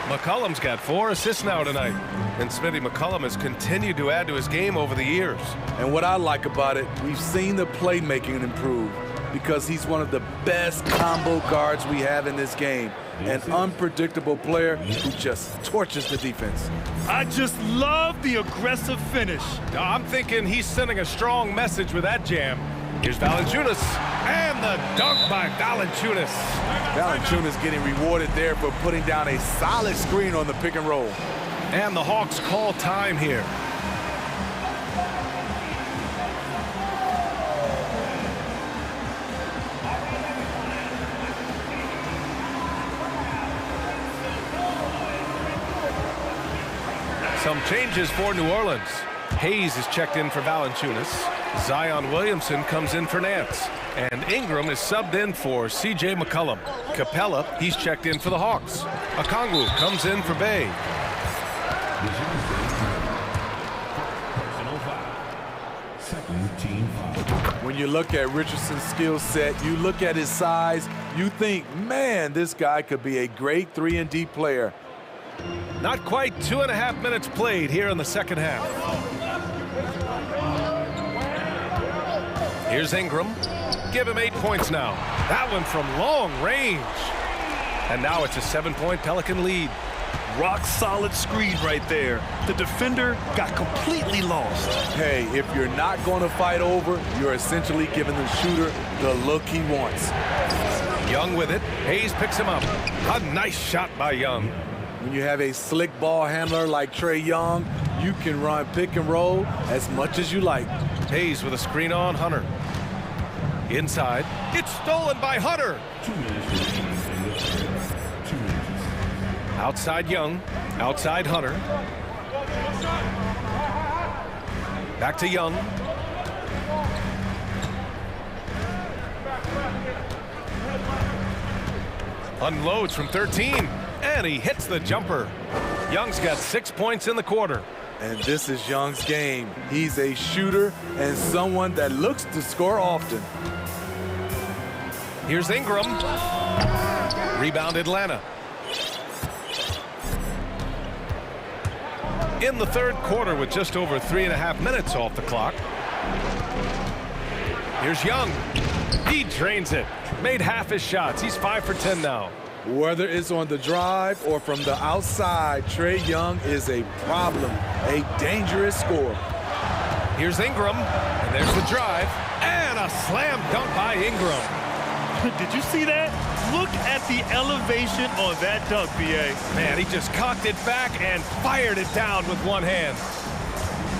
McCollum's got 4 assists now tonight. And Smitty, McCollum has continued to add to his game over the years. And what I like about it, we've seen the playmaking improve because he's one of the best combo guards we have in this game. An unpredictable player who just torches the defense. I just love the aggressive finish. I'm thinking he's sending a strong message with that jam. Here's Valanciunas, and the dunk by Valanciunas. Valanciunas getting rewarded there for putting down a solid screen on the pick and roll. And the Hawks call time here. Some changes for New Orleans. Hayes is checked in for Valanciunas. Zion Williamson comes in for Nance. And Ingram is subbed in for C.J. McCollum. Capella, he's checked in for the Hawks. Okongwu comes in for Bay. When you look at Richardson's skill set, you look at his size, you think, man, this guy could be a great 3-and-D player. Not quite 2.5 minutes played here in the second half. Here's Ingram. Give him 8 points now. That one from long range. And now it's a 7-point Pelican lead. Rock solid screen right there. The defender got completely lost. Hey, if you're not going to fight over, you're essentially giving the shooter the look he wants. Young with it. Hayes picks him up. A nice shot by Young. When you have a slick ball handler like Trae Young, you can run pick and roll as much as you like. Hayes with a screen on Hunter. Inside. It's stolen by Hunter. Outside Young. Outside Hunter. Back to Young. Unloads from 13. And he hits the jumper. Young's got 6 points in the quarter. And this is Young's game. He's a shooter and someone that looks to score often. Here's Ingram. Rebound Atlanta. In the third quarter with just over 3.5 minutes off the clock. Here's Young. He drains it. Made half his shots. He's 5 for 10 now. Whether it's on the drive or from the outside, Trae Young is a problem, a dangerous scorer. Here's Ingram, and there's the drive, and a slam dunk by Ingram. Did you see that? Look at the elevation on that dunk, B.A. Man, he just cocked it back and fired it down with one hand.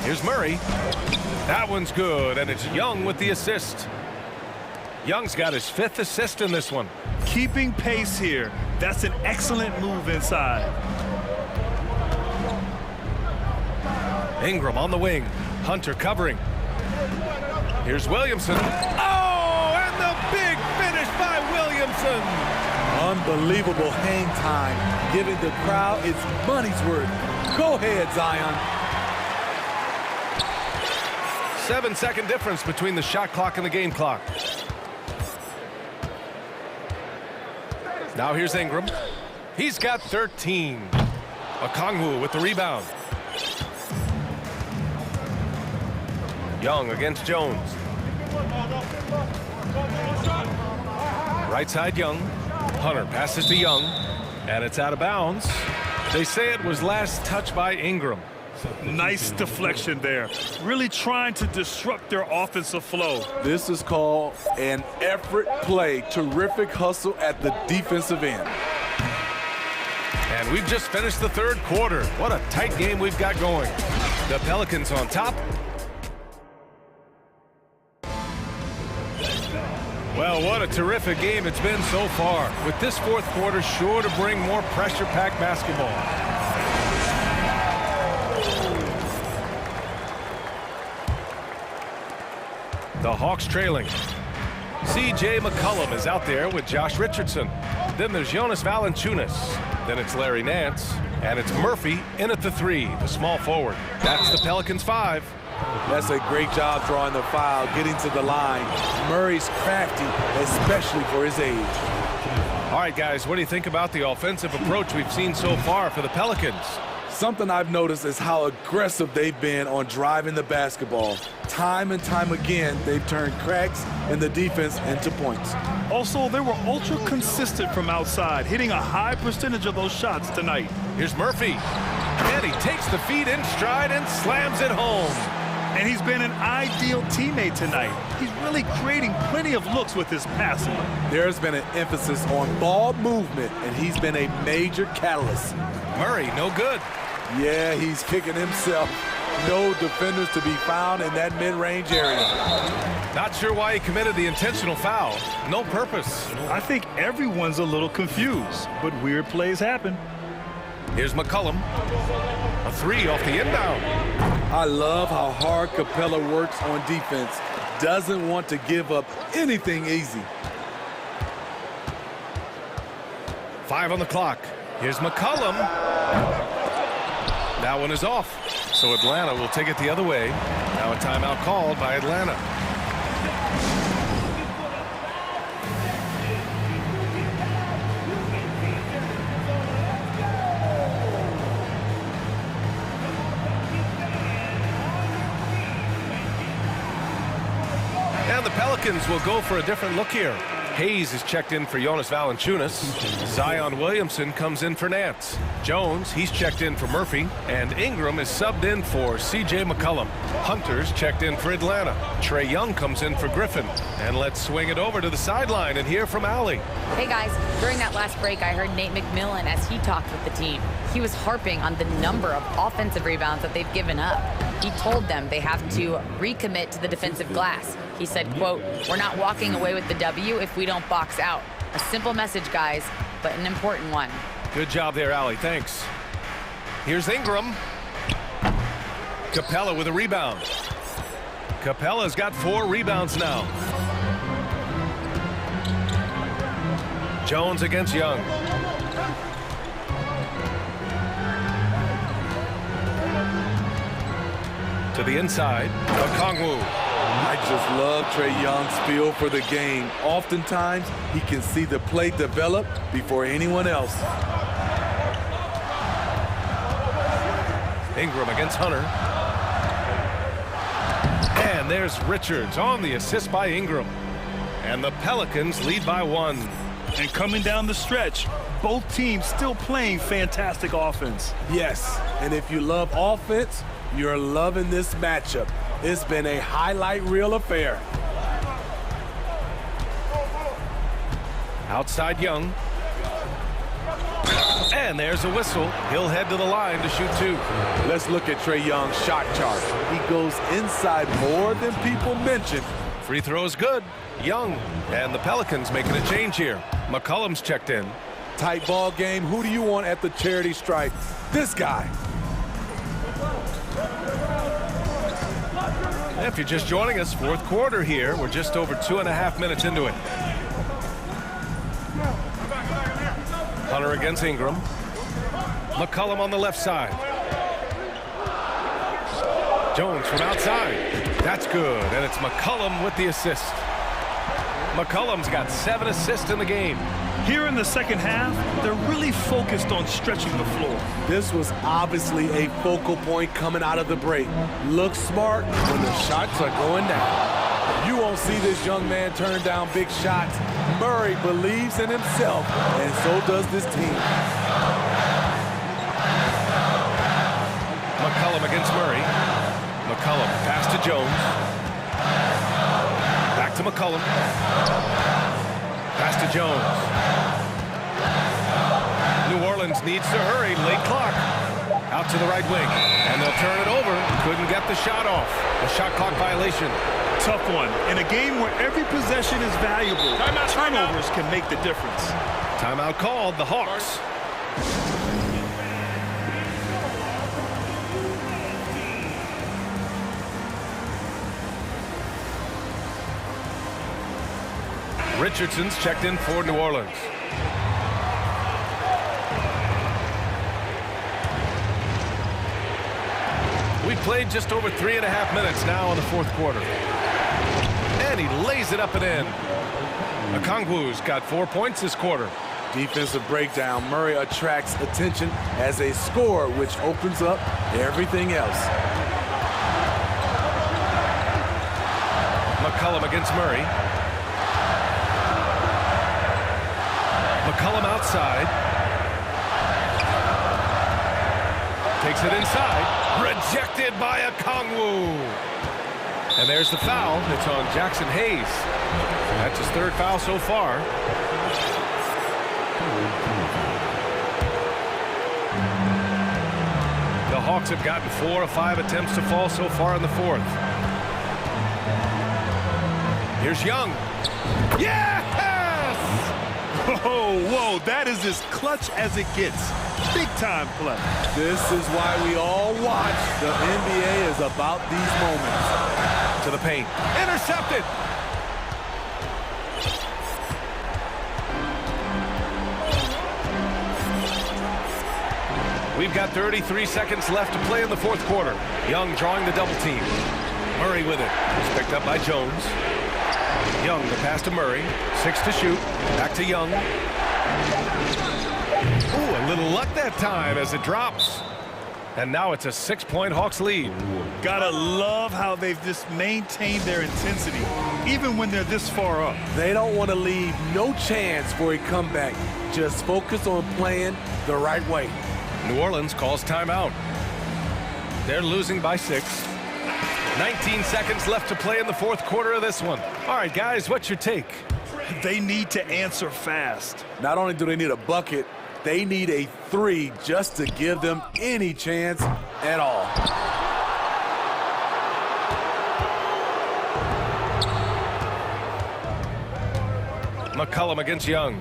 Here's Murray. That one's good, and it's Young with the assist. Young's got his 5th assist in this one. Keeping pace here. That's an excellent move inside. Ingram on the wing. Hunter covering. Here's Williamson. Oh, and the big finish by Williamson. Unbelievable hang time, giving the crowd its money's worth. Go ahead, Zion. 7-second difference between the shot clock and the game clock. Now here's Ingram. He's got 13. Okongwu with the rebound. Young against Jones. Right side Young. Hunter passes to Young. And it's out of bounds. They say it was last touched by Ingram. Nice deflection there. Really trying to disrupt their offensive flow. This is called an effort play. Terrific hustle at the defensive end. And we've just finished the third quarter. What a tight game we've got going. The Pelicans on top. Well, what a terrific game it's been so far. With this fourth quarter sure to bring more pressure-packed basketball. The Hawks trailing. C.J. McCollum is out there with Josh Richardson. Then there's Jonas Valanciunas. Then it's Larry Nance. And it's Murphy in at the three, the small forward. That's the Pelicans 5. That's a great job drawing the foul, getting to the line. Murray's crafty, especially for his age. All right, guys, what do you think about the offensive approach we've seen so far for the Pelicans? Something I've noticed is how aggressive they've been on driving the basketball. Time and time again, they've turned cracks in the defense into points. Also, they were ultra consistent from outside, hitting a high percentage of those shots tonight. Here's Murphy. And he takes the feed in stride and slams it home. And he's been an ideal teammate tonight. He's really creating plenty of looks with his passing. There's been an emphasis on ball movement, and he's been a major catalyst. Murray, no good. Yeah, he's kicking himself. No defenders to be found in that mid-range area. Not sure why he committed the intentional foul. No purpose. I think everyone's a little confused, but weird plays happen. Here's McCollum. A three off the inbound. I love how hard Capella works on defense. Doesn't want to give up anything easy. 5 on the clock. Here's McCollum. That one is off. So Atlanta will take it the other way. Now a timeout called by Atlanta. And the Pelicans will go for a different look here. Hayes is checked in for Jonas Valanciunas. Zion Williamson comes in for Nance. Jones, he's checked in for Murphy. And Ingram is subbed in for C.J. McCollum. Hunter's checked in for Atlanta. Trae Young comes in for Griffin. And let's swing it over to the sideline and hear from Allie. Hey guys, during that last break, I heard Nate McMillan as he talked with the team. He was harping on the number of offensive rebounds that they've given up. He told them they have to recommit to the defensive glass. He said, quote, "We're not walking away with the W if we don't box out." A simple message, guys, but an important one. Good job there, Allie. Thanks. Here's Ingram. Capella with a rebound. Capella's got 4 rebounds now. Jones against Young. To the inside, Okongwu. I just love Trae Young's feel for the game. Oftentimes, he can see the play develop before anyone else. Ingram against Hunter. And there's Richards on the assist by Ingram. And the Pelicans lead by 1. And coming down the stretch, both teams still playing fantastic offense. Yes, and if you love offense, you're loving this matchup. It's been a highlight reel affair. Outside Young. And there's a whistle. He'll head to the line to shoot 2. Let's look at Trae Young's shot chart. He goes inside more than people mention. Free throw is good. Young. And the Pelicans making a change here. McCollum's checked in. Tight ball game. Who do you want at the charity stripe? This guy. If you're just joining us, fourth quarter here. We're just over 2.5 minutes into it. Hunter against Ingram. McCollum on the left side. Jones from outside. That's good, and it's McCollum with the assist. McCollum's got 7 assists in the game. Here in the second half, they're really focused on stretching the floor. This was obviously a focal point coming out of the break. Look smart when the shots are going down. You won't see this young man turn down big shots. Murray believes in himself, and so does this team. McCollum against Murray. McCollum pass to Jones. Back to McCollum. Pass to Jones. New Orleans needs to hurry. Late clock. Out to the right wing. And they'll turn it over. Couldn't get the shot off. A shot clock violation. Tough one. In a game where every possession is valuable, turnovers can make the difference. Timeout called. The Hawks. Richardson's checked in for New Orleans. We played just over 3.5 minutes now in the fourth quarter. And he lays it up and in. Okongwu's got 4 points this quarter. Defensive breakdown. Murray attracts attention as a scorer, which opens up everything else. McCollum against Murray. McCollum outside. Takes it inside. Rejected by Okongwu. And there's the foul. It's on Jackson Hayes. That's his third foul so far. The Hawks have gotten 4 of 5 attempts to fall so far in the fourth. Here's Young. Yes! Whoa, that is as clutch as it gets. Big time play. This is why we all watch. The NBA is about these moments. To the paint. Intercepted. We've got 33 seconds left to play in the fourth quarter. Young drawing the double team. Murray with it. It's picked up by Jones. Young, the pass to Murray. 6 to shoot. Back to Young. Ooh, a little luck that time as it drops. And now it's a 6-point Hawks lead. Gotta love how they've just maintained their intensity, even when they're this far up. They don't want to leave no chance for a comeback. Just focus on playing the right way. New Orleans calls timeout. They're losing by 6. 19 seconds left to play in the fourth quarter of this one. All right, guys, what's your take? They need to answer fast. Not only do they need a bucket, they need a 3 just to give them any chance at all. McCollum against Young.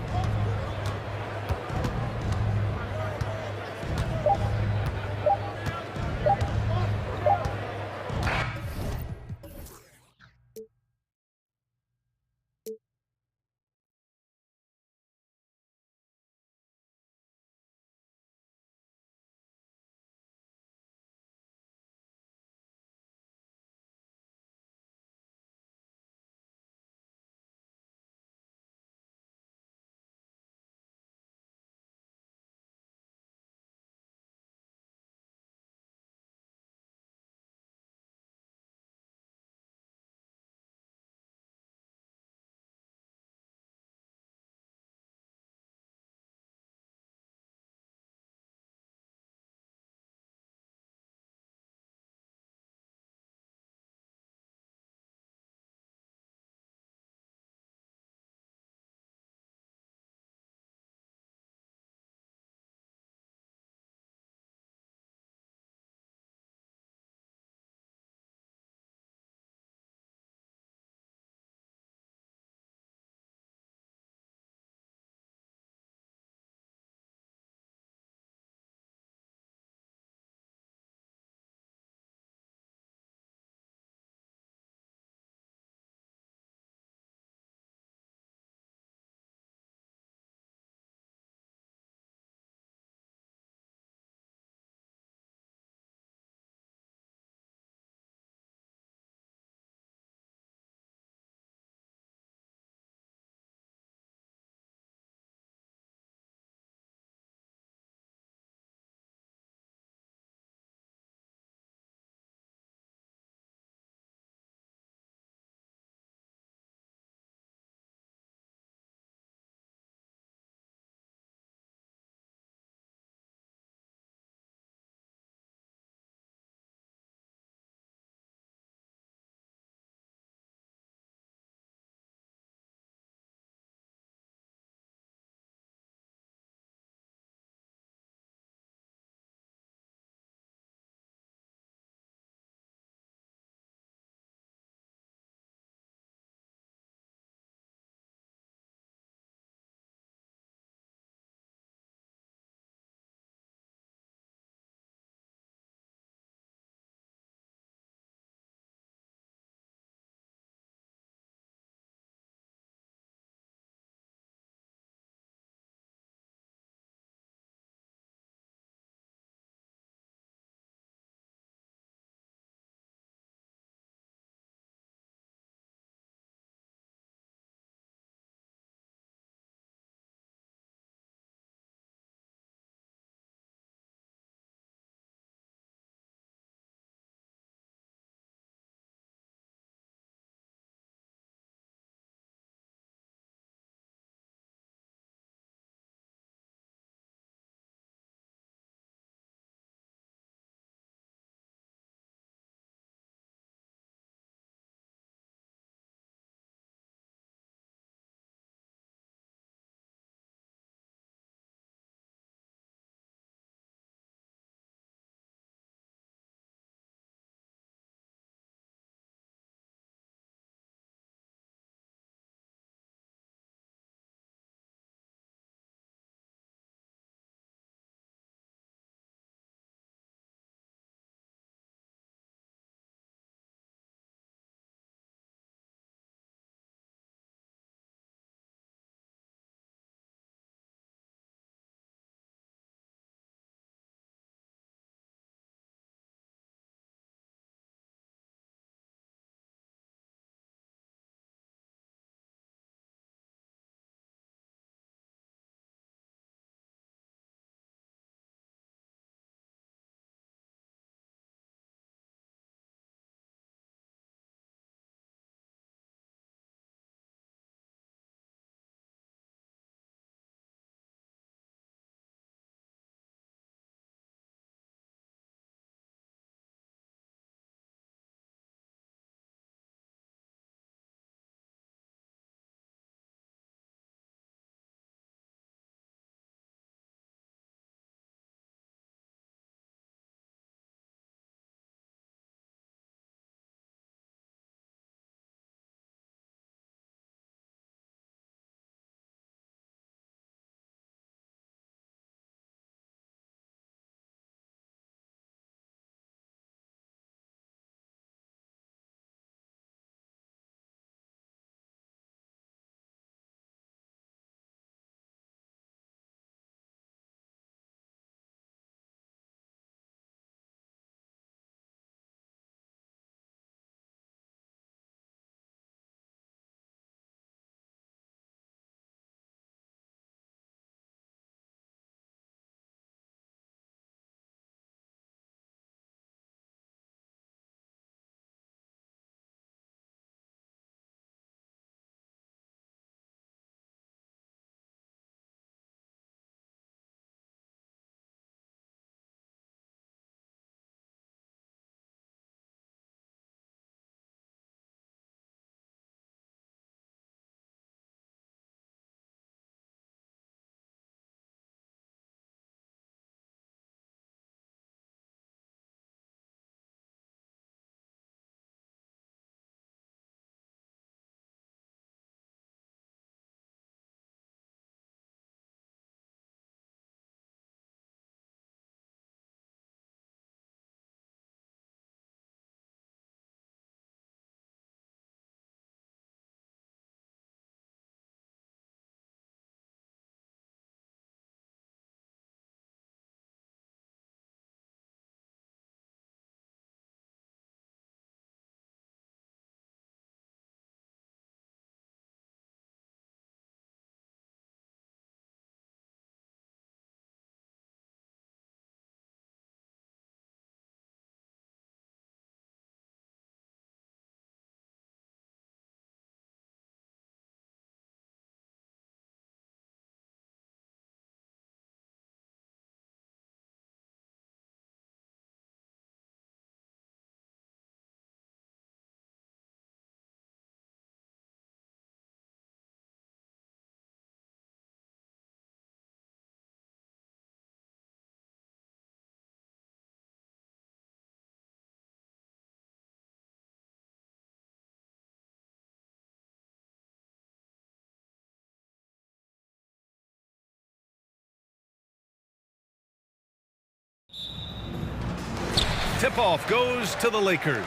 Tip-off goes to the Lakers.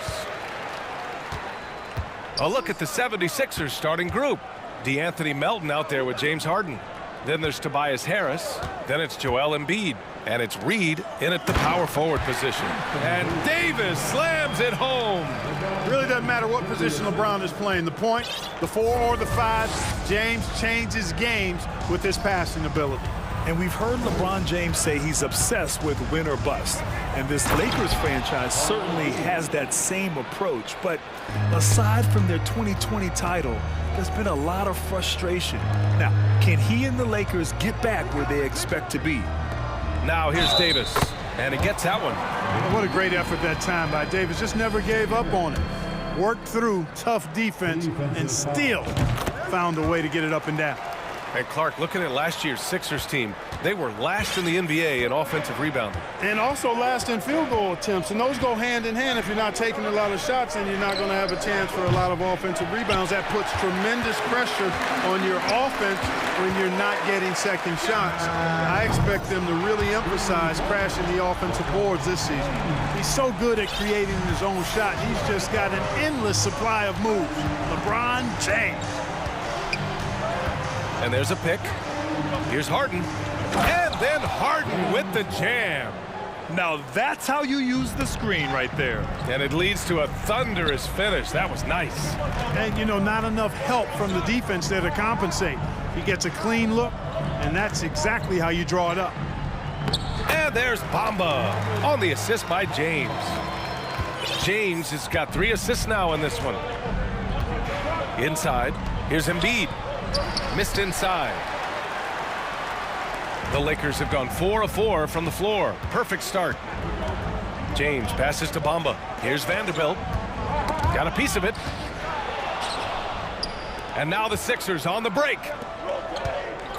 A look at the 76ers starting group. DeAnthony Melton out there with James Harden. Then there's Tobias Harris. Then it's Joel Embiid. And it's Reed in at the power forward position. And Davis slams it home. Really doesn't matter what position LeBron is playing. The point, the 4 or the 5, James changes games with his passing ability. And we've heard LeBron James say he's obsessed with win or bust. And this Lakers franchise certainly has that same approach. But aside from their 2020 title, there's been a lot of frustration. Now, can he and the Lakers get back where they expect to be? Now here's Davis, and he gets that one. What a great effort that time by Davis. Just never gave up on it. Worked through tough defense and still found a way to get it up and down. And Clark, looking at last year's Sixers team, they were last in the NBA in offensive rebounding. And also last in field goal attempts. And those go hand in hand. If you're not taking a lot of shots, and you're not going to have a chance for a lot of offensive rebounds. That puts tremendous pressure on your offense when you're not getting second shots. I expect them to really emphasize crashing the offensive boards this season. He's so good at creating his own shot. He's just got an endless supply of moves. LeBron James. And there's a pick. Here's Harden. And then Harden with the jam. Now that's how you use the screen right there. And it leads to a thunderous finish. That was nice. And, you know, not enough help from the defense there to compensate. He gets a clean look, and that's exactly how you draw it up. And there's Bamba on the assist by James. James has got 3 assists now in this one. Inside, here's Embiid. Missed inside. The Lakers have gone 4 of 4 from the floor. Perfect start. James passes to Bamba. Here's Vanderbilt. Got a piece of it. And now the Sixers on the break.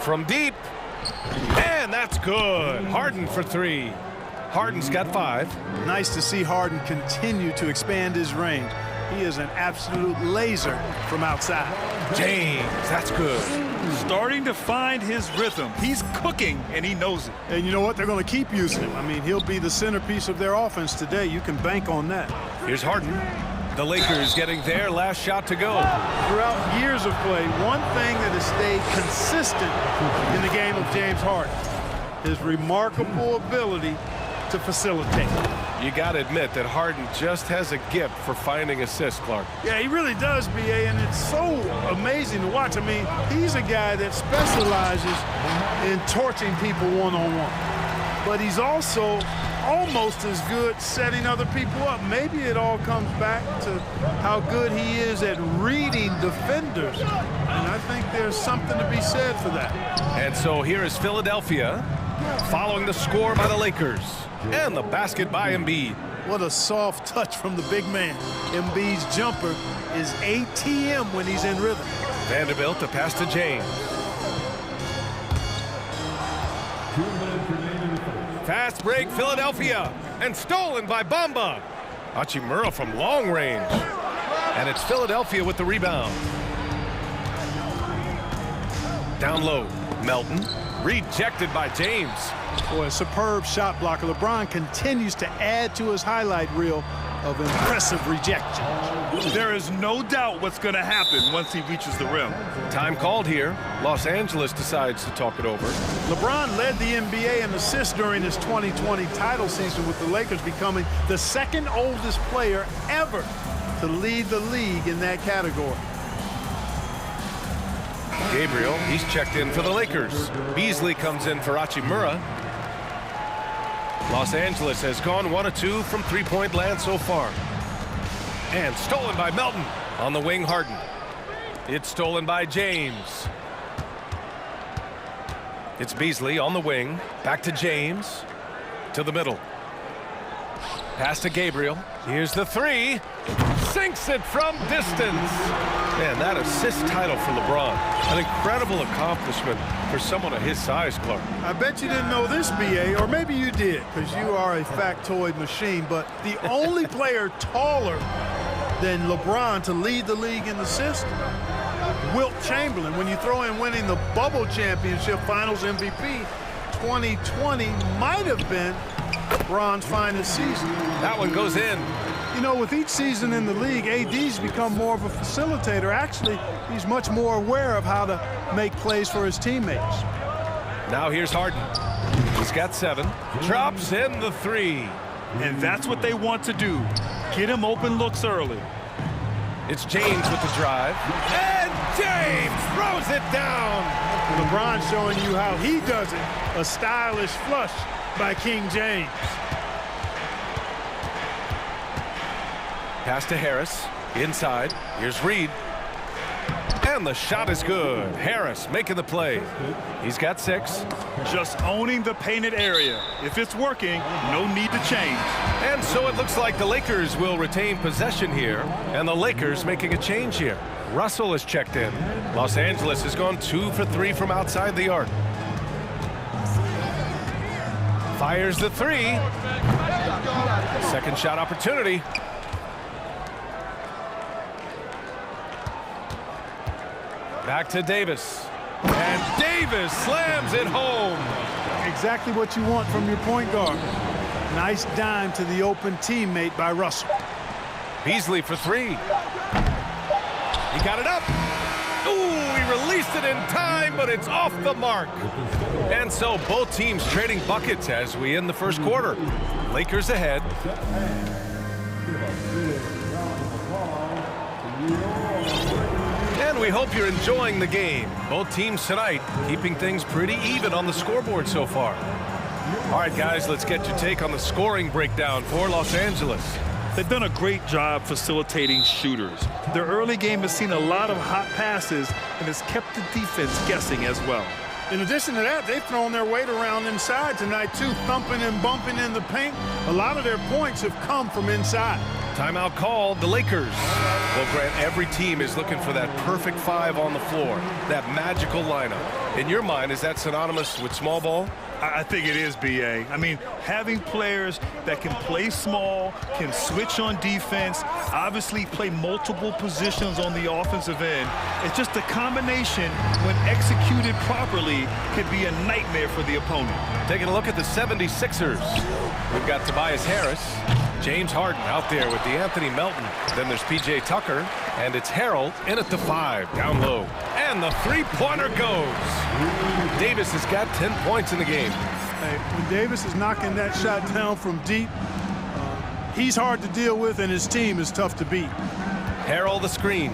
From deep. And that's good. Harden for 3. Harden's got 5. Nice to see Harden continue to expand his range. He is an absolute laser from outside. James, that's good. Starting to find his rhythm. He's cooking, and he knows it. And you know what? They're going to keep using him. I mean, he'll be the centerpiece of their offense today. You can bank on that. Here's Harden. The Lakers getting their last shot to go. Throughout years of play, one thing that has stayed consistent in the game of James Harden, his remarkable ability to facilitate. You got to admit that Harden just has a gift for finding assists, Clark. Yeah, he really does, B.A., and it's so amazing to watch. I mean, he's a guy that specializes in torching people one-on-one. But he's also almost as good setting other people up. Maybe it all comes back to how good he is at reading defenders. And I think there's something to be said for that. And so here is Philadelphia following the score by the Lakers. And the basket by Embiid. What a soft touch from the big man. Embiid's jumper is ATM when he's in rhythm. Vanderbilt to pass to James. Fast break, Philadelphia. And stolen by Bamba. Hachimura from long range. And it's Philadelphia with the rebound. Down low, Melton. Rejected by James. Boy, a superb shot blocker. LeBron continues to add to his highlight reel of impressive rejection. There is no doubt what's going to happen once he reaches the rim. Time called here. Los Angeles decides to talk it over. LeBron led the NBA in assists during his 2020 title season, with the Lakers becoming the second oldest player ever to lead the league in that category. Gabriel, he's checked in for the Lakers. Beasley comes in for Hachimura. Los Angeles has gone 1 of 2 from three-point land so far. And stolen by Melton. On the wing, Harden. It's stolen by James. It's Beasley on the wing. Back to James. To the middle. Pass to Gabriel. Here's the 3. Sinks it from distance. Man, that assist title for LeBron. An incredible accomplishment for someone of his size, Clark. I bet you didn't know this, B.A., or maybe you did, because you are a factoid machine, but the only player taller than LeBron to lead the league in assists, Wilt Chamberlain. When you throw in winning the Bubble Championship Finals MVP, 2020 might have been LeBron's finest season. That one goes in. You know, with each season in the league, AD's become more of a facilitator. Actually, he's much more aware of how to make plays for his teammates. Now here's Harden. He's got 7. Drops in the 3. And that's what they want to do. Get him open looks early. It's James with the drive. And James throws it down. LeBron showing you how he does it. A stylish flush by King James. Pass to Harris. Inside. Here's Reed. And the shot is good. Harris making the play. He's got 6. Just owning the painted area. If it's working, no need to change. And so it looks like the Lakers will retain possession here. And the Lakers making a change here. Russell is checked in. Los Angeles has gone 2 for 3 from outside the arc. Fires the 3. Second shot opportunity. Back to Davis. And Davis slams it home. Exactly what you want from your point guard. Nice dime to the open teammate by Russell. Beasley for 3. He got it up. Ooh, he released it in time, but it's off the mark. And so both teams trading buckets as we end the first quarter. Lakers ahead. And we hope you're enjoying the game. Both teams tonight keeping things pretty even on the scoreboard so far. All right, guys, let's get your take on the scoring breakdown for Los Angeles. They've done a great job facilitating shooters. Their early game has seen a lot of hot passes and has kept the defense guessing as well. In addition to that, they've thrown their weight around inside tonight, too, thumping and bumping in the paint. A lot of their points have come from inside. Timeout called, the Lakers. Well, Grant, every team is looking for that perfect 5 on the floor, that magical lineup. In your mind, is that synonymous with small ball? I think it is, B.A. I mean, having players that can play small, can switch on defense, obviously play multiple positions on the offensive end. It's just a combination, when executed properly, could be a nightmare for the opponent. Taking a look at the 76ers. We've got Tobias Harris, James Harden out there with Anthony Melton. Then there's P.J. Tucker, and it's Harold in at the 5, down low. And the three-pointer goes. Davis has got 10 points in the game. Hey, when Davis is knocking that shot down from deep, he's hard to deal with, and his team is tough to beat. Harold the screen.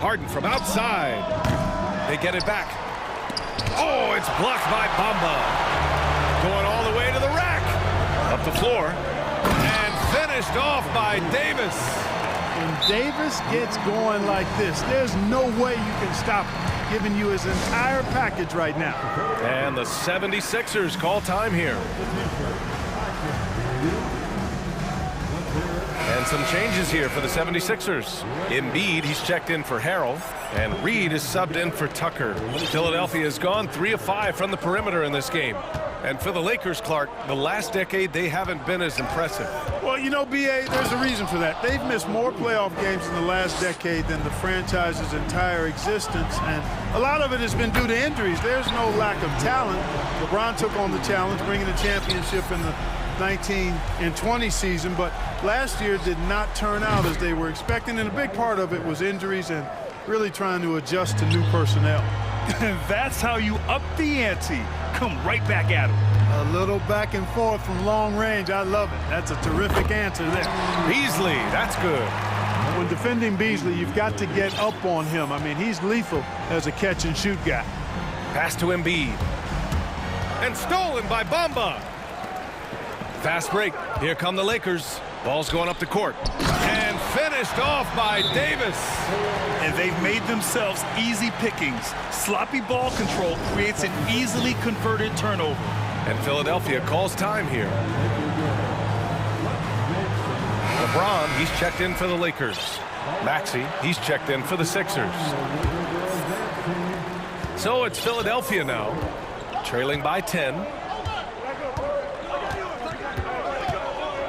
Harden from outside. They get it back. Oh, it's blocked by Bamba. Going all the way to the rack. Up the floor. And finished off by Davis. When Davis gets going like this, there's no way you can stop him, giving you his entire package right now. And the 76ers call time here. And some changes here for the 76ers. Embiid, he's checked in for Harrell, and Reed is subbed in for Tucker. Philadelphia has gone 3 of 5 from the perimeter in this game. And for the Lakers, Clark, the last decade, they haven't been as impressive. Well, you know, B.A., there's a reason for that. They've missed more playoff games in the last decade than the franchise's entire existence, and a lot of it has been due to injuries. There's no lack of talent. LeBron took on the challenge, bringing a championship in the 19 and 20 season, but last year did not turn out as they were expecting, and a big part of it was injuries and really trying to adjust to new personnel. And that's how you up the ante. Come right back at him. A little back and forth from long range. I love it. That's a terrific answer there. Beasley, that's good. When defending Beasley, you've got to get up on him. I mean, he's lethal as a catch-and-shoot guy. Pass to Embiid. And stolen by Bamba. Fast break. Here come the Lakers. Ball's going up the court. And finished off by Davis. And they've made themselves easy pickings. Sloppy ball control creates an easily converted turnover. And Philadelphia calls time here. LeBron, he's checked in for the Lakers. Maxey, he's checked in for the Sixers. So it's Philadelphia now, trailing by 10.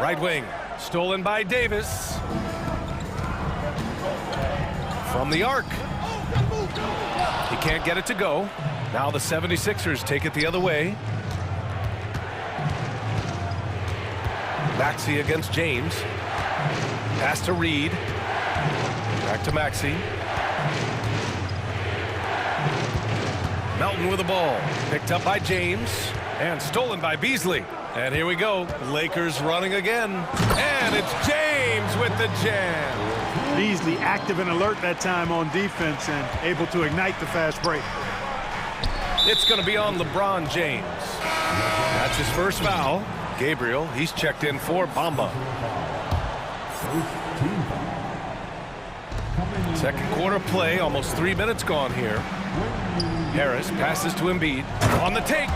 Right wing, stolen by Davis. From the arc. He can't get it to go. Now the 76ers take it the other way. Maxey against James. Pass to Reed. Back to Maxey. Melton with the ball. Picked up by James. And stolen by Beasley. And here we go. Lakers running again. And it's James with the jam. Beasley active and alert that time on defense and able to ignite the fast break. It's going to be on LeBron James. That's his first foul. Gabriel, he's checked in for Bamba. Second quarter play, almost 3 minutes gone here. Harris passes to Embiid on the take.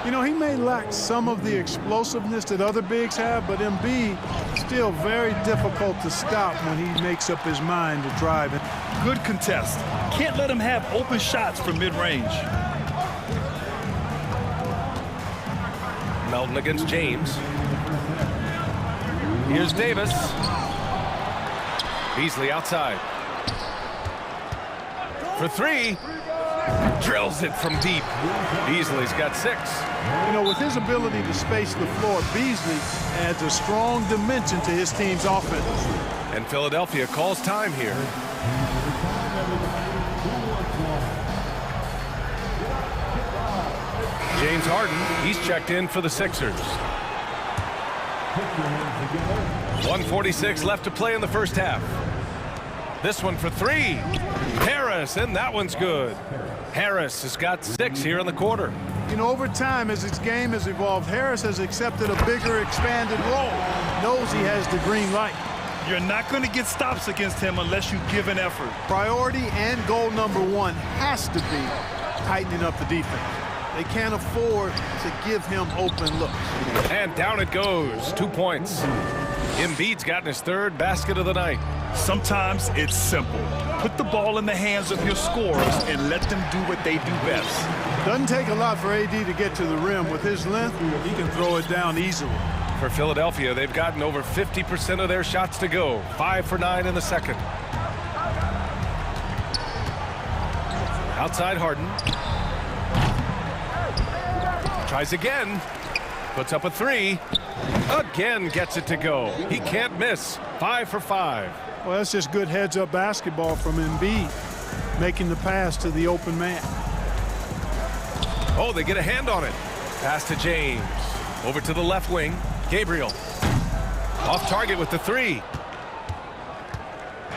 You know, he may lack some of the explosiveness that other bigs have, but Embiid still very difficult to stop when he makes up his mind to drive it. Good contest. Can't let him have open shots from mid-range. Melton against James. Here's Davis. Beasley outside. For three. Drills it from deep. Beasley's got 6. You know, with his ability to space the floor, Beasley adds a strong dimension to his team's offense. And Philadelphia calls time here. James Harden, he's checked in for the Sixers. 1:46 left to play in the first half. This one for 3. Harris, and that one's good. Harris has got 6 here in the quarter. You know, over time, as his game has evolved, Harris has accepted a bigger, expanded role. Knows he has the green light. You're not going to get stops against him unless you give an effort. Priority and goal number 1 has to be tightening up the defense. They can't afford to give him open looks. And down it goes. 2 points. Embiid's gotten his 3rd basket of the night. Sometimes it's simple. Put the ball in the hands of your scorers and let them do what they do best. Doesn't take a lot for AD to get to the rim. With his length, he can throw it down easily. For Philadelphia, they've gotten over 50% of their shots to go. 5 for 9 in the second. Outside Harden. Tries again. Puts up a 3. Again gets it to go. He can't miss. 5 for 5. Well, that's just good heads-up basketball from Embiid, making the pass to the open man. Oh, they get a hand on it. Pass to James. Over to the left wing. Gabriel. Off target with the 3.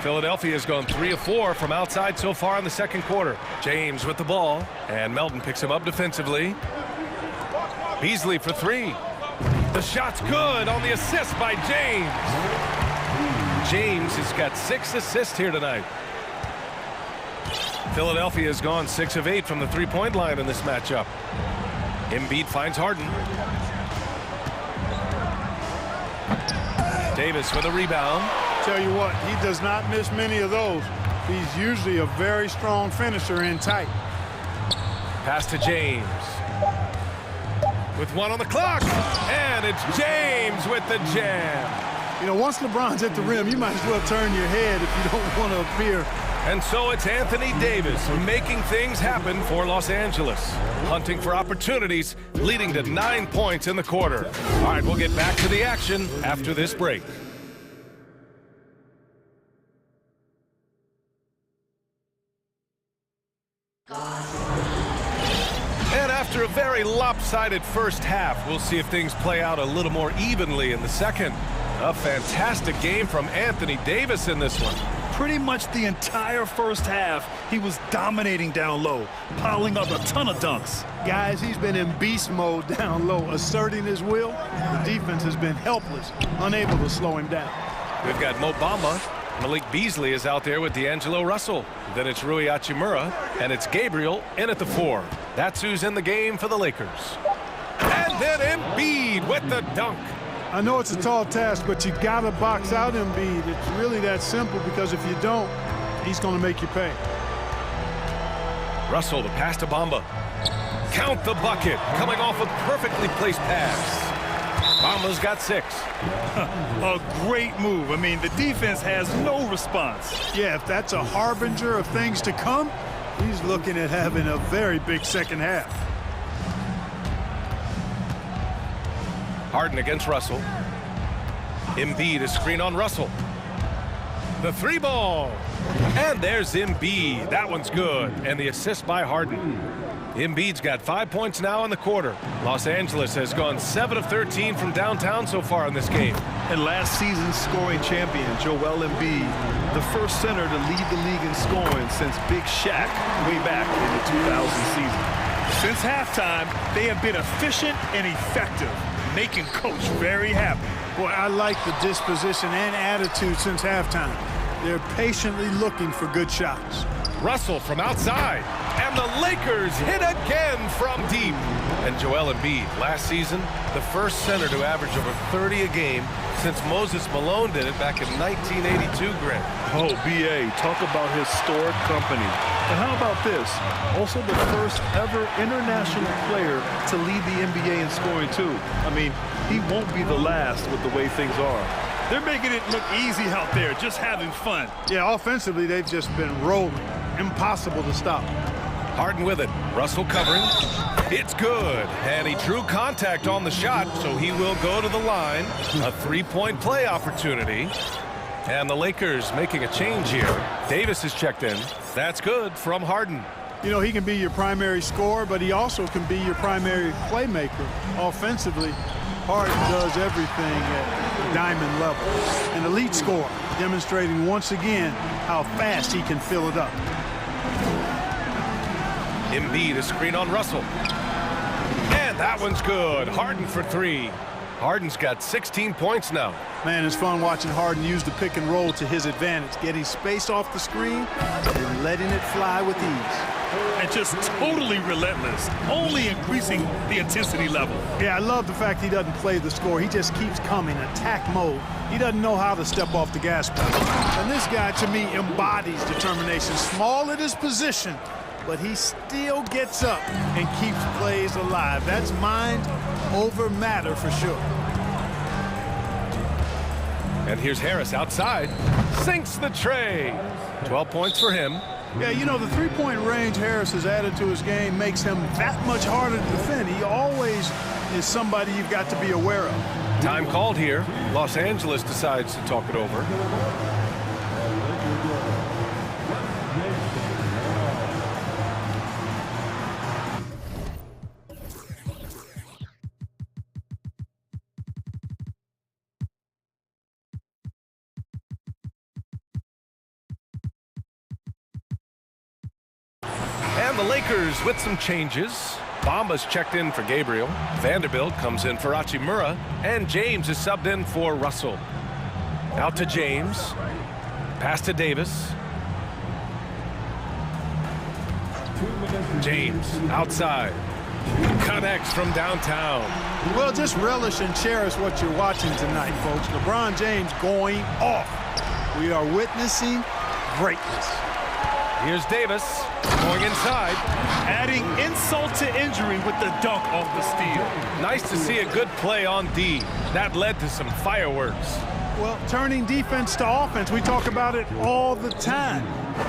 Philadelphia has gone 3 of 4 from outside so far in the second quarter. James with the ball. And Melton picks him up defensively. Beasley for 3. The shot's good on the assist by James. James has got 6 assists here tonight. Philadelphia has gone 6 of 8 from the three-point line in this matchup. Embiid finds Harden. Davis with a rebound. Tell you what, he does not miss many of those. He's usually a very strong finisher in tight. Pass to James. With 1 on the clock. And it's James with the jam. You know, once LeBron's at the rim, you might as well turn your head if you don't want to appear. And so it's Anthony Davis making things happen for Los Angeles. Hunting for opportunities, leading to 9 points in the quarter. All right, we'll get back to the action after this break. And after a very lopsided first half, we'll see if things play out a little more evenly in the second. A fantastic game from Anthony Davis in this one. Pretty much the entire first half, he was dominating down low, piling up a ton of dunks. Guys, he's been in beast mode down low, asserting his will. The defense has been helpless, unable to slow him down. We've got Mo Bamba. Malik Beasley is out there with D'Angelo Russell. Then it's Rui Hachimura, and it's Gabriel in at the 4. That's who's in the game for the Lakers. And then Embiid with the dunk. I know it's a tall task, but you gotta box out Embiid. It's really that simple, because if you don't, he's gonna make you pay. Russell, the pass to Bamba. Count the bucket, coming off a perfectly placed pass. Bamba's got 6. A great move. I mean, the defense has no response. Yeah, if that's a harbinger of things to come, he's looking at having a very big second half. Harden against Russell. Embiid is screen on Russell. The three ball. And there's Embiid. That one's good. And the assist by Harden. Embiid's got 5 points now in the quarter. Los Angeles has gone 7 of 13 from downtown so far in this game. And last season's scoring champion, Joel Embiid, the first center to lead the league in scoring since Big Shaq way back in the 2000 season. Since halftime, they have been efficient and effective, making Coach very happy. Boy, I like the disposition and attitude since halftime. They're patiently looking for good shots. Russell from outside. And the Lakers hit again from deep. And Joel Embiid, last season, the first center to average over 30 a game since Moses Malone did it back in 1982, Grant. Oh, B.A., talk about historic company. And how about this? Also the first ever international player to lead the NBA in scoring, too. I mean, he won't be the last with the way things are. They're making it look easy out there, just having fun. Yeah, offensively, they've just been rolling. Impossible to stop. Harden with it. Russell covering. It's good. And he drew contact on the shot, so he will go to the line. A three-point play opportunity. And the Lakers making a change here. Davis is checked in. That's good from Harden. You know, he can be your primary scorer, but he also can be your primary playmaker. Offensively, Harden does everything at diamond level. An elite scorer, demonstrating once again how fast he can fill it up. Embiid is screen on Russell. And that one's good. Harden for three. Harden's got 16 points now. Man, it's fun watching Harden use the pick and roll to his advantage, getting space off the screen and letting it fly with ease. And just totally relentless, only increasing the intensity level. Yeah, I love the fact he doesn't play the score. He just keeps coming, attack mode. He doesn't know how to step off the gas pedal. And this guy, to me, embodies determination. Small at his position, but he still gets up and keeps plays alive. That's mind over matter for sure. And here's Harris outside. Sinks the tray. 12 points for him. Yeah, you know, the three-point range Harris has added to his game makes him that much harder to defend. He always is somebody you've got to be aware of. Time called here. Los Angeles decides to talk it over. And the Lakers with some changes. Bamba's checked in for Gabriel. Vanderbilt comes in for Hachimura. And James is subbed in for Russell. Out to James. Pass to Davis. James outside. Connects from downtown. Well, just relish and cherish what you're watching tonight, folks. LeBron James going off. We are witnessing greatness. Here's Davis going inside. Adding insult to injury with the dunk off the steal. Nice to see a good play on D. That led to some fireworks. Well, turning defense to offense, we talk about it all the time.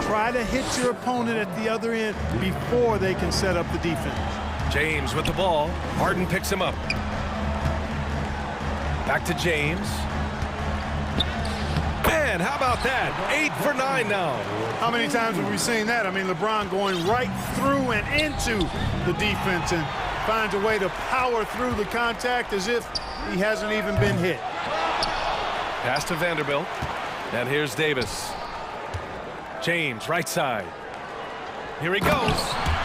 Try to hit your opponent at the other end before they can set up the defense. James with the ball. Harden picks him up. Back to James. Man, how about that? 8 for 9 now. How many times have we seen that? I mean, LeBron going right through and into the defense and finds a way to power through the contact as if he hasn't even been hit. Pass to Vanderbilt. And here's Davis. James, right side. Here he goes.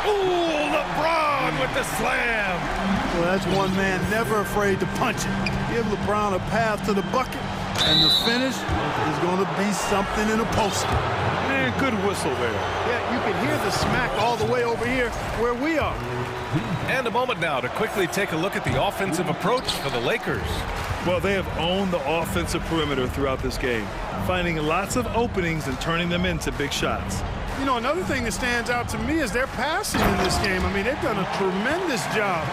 Ooh, LeBron with the slam. Well, that's one man never afraid to punch it. Give LeBron a path to the bucket, and the finish is going to be something in a poster. Man, good whistle there. Yeah, you can hear the smack all the way over here where we are. And a moment now to quickly take a look at the offensive approach for the Lakers. Well, they have owned the offensive perimeter throughout this game, finding lots of openings and turning them into big shots. You know, another thing that stands out to me is their passing in this game. I mean, they've done a tremendous job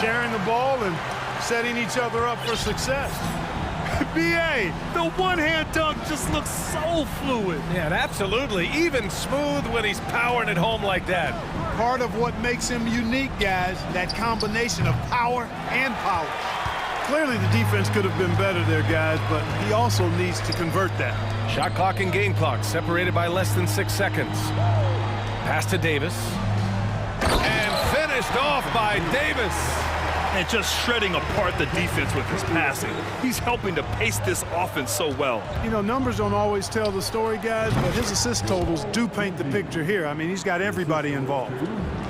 sharing the ball and setting each other up for success. B.A., the one-hand dunk just looks so fluid. Yeah, and absolutely. Even smooth when he's powering it home like that. Part of what makes him unique, guys, that combination of power and power. Clearly the defense could have been better there, guys, but he also needs to convert that. Shot clock and game clock separated by less than 6 seconds. Pass to Davis. And finished off by Davis. And just shredding apart the defense with his passing. He's helping to pace this offense so well. You know, numbers don't always tell the story, guys, but his assist totals do paint the picture here. I mean, he's got everybody involved.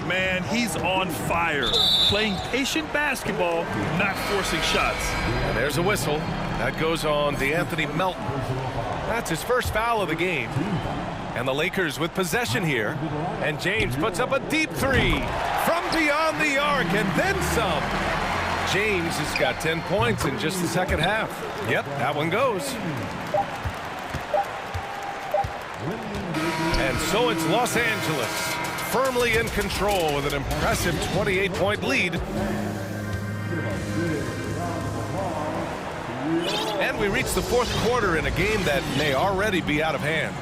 Man, he's on fire. Playing patient basketball, not forcing shots. And there's a whistle. That goes on D'Anthony Melton. That's his first foul of the game. And the Lakers with possession here. And James puts up a deep three from beyond the arc and then some. James has got 10 points in just the second half. Yep, that one goes. And so it's Los Angeles, firmly in control with an impressive 28-point lead. And we reach the fourth quarter in a game that may already be out of hand.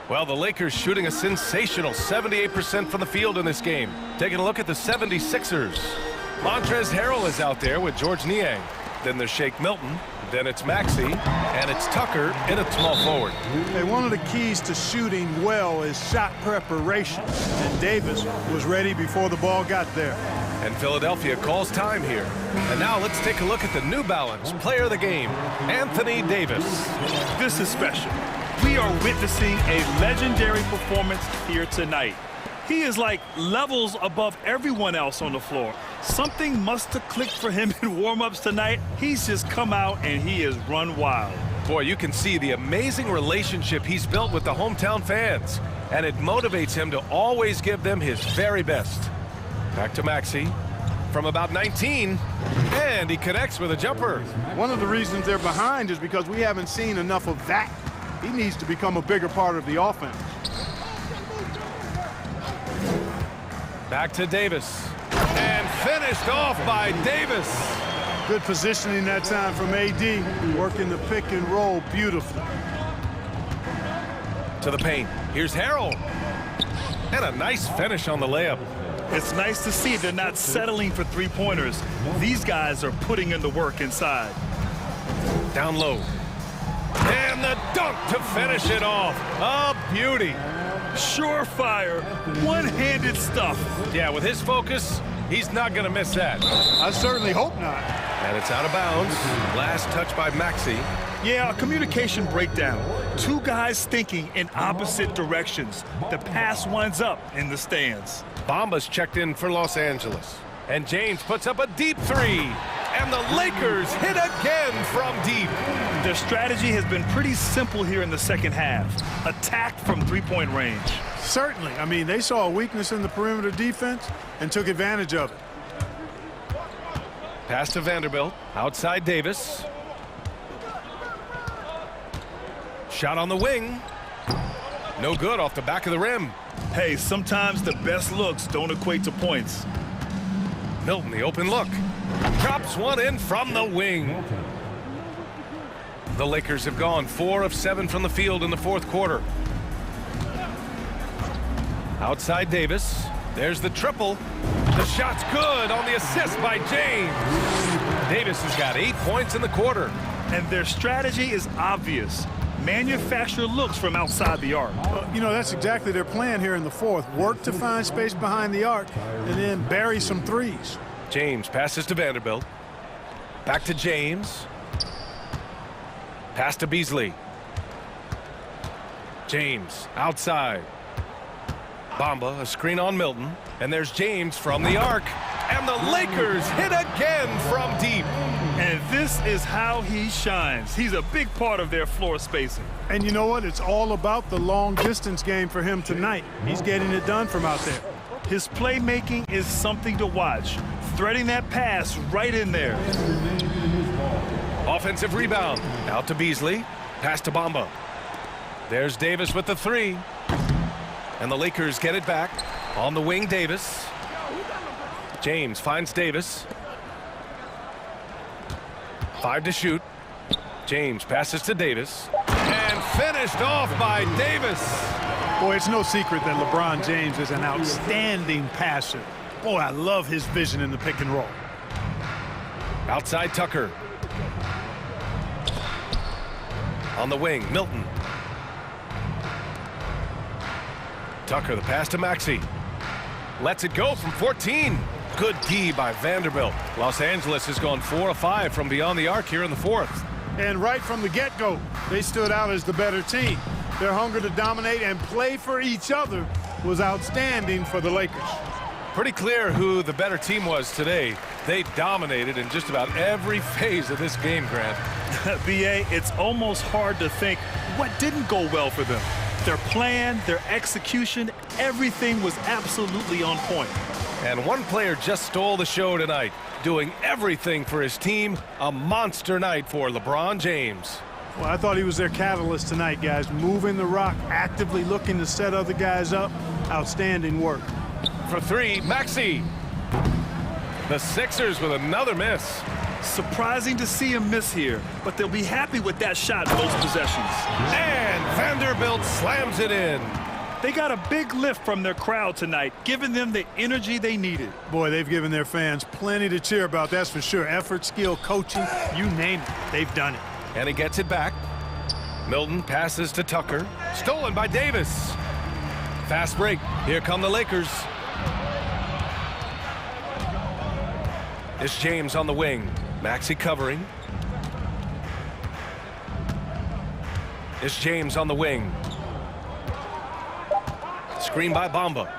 Well, the Lakers shooting a sensational 78% from the field in this game. Taking a look at the 76ers. Montrezl Harrell is out there with George Niang. Then there's Shake Milton. Then it's Maxey. And it's Tucker in a small forward. Hey, one of the keys to shooting well is shot preparation. And Davis was ready before the ball got there. And Philadelphia calls time here. And now let's take a look at the New Balance player of the game, Anthony Davis. This is special. We are witnessing a legendary performance here tonight. He is like levels above everyone else on the floor. Something must have clicked for him in warm-ups tonight. He's just come out and he has run wild. Boy, you can see the amazing relationship he's built with the hometown fans. And it motivates him to always give them his very best. Back to Maxey from about 19. And he connects with a jumper. One of the reasons they're behind is because we haven't seen enough of that. He needs to become a bigger part of the offense. Back to Davis. And finished off by Davis. Good positioning that time from AD. Working the pick and roll beautifully. To the paint. Here's Harrell. And a nice finish on the layup. It's nice to see they're not settling for three-pointers. These guys are putting in the work inside. Down low. And the dunk to finish it off. A beauty. Surefire, one-handed stuff. Yeah, with his focus, he's not going to miss that. I certainly hope not. And it's out of bounds. Last touch by Maxey. Yeah, a communication breakdown. Two guys thinking in opposite directions. The pass winds up in the stands. Bamba's checked in for Los Angeles. And James puts up a deep three. And the Lakers hit again from deep. Their strategy has been pretty simple here in the second half. Attack from three-point range. Certainly. I mean, they saw a weakness in the perimeter defense and took advantage of it. Pass to Vanderbilt. Outside Davis. Shot on the wing. No good off the back of the rim. Hey, sometimes the best looks don't equate to points. Milton, the open look. Drops one in from the wing. The Lakers have gone 4 of 7 from the field in the fourth quarter. Outside Davis. There's the triple. The shot's good on the assist by James. Davis has got 8 points in the quarter. And their strategy is obvious. Manufacture looks from outside the arc. You know, that's exactly their plan here in the fourth. Work to find space behind the arc and then bury some threes. James passes to Vanderbilt. Back to James. Pass to Beasley. James outside. Bamba, a screen on Milton. And there's James from the arc. And the Lakers hit again from deep. And this is how he shines. He's a big part of their floor spacing. And you know what? It's all about the long distance game for him tonight. He's getting it done from out there. His playmaking is something to watch. Threading that pass right in there. Offensive rebound. Out to Beasley. Pass to Bamba. There's Davis with the three. And the Lakers get it back. On the wing, Davis. James finds Davis. 5 to shoot. James passes to Davis. And finished off by Davis. Boy, it's no secret that LeBron James is an outstanding passer. Boy, I love his vision in the pick and roll. Outside Tucker. On the wing, Milton. Tucker, the pass to Maxey. Lets it go from 14. Good D by Vanderbilt. Los Angeles has gone 4 of 5 from beyond the arc here in the fourth. And right from the get-go, they stood out as the better team. Their hunger to dominate and play for each other was outstanding for the Lakers. Pretty clear who the better team was today. They dominated in just about every phase of this game, Grant. B.A., it's almost hard to think what didn't go well for them. Their plan, their execution, everything was absolutely on point. And one player just stole the show tonight, doing everything for his team. A monster night for LeBron James. Well, I thought he was their catalyst tonight, guys. Moving the rock, actively looking to set other guys up. Outstanding work. For three, Maxey. The Sixers with another miss. Surprising to see him miss here, but they'll be happy with that shot in those possessions. And Vanderbilt slams it in. They got a big lift from their crowd tonight, giving them the energy they needed. Boy, they've given their fans plenty to cheer about, that's for sure. Effort, skill, coaching, you name it, they've done it. And he gets it back. Milton passes to Tucker. Stolen by Davis. Fast break. Here come the Lakers. It's James on the wing. Maxey covering. It's James on the wing. Screen by Bamba.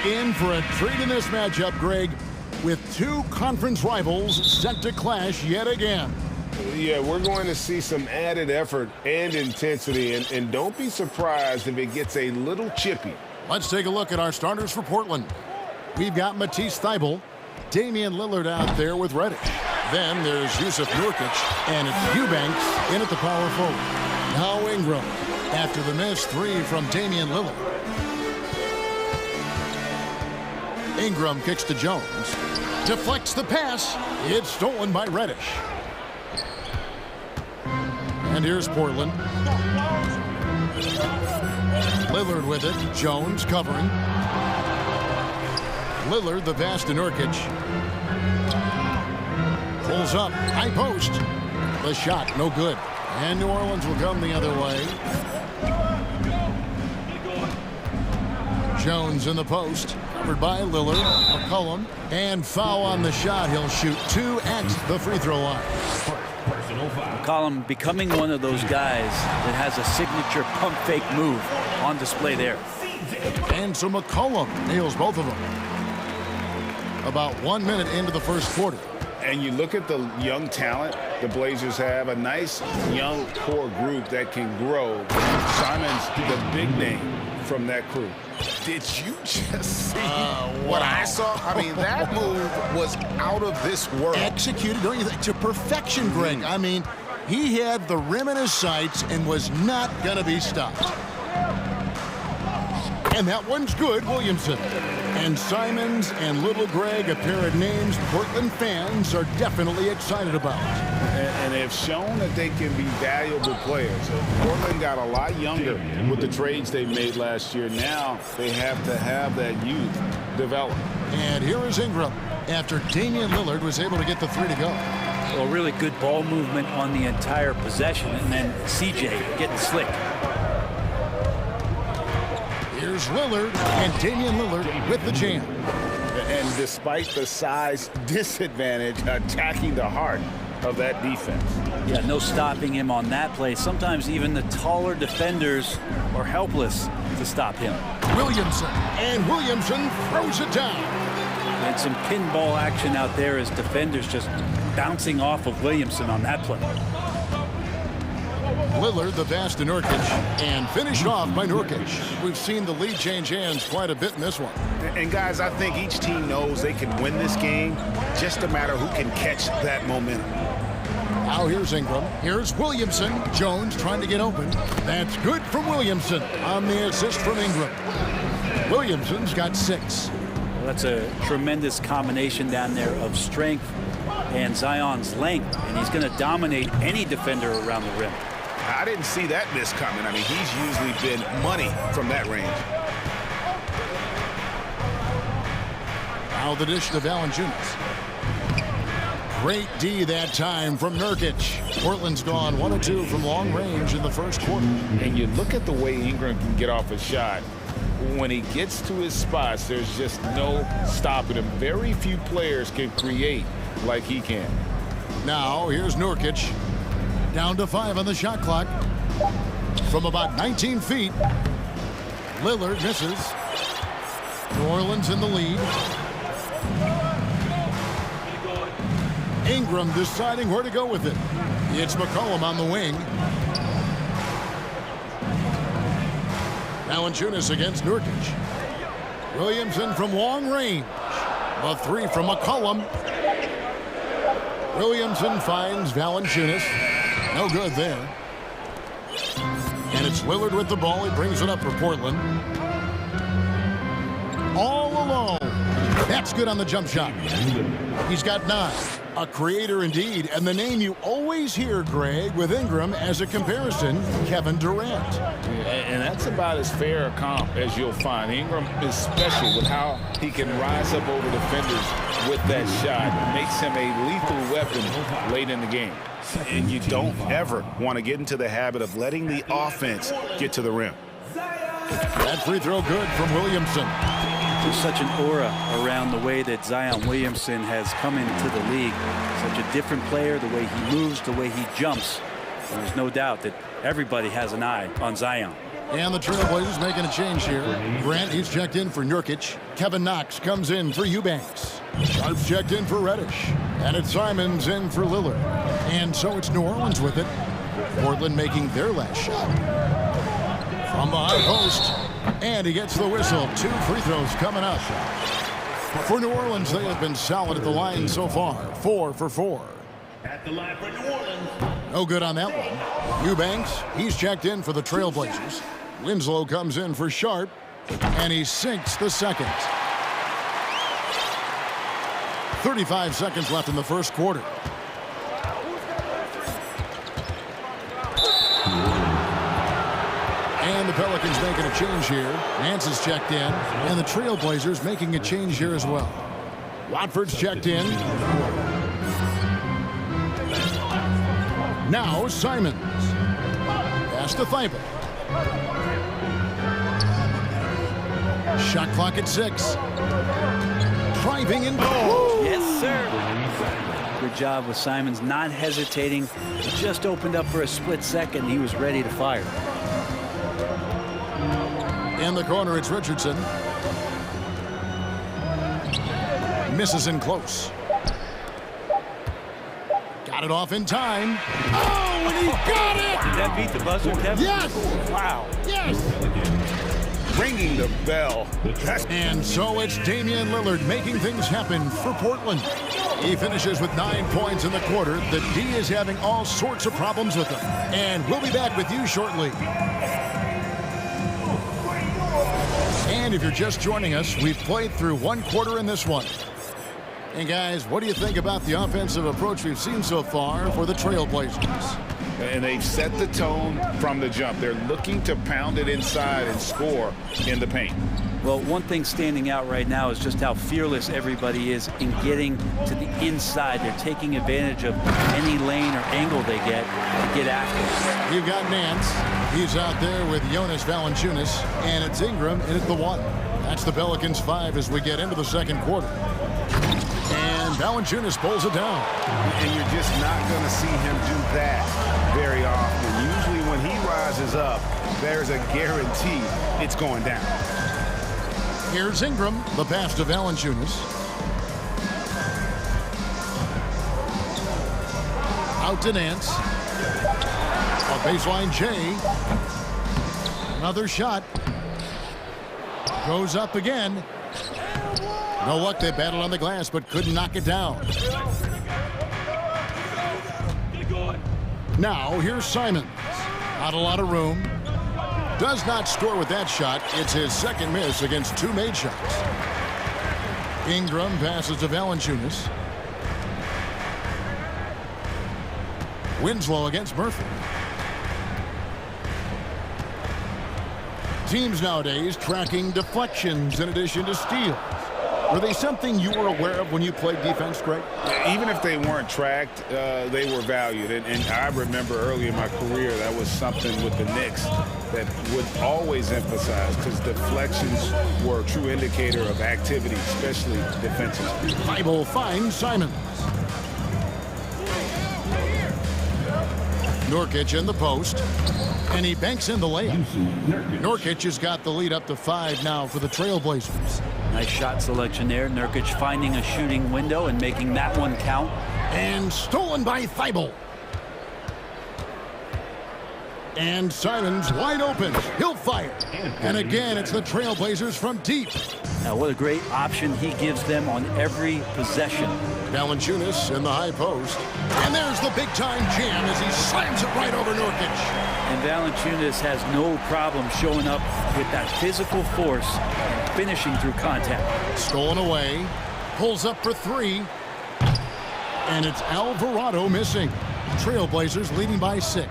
in for a treat in this matchup, Greg, with two conference rivals set to clash yet again. Yeah, we're going to see some added effort and intensity, and don't be surprised if it gets a little chippy. Let's take a look at our starters for Portland. We've got Matisse Thybulle, Damian Lillard out there with Reddish. Then there's Yusuf Nurkic, and it's Eubanks in at the power forward. Now Ingram, after the missed three from Damian Lillard. Ingram kicks to Jones. Deflects the pass. It's stolen by Reddish. And here's Portland. Lillard with it. Jones covering. Lillard, the pass to Nurkic. Pulls up. High post. The shot, no good. And New Orleans will come the other way. Jones in the post. Covered by Lillard. McCollum. And foul on the shot. He'll shoot two at the free throw line. McCollum becoming one of those guys that has a signature pump fake move on display there. And so McCollum nails both of them. About 1 minute into the first quarter. And you look at the young talent the Blazers have, a nice young core group that can grow. Simon's the big name from that crew. Did you just see what I saw? I mean, that move was out of this world. Executed, don't you think, to perfection, Greg. I mean, he had the rim in his sights and was not going to be stopped. And that one's good, Williamson. And Simons and Little Greg, a pair of names Portland fans are definitely excited about. And they've shown that they can be valuable players. Portland got a lot younger with the trades they made last year. Now they have to have that youth develop. And here is Ingram after Damian Lillard was able to get the three to go. Well, really good ball movement on the entire possession, and then CJ getting slick. Here's Lillard, and Damian Lillard with the jam. And despite the size disadvantage, attacking the heart of that defense. Yeah, no stopping him on that play. Sometimes even the taller defenders are helpless to stop him. Williamson, and Williamson throws it down. And some pinball action out there as defenders just bouncing off of Williamson on that play. Lillard, the pass to Nurkic, and finished off by Nurkic. We've seen the lead change hands quite a bit in this one. And guys, I think each team knows they can win this game, just a matter who can catch that momentum. Now here's Ingram. Here's Williamson. Jones trying to get open. That's good from Williamson on the assist from Ingram. Williamson's got 6. Well, that's a tremendous combination down there of strength and Zion's length, and he's going to dominate any defender around the rim. I didn't see that miss coming. I mean, he's usually been money from that range. Now the dish to Valanciunas. Great D that time from Nurkic. Portland's gone 1 of 2 from long range in the first quarter. And you look at the way Ingram can get off a shot. When he gets to his spots, there's just no stopping him. Very few players can create like he can. Now here's Nurkic. Down to 5 on the shot clock. From about 19 feet. Lillard misses. New Orleans in the lead. Ingram deciding where to go with it. It's McCollum on the wing. Valanciunas against Nurkic. Williamson from long range. The 3 from McCollum. Williamson finds Valanciunas. No good there. And it's Lillard with the ball. He brings it up for Portland. All alone. That's good on the jump shot. He's got 9. A creator indeed. And the name you always hear, Greg, with Ingram as a comparison, Kevin Durant. And that's about as fair a comp as you'll find. Ingram is special with how he can rise up over defenders with that shot. It makes him a lethal weapon late in the game. And you don't ever want to get into the habit of letting the offense get to the rim. That free throw good from Williamson. There's such an aura around the way that Zion Williamson has come into the league. Such a different player, the way he moves, the way he jumps. And there's no doubt that everybody has an eye on Zion. And the Trailblazers making a change here. Grant, he's checked in for Nurkic. Kevin Knox comes in for Eubanks. Sharp's checked in for Reddish. And it's Simons in for Lillard. And so it's New Orleans with it. Portland making their last shot. From the high post. And he gets the whistle. 2 free throws coming up. For New Orleans, they have been solid at the line so far. 4 for 4. At the line for New Orleans. No good on that one. Eubanks, he's checked in for the Trailblazers. Winslow comes in for Sharp, and he sinks the second. 35 seconds left in the first quarter. And the Pelicans making a change here. Nance is checked in, and the Trailblazers making a change here as well. Watford's checked in. Now Simons. Pass to Thibault. Shot clock at 6. Driving in. Oh. Yes, sir. Good job with Simons not hesitating. He just opened up for a split second. He was ready to fire. In the corner, it's Richardson. Misses in close. Got it off in time. Oh, and he got it! Did that beat the buzzer, Kevin? Yes! Wow. Yes! Ringing the bell. And so it's Damian Lillard making things happen for Portland. He finishes with 9 points in the quarter. The D is having all sorts of problems with him. And we'll be back with you shortly. And if you're just joining us, we've played through 1 quarter in this one. And guys, what do you think about the offensive approach we've seen so far for the Trailblazers? And they've set the tone from the jump. They're looking to pound it inside and score in the paint. Well, one thing standing out right now is just how fearless everybody is in getting to the inside. They're taking advantage of any lane or angle they get to get after it. You've got Nance. He's out there with Jonas Valanciunas, and it's Ingram in at the 1. That's the Pelicans 5 as we get into the second quarter. And Valanciunas pulls it down. And you're just not going to see him do that very often. Usually when he rises up, there's a guarantee it's going down. Here's Ingram, the pass to Valanciunas. Out to Nance. A baseline J. Another shot. Goes up again. No luck, they battled on the glass, but couldn't knock it down. Now, here's Simons. Not a lot of room. Does not score with that shot. It's his second miss against 2 made shots. Ingram passes to Valanciunas. Winslow against Murphy. Teams nowadays tracking deflections in addition to steals. Were they something you were aware of when you played defense, Greg? Even if they weren't tracked, they were valued. And I remember early in my career, that was something with the Knicks that would always emphasize, because deflections were a true indicator of activity, especially defensively. Thibault finds Simons. Nurkic in the post, and he banks in the layup. Nurkic has got the lead up to 5 now for the Trailblazers. Nice shot selection there. Nurkic finding a shooting window and making that one count. And stolen by Thibault. And Simons wide open. He'll fire. And again, it's the Trailblazers from deep. Now, what a great option he gives them on every possession. Valanciunas in the high post. And there's the big-time jam as he slams it right over Nurkic. And Valanciunas has no problem showing up with that physical force and finishing through contact. Stolen away. Pulls up for 3. And it's Alvarado missing. Trailblazers leading by 6.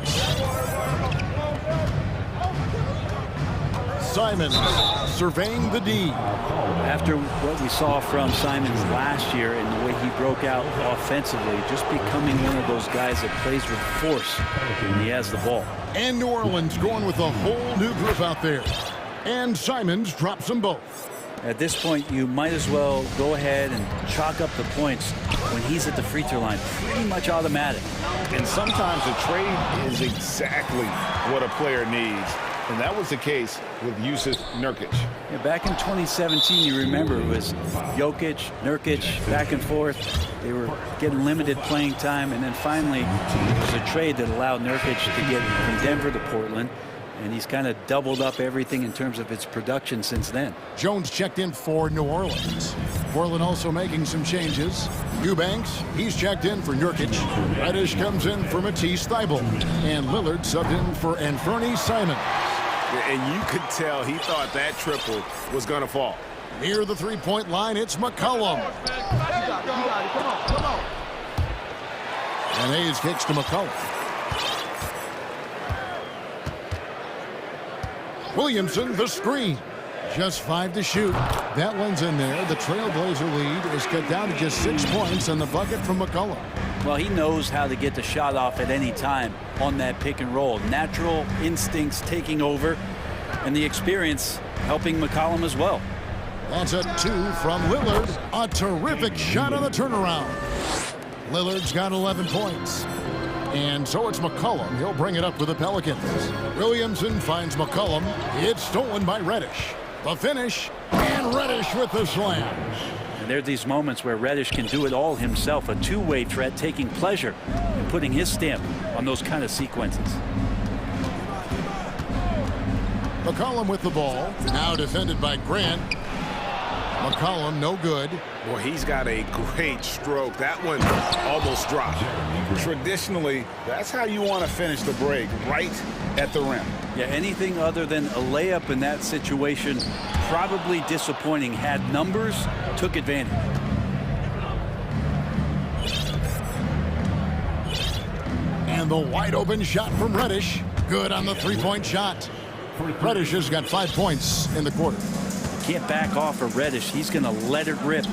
Simons surveying the D. After what we saw from Simons last year and the way he broke out offensively, just becoming one of those guys that plays with force when he has the ball. And New Orleans going with a whole new group out there. And Simons drops them both. At this point, you might as well go ahead and chalk up the points when he's at the free throw line. Pretty much automatic. And sometimes a trade is exactly what a player needs. And that was the case with Jusuf Nurkic. Yeah, back in 2017, you remember, it was Jokic, Nurkic, back and forth. They were getting limited playing time, and then finally it was a trade that allowed Nurkic to get from Denver to Portland, and he's kind of doubled up everything in terms of its production since then. Jones checked in for New Orleans. Portland also making some changes. Eubanks, he's checked in for Nurkic. Reddish comes in for Matisse Thybulle. And Lillard subbed in for Anthony Simons. And you could tell he thought that triple was going to fall. Near the three-point line, it's McCollum. And Hayes kicks to McCollum. Williamson, the screen. Just 5 to shoot. That one's in there. The Trailblazer lead is cut down to just 6 points on the bucket from McCollum. Well, he knows how to get the shot off at any time on that pick and roll. Natural instincts taking over, and the experience helping McCollum as well. That's a 2 from Lillard. A terrific shot on the turnaround. Lillard's got 11 points. And so it's McCollum. He'll bring it up with the Pelicans. Williamson finds McCollum. It's stolen by Reddish. The finish, and Reddish with the slam. And there are these moments where Reddish can do it all himself, a two-way threat, taking pleasure in putting his stamp on those kind of sequences. McCollum with the ball, now defended by Grant. McCollum no good. Boy, he's got a great stroke. That one almost dropped. Traditionally, that's how you want to finish the break, right at the rim. Yeah, anything other than a layup in that situation, probably disappointing. Had numbers, took advantage. And the wide open shot from Reddish. Good on the three-point shot. Reddish has got 5 points in the quarter. Can't back off of Reddish. He's going to let it rip.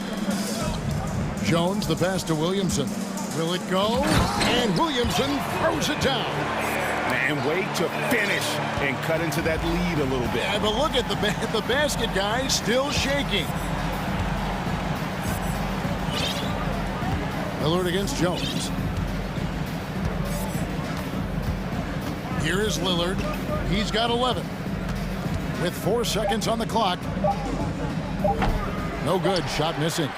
Jones, the pass to Williamson. Will it go? And Williamson throws it down. And way to finish and cut into that lead a little bit. Yeah, but look at the basket guy still shaking. Lillard against Jones. Here is Lillard. He's got 11. With 4 seconds on the clock. No good. Shot missing.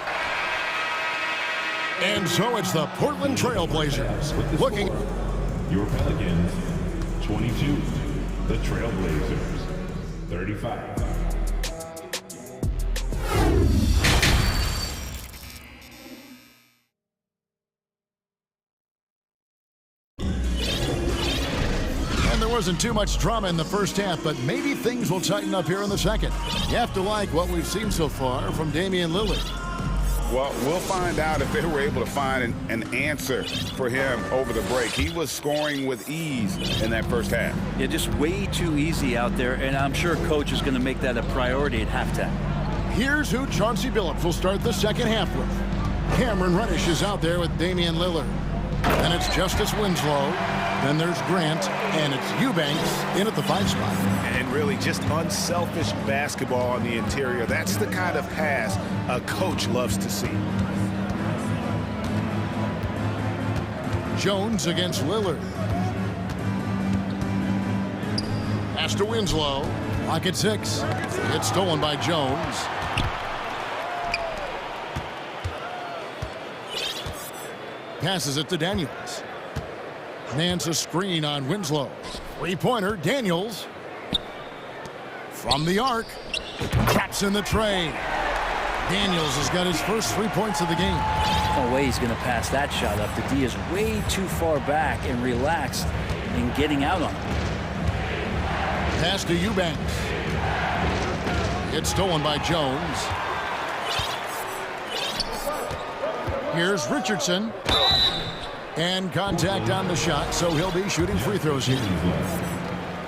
And so it's the Portland Trailblazers looking. Your Pelicans, 22. The Trailblazers, 35. Wasn't too much drama in the first half, but maybe things will tighten up here in the second. You have to like what we've seen so far from Damian Lillard. Well, we'll find out if they were able to find an answer for him over the break. He was scoring with ease in that first half. Yeah, just way too easy out there, and I'm sure coach is going to make that a priority at halftime. Here's who Chauncey Billups will start the second half with. Cameron Reddish is out there with Damian Lillard. Then it's Justice Winslow. Then there's Grant, and it's Eubanks in at the 5 spot. And really just unselfish basketball on the interior. That's the kind of pass a coach loves to see. Jones against Lillard. Pass to Winslow. Clock at 6. It's stolen by Jones. Passes it to Daniels. Nance a screen on Winslow. Three-pointer, Daniels. From the arc. Traps in the tray. Daniels has got his first 3 points of the game. No way he's going to pass that shot up. The D is way too far back and relaxed in getting out on it. Pass to Eubanks. It's stolen by Jones. Here's Richardson. And contact on the shot, so he'll be shooting free throws here.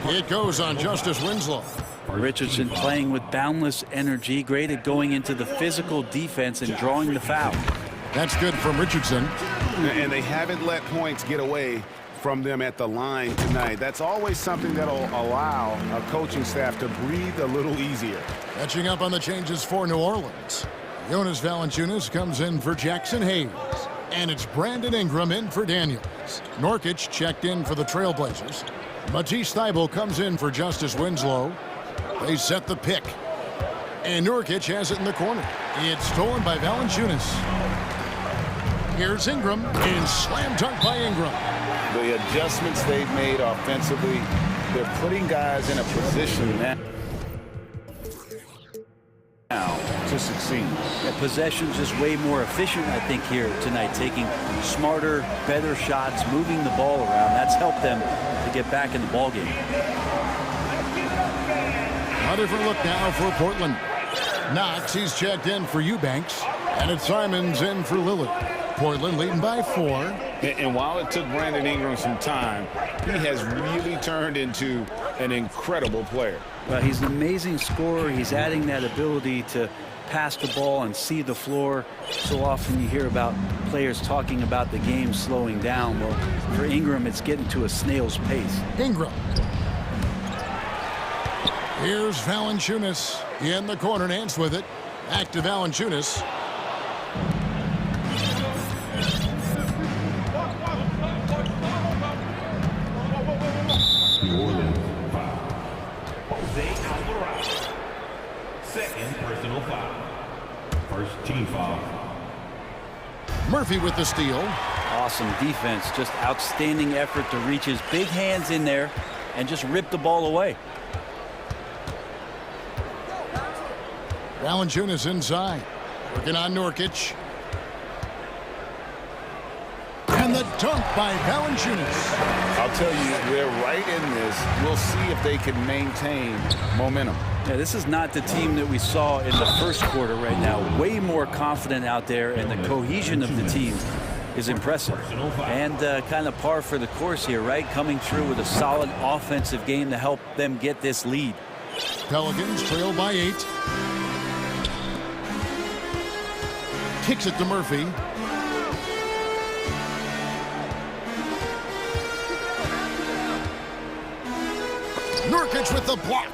It goes on Justice Winslow. Richardson playing with boundless energy, great at going into the physical defense and drawing the foul. That's good from Richardson. And they haven't let points get away from them at the line tonight. That's always something that'll allow a coaching staff to breathe a little easier. Catching up on the changes for New Orleans. Jonas Valanciunas comes in for Jackson Hayes. And it's Brandon Ingram in for Daniels. Nurkic checked in for the Trailblazers. Matisse Thybulle comes in for Justice Winslow. They set the pick. And Nurkic has it in the corner. It's stolen by Valanciunas. Here's Ingram, and slam dunk by Ingram. The adjustments they've made offensively, they're putting guys in a position now to succeed. Yeah, possession's just way more efficient, I think, here tonight, taking smarter, better shots, moving the ball around. That's helped them to get back in the ballgame. A different look now for Portland. Knox, he's checked in for Eubanks, and it's Simons in for Lillard. Portland leading by 4. And while it took Brandon Ingram some time, he has really turned into an incredible player. Well, he's an amazing scorer. He's adding that ability to pass the ball and see the floor. So often you hear about players talking about the game slowing down. Well, for Ingram, it's getting to a snail's pace. Ingram. Here's Valanciunas in the corner, Nance with it. Back to Valanciunas. Second personal foul. First team foul. Murphy with the steal. Awesome defense. Just outstanding effort to reach his big hands in there and just rip the ball away. Valanciunas inside. Working on Nurkic. And the dunk by Valanciunas. I'll tell you, they're right in this. We'll see if they can maintain momentum. Yeah, this is not the team that we saw in the first quarter right now. Way more confident out there, and the cohesion of the team is impressive. And kind of par for the course here, right? Coming through with a solid offensive game to help them get this lead. Pelicans trail by 8. Kicks it to Murphy. Nurkic with the block.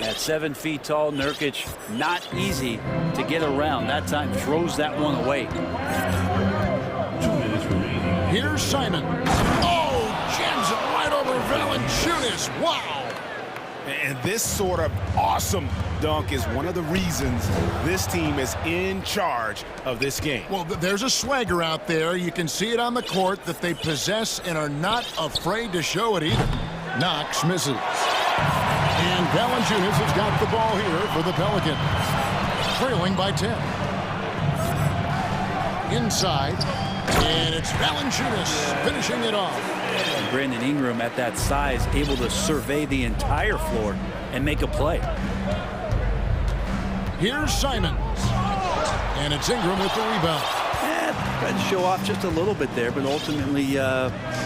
At 7 feet tall, Nurkic, not easy to get around. That time throws that one away. 2 minutes remaining. Here's Simon. Oh, jams it right over Valanciunas. Wow. And this sort of awesome dunk is one of the reasons this team is in charge of this game. Well, there's a swagger out there. You can see it on the court that they possess and are not afraid to show it either. Knox misses. And Valanciunas has got the ball here for the Pelicans. Trailing by 10. Inside. And it's Valanciunas finishing it off. And Brandon Ingram at that size able to survey the entire floor and make a play. Here's Simons. And it's Ingram with the rebound. Tried to show off just a little bit there, but ultimately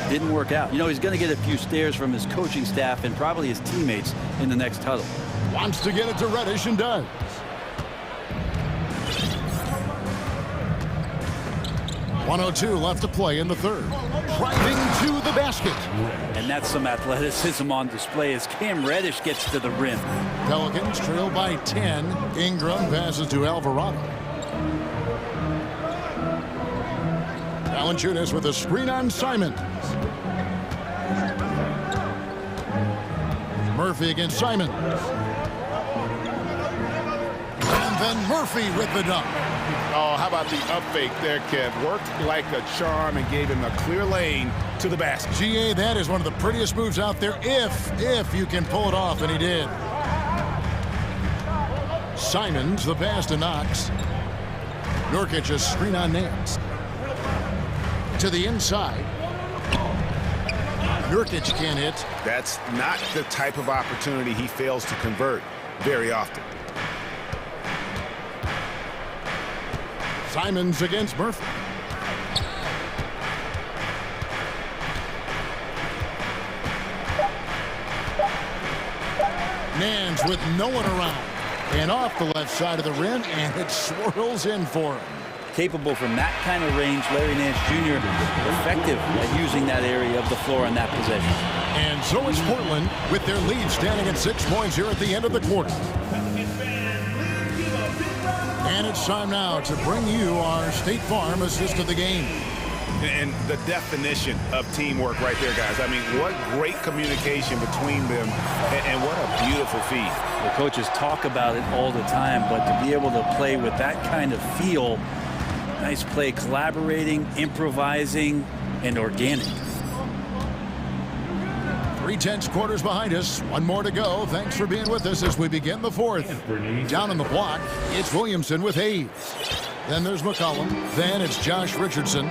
didn't work out. You know, he's going to get a few stares from his coaching staff and probably his teammates in the next huddle. Wants to get it to Reddish and does. .102 left to play in the third. Driving to the basket. And that's some athleticism on display as Cam Reddish gets to the rim. Pelicans trail by 10. Ingram passes to Alvarado. Valanciunas with a screen on Simons. Murphy against Simons. And then Murphy with the dunk. Oh, how about the up fake there, Kev? Worked like a charm and gave him a clear lane to the basket. GA, that is one of the prettiest moves out there, if you can pull it off, and he did. Simons, the pass to Knox. Nurkic, a screen on Nance. To the inside. Nurkic can't hit. That's not the type of opportunity he fails to convert very often. Simons against Murphy. Nance with no one around. And off the left side of the rim, and it swirls in for him. Capable from that kind of range, Larry Nance Jr. effective at using that area of the floor on that possession. And so is Portland with their lead standing at 6 points here at the end of the quarter. And it's time now to bring you our State Farm assist of the game. And the definition of teamwork right there, guys. I mean, what great communication between them, and what a beautiful feed. The coaches talk about it all the time, but to be able to play with that kind of feel, nice play, collaborating, improvising, and organic. 3/10 quarters behind us. One more to go. Thanks for being with us as we begin the fourth. Down on the block, it's Williamson with Hayes. Then there's McCollum. Then it's Josh Richardson.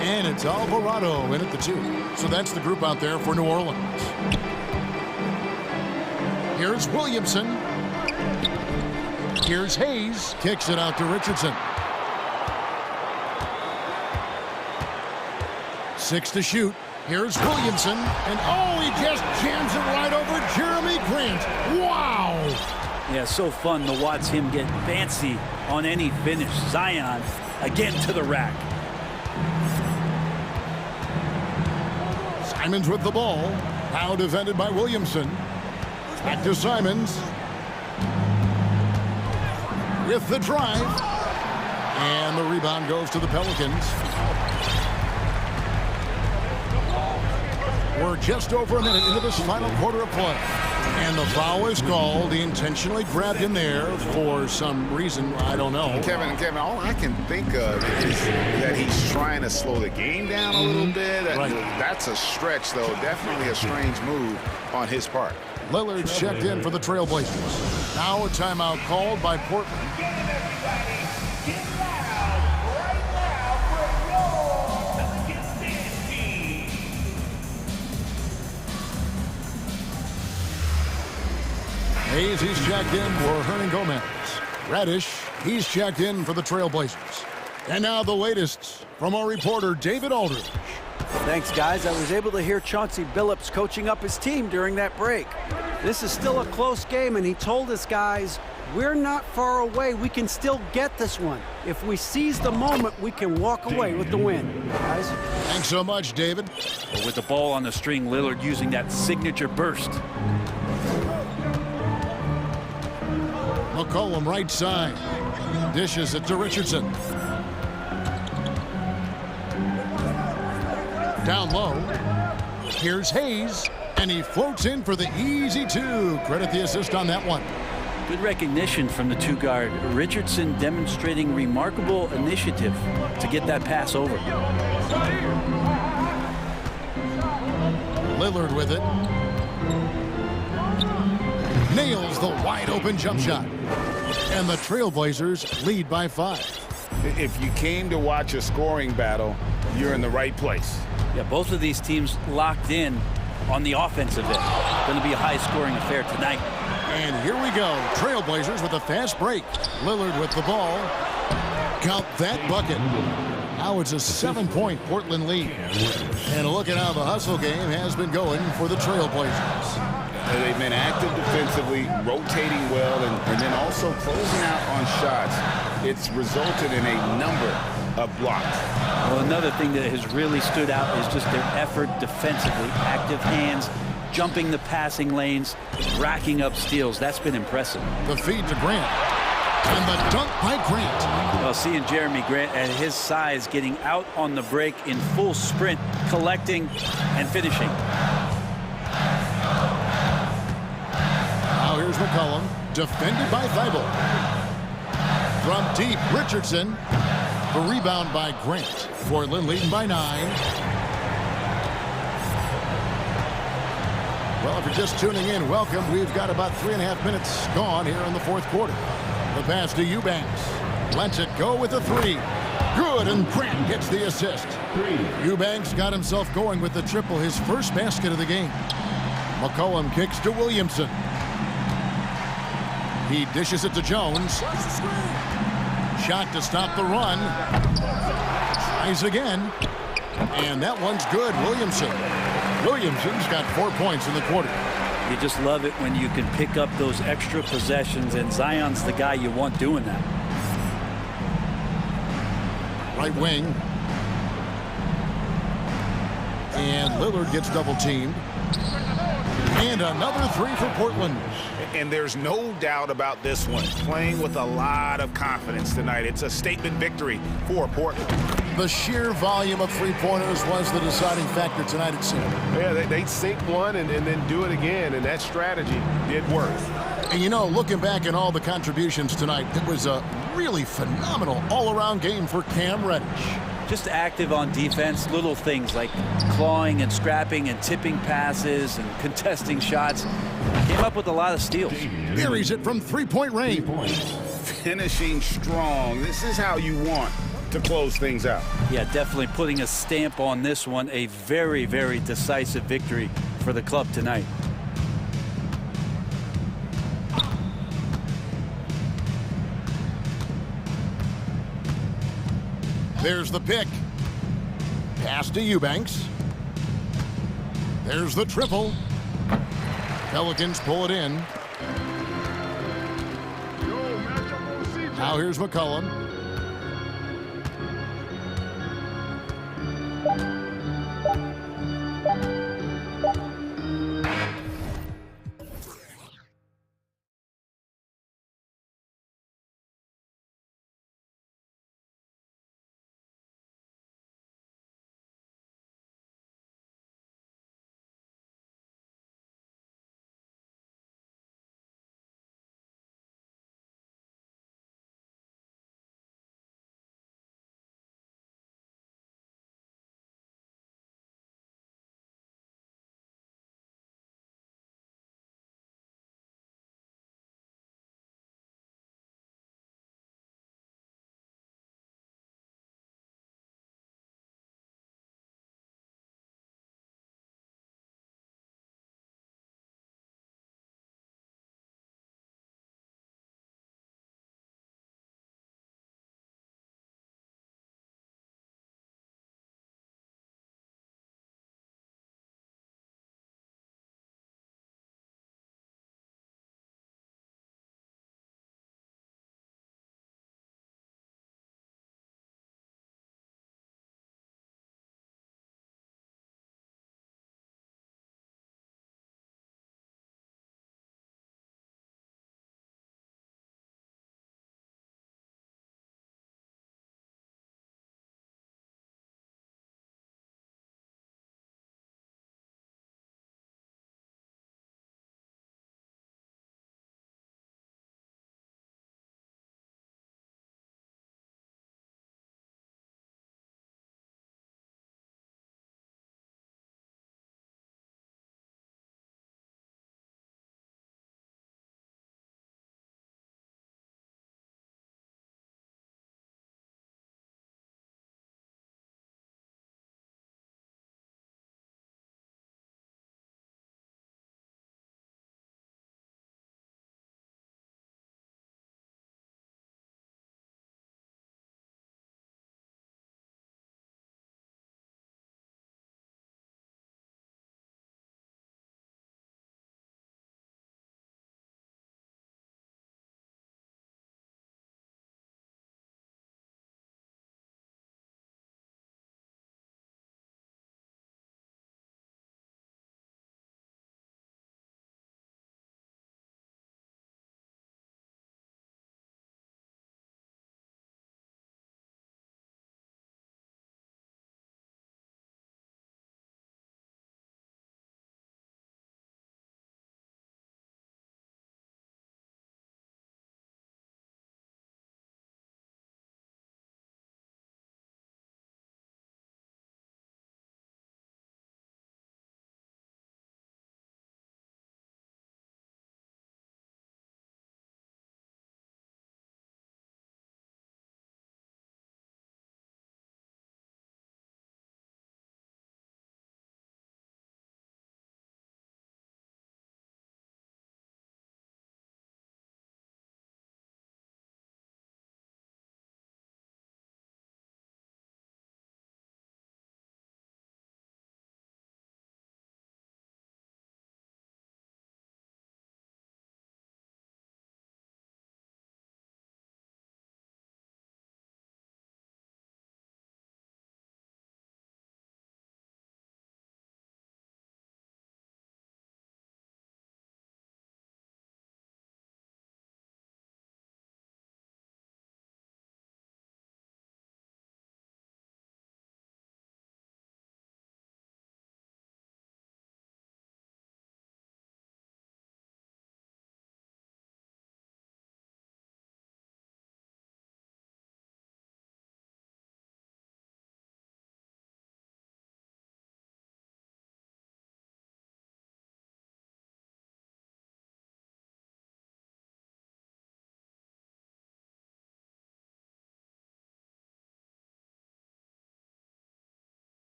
And it's Alvarado in at the 2. So that's the group out there for New Orleans. Here's Williamson. Here's Hayes. Kicks it out to Richardson. 6 to shoot. Here's Williamson. And oh, he just jams it right over Jeremy Grant. Wow! Yeah, so fun to watch him get fancy on any finish. Zion again to the rack. Simons with the ball. Now defended by Williamson. Back to Simons. With the drive. And the rebound goes to the Pelicans. We're just over a minute into this final quarter of play. And the foul is called. He intentionally grabbed him there for some reason. I don't know. Kevin, all I can think of is that he's trying to slow the game down a little bit. Right. That's a stretch, though. Definitely a strange move on his part. Lillard's checked in for the Trailblazers. Now a timeout called by Portland. Hayes, he's checked in for Hernan Gomez. Reddish, he's checked in for the Trailblazers. And now the latest from our reporter, David Aldridge. Thanks, guys. I was able to hear Chauncey Billups coaching up his team during that break. This is still a close game, and he told his guys, we're not far away. We can still get this one. If we seize the moment, we can walk away with the win. Guys? Thanks so much, David. Well, with the ball on the string, Lillard using that signature burst. McCollum right side. Dishes it to Richardson. Down low. Here's Hayes. And he floats in for the easy 2. Credit the assist on that one. Good recognition from the 2 guard. Richardson demonstrating remarkable initiative to get that pass over. Lillard with it. Nails the wide open jump shot. And the Trailblazers lead by 5. If you came to watch a scoring battle, you're in the right place. Yeah, both of these teams locked in on the offensive end. Going to be a high-scoring affair tonight. And here we go. Trailblazers with a fast break. Lillard with the ball. Count that bucket. Now it's a 7-point Portland lead. And a look at how the hustle game has been going for the Trailblazers. They've been active defensively, rotating well, and then also closing out on shots. It's resulted in a number of blocks. Well, another thing that has really stood out is just their effort defensively. Active hands, jumping the passing lanes, racking up steals. That's been impressive. The feed to Grant. And the dunk by Grant. Well, seeing Jeremy Grant at his size getting out on the break in full sprint, collecting and finishing. Now here's McCollum, defended by Thibault. From deep, Richardson. The rebound by Grant. Portland leading by 9. Well, if you're just tuning in, welcome. We've got about 3.5 minutes gone here in the fourth quarter. The pass to Eubanks. Lets it go with the 3. Good, and Grant gets the assist. Eubanks got himself going with the triple, his first basket of the game. McCollum kicks to Williamson. He dishes it to Jones. Shot to stop the run. Tries again. And that one's good. Williamson's got 4 points in the quarter. You just love it when you can pick up those extra possessions, and Zion's the guy you want doing that. Right wing. And Lillard gets double teamed. And another 3 for Portland. And there's no doubt about this one. Playing with a lot of confidence tonight. It's a statement victory for Portland. The sheer volume of three-pointers was the deciding factor tonight, it seemed. Yeah, they'd sink one and then do it again, and that strategy did work. And, you know, looking back at all the contributions tonight, it was a really phenomenal all-around game for Cam Reddish. Just active on defense, little things like clawing and scrapping and tipping passes and contesting shots. Came up with a lot of steals. Buries it from three-point range. Finishing strong. This is how you want to close things out. Yeah, definitely putting a stamp on this one. A very, very decisive victory for the club tonight. There's the pick. Pass to Eubanks. There's the triple. Pelicans pull it in. Now here's McCollum.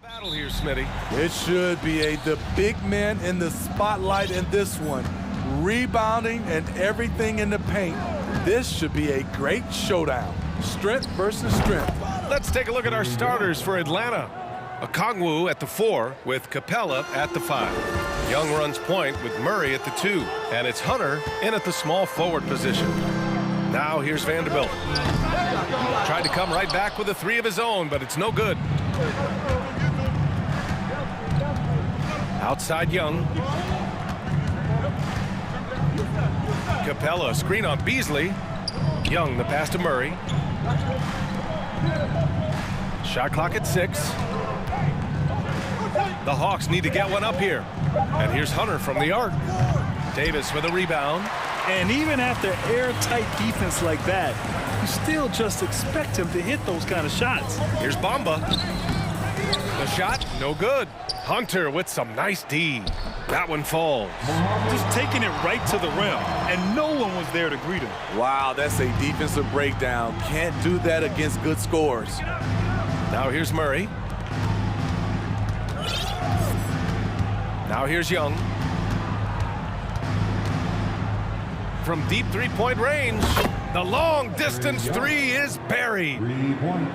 Battle here, Smitty. It should be the big man in the spotlight in this one. Rebounding and everything in the paint. This should be a great showdown. Strength versus strength. Let's take a look at our starters for Atlanta. Okongwu at the 4 with Capella at the 5. Young runs point with Murray at the 2. And it's Hunter in at the small forward position. Now here's Vanderbilt. Tried to come right back with a 3 of his own, but it's no good. Outside Young. Capella, screen on Beasley. Young, the pass to Murray. Shot clock at 6. The Hawks need to get one up here. And here's Hunter from the arc. Davis with a rebound. And even after airtight defense like that, you still just expect him to hit those kind of shots. Here's Bamba. The shot, no good. Hunter with some nice D. That one falls. Just taking it right to the rim, and no one was there to greet him. Wow, that's a defensive breakdown. Can't do that against good scores. Now here's Murray. Now here's Young. From deep three-point range, the long-distance 3 is buried.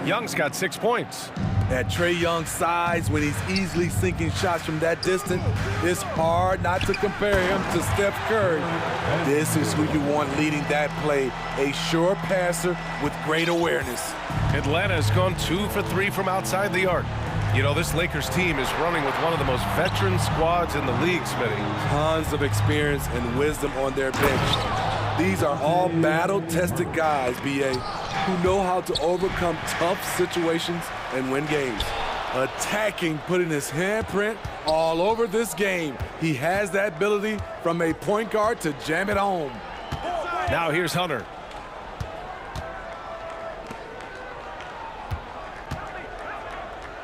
Young's got 6 points. At Trae Young's size, when he's easily sinking shots from that distance, it's hard not to compare him to Steph Curry. This is who you want leading that play, a sure passer with great awareness. Atlanta has gone 2 for 3 from outside the arc. You know, this Lakers team is running with one of the most veteran squads in the league, Smitty. Tons of experience and wisdom on their bench. These are all battle-tested guys, B.A., who know how to overcome tough situations and win games. Attacking, putting his handprint all over this game. He has that ability from a point guard to jam it home. Now here's Hunter.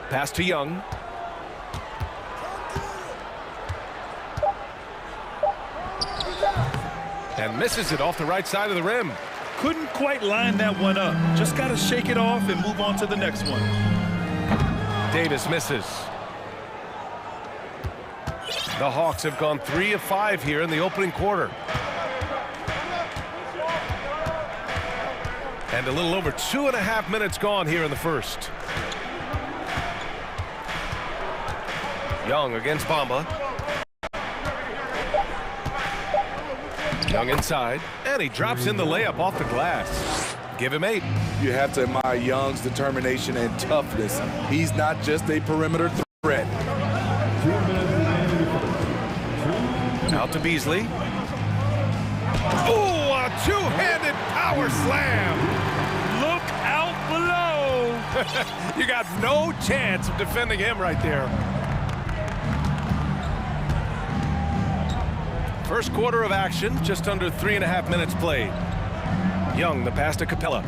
Pass to Young. And misses it off the right side of the rim. Couldn't quite line that one up. Just got to shake it off and move on to the next one. Davis misses. The Hawks have gone 3 of 5 here in the opening quarter. And a little over 2.5 minutes gone here in the first. Young against Bamba. Young inside, and he drops in the layup off the glass. Give him 8. You have to admire Young's determination and toughness. He's not just a perimeter threat. Out to Beasley. Oh, a two-handed power slam. Look out below. You got no chance of defending him right there. First quarter of action, just under 3.5 minutes played. Young, the pass to Capella.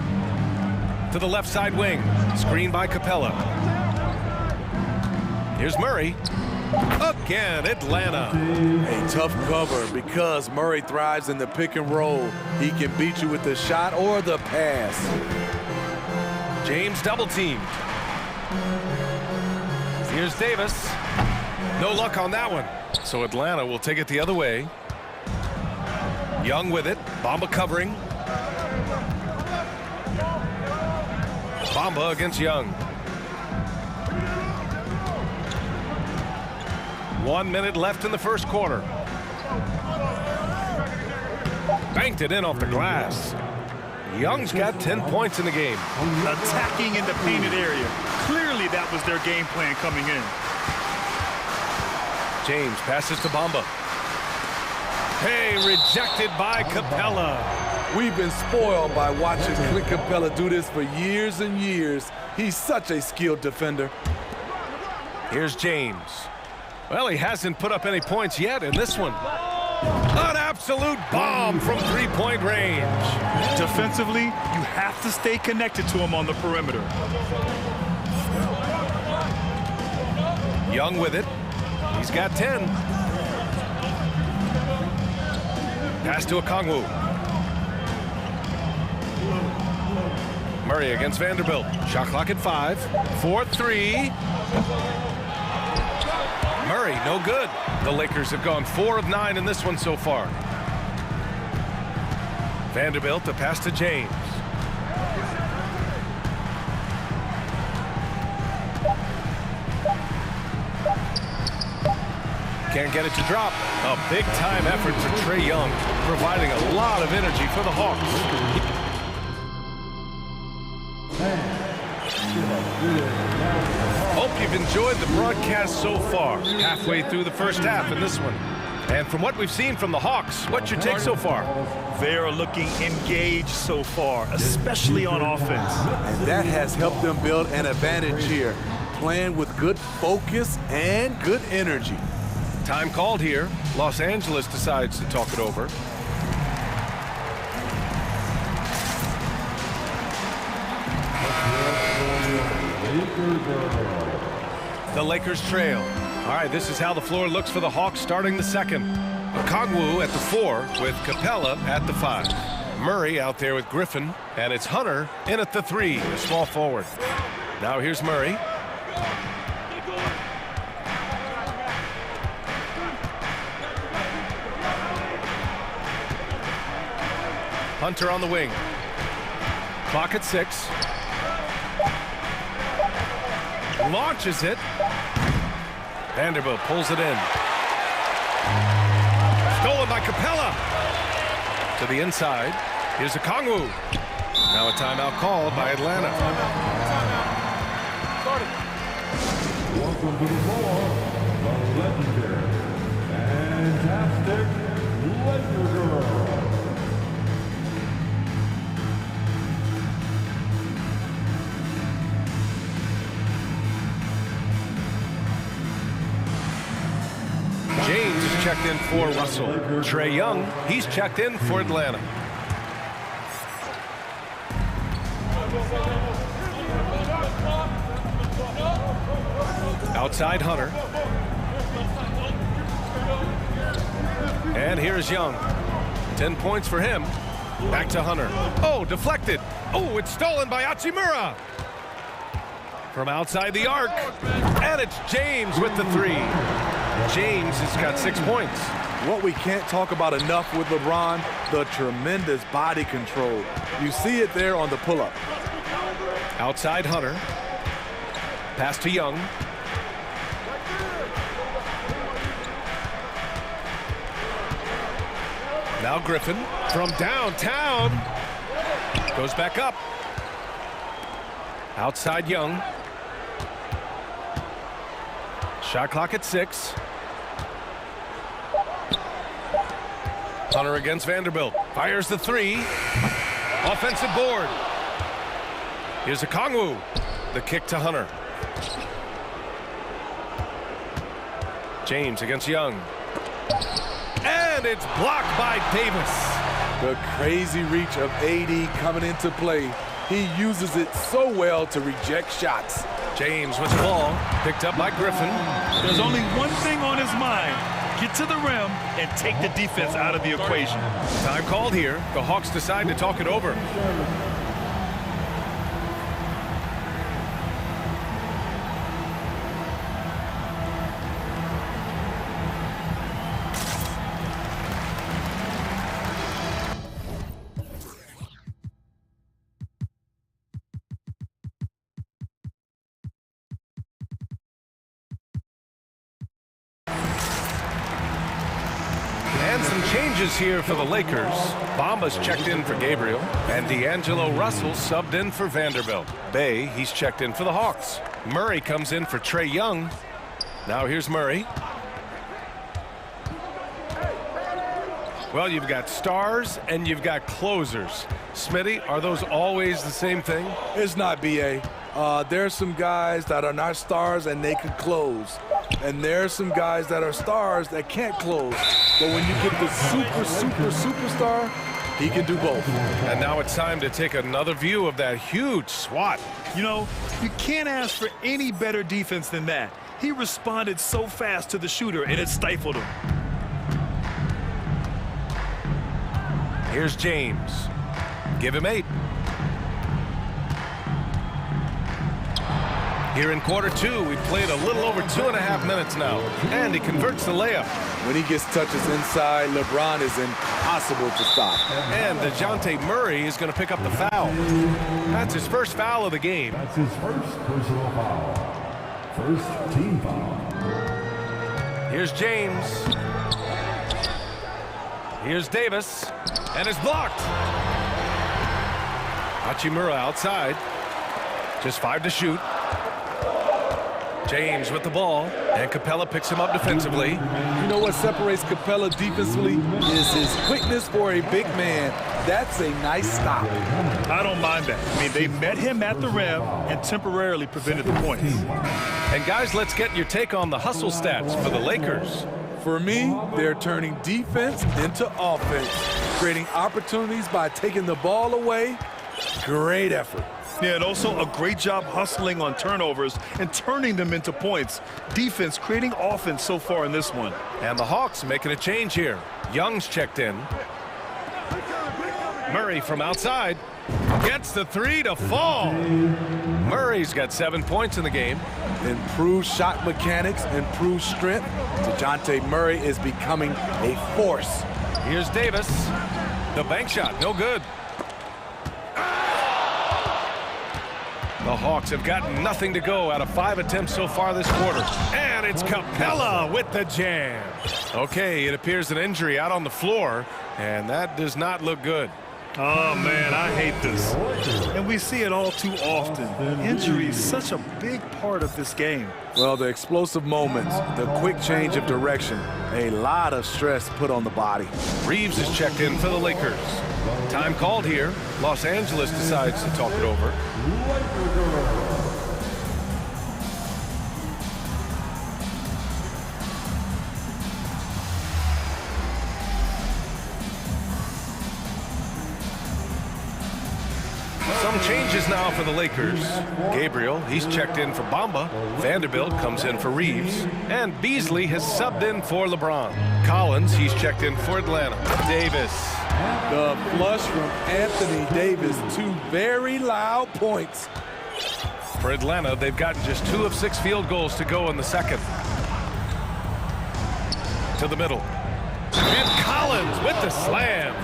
To the left side wing, screened by Capella. Here's Murray. Again, Atlanta. A tough cover because Murray thrives in the pick and roll. He can beat you with the shot or the pass. James double teamed. Here's Davis. No luck on that one. So Atlanta will take it the other way. Young with it. Bamba covering. Bamba against Young. 1 minute left in the first quarter. Banked it in off the glass. Young's got 10 points in the game. Attacking in the painted area. Clearly that was their game plan coming in. James passes to Bamba. Hey, rejected by Capella. We've been spoiled by watching Clint Capella do this for years and years. He's such a skilled defender. Here's James. Well, he hasn't put up any points yet in this one. An absolute bomb from three-point range. Defensively, you have to stay connected to him on the perimeter. Young with it. He's got 10. Pass to Okongwu. Murray against Vanderbilt. Shot clock at 5. 4-3. Murray, no good. The Lakers have gone 4 of 9 in this one so far. Vanderbilt, the pass to James. Can't get it to drop. A big-time effort for Trae Young, providing a lot of energy for the Hawks. Hope you've enjoyed the broadcast so far. Halfway through the first half in this one. And from what we've seen from the Hawks, what's your take so far? They are looking engaged so far, especially on offense. And that has helped them build an advantage here, playing with good focus and good energy. Time called here. Los Angeles decides to talk it over. The Lakers trail. All right, this is how the floor looks for the Hawks starting the second. Okongwu at the 4 with Capella at the 5. Murray out there with Griffin, and it's Hunter in at the 3, a small forward. Now here's Murray. Hunter on the wing. Clock at 6. Launches it. Vanderbilt pulls it in. Stolen by Capella. To the inside. Here's Okongwu. Now a timeout called by Atlanta. Welcome to the floor, the legendary, fantastic Laker Girl. James is checked in for Russell. Trae Young, he's checked in for Atlanta. Outside Hunter. And here's Young. 10 points for him. Back to Hunter. Oh, deflected. Oh, it's stolen by Hachimura. From outside the arc. And it's James with the 3. James has got 6 points. What we can't talk about enough with LeBron, the tremendous body control. You see it there on the pull-up. Outside Hunter. Pass to Young. Now Griffin from downtown. Goes back up. Outside Young. Shot clock at 6. Hunter against Vanderbilt. Fires the 3. Offensive board. Here's Okongwu. The kick to Hunter. James against Young. And it's blocked by Davis. The crazy reach of AD coming into play. He uses it so well to reject shots. James with the ball. Picked up by Griffin. There's only one thing on his mind. Get to the rim and take the defense out of the equation. Time called here. The Hawks decide to talk it over. And some changes here for the Lakers. Bamba's checked in for Gabriel, and D'Angelo Russell subbed in for Vanderbilt. Bay, he's checked in for the Hawks. Murray comes in for Trae Young. Now here's Murray. Well, you've got stars and you've got closers. Smitty, are those always the same thing? It's not, B.A. There's some guys that are not stars and they can close. And there's some guys that are stars that can't close. But when you get the superstar, he can do both. And now it's time to take another view of that huge swat. You know, you can't ask for any better defense than that. He responded so fast to the shooter, and it stifled him. Here's James. Give him 8. Here in quarter two, we've played a little over 2.5 minutes now, and he converts the layup. When he gets touches inside, LeBron is impossible to stop. And DeJounte Murray is going to pick up the foul. That's his first foul of the game. That's his first personal foul. First team foul. Here's James. Here's Davis, and it's blocked. Hachimura outside. Just 5 to shoot. James with the ball, and Capella picks him up defensively. You know what separates Capella defensively is his quickness for a big man. That's a nice stop. I don't mind that. I mean, they met him at the rim and temporarily prevented the points. And guys, let's get your take on the hustle stats for the Lakers. For me, they're turning defense into offense, creating opportunities by taking the ball away. Great effort. Yeah, and also a great job hustling on turnovers and turning them into points. Defense creating offense so far in this one. And the Hawks making a change here. Young's checked in. Murray from outside gets the three to fall. Murray's got 7 points in the game. Improved shot mechanics, improved strength. DeJounte Murray is becoming a force. Here's Davis. The bank shot, no good. The Hawks have gotten nothing to go out of 5 attempts so far this quarter. And it's Capella with the jam. Okay, it appears an injury out on the floor, and that does not look good. Oh, man, I hate this. And we see it all too often. Injury is such a big part of this game. Well, the explosive moments, the quick change of direction, a lot of stress put on the body. Reeves is checked in for the Lakers. Time called here. Los Angeles decides to talk it over. Some changes now for the Lakers. Gabriel, he's checked in for Bamba. Vanderbilt comes in for Reeves. And Beasley has subbed in for LeBron. Collins, he's checked in for Atlanta. Davis. The flush from Anthony Davis, 2 very loud points. For Atlanta, they've gotten just 2 of 6 field goals to go in the second. To the middle. And Collins with the slam.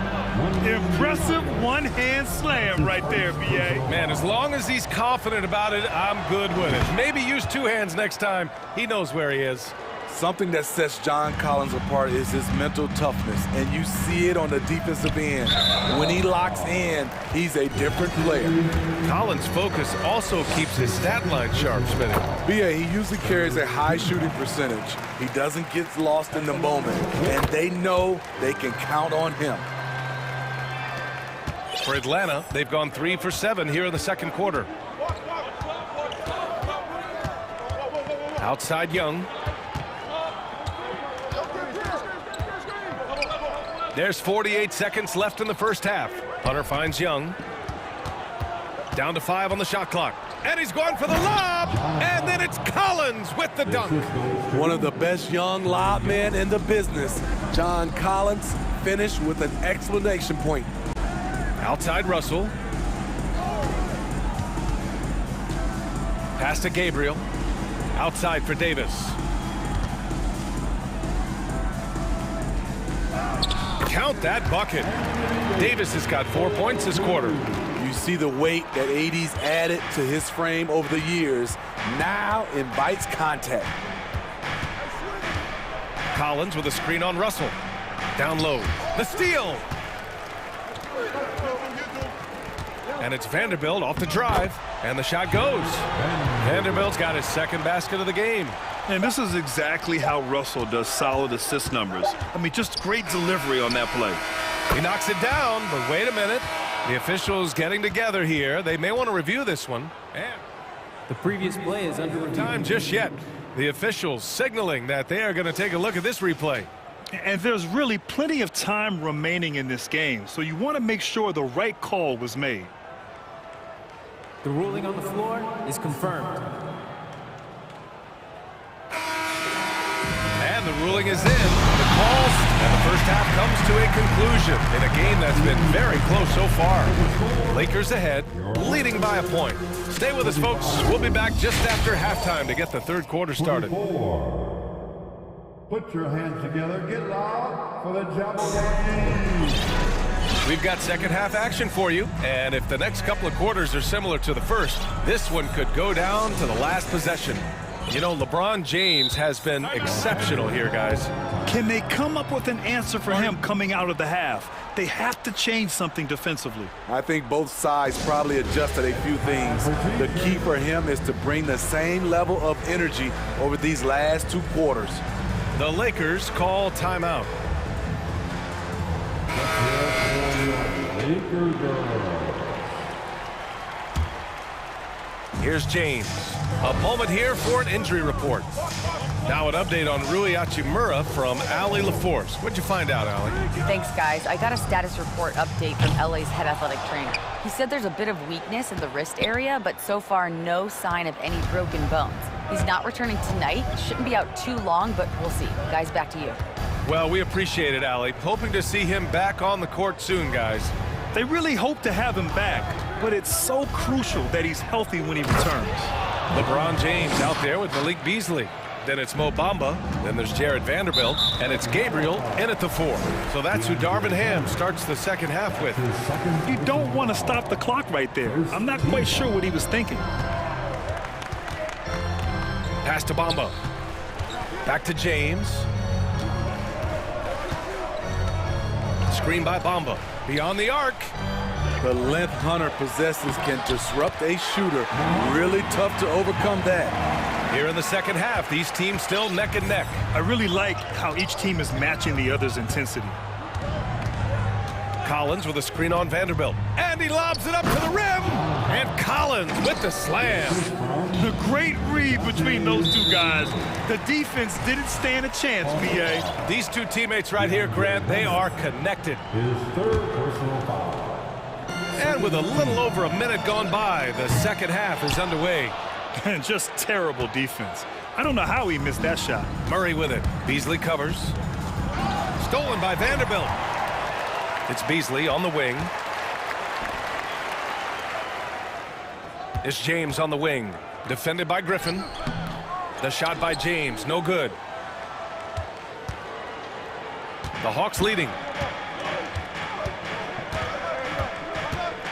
Impressive one-hand slam right there, B.A. Man, as long as he's confident about it, I'm good with it. Maybe use 2 hands next time. He knows where he is. Something that sets John Collins apart is his mental toughness, and you see it on the defensive end. When he locks in, he's a different player. Collins' focus also keeps his stat line sharp spinning. B.A., he usually carries a high shooting percentage. He doesn't get lost in the moment, and they know they can count on him. For Atlanta, they've gone 3 for 7 here in the second quarter. Outside Young. There's 48 seconds left in the first half. Hunter finds Young. Down to 5 on the shot clock. And he's going for the lob. And then it's Collins with the dunk. One of the best young lob men in the business. John Collins finished with an exclamation point. Outside Russell. Pass to Gabriel. Outside for Davis. Count that bucket. Davis has got 4 points this quarter. You see the weight that AD's added to his frame over the years. Now invites contact. Collins with a screen on Russell. Down low. The steal. And it's Vanderbilt off the drive. And the shot goes. Vanderbilt's got his second basket of the game. And this is exactly how Russell does solid assist numbers. I mean, just great delivery on that play. He knocks it down, but wait a minute. The officials getting together here. They may want to review this one. And the previous play is under review. Time just yet. The officials signaling that they are going to take a look at this replay. And there's really plenty of time remaining in this game, so you want to make sure the right call was made. The ruling on the floor is confirmed. And the ruling is in. The calls, and the first half comes to a conclusion in a game that's been very close so far. Lakers ahead, leading by a point. Stay with us, folks. We'll be back just after halftime to get the third quarter started. Put your hands together. Get loud for the Japanese. We've got second half action for you, and if the next couple of quarters are similar to the first, this one could go down to the last possession. You know, LeBron James has been exceptional here, guys. Can they come up with an answer for him coming out of the half? They have to change something defensively. I think both sides probably adjusted a few things. The key for him is to bring the same level of energy over these last two quarters. The Lakers call timeout. Here's James. A moment here for an injury report. Now an update on Rui Hachimura from Allie LaForce. What'd you find out, Allie? Thanks, guys. I got a status report update from LA's head athletic trainer. He said there's a bit of weakness in the wrist area, but so far no sign of any broken bones. He's not returning tonight. Shouldn't be out too long, but we'll see. Guys, back to you. Well, we appreciate it, Allie. Hoping to see him back on the court soon, guys. They really hope to have him back, but it's so crucial that he's healthy when he returns. LeBron James out there with Malik Beasley. Then it's Mo Bamba. Then there's Jared Vanderbilt. And it's Gabriel in at the 4. So that's who Darvin Ham starts the second half with. You don't want to stop the clock right there. I'm not quite sure what he was thinking. Pass to Bamba. Back to James. Screen by Bamba. Beyond the arc. The length Hunter possesses can disrupt a shooter. Really tough to overcome that. Here in the second half, these teams still neck and neck. I really like how each team is matching the other's intensity. Collins with a screen on Vanderbilt. And he lobs it up to the rim. And Collins with the slam. The great read between those two guys. The defense didn't stand a chance, B.A. These two teammates right here, Grant, they are connected. His third personal foul. And with a little over a minute gone by, the second half is underway. Just terrible defense. I don't know how he missed that shot. Murray with it. Beasley covers. Stolen by Vanderbilt. It's Beasley on the wing. It's James on the wing. Defended by Griffin. The shot by James, no good. The Hawks leading.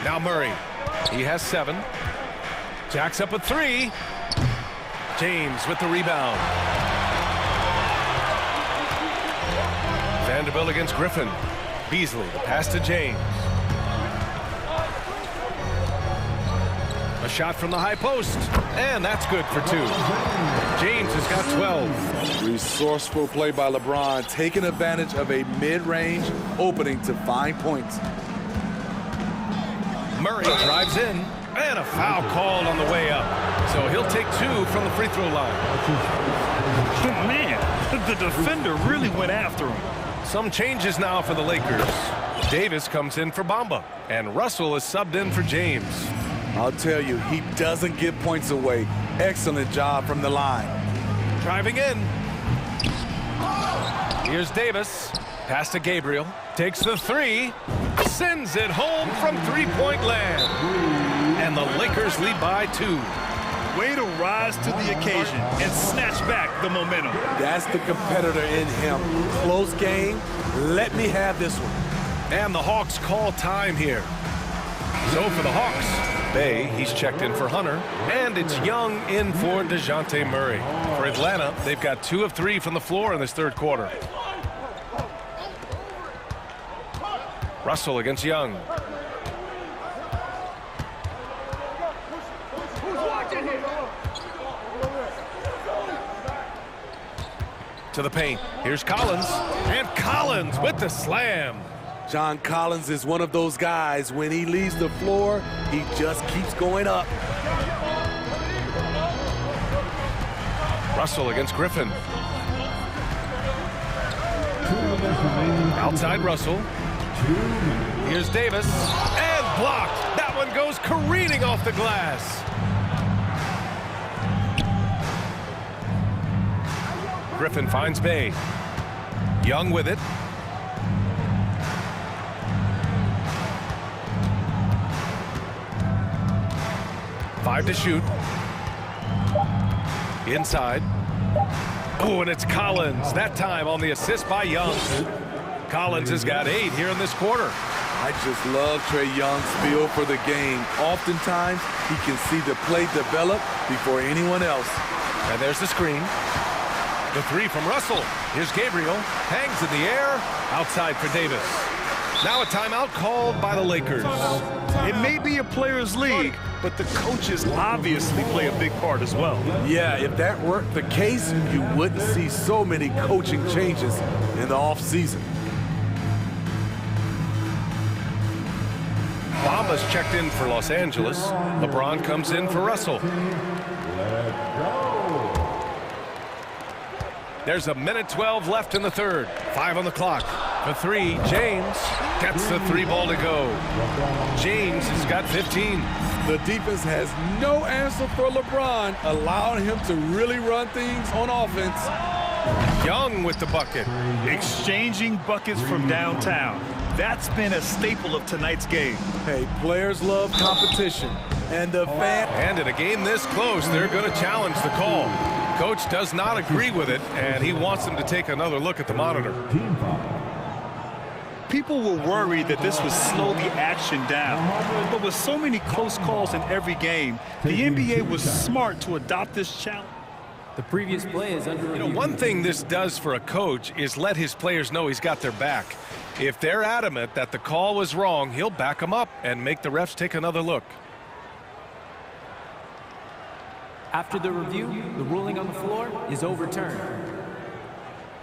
Now Murray. He has 7. Jacks up a 3. James with the rebound. Vanderbilt against Griffin. Beasley, the pass to James. A shot from the high post, and that's good for 2. James has got 12. Resourceful play by LeBron, taking advantage of a mid-range opening to find points. Murray drives in, and a foul called on the way up. So he'll take 2 from the free throw line. Man, the defender really went after him. Some changes now for the Lakers. Davis comes in for Bamba, and Russell is subbed in for James. I'll tell you, he doesn't give points away. Excellent job from the line. Driving in. Here's Davis. Pass to Gabriel. Takes the 3. Sends it home from three-point land. And the Lakers lead by 2. Way to rise to the occasion and snatch back the momentum. That's the competitor in him. Close game. Let me have this one. And the Hawks call time here. So for the Hawks, Bay, he's checked in for Hunter. And it's Young in for DeJounte Murray. For Atlanta, they've got 2 of 3 from the floor in this third quarter. Russell against Young. To the paint. Here's Collins. And Collins with the slam. John Collins is one of those guys. When he leaves the floor, he just keeps going up. Russell against Griffin. Outside Russell. Here's Davis. And blocked. That one goes careening off the glass. Griffin finds Bay. Young with it. Five to shoot. Inside. Oh, and it's Collins. That time on the assist by Young. Collins has got 8 here in this quarter. I just love Trae Young's feel for the game. Oftentimes, he can see the play develop before anyone else. And there's the screen. The 3 from Russell. Here's Gabriel. Hangs in the air. Outside for Davis. Now a timeout called by the Lakers. It may be a players' league, but the coaches obviously play a big part as well. Yeah, if that weren't the case, you wouldn't see so many coaching changes in the offseason. Bamba's checked in for Los Angeles. LeBron comes in for Russell. There's a minute 12 left in the third. 5 on the clock. For 3, James gets the 3 ball to go. James has got 15. The defense has no answer for LeBron, allowing him to really run things on offense. Young with the bucket. Exchanging buckets from downtown. That's been a staple of tonight's game. Hey, players love competition. And the fan... And in a game this close, they're going to challenge the call. Coach does not agree with it, and he wants them to take another look at the monitor. People were worried that this would slow the action down. But with so many close calls in every game, the NBA was smart to adopt this challenge. The previous play is under review. One thing this does for a coach is let his players know he's got their back. If they're adamant that the call was wrong, he'll back them up and make the refs take another look. After the review, the ruling on the floor is overturned.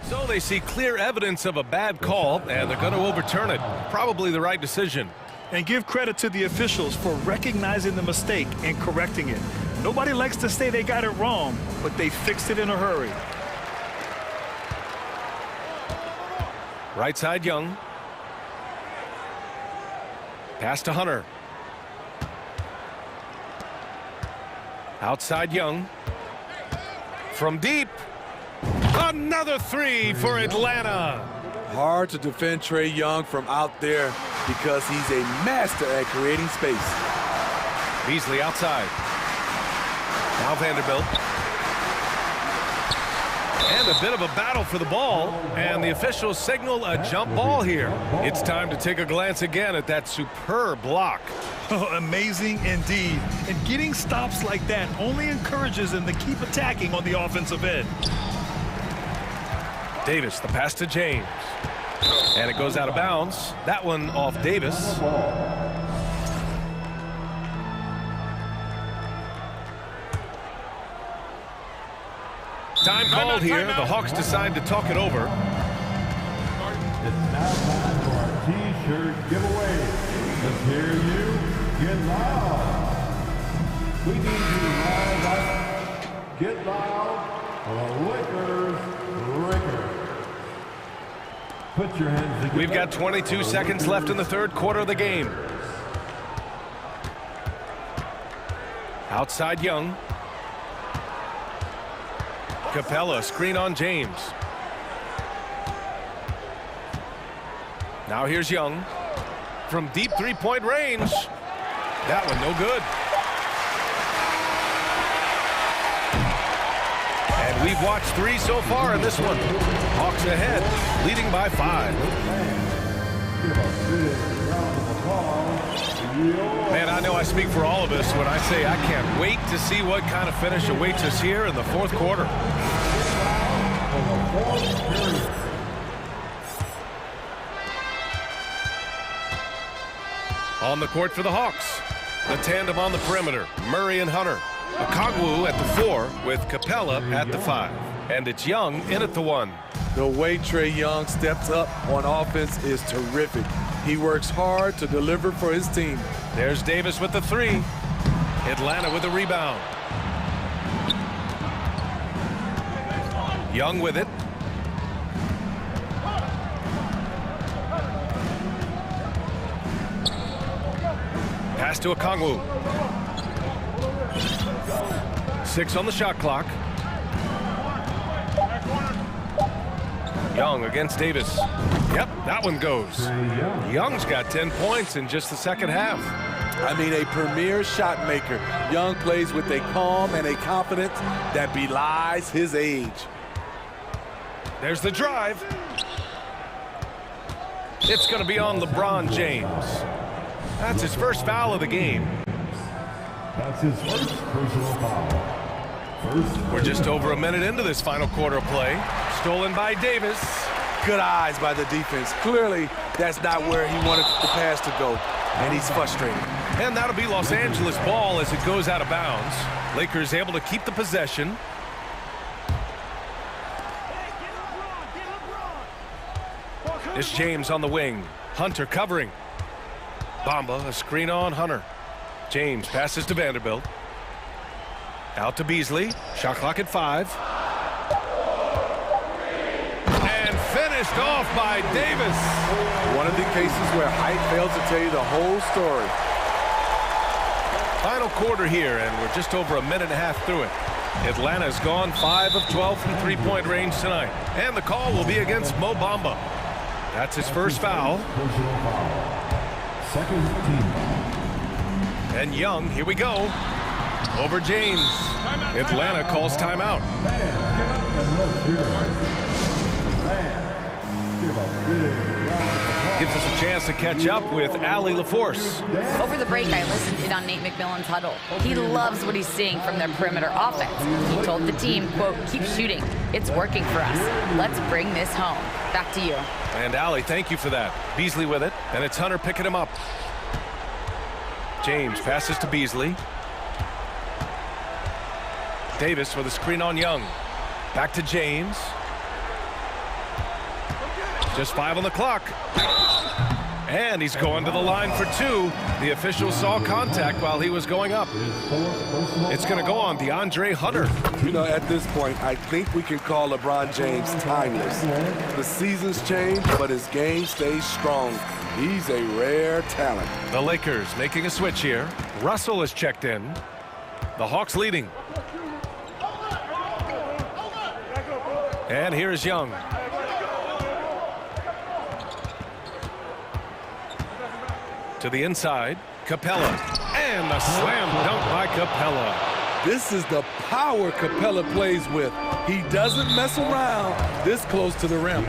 So they see clear evidence of a bad call, and they're going to overturn it. Probably the right decision. And give credit to the officials for recognizing the mistake and correcting it. Nobody likes to say they got it wrong, but they fixed it in a hurry. Right side, Young. Pass to Hunter. Outside, Young. From deep. Another 3 for Atlanta. Hard to defend Trae Young from out there because he's a master at creating space. Beasley outside. Now Vanderbilt. And a bit of a battle for the ball, and the officials signal a jump ball here. It's time to take a glance again at that superb block. Oh, amazing indeed. And getting stops like that only encourages them to keep attacking on the offensive end. Davis, the pass to James. And it goes out of bounds. That one off Davis. Time called here. The Hawks decide to talk it over. It's now time for our T-shirt giveaway. Let's hear you get loud. We need you loud up. Get loud for the Lakers record. Put your hands together. We've got 22 seconds left in the third quarter of the game. Outside Young. Capella, screen on James. Now here's Young. From deep three-point range. That one no good. And we've watched 3 so far in this one. Hawks ahead, leading by 5. Man, I know I speak for all of us when I say I can't wait to see what kind of finish awaits us here in the fourth quarter. On the court for the Hawks, the tandem on the perimeter, Murray and Hunter. Okongwu at the 4 with Capella at the 5. And it's Young in at the 1. The way Trae Young steps up on offense is terrific. He works hard to deliver for his team. There's Davis with the 3. Atlanta with the rebound. Young with it. Pass to Okongwu. 6 on the shot clock. Young against Davis. Yep, that one goes. Young's got 10 points in just the second half. I mean, a premier shot maker. Young plays with a calm and a confidence that belies his age. There's the drive. It's going to be on LeBron James. That's his first foul of the game. That's his first personal foul. We're just over a minute into this final quarter of play. Stolen by Davis. Good eyes by the defense. Clearly, that's not where he wanted the pass to go, and he's frustrated. And that'll be Los Angeles ball as it goes out of bounds. Lakers able to keep the possession. It's James on the wing. Hunter covering. Bamba, a screen on Hunter. James passes to Vanderbilt. Out to Beasley. Shot clock at 5. And finished off by Davis. One of the cases where height fails to tell you the whole story. Final quarter here, and we're just over a minute and a half through it. Atlanta's gone 5 of 12 from three-point range tonight. And the call will be against Mo Bamba. That's his first foul. Second team. And Young, here we go. Over James. Atlanta calls timeout. Gives us a chance to catch up with Allie LaForce. Over the break, I listened in on Nate McMillan's huddle. He loves what he's seeing from their perimeter offense. He told the team, quote, keep shooting. It's working for us. Let's bring this home. Back to you. And Allie, thank you for that. Beasley with it, and it's Hunter picking him up. James passes to Beasley. Davis with a screen on Young. Back to James. Just 5 on the clock. And he's going to the line for 2. The official saw contact while he was going up. It's going to go on DeAndre Hunter. You know, at this point, I think we can call LeBron James timeless. The seasons change, but his game stays strong. He's a rare talent. The Lakers making a switch here. Russell is checked in. The Hawks leading. And here is Young. To the inside, Capella. And a slam dunk by Capella. This is the power Capella plays with. He doesn't mess around this close to the rim.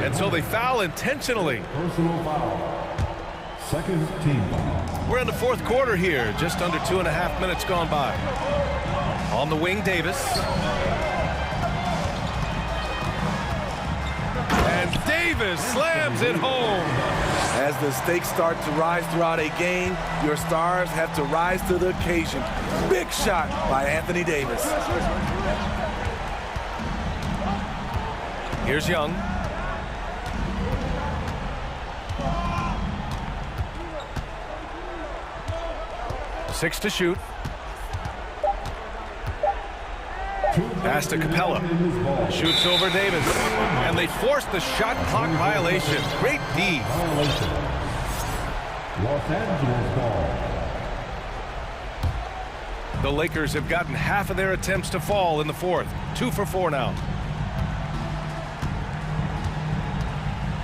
And so they foul intentionally. Personal foul. Second team foul. We're in the fourth quarter here. Just under 2.5 minutes gone by. On the wing, Davis. And Davis slams it home. As the stakes start to rise throughout a game, your stars have to rise to the occasion. Big shot by Anthony Davis. Here's Young. Six to shoot. Pass to Capella. Shoots over Davis. And they force the shot clock violation. Great D. Los Angeles ball. The Lakers have gotten half of their attempts to fall in the fourth. 2 for 4 now.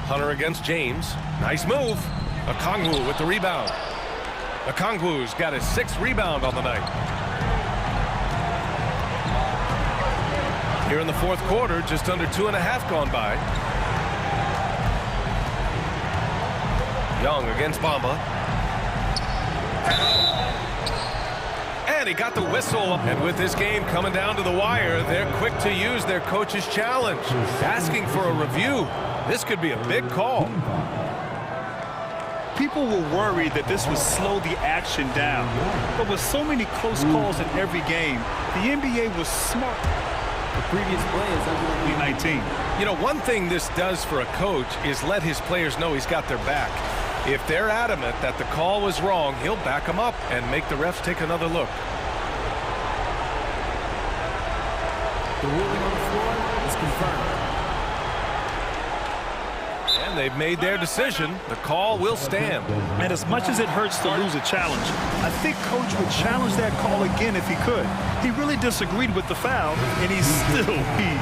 Hunter against James. Nice move. Okongwu with the rebound. Okongwu's got his 6th rebound on the night. Here in the fourth quarter, just under 2.5 gone by. Young against Bamba. And he got the whistle. And with this game coming down to the wire, they're quick to use their coach's challenge. Asking for a review. This could be a big call. People were worried that this would slow the action down. But with so many close calls in every game, the NBA was smart. The previous play is only 19. You know, one thing this does for a coach is let his players know he's got their back. If they're adamant that the call was wrong, he'll back them up and make the refs take another look. The ruling on the floor is confirmed. And they've made their decision. The call will stand. And as much as it hurts to lose a challenge, I think Coach would challenge that call again if he could. He really disagreed with the foul, and he still heaved.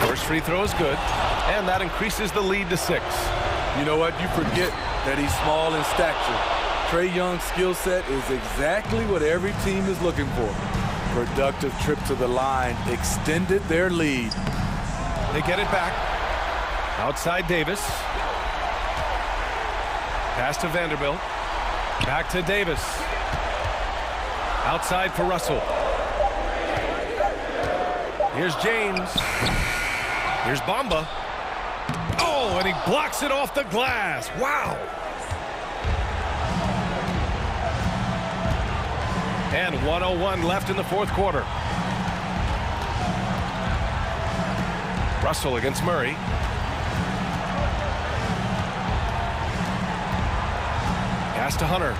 First free throw is good, and that increases the lead to 6. You know what? You forget that he's small in stature. Trae Young's skill set is exactly what every team is looking for. Productive trip to the line extended their lead. They get it back. Outside Davis. Pass to Vanderbilt. Back to Davis. Outside for Russell. Here's James. Here's Bamba. Oh, and he blocks it off the glass. Wow. And 1:01 left in the fourth quarter. Russell against Murray. Pass to Hunter.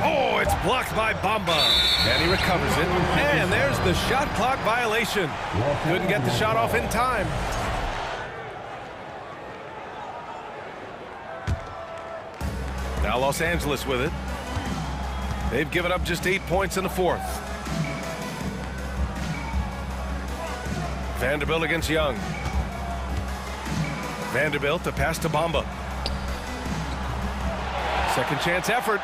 Oh, it's blocked by Bamba. And he recovers it. And there's the shot clock violation. Couldn't get the shot off in time. Now Los Angeles with it. They've given up just 8 points in the fourth. Vanderbilt against Young. Vanderbilt to pass to Bamba. Second chance effort.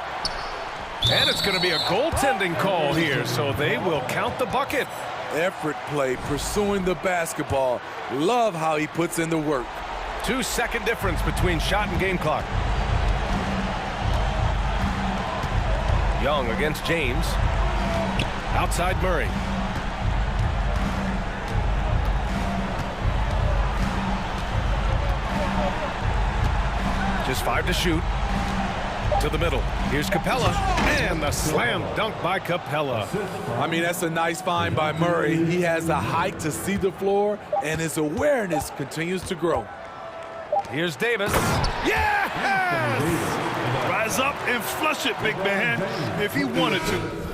And it's going to be a goaltending call here, so they will count the bucket. Effort play, pursuing the basketball. Love how he puts in the work. 2-second difference between shot and game clock. Young against James. Outside Murray. Just 5 to shoot. To the middle. Here's Capella. And the slam dunk by Capella. I mean, that's a nice find by Murray. He has the height to see the floor, and his awareness continues to grow. Here's Davis. Yes! Rise up and flush it, big man, if he wanted to.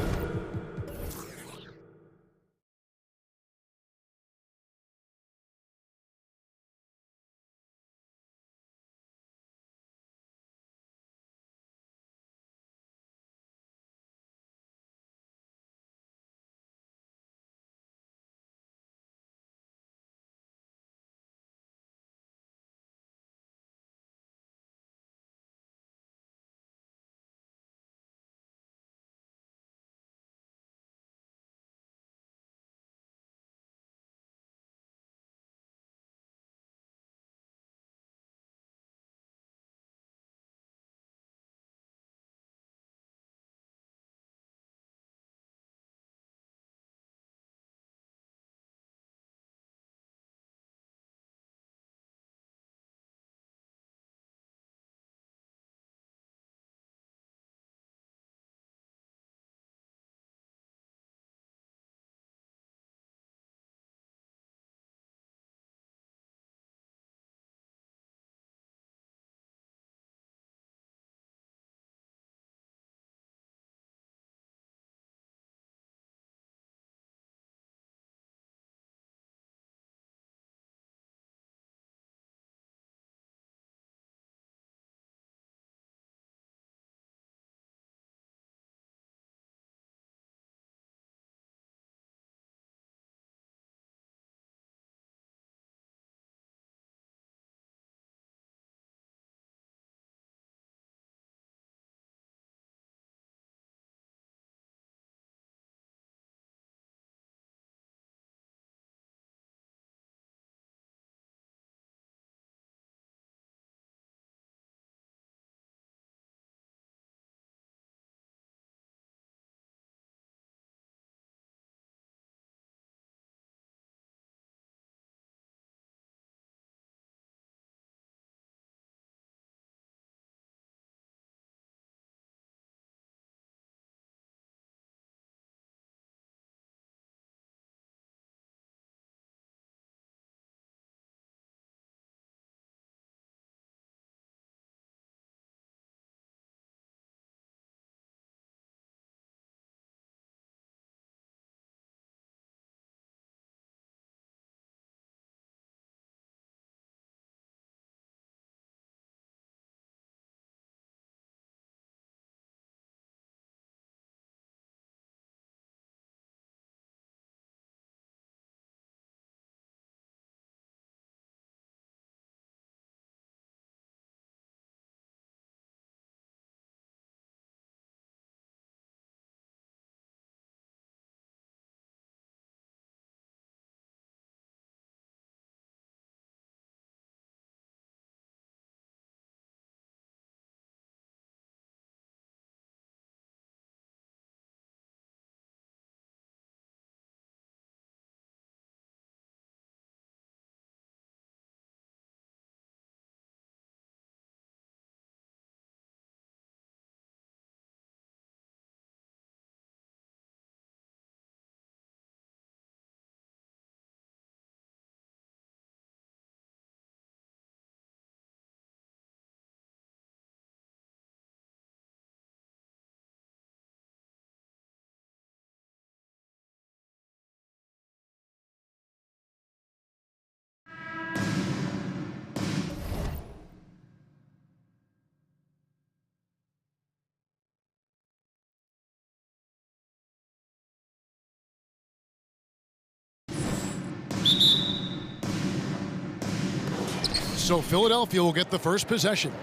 So Philadelphia will get the first possession.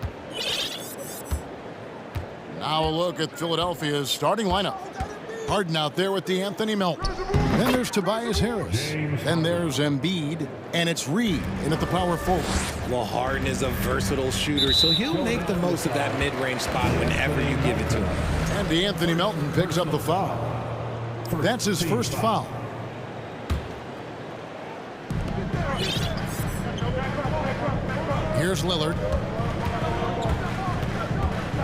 Now a look at Philadelphia's starting lineup. Harden out there with the Anthony Melton. Then there's Tobias Harris. Then there's Embiid. And it's Reed in at the power forward. Well, Harden is a versatile shooter, so he'll make the most of that mid-range spot whenever you give it to him. And the Anthony Melton picks up the foul. That's his first foul. Here's Lillard.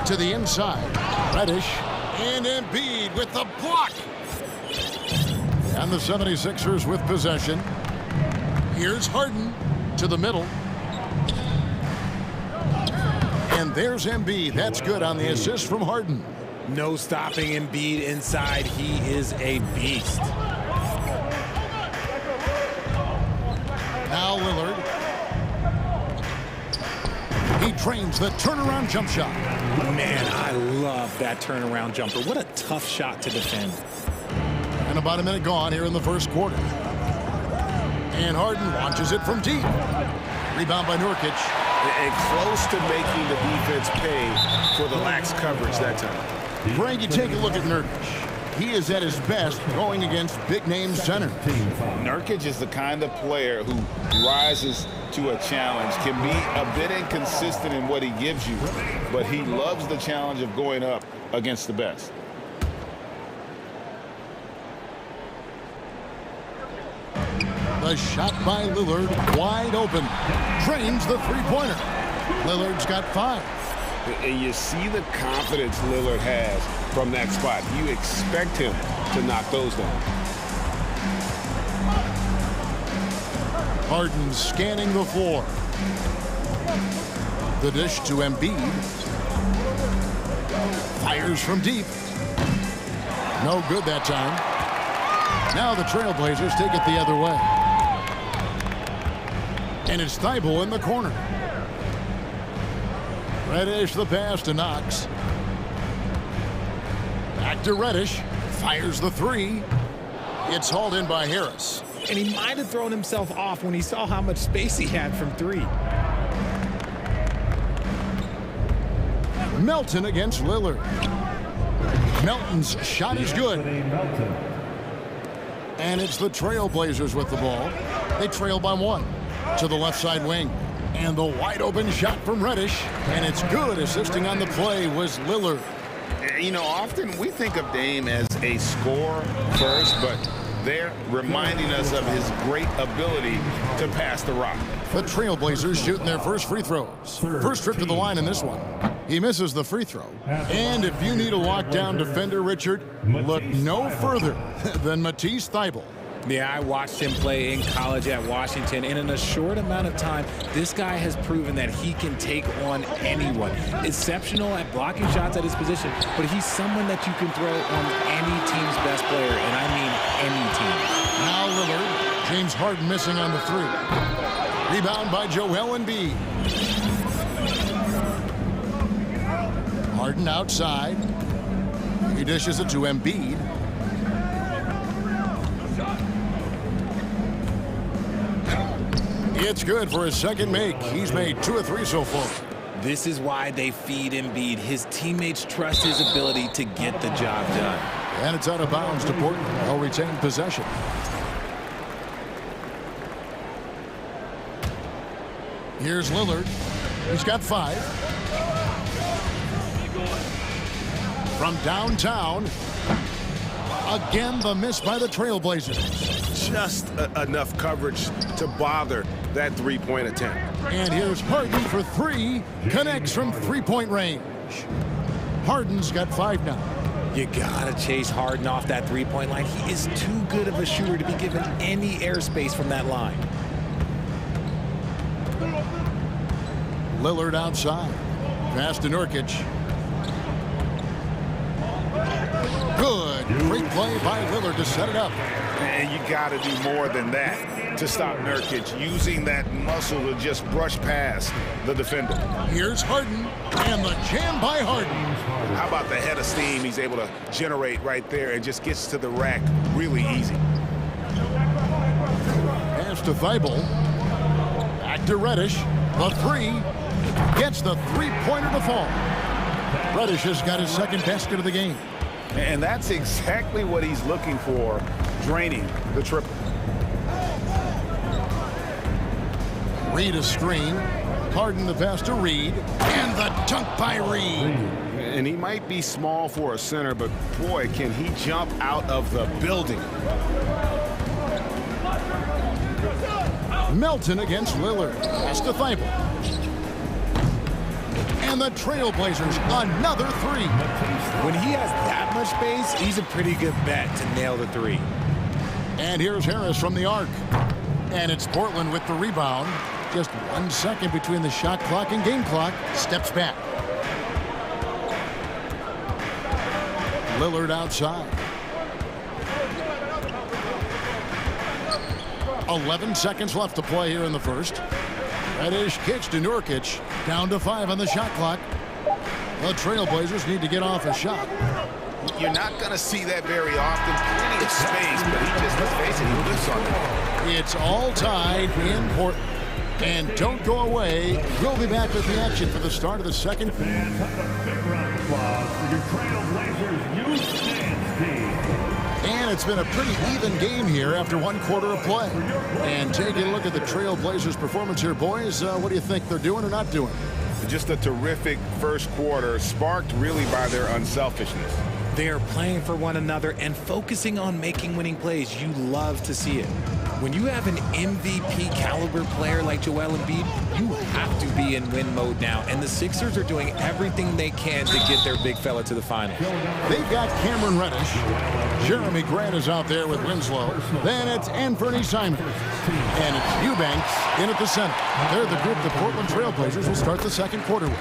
To the inside. Reddish. And Embiid with the block. And the 76ers with possession. Here's Harden to the middle. And there's Embiid. That's good on the assist from Harden. No stopping Embiid inside. He is a beast. Now Lillard. He trains the turnaround jump shot. Man, I love that turnaround jumper. What a tough shot to defend. And about a minute gone here in the first quarter. And Harden launches it from deep. Rebound by Nurkic. And close to making the defense pay for the lax coverage that time. Greg, you take a look at Nurkic. He is at his best going against big-name center. Nurkic is the kind of player who rises to a challenge, can be a bit inconsistent in what he gives you, but he loves the challenge of going up against the best. The shot by Lillard, wide open. Drains the three-pointer. Lillard's got 5. And you see the confidence Lillard has from that spot. You expect him to knock those down. Harden scanning the floor. The dish to Embiid. Fires from deep. No good that time. Now the Trailblazers take it the other way. And it's Thibault in the corner. Reddish the pass to Knox. Back to Reddish. Fires the 3. It's hauled in by Harris. And he might have thrown himself off when he saw how much space he had from 3. Melton against Lillard. Melton's shot is good. And it's the Trailblazers with the ball. They trail by 1 to the left side wing. And the wide open shot from Reddish. And it's good. Assisting on the play was Lillard. You know, often we think of Dame as a scorer first, but they're reminding us of his great ability to pass the rock. The Trailblazers shooting their first free throws. First trip to the line in this one. He misses the free throw. And if you need a lockdown defender, Richard, look no further than Matisse Thybulle. Yeah, I watched him play in college at Washington, and in a short amount of time, this guy has proven that he can take on anyone. Exceptional at blocking shots at his position, but he's someone that you can throw on any team's best player, and I mean any team. Now Lillard, James Harden missing on the 3. Rebound by Joel Embiid. Harden outside. He dishes it to Embiid. It's good for his second make. He's made 2 of 3 so far. This is why they feed Embiid. His teammates trust his ability to get the job done. And it's out of bounds to Portland. They'll retain possession. Here's Lillard. He's got 5. From downtown. Again, the miss by the Trailblazers. Just enough coverage to bother that three-point attempt. And here's Harden for 3. Connects from three-point range. Harden's got 5 now. You gotta chase Harden off that three-point line. He is too good of a shooter to be given any airspace from that line. Lillard outside. Pass to Nurkic. Good. Great play by Lillard to set it up. And you got to do more than that to stop Nurkic, using that muscle to just brush past the defender. Here's Harden, and the jam by Harden. How about the head of steam he's able to generate right there and just gets to the rack really easy. Pass to Thybulle. Back to Reddish. The three. Gets the three-pointer to fall. Reddish has got his second basket of the game. And that's exactly what he's looking for, draining the triple. Reed a screen. Harden the pass to Reed. And the dunk by Reed. And he might be small for a center, but boy, can he jump out of the building. Melton against Lillard. Pass to Thibault. And the Trailblazers, another three. When he has that much space, he's a pretty good bet to nail the three. And here's Harris from the arc. And it's Portland with the rebound. Just 1 second between the shot clock and game clock. Steps back. Lillard outside. 11 seconds left to play here in the first. Reddish kicks to Nurkic. Down to 5 on the shot clock. The Trailblazers need to get off a shot. You're not going to see that very often. Plenty of space, but he just, let's face it, he lives on it. It's all tied in Portland. And don't go away. We'll be back with the action for the start of the second. Fans, have a big round of applause for your Trailblazers Youth Dance Team. And it's been a pretty even game here after 1 quarter of play. And taking a look at the Trailblazers' performance here, boys, what do you think they're doing or not doing? Just a terrific first quarter, sparked really by their unselfishness. They are playing for one another and focusing on making winning plays. You love to see it. When you have an MVP caliber player like Joel Embiid, you have to be in win mode now. And the Sixers are doing everything they can to get their big fella to the finals. They've got Cameron Reddish. Jeremy Grant is out there with Winslow. Then it's Anthony Simons. And it's Eubanks in at the center. They're the group the Portland Trailblazers will start the second quarter with.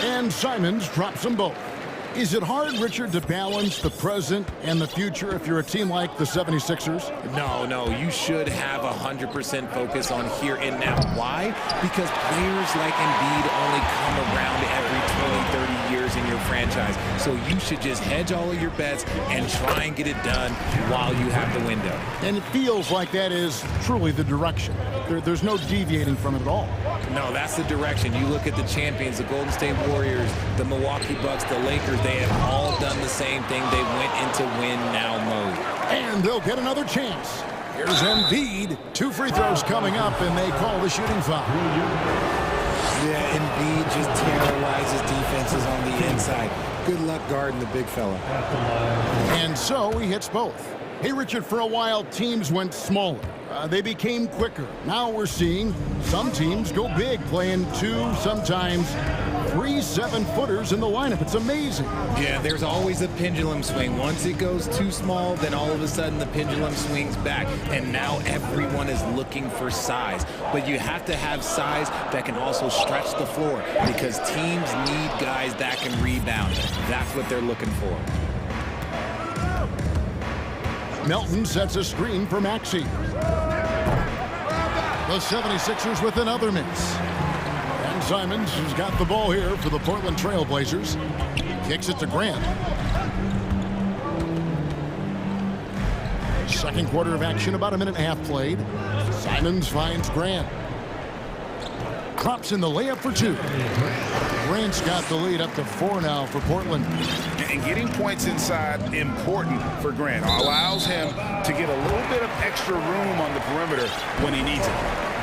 And Simons drops them both. Is it hard, Richard, to balance the present and the future if you're a team like the 76ers? No, you should have 100% focus on here and now. Why? Because players like Embiid only come around every 20, 30 years in your franchise. So you should just hedge all of your bets and try and get it done while you have the window. And it feels like that is truly the direction. There's no deviating from it at all. No, that's the direction. You look at the champions, the Golden State Warriors, the Milwaukee Bucks, the Lakers, they have all done the same thing. They went into win-now mode. And they'll get another chance. Here's Embiid. 2 free throws coming up, and they call the shooting foul. Yeah, Embiid just terrorizes defenses on the inside. Good luck guarding the big fella. And so he hits both. Hey, Richard, for a while, teams went smaller. They became quicker. Now we're seeing some teams go big, playing 2, sometimes 3 7-footers in the lineup. It's amazing. Yeah, there's always a pendulum swing. Once it goes too small, then all of a sudden the pendulum swings back. And now everyone is looking for size. But you have to have size that can also stretch the floor because teams need guys that can rebound. That's what they're looking for. Melton sets a screen for Maxey. The 76ers with another miss. And Simons has got the ball here for the Portland Trailblazers. Kicks it to Grant. Second quarter of action, about 1.5 minutes played. Simons finds Grant. Drops in the layup for 2. Grant's got the lead up to 4 now for Portland. And getting points inside, important for Grant. Allows him to get a little bit of extra room on the perimeter when he needs it.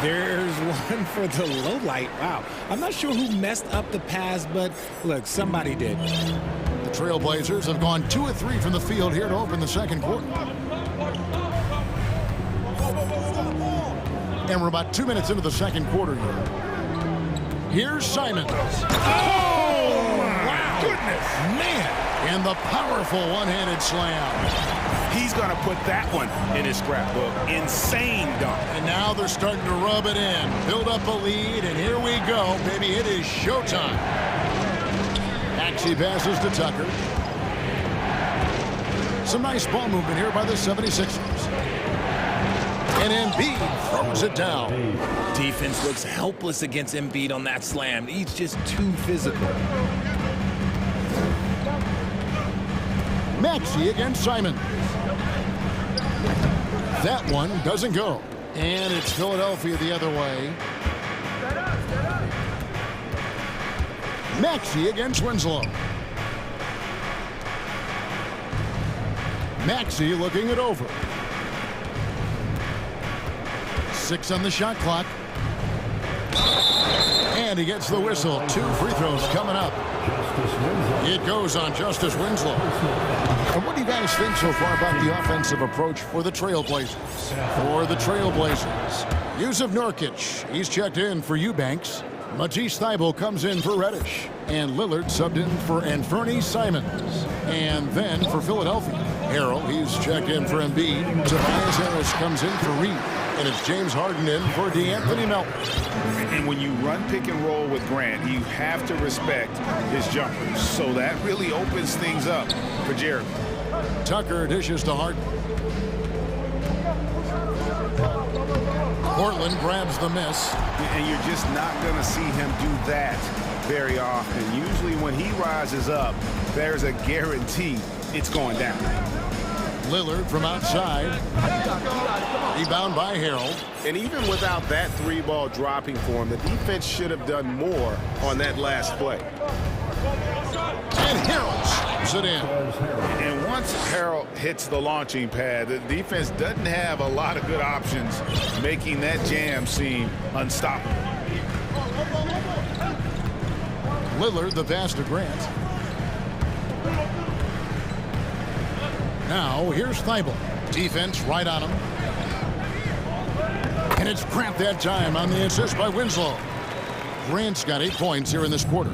There's one for the low light. Wow. I'm not sure who messed up the pass, but look, somebody did. The Trailblazers have gone 2 of 3 from the field here to open the second quarter. And we're about 2 minutes into the second quarter here. Here's Simons. Oh, wow. Goodness. Man. And the powerful one-handed slam. He's going to put that one in his scrapbook. Insane dunk. And now they're starting to rub it in. Build up a lead, and here we go, baby. It is showtime. Maxey passes to Tucker. Some nice ball movement here by the 76ers. And Embiid throws it down. Defense looks helpless against Embiid on that slam. He's just too physical. Maxey against Simons. That one doesn't go. And it's Philadelphia the other way. Maxey against Winslow. Maxey looking it over. 6 on the shot clock. And he gets the whistle. 2 free throws coming up. It goes on Justice Winslow. And what do you guys think so far about the offensive approach for the Trailblazers? For the Trailblazers, Yusuf Nurkic, he's checked in for Eubanks. Matisse Thybulle comes in for Reddish. And Lillard subbed in for Anthony Simons. And then for Philadelphia, Harrell, he's checked in for Embiid. Tobias Harris comes in for Reed. And it's James Harden in for DeAnthony Melton. And when you run pick and roll with Grant, you have to respect his jumpers. So that really opens things up for Jeremy. Tucker dishes to Harden. Portland grabs the miss. And you're just not going to see him do that very often. Usually when he rises up, there's a guarantee it's going down. Lillard from outside. Rebound by Harrell. And even without that 3-ball dropping for him, the defense should have done more on that last play. And Harrell slaps it in. And once Harrell hits the launching pad, the defense doesn't have a lot of good options, making that jam seem unstoppable. Lillard the pass to Grant. Now here's Thybulle. Defense right on him. And it's Grant that time on the assist by Winslow. Grant's got 8 points here in this quarter.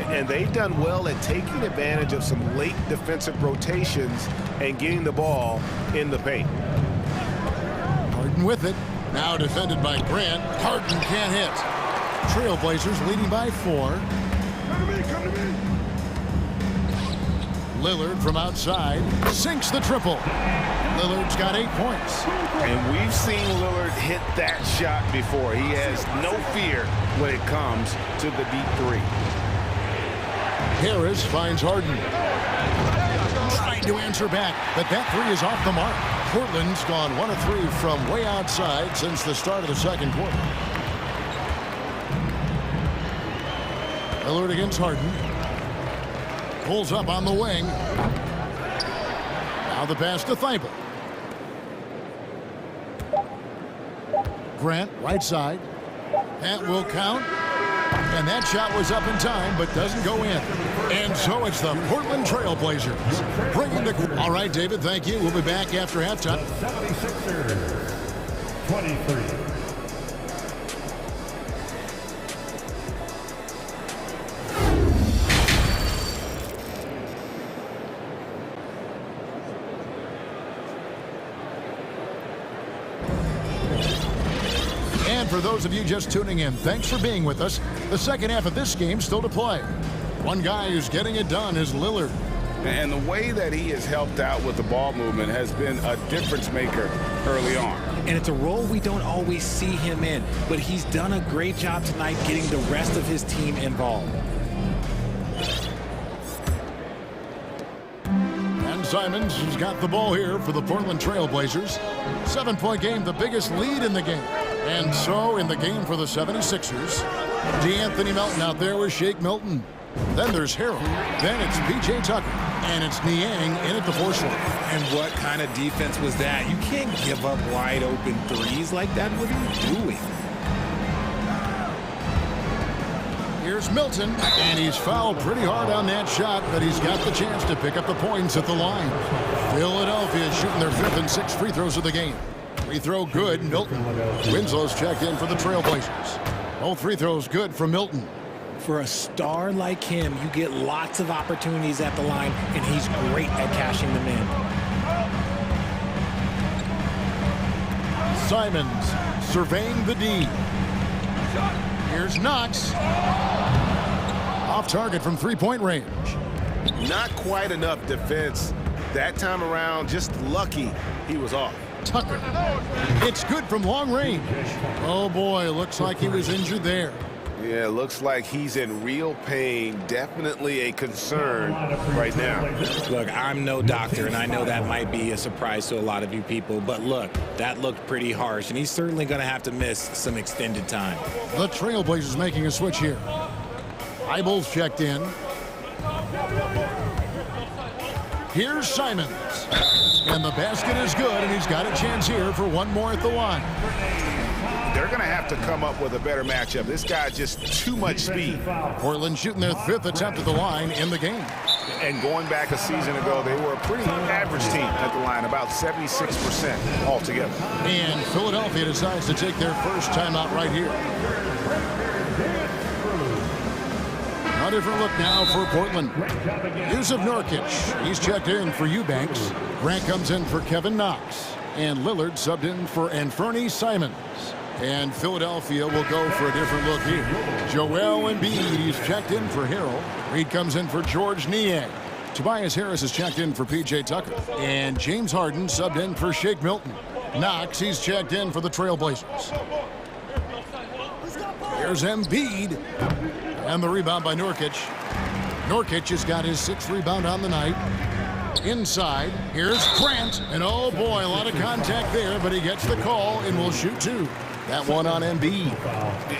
And they've done well at taking advantage of some late defensive rotations and getting the ball in the paint. Harden with it. Now defended by Grant. Harden can't hit. Trailblazers leading by 4. Lillard from outside sinks the triple. Lillard's got 8 points. And we've seen Lillard hit that shot before. He has no fear when it comes to the deep 3. Harris finds Harden. Trying to answer back, but that 3 is off the mark. Portland's gone 1 of 3 from way outside since the start of the second quarter. Lillard against Harden. Pulls up on the wing. Now the pass to Thybulle. Grant, right side. That will count. And that shot was up in time, but doesn't go in. And so it's the Portland Trailblazers bringing the... All right, David, thank you. We'll be back after halftime. 76ers, 23. For those of you just tuning in, thanks for being with us. The second half of this game still to play. One guy who's getting it done is Lillard. And the way that he has helped out with the ball movement has been a difference maker early on. And it's a role we don't always see him in, but he's done a great job tonight getting the rest of his team involved. And Simons has got the ball here for the Portland Trailblazers. 7-point game, the biggest lead in the game. And so in the game for the 76ers, DeAnthony Melton out there with Shake Milton. Then there's Harrell. Then it's P.J. Tucker. And it's Niang in at the 4 slot. And what kind of defense was that? You can't give up wide open threes like that. What are you doing? Here's Milton, and he's fouled pretty hard on that shot, but he's got the chance to pick up the points at the line. Philadelphia shooting their 5th and 6th free throws of the game. Free throw good, Milton. Winslow's checked in for the Trailblazers. Both free throws good from Milton. For a star like him, you get lots of opportunities at the line, and he's great at cashing them in. Simons surveying the D. Here's Knox. Off target from 3-point range. Not quite enough defense that time around. Just lucky he was off. Tucker. It's good from long range. Oh boy, looks like he was injured there. Yeah, looks like he's in real pain. Definitely a concern right now. Look, I'm no doctor, and I know that might be a surprise to a lot of you people, but look, that looked pretty harsh, and he's certainly going to have to miss some extended time. The Trailblazers making a switch here. Thibault's checked in. Here's Simons. And the basket is good, and he's got a chance here for one more at the line. They're going to have to come up with a better matchup. This guy's just too much speed. Portland shooting their 5th attempt at the line in the game. And going back a season ago, they were a pretty average team at the line, about 76% altogether. And Philadelphia decides to take their first timeout right here. A different look now for Portland. Yusuf Nurkic. He's checked in for Eubanks. Grant comes in for Kevin Knox. And Lillard subbed in for Anthony Simons. And Philadelphia will go for a different look here. Joel Embiid, he's checked in for Harrell. Reed comes in for George Niang. Tobias Harris is checked in for P.J. Tucker. And James Harden subbed in for Shake Milton. Knox, he's checked in for the Trailblazers. Here's Embiid. And the rebound by Nurkic. Nurkic has got his 6th rebound on the night. Inside, here's Grant. And oh boy, a lot of contact there, but he gets the call and will shoot 2. That one on Embiid.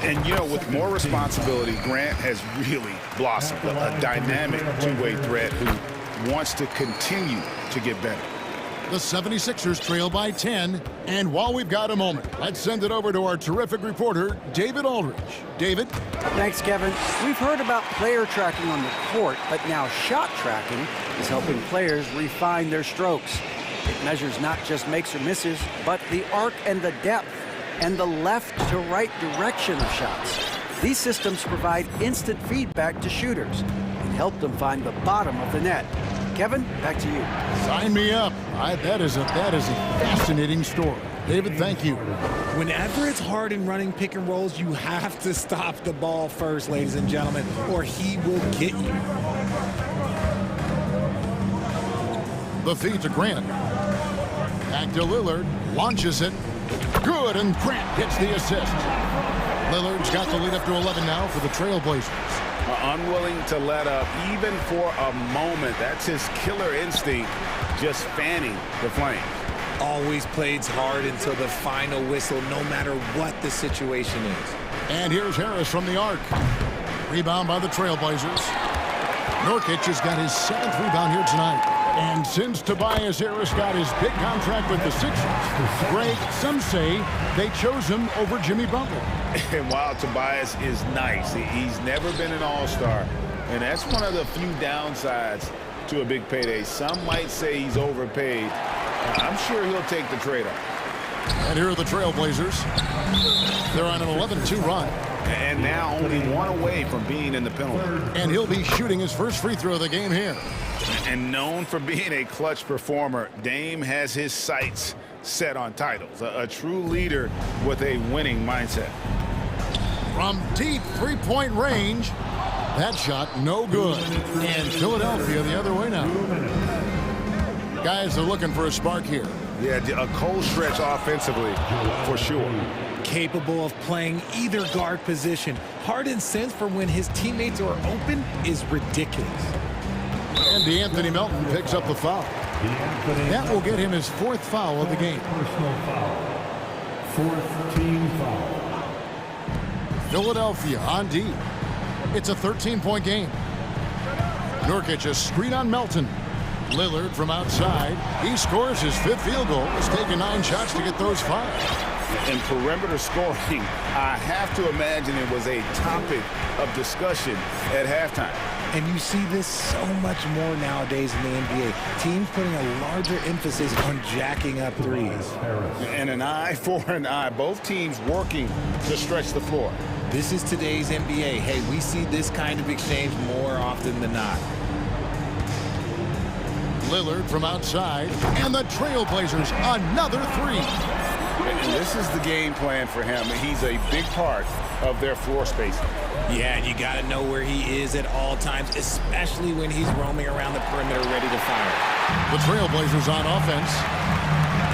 And, you know, with more responsibility, Grant has really blossomed. A dynamic two-way threat who wants to continue to get better. The 76ers trail by 10. And while we've got a moment, let's send it over to our terrific reporter, David Aldridge. David? Thanks, Kevin. We've heard about player tracking on the court, but now shot tracking is helping players refine their strokes. It measures not just makes or misses, but the arc and the depth and the left to right direction of shots. These systems provide instant feedback to shooters and help them find the bottom of the net. Kevin, back to you. Sign me up. That is a fascinating story. David, thank you. Whenever it's hard in running pick and rolls, you have to stop the ball first, ladies and gentlemen, or he will get you. The feed to Grant. Back to Lillard. Launches it. Good, and Grant gets the assist. Lillard's got the lead up to 11 now for the Trailblazers. Unwilling to let up even for a moment. That's his killer instinct, just fanning the flames. Always plays hard until the final whistle, no matter what the situation is. And here's Harris from the arc. Rebound by the Trailblazers. Nurkic has got his 7th rebound here tonight. And since Tobias Harris got his big contract with the Sixers, Greg, some say they chose him over Jimmy Butler. And while Tobias is nice, he's never been an all-star. And that's one of the few downsides to a big payday. Some might say he's overpaid. I'm sure he'll take the trade-off. And here are the Trailblazers. They're on an 11-2 run. And now only one away from being in the penalty. And he'll be shooting his first free throw of the game here. And known for being a clutch performer, Dame has his sights set on titles. A true leader with a winning mindset. From deep three-point range, that shot no good. And Philadelphia the other way now. Guys are looking for a spark here. Yeah, a cold stretch offensively for sure. Capable of playing either guard position. Harden's sense for when his teammates are open is ridiculous. And Anthony Melton picks up the foul. That will get him his 4th foul of the game. Personal foul. 4th team foul. Philadelphia on D. It's a 13-point game. Nurkic a screen on Melton. Lillard from outside. He scores his 5th field goal. He's taken 9 shots to get those 5. And perimeter scoring, I have to imagine it was a topic of discussion at halftime. And you see this so much more nowadays in the NBA. Teams putting a larger emphasis on jacking up threes. And an eye for an eye. Both teams working to stretch the floor. This is today's NBA. Hey, we see this kind of exchange more often than not. Lillard from outside. And the Trailblazers, another 3. And this is the game plan for him. He's a big part of their floor spacing. Yeah, and you got to know where he is at all times, especially when he's roaming around the perimeter ready to fire. The Trailblazers on offense.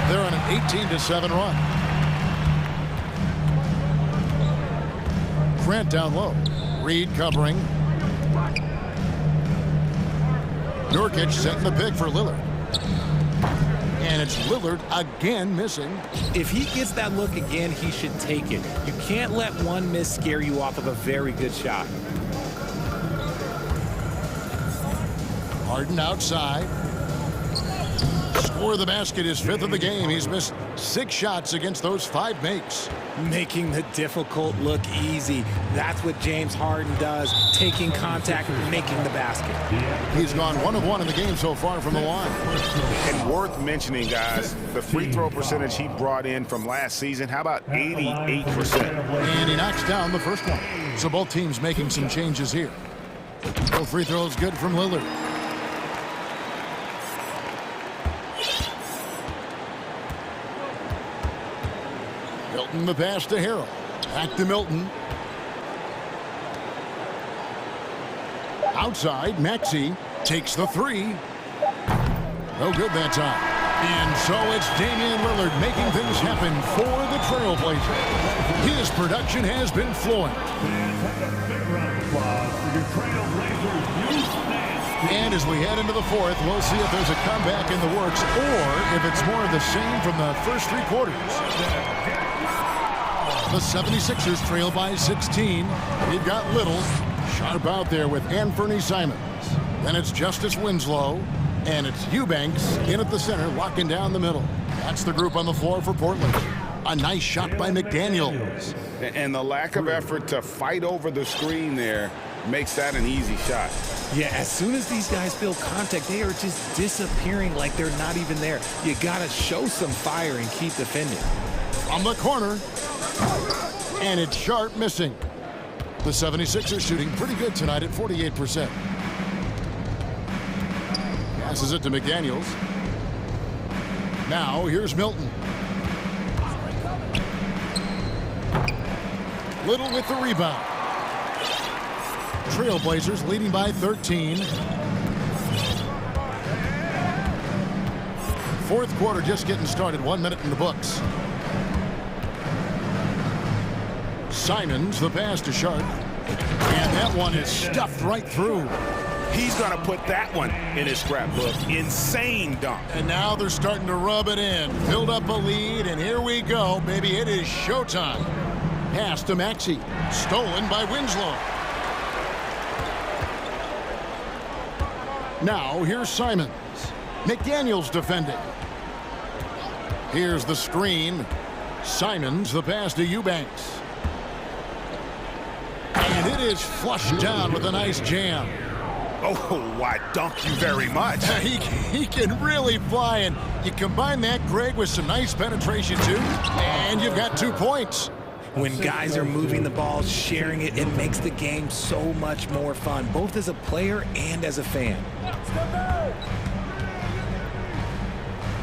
They're on an 18-7 run. Grant down low. Reed covering. Nurkic setting the pick for Lillard. And it's Lillard again missing. If he gets that look again, he should take it. You can't let one miss scare you off of a very good shot. Harden outside. Score the basket, his 5th of the game. He's missed 6 shots against those 5 makes. Making the difficult look easy. That's what James Harden does, taking contact and making the basket. He's gone 1 of 1 in the game so far from the line. And worth mentioning, guys, the free throw percentage he brought in from last season, how about 88%? And he knocks down the first one. So both teams making some changes here. Both free throws good from Lillard. Milton the pass to Harrell. Back to Milton. Outside, Maxey takes the 3. No good that time. And so it's Damian Lillard making things happen for the Trailblazers. His production has been flowing. And as we head into the 4th, we'll see if there's a comeback in the works or if it's more of the same from the first 3 quarters. The 76ers trail by 16. You've got Little. Sharp out there with Anthony Simons. Then it's Justice Winslow. And it's Eubanks in at the center, locking down the middle. That's the group on the floor for Portland. A nice shot by McDaniels. And the lack of effort to fight over the screen there makes that an easy shot. Yeah, as soon as these guys feel contact, they are just disappearing like they're not even there. You got to show some fire and keep defending. From the corner. And it's Sharp missing. The 76ers shooting pretty good tonight at 48%. Passes it to McDaniels. Now here's Milton. Little with the rebound. Trailblazers leading by 13. 4th quarter just getting started. 1 minute in the books. Simons, the pass to Sharp. And that one is stuffed right through. He's going to put that one in his scrapbook. Insane dunk. And now they're starting to rub it in. Build up a lead, and here we go. Baby, it is showtime. Pass to Maxey. Stolen by Winslow. Now, here's Simons. McDaniels defending. Here's the screen. Simons, the pass to Eubanks. And it is flushed down with a nice jam. Oh, why dunk you very much. He can really fly, and you combine that, Greg, with some nice penetration, too, and you've got 2 points. When guys are moving the ball, sharing it, it makes the game so much more fun, both as a player and as a fan.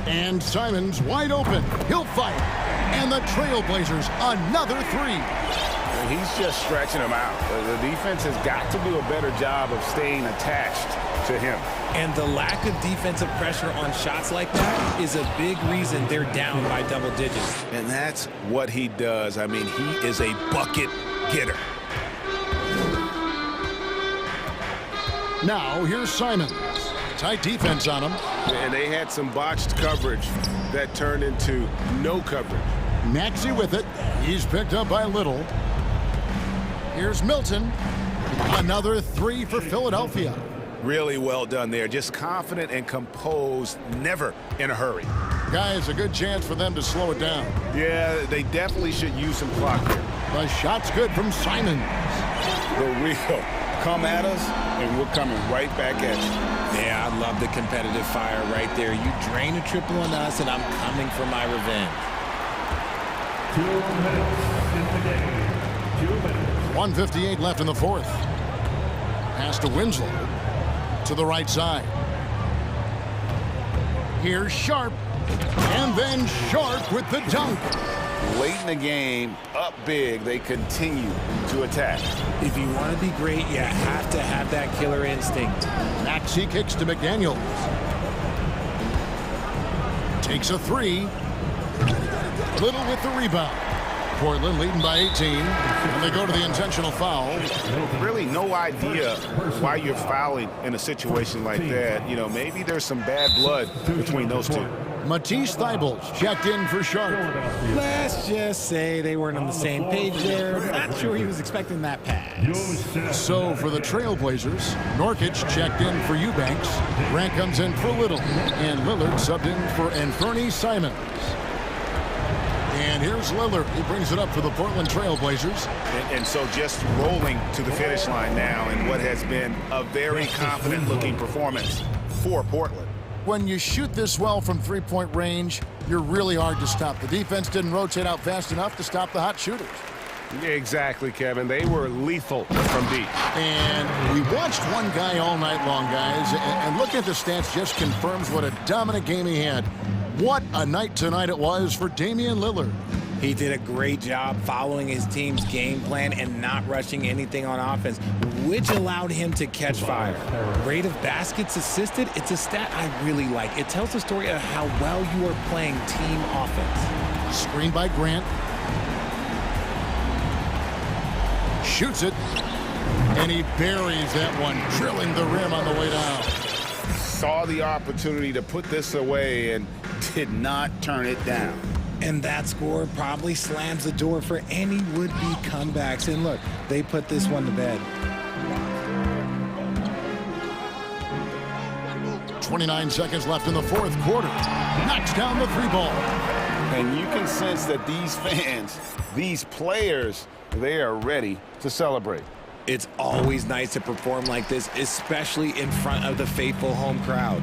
And Simons wide open. He'll fight. And the Trailblazers, another 3. He's just stretching them out. The defense has got to do a better job of staying attached to him. And the lack of defensive pressure on shots like that is a big reason they're down by double digits. And that's what he does. I mean, he is a bucket getter. Now, here's Simons. Tight defense on him. And they had some botched coverage that turned into no coverage. Maxey with it. He's picked up by Little. Here's Milton. Another 3 for Philadelphia. Really well done there. Just confident and composed, never in a hurry. Guys, a good chance for them to slow it down. Yeah, they definitely should use some clock here. The shot's good from Simons. The real come at us, and we're coming right back at you. Yeah, I love the competitive fire right there. You drain a triple on us, and I'm coming for my revenge. 2 minutes in the game. 2 minutes. 1:58 left in the 4th. Pass to Winslow. To the right side. Here's Sharp. And then Sharp with the dunk. Late in the game, up big, they continue to attack. If you want to be great, you have to have that killer instinct. Maxey kicks to McDaniels. Takes a 3. Little with the rebound. Portland leading by 18, and they go to the intentional foul. Really no idea why you're fouling in a situation like that. You know, maybe there's some bad blood between those two. Matisse Thybulles checked in for Sharp. Let's just say they weren't on the same page there. Not sure he was expecting that pass. So for the Trailblazers, Norkic checked in for Eubanks. Grant comes in for Little. And Lillard subbed in for Anthony Simons. And here's Lillard. He brings it up for the Portland Trailblazers. And so just rolling to the finish line now in what has been a very confident-looking performance for Portland. When you shoot this well from three-point range, you're really hard to stop. The defense didn't rotate out fast enough to stop the hot shooters. Exactly, Kevin. They were lethal from deep. And we watched one guy all night long, guys, and looking at the stats just confirms what a dominant game he had. What a night tonight it was for Damian Lillard. He did a great job following his team's game plan and not rushing anything on offense, which allowed him to catch fire. Rate of baskets assisted, it's a stat I really like. It tells the story of how well you are playing team offense. Screen by Grant. Shoots it. And he buries that one, drilling the rim on the way down. Saw the opportunity to put this away and did not turn it down. And that score probably slams the door for any would-be comebacks. And look, they put this one to bed. 29 seconds left in the fourth quarter. Knocks down the three ball. And you can sense that these fans, these players, they are ready to celebrate. It's always nice to perform like this, especially in front of the faithful home crowd.